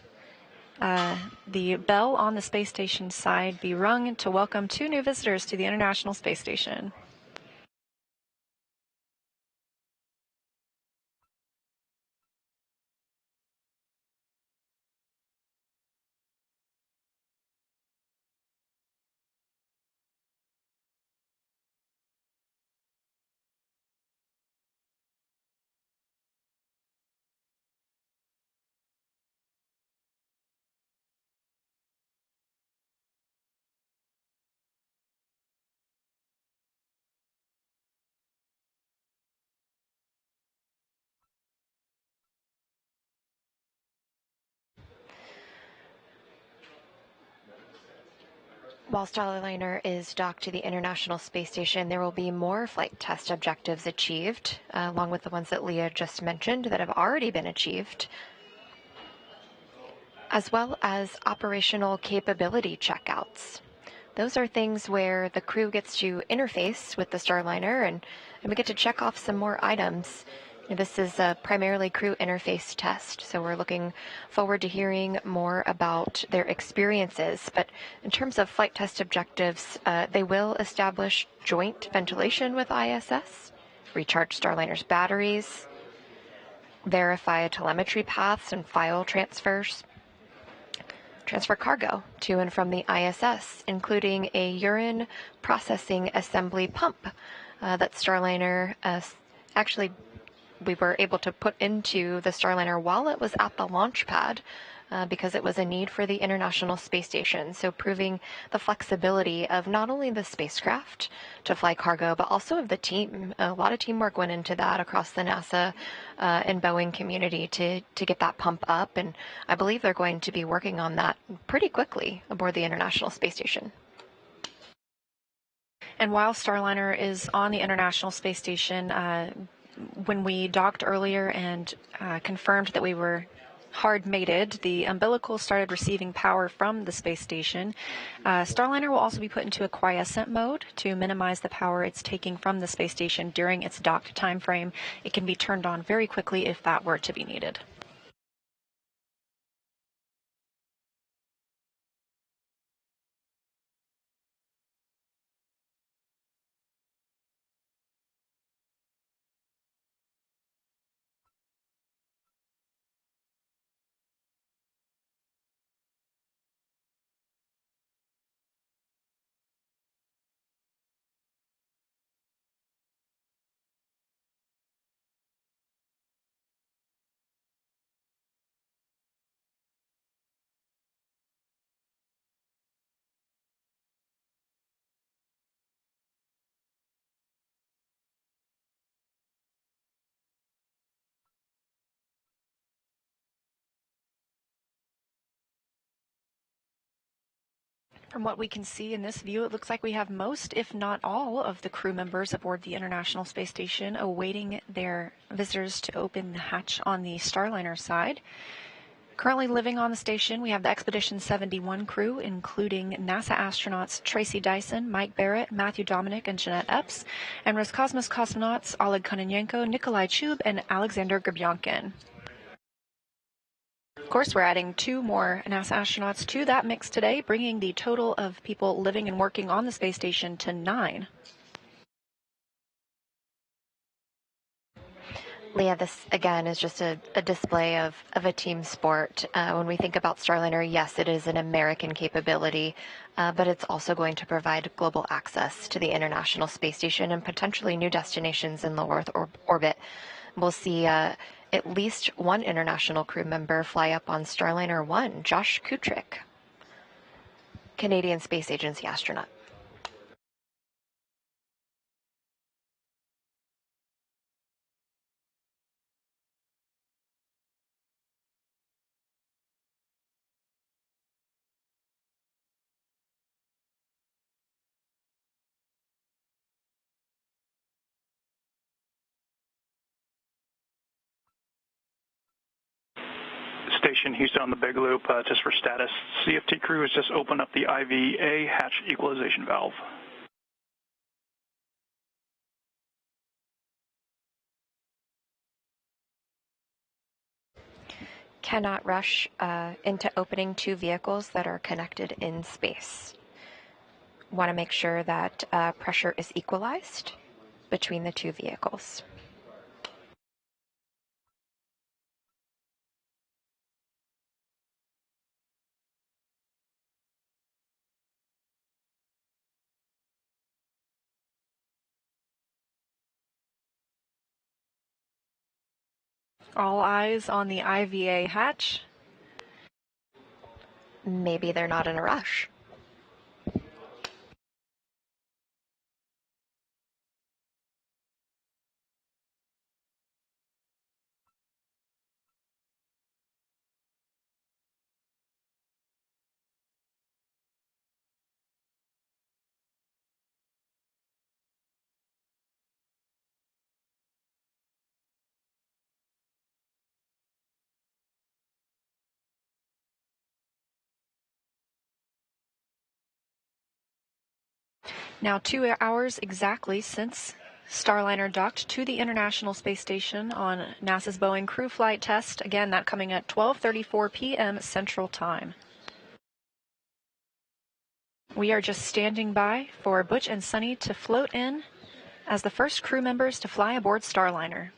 the bell on the space station side be rung to welcome 2 new visitors to the International Space Station.
While Starliner is docked to the International Space Station, there will be more flight test objectives achieved, along with the ones that Leah just mentioned that have already been achieved, as well as operational capability checkouts. Those are things where the crew gets to interface with the Starliner and we get to check off some more items This is a primarily crew interface test, so we're looking forward to hearing more about their experiences. But in terms of flight test objectives, they will establish joint ventilation with ISS, recharge Starliner's batteries, verify telemetry paths and file transfers, transfer cargo to and from the ISS, including a urine processing assembly pump that Starliner actually we were able to put into the Starliner while it was at the launch pad because it was a need for the International Space Station. So proving the flexibility of not only the spacecraft to fly cargo, but also of the team. A lot of teamwork went into that across the NASA and Boeing community to get that pump up. And I believe they're going to be working on that pretty quickly aboard the International Space Station.
And while Starliner is on the International Space Station, when we docked earlier and confirmed that we were hard-mated, the umbilical started receiving power from the space station. Starliner will also be put into a quiescent mode to minimize the power it's taking from the space station during its docked time frame. It can be turned on very quickly if that were to be needed. From what we can see in this view, it looks like we have most, if not all, of the crew members aboard the International Space Station awaiting their visitors to open the hatch on the Starliner side. Currently living on the station, we have the Expedition 71 crew, including NASA astronauts Tracy Dyson, Mike Barrett, Matthew Dominic, and Jeanette Epps, and Roscosmos cosmonauts Oleg Kononenko, Nikolai Chub, and Alexander Gerbyankin. Of course, we're adding 2 more NASA astronauts to that mix today, bringing the total of people living and working on the space station to 9.
Leah, this again is just a display of a team sport. When we think about Starliner, yes, it is an American capability, but it's also going to provide global access to the International Space Station and potentially new destinations in low Earth orbit. We'll see at least one international crew member fly up on Starliner 1, Josh Kutrick, Canadian Space Agency astronaut.
Station Houston on the big loop, just for status. CFT crew has just opened up the IVA hatch equalization valve.
Cannot rush into opening 2 vehicles that are connected in space. Want to make sure that pressure is equalized between the 2 vehicles.
All eyes on the IVA hatch.
Maybe they're not in a rush.
Now 2 hours exactly since Starliner docked to the International Space Station on NASA's Boeing crew flight test. Again, that coming at 12:34 p.m. Central Time. We are just standing by for Butch and Suni to float in as the first crew members to fly aboard Starliner.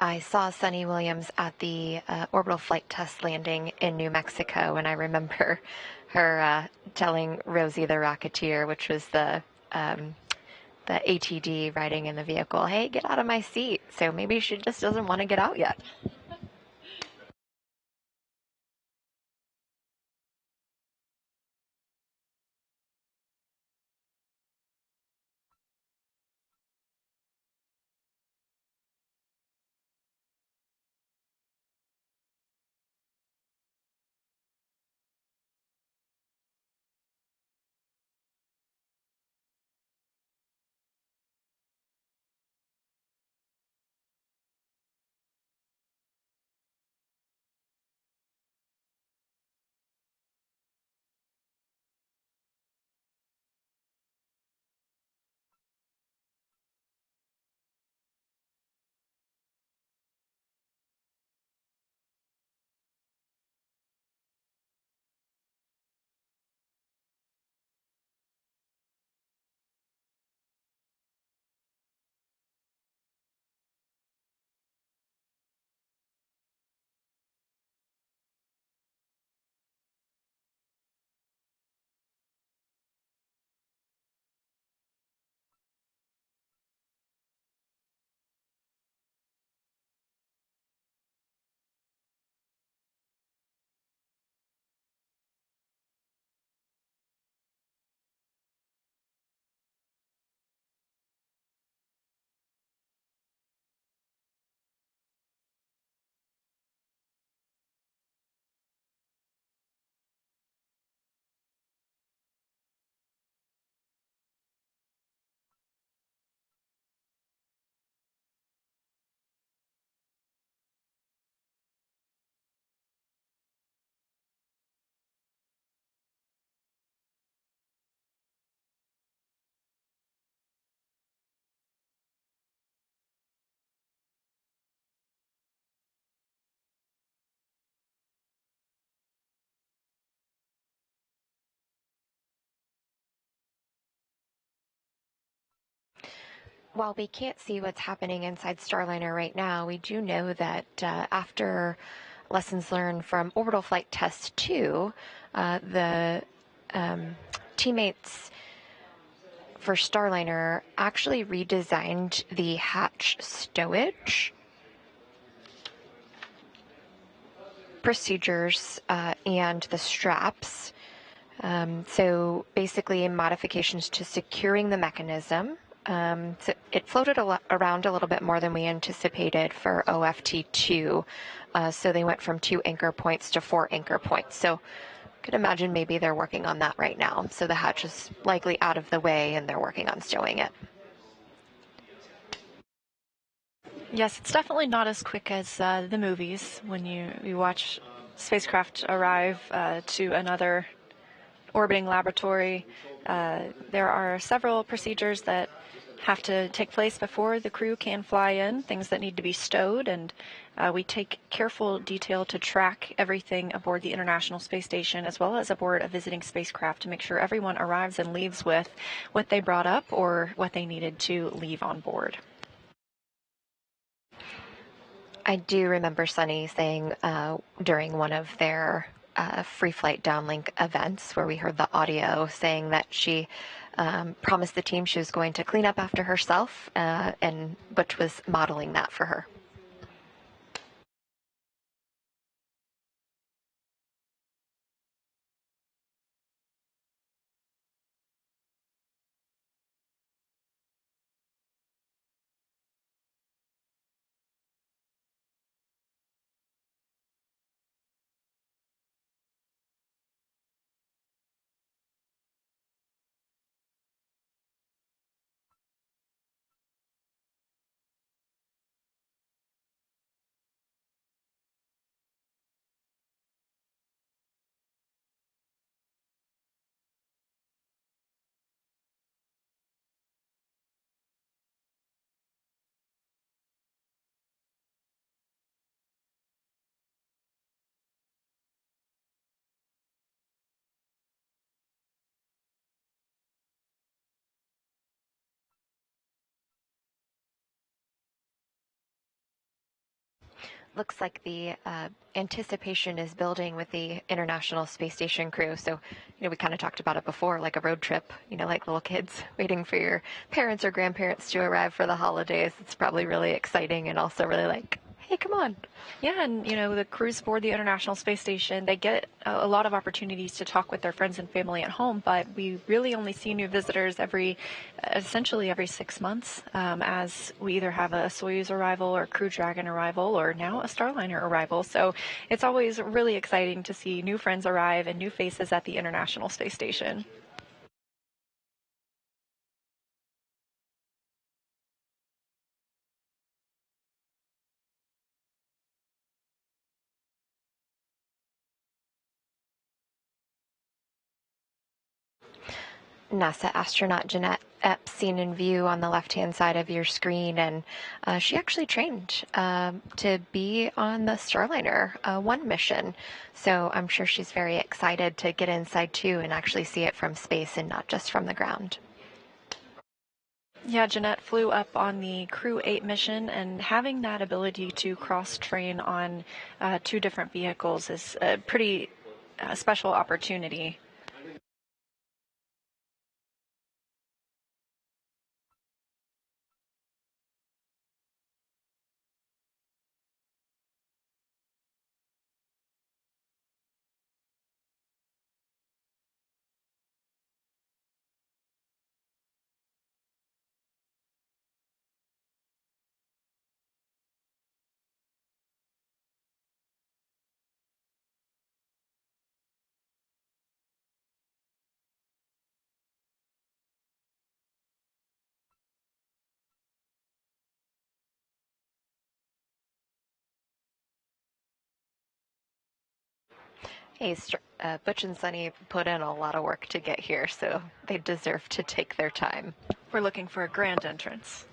I saw Sunny Williams at the orbital flight test landing in New Mexico, and I remember her telling Rosie the Rocketeer, which was the ATD riding in the vehicle, hey, get out of my seat. So maybe she just doesn't want to get out yet. While we can't see what's happening inside Starliner right now, we do know that after lessons learned from Orbital Flight Test 2, the teammates for Starliner actually redesigned the hatch stowage procedures and the straps. So basically modifications to securing the mechanism. So it floated around a little bit more than we anticipated for OFT2. So they went from 2 anchor points to 4 anchor points. So could imagine maybe they're working on that right now. So the hatch is likely out of the way and they're working on stowing it.
Yes, it's definitely not as quick as the movies when you watch spacecraft arrive to another orbiting laboratory. There are several procedures that have to take place before the crew can fly in, things that need to be stowed, and we take careful detail to track everything aboard the International Space Station as well as aboard a visiting spacecraft to make sure everyone arrives and leaves with what they brought up or what they needed to leave on board.
I do remember Sunny saying during one of their free flight downlink events where we heard the audio saying that she promised the team she was going to clean up after herself, and Butch was modeling that for her. Looks like the anticipation is building with the International Space Station crew. So, we kind of talked about it before, like a road trip, like little kids waiting for your parents or grandparents to arrive for the holidays. It's probably really exciting and also really like, hey, come on.
Yeah, and the crews aboard the International Space Station, they get a lot of opportunities to talk with their friends and family at home, but we really only see new visitors essentially every 6 months, as we either have a Soyuz arrival or Crew Dragon arrival or now a Starliner arrival. So it's always really exciting to see new friends arrive and new faces at the International Space Station.
NASA astronaut Jeanette Epps seen in view on the left-hand side of your screen, and she actually trained to be on the Starliner 1 mission. So I'm sure she's very excited to get inside too and actually see it from space and not just from the ground.
Yeah, Jeanette flew up on the Crew 8 mission, and having that ability to cross-train on 2 different vehicles is a pretty special opportunity.
Hey, Butch and Suni put in a lot of work to get here, so they deserve to take their time.
We're looking for a grand entrance.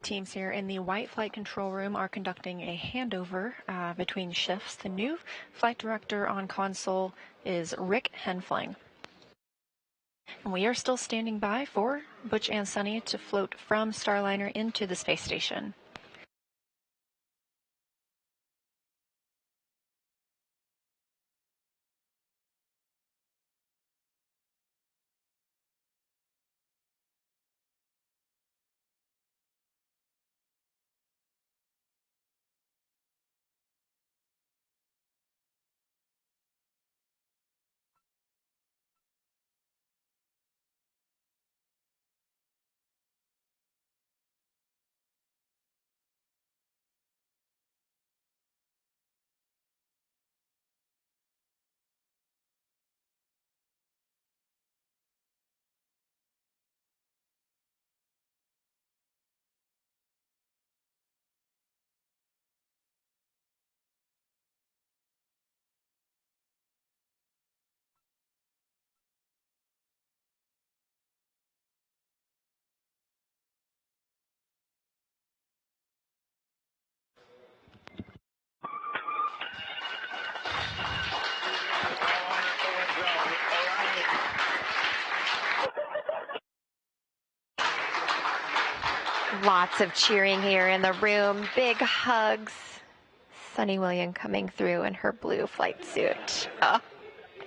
Teams here in the white flight control room are conducting a handover between shifts. The new flight director on console is Rick Henfling. And we are still standing by for Butch and Suni to float from Starliner into the space station.
Lots of cheering here in the room. Big hugs. Suni William coming through in her blue flight suit. Oh.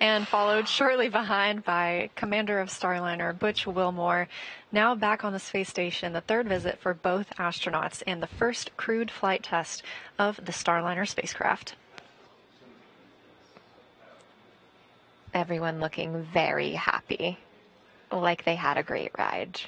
And followed shortly behind by Commander of Starliner, Butch Wilmore, now back on the space station, the third visit for both astronauts and the first crewed flight test of the Starliner spacecraft.
Everyone looking very happy, like they had a great ride.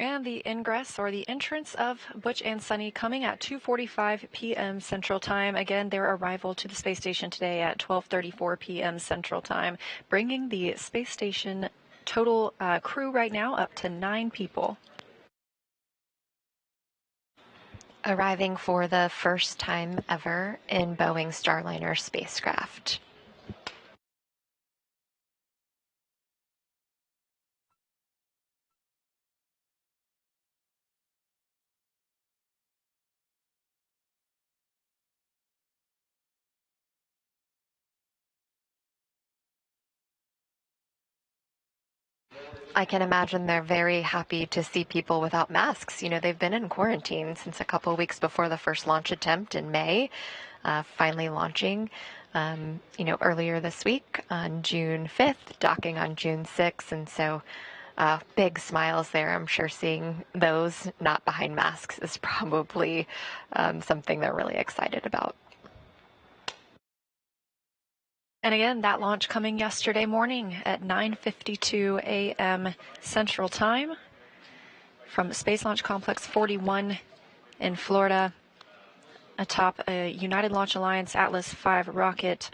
And the ingress or the entrance of Butch and Suni coming at 2:45 p.m. Central Time. Again, their arrival to the space station today at 12:34 p.m. Central Time, bringing the space station total crew right now up to 9 people.
Arriving for the first time ever in Boeing Starliner spacecraft. I can imagine they're very happy to see people without masks. You know, they've been in quarantine since a couple of weeks before the first launch attempt in May, finally launching, earlier this week on June 5th, docking on June 6th. And so big smiles there. I'm sure seeing those not behind masks is probably something they're really excited about.
And again, that launch coming yesterday morning at 9:52 a.m. Central Time from Space Launch Complex 41 in Florida atop a United Launch Alliance Atlas V rocket.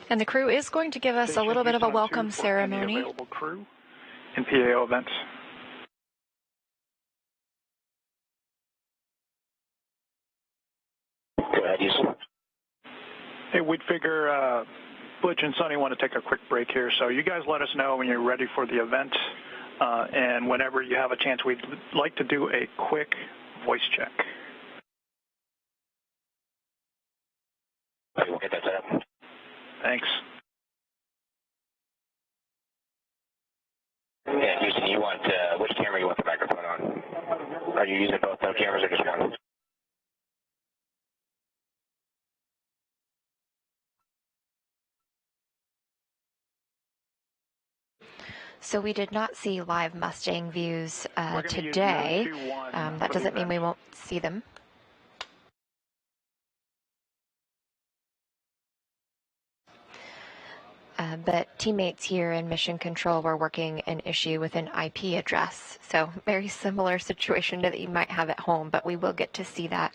And the crew is going to give us a little bit of a welcome ceremony.
Available crew in PAO events.
Go ahead, Houston.
Hey, we'd figure Butch and Suni want to take a quick break here, so you guys let us know when you're ready for the event, and whenever you have a chance, we'd like to do a quick voice check.
Okay, we'll get that set up.
Thanks.
Yeah, Houston, you want, which camera you want the microphone on? Are you using both cameras or just one?
So we did not see live Mustang views today. That doesn't mean we won't see them. But teammates here in Mission Control were working an issue with an IP address. So very similar situation to that you might have at home, but we will get to see that.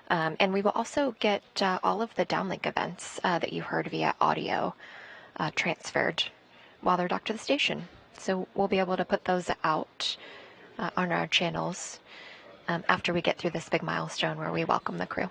And we will also get all of the downlink events that you heard via audio transferred while they're docked to the station. So we'll be able to put those out on our channels after we get through this big milestone where we welcome the crew.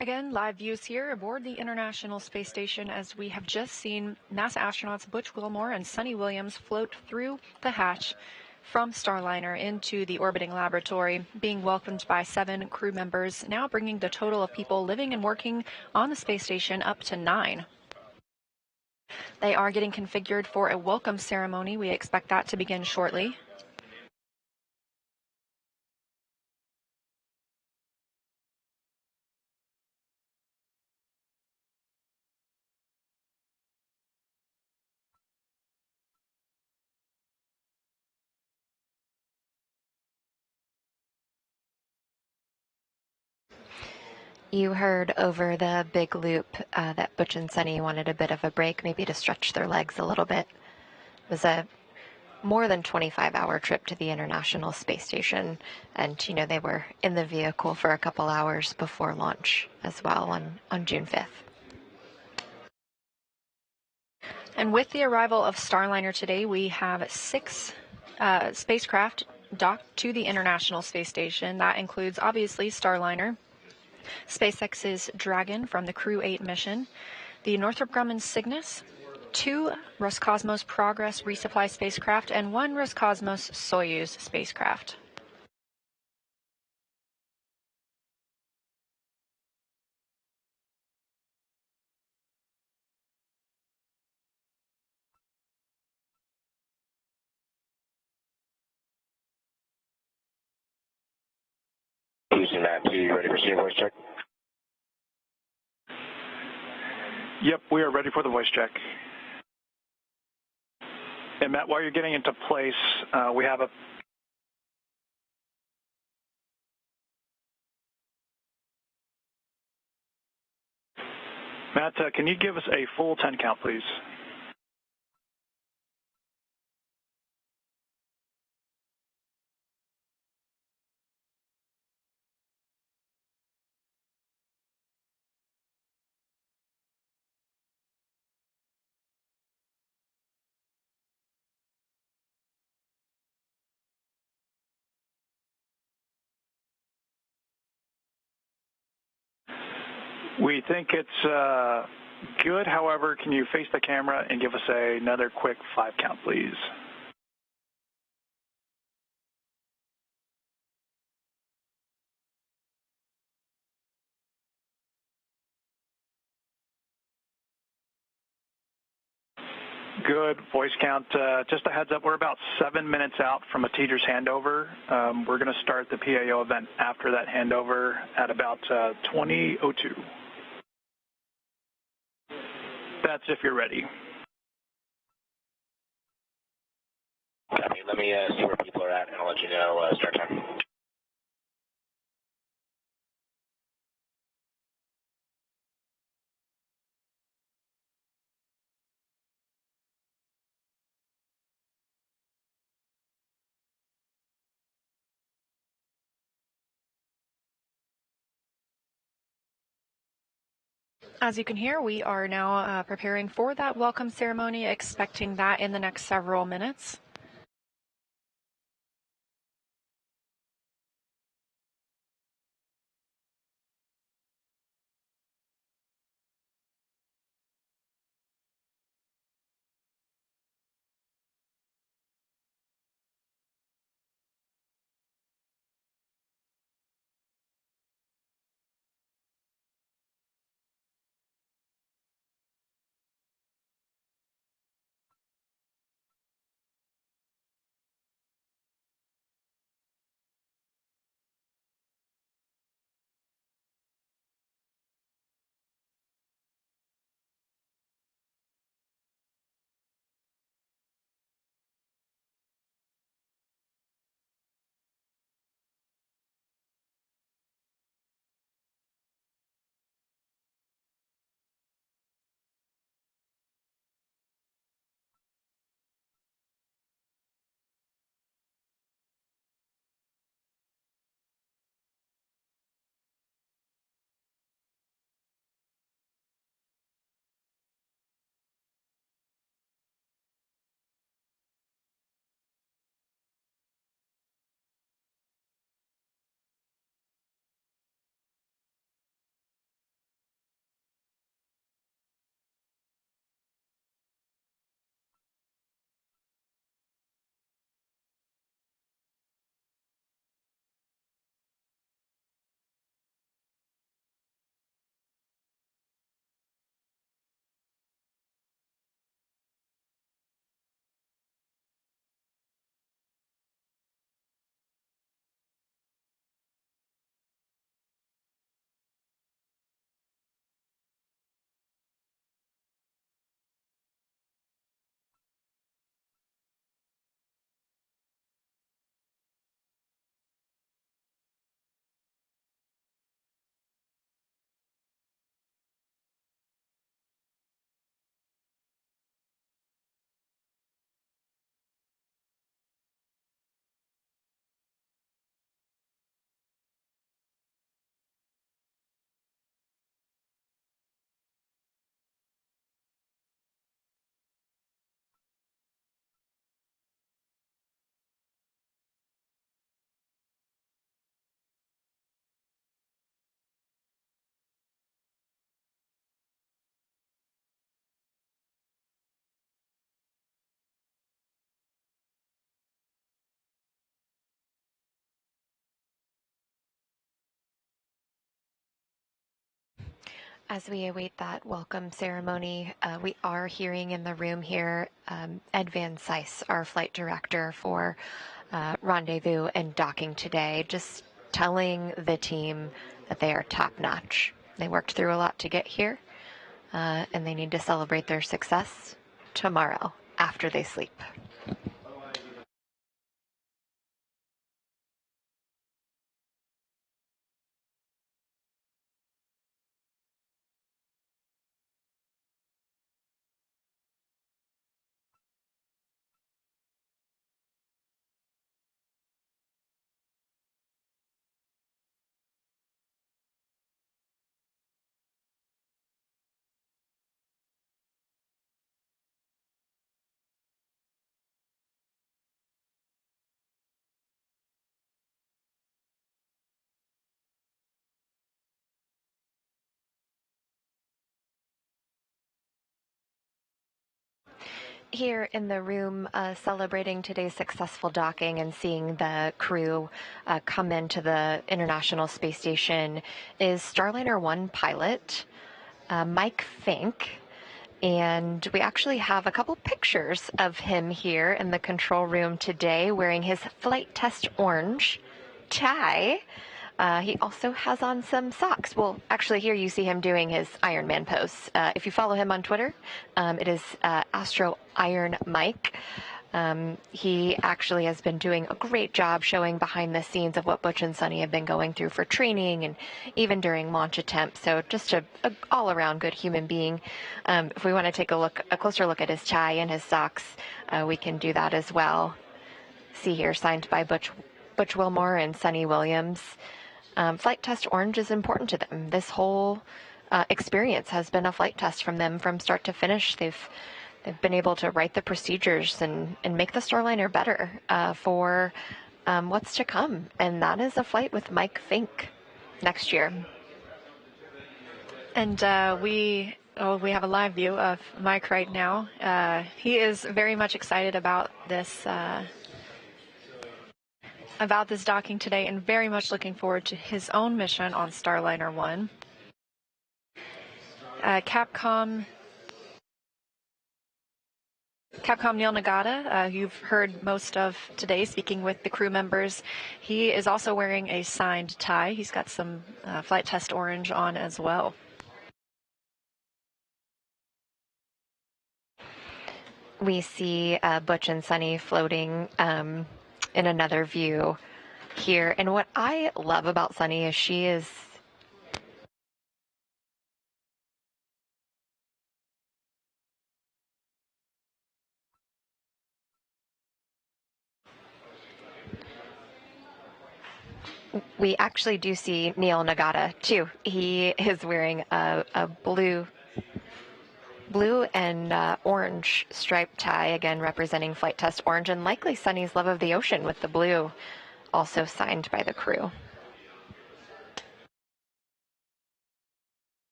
Again, live views here aboard the International Space Station as we have just seen NASA astronauts Butch Wilmore and Suni Williams float through the hatch from Starliner into the orbiting laboratory, being welcomed by 7 crew members, now bringing the total of people living and working on the space station up to 9. They are getting configured for a welcome ceremony. We expect that to begin shortly. You heard over the big loop that Butch and Suni wanted a bit of a break, maybe to stretch their legs a little bit. It was a more than 25-hour trip to the International Space Station, and you know they were in the vehicle for a couple hours before launch as well on June 5th. And with the arrival of Starliner today, we have 6 spacecraft docked to the International Space Station. That includes obviously Starliner, SpaceX's Dragon from the Crew 8 mission, the Northrop Grumman's Cygnus, 2 Roscosmos Progress resupply spacecraft, and 1 Roscosmos Soyuz spacecraft.
Houston, Matt 2, you ready for senior voice check?
Yep, we are ready for the voice check. And Matt, while you're getting into place, we have a... Matt, can you give us a full 10 count, please? We think it's good. However, can you face the camera and give us another quick 5 count, please? Good. Voice count. Just a heads up, we're about 7 minutes out from a teacher's handover. We're going to start the PAO event after that handover at about 20:02. That's if you're ready.
Copy. Let me see where people are at, and I'll let you know start time.
As you can hear, we are now preparing for that welcome ceremony, expecting that in the next several minutes. As we await that welcome ceremony, we are hearing in the room here Ed Van Cise, our flight director for Rendezvous and docking today, just telling the team that they are top-notch. They worked through a lot to get here, and they need to celebrate their success tomorrow after they sleep. Here in the room celebrating today's successful docking and seeing the crew come into the International Space Station is Starliner 1 pilot Mike Fink. And we actually have a couple pictures of him here in the control room today wearing his flight test orange tie. He also has on some socks. Well, actually, here you see him doing his Ironman pose. If you follow him on Twitter, it is Astro Iron Mike.
He actually has been doing a great job showing behind the scenes of what Butch and Suni have been going through for training and even during launch attempts. So just a all-around good human being. If we want to take a closer look at his tie and his socks, we can do that as well. See here, signed by Butch Wilmore and Suni Williams. Flight test orange is important to them. This whole experience has been a flight test from them from start to finish. They've been able to write the procedures and make the Starliner better for what's to come. And that is a flight with Mike Fink next year.
And we have a live view of Mike right now. He is very much excited about this docking today and very much looking forward to his own mission on Starliner 1. Capcom Neil Nagata, you've heard most of today speaking with the crew members. He is also wearing a signed tie. He's got some flight test orange on as well.
We see Butch and Suni floating in another view here. And what I love about Suni is she is we actually do see Neil Nagata too. He is wearing a blue and orange striped tie, again representing flight test orange, and likely Suni's love of the ocean with the blue, also signed by the crew.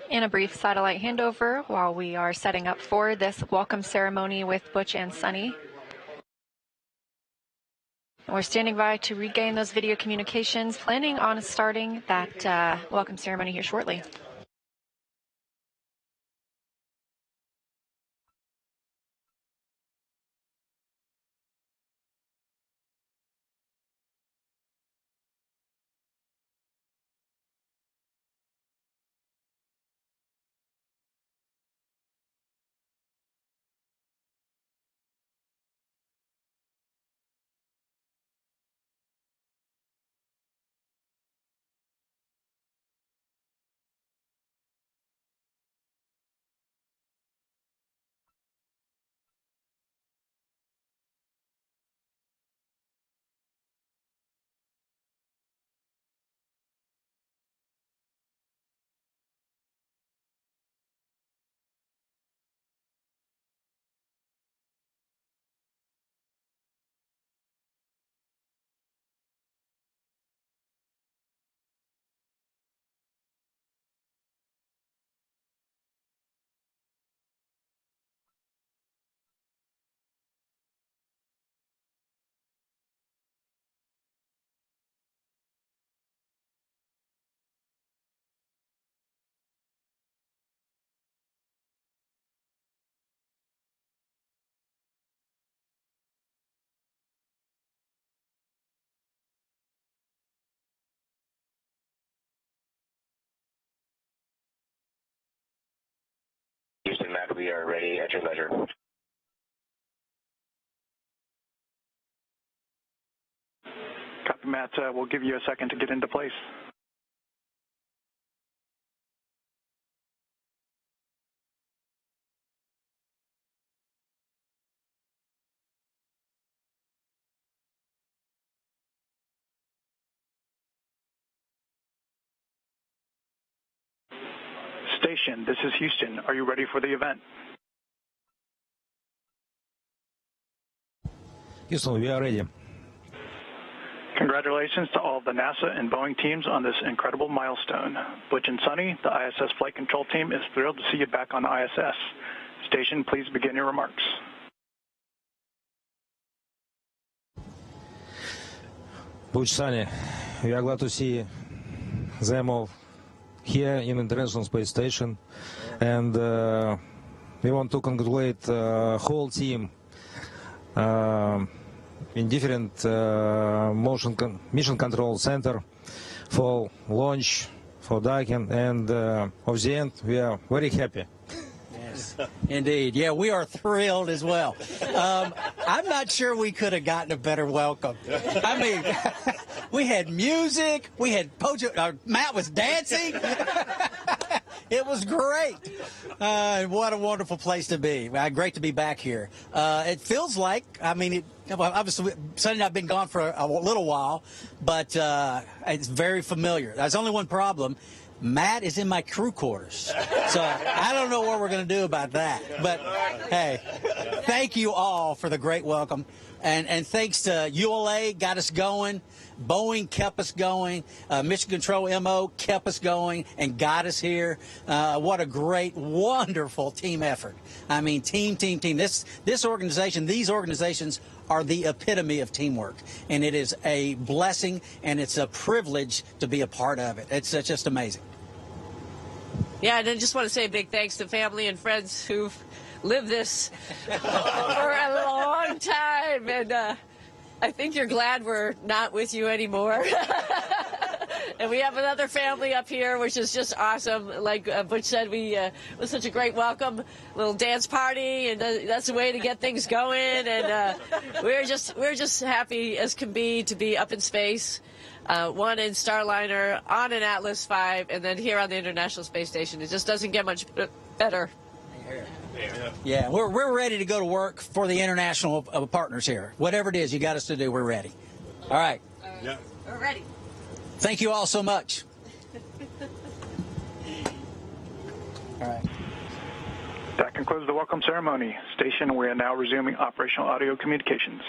And a brief satellite handover while we are setting up for this welcome ceremony with Butch and Suni. We're standing by to regain those video communications, planning on starting that welcome ceremony here shortly.
Houston, Matt, we are ready at your leisure.
Copy, Matt. We'll give you a second to get into place. Station, this is Houston. Are you ready for the event?
Houston, we are ready.
Congratulations to all of the NASA and Boeing teams on this incredible milestone. Butch and Suni, the ISS flight control team, is thrilled to see you back on the ISS. Station, please begin your remarks.
Butch, Suni, we are glad to see them all here in International Space Station, and we want to congratulate the whole team in different mission control center for launch, for docking, and of the end, we are very happy.
Yes, indeed. Yeah, we are thrilled as well. I'm not sure we could have gotten a better welcome. I mean, we had music, we had Matt was dancing. It was great. What a wonderful place to be. Great to be back here. It feels like, I mean, obviously, Sonny and I have been gone for a little while, but it's very familiar. There's only one problem. Matt is in my crew quarters. So I don't know what we're going to do about that. But, hey, thank you all for the great welcome. And thanks to ULA, got us going. Boeing kept us going. Mission Control MO kept us going and got us here. What a great, wonderful team effort. I mean, team. This organization, these organizations are the epitome of teamwork. And it is a blessing and it's a privilege to be a part of it. It's just amazing.
Yeah, and I just want to say a big thanks to family and friends who've lived this for a long time. And I think you're glad we're not with you anymore. And we have another family up here, which is just awesome. Like Butch said, it was such a great welcome, little dance party, and that's the way to get things going. And we're just happy as can be to be up in space, one in Starliner, on an Atlas V, and then here on the International Space Station. It just doesn't get much better.
Yeah, we're ready to go to work for the international partners here. Whatever it is you got us to do, we're ready. All right.
Yeah. We're ready.
Thank you all so much. All right.
That concludes the welcome ceremony. Station, we are now resuming operational audio communications.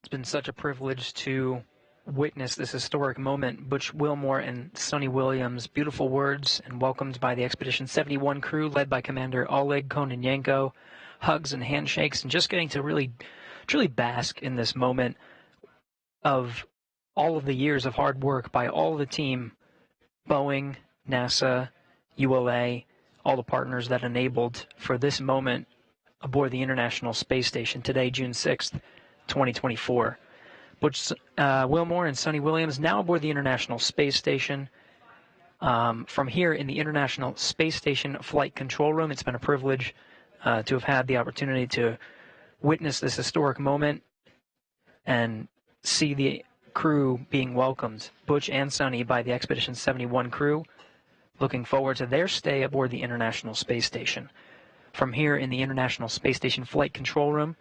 It's been such a privilege to witness this historic moment. Butch Wilmore and Suni Williams, beautiful words and welcomed by the Expedition 71 crew led by Commander Oleg Kononenko, hugs and handshakes, and just getting to really, truly bask in this moment of all of the years of hard work by all of the team, Boeing, NASA, ULA, all the partners that enabled for this moment aboard the International Space Station today, June 6th, 2024. Butch Wilmore and Suni Williams now aboard the International Space Station. From here in the International Space Station Flight Control Room, it's been a privilege to have had the opportunity to witness this historic moment and see the crew being welcomed, Butch and Suni, by the Expedition 71 crew. Looking forward to their stay aboard the International Space Station. From here in the International Space Station Flight Control Room,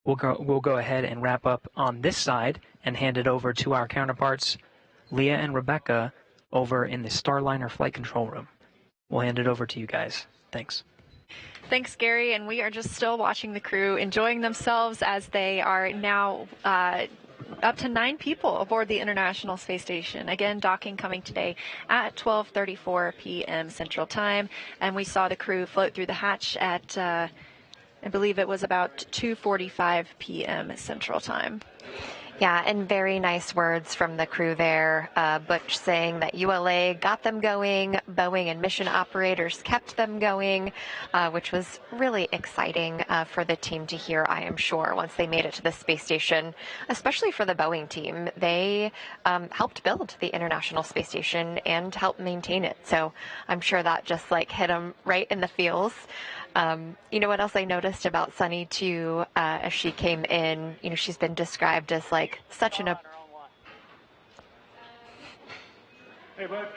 we'll go ahead and wrap up on this side and hand it over to our counterparts, Leah and Rebecca, over in the Starliner Flight Control Room. We'll hand it over to you guys. Thanks.
Thanks, Gary, and we are just still watching the crew enjoying themselves as they are now up to 9 people aboard the International Space Station. Again, docking coming today at 12:34 p.m. Central Time, and we saw the crew float through the hatch at, I believe it was about 2:45 p.m. Central Time.
Yeah, and very nice words from the crew there. Butch saying that ULA got them going, Boeing and mission operators kept them going, which was really exciting for the team to hear, I am sure, once they made it to the space station, especially for the Boeing team. They helped build the International Space Station and helped maintain it. So I'm sure that just like hit them right in the feels. You know what else I noticed about Suni too, as she came in, you know, she's been described as like such an...
Hey, Butch.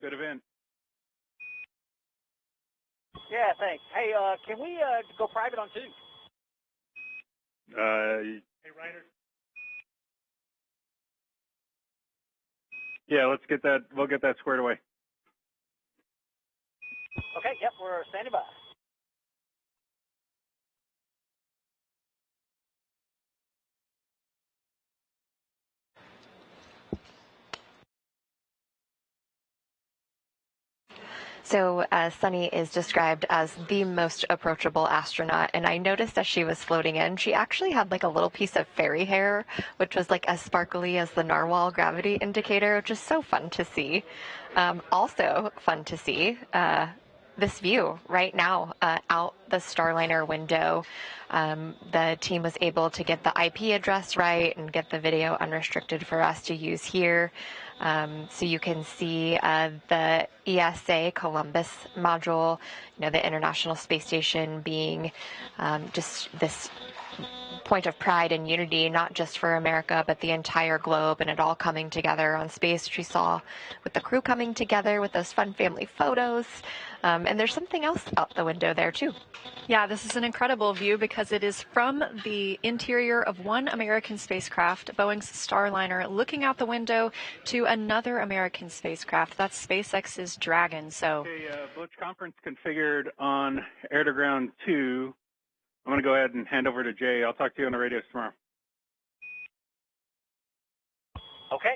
Good event.
Yeah, thanks. Hey, can we go private on 2?
Hey, Ryder. Yeah, let's get that. We'll get that squared away.
Okay, yep, we're standing by.
So Suni is described as the most approachable astronaut, and I noticed as she was floating in, she actually had like a little piece of fairy hair, which was like as sparkly as the narwhal gravity indicator, which is so fun to see. Also fun to see this view right now out the Starliner window. The team was able to get the IP address right and get the video unrestricted for us to use here. So you can see the ESA Columbus module, you know, the International Space Station being just this point of pride and unity, not just for America, but the entire globe, and it all coming together on space, which we saw with the crew coming together with those fun family photos. And there's something else out the window there, too.
Yeah, this is an incredible view because it is from the interior of one American spacecraft, Boeing's Starliner, looking out the window to another American spacecraft. That's SpaceX's Dragon. So,
Okay, Butch conference configured on air-to-ground 2. I'm going to go ahead and hand over to Jay. I'll talk to you on the radios tomorrow.
Okay.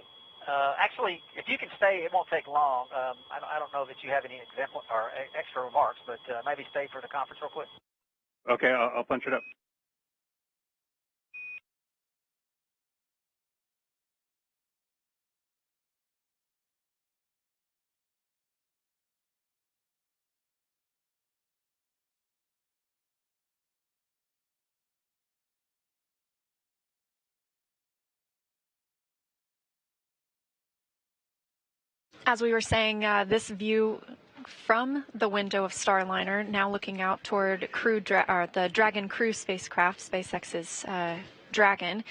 Actually, if you can stay, it won't take long. I don't know that you have any example or extra remarks, but maybe stay for the conference real quick.
Okay, I'll punch it up.
as we were saying, this view from the window of Starliner, now looking out toward the Dragon crew spacecraft, SpaceX's Dragon,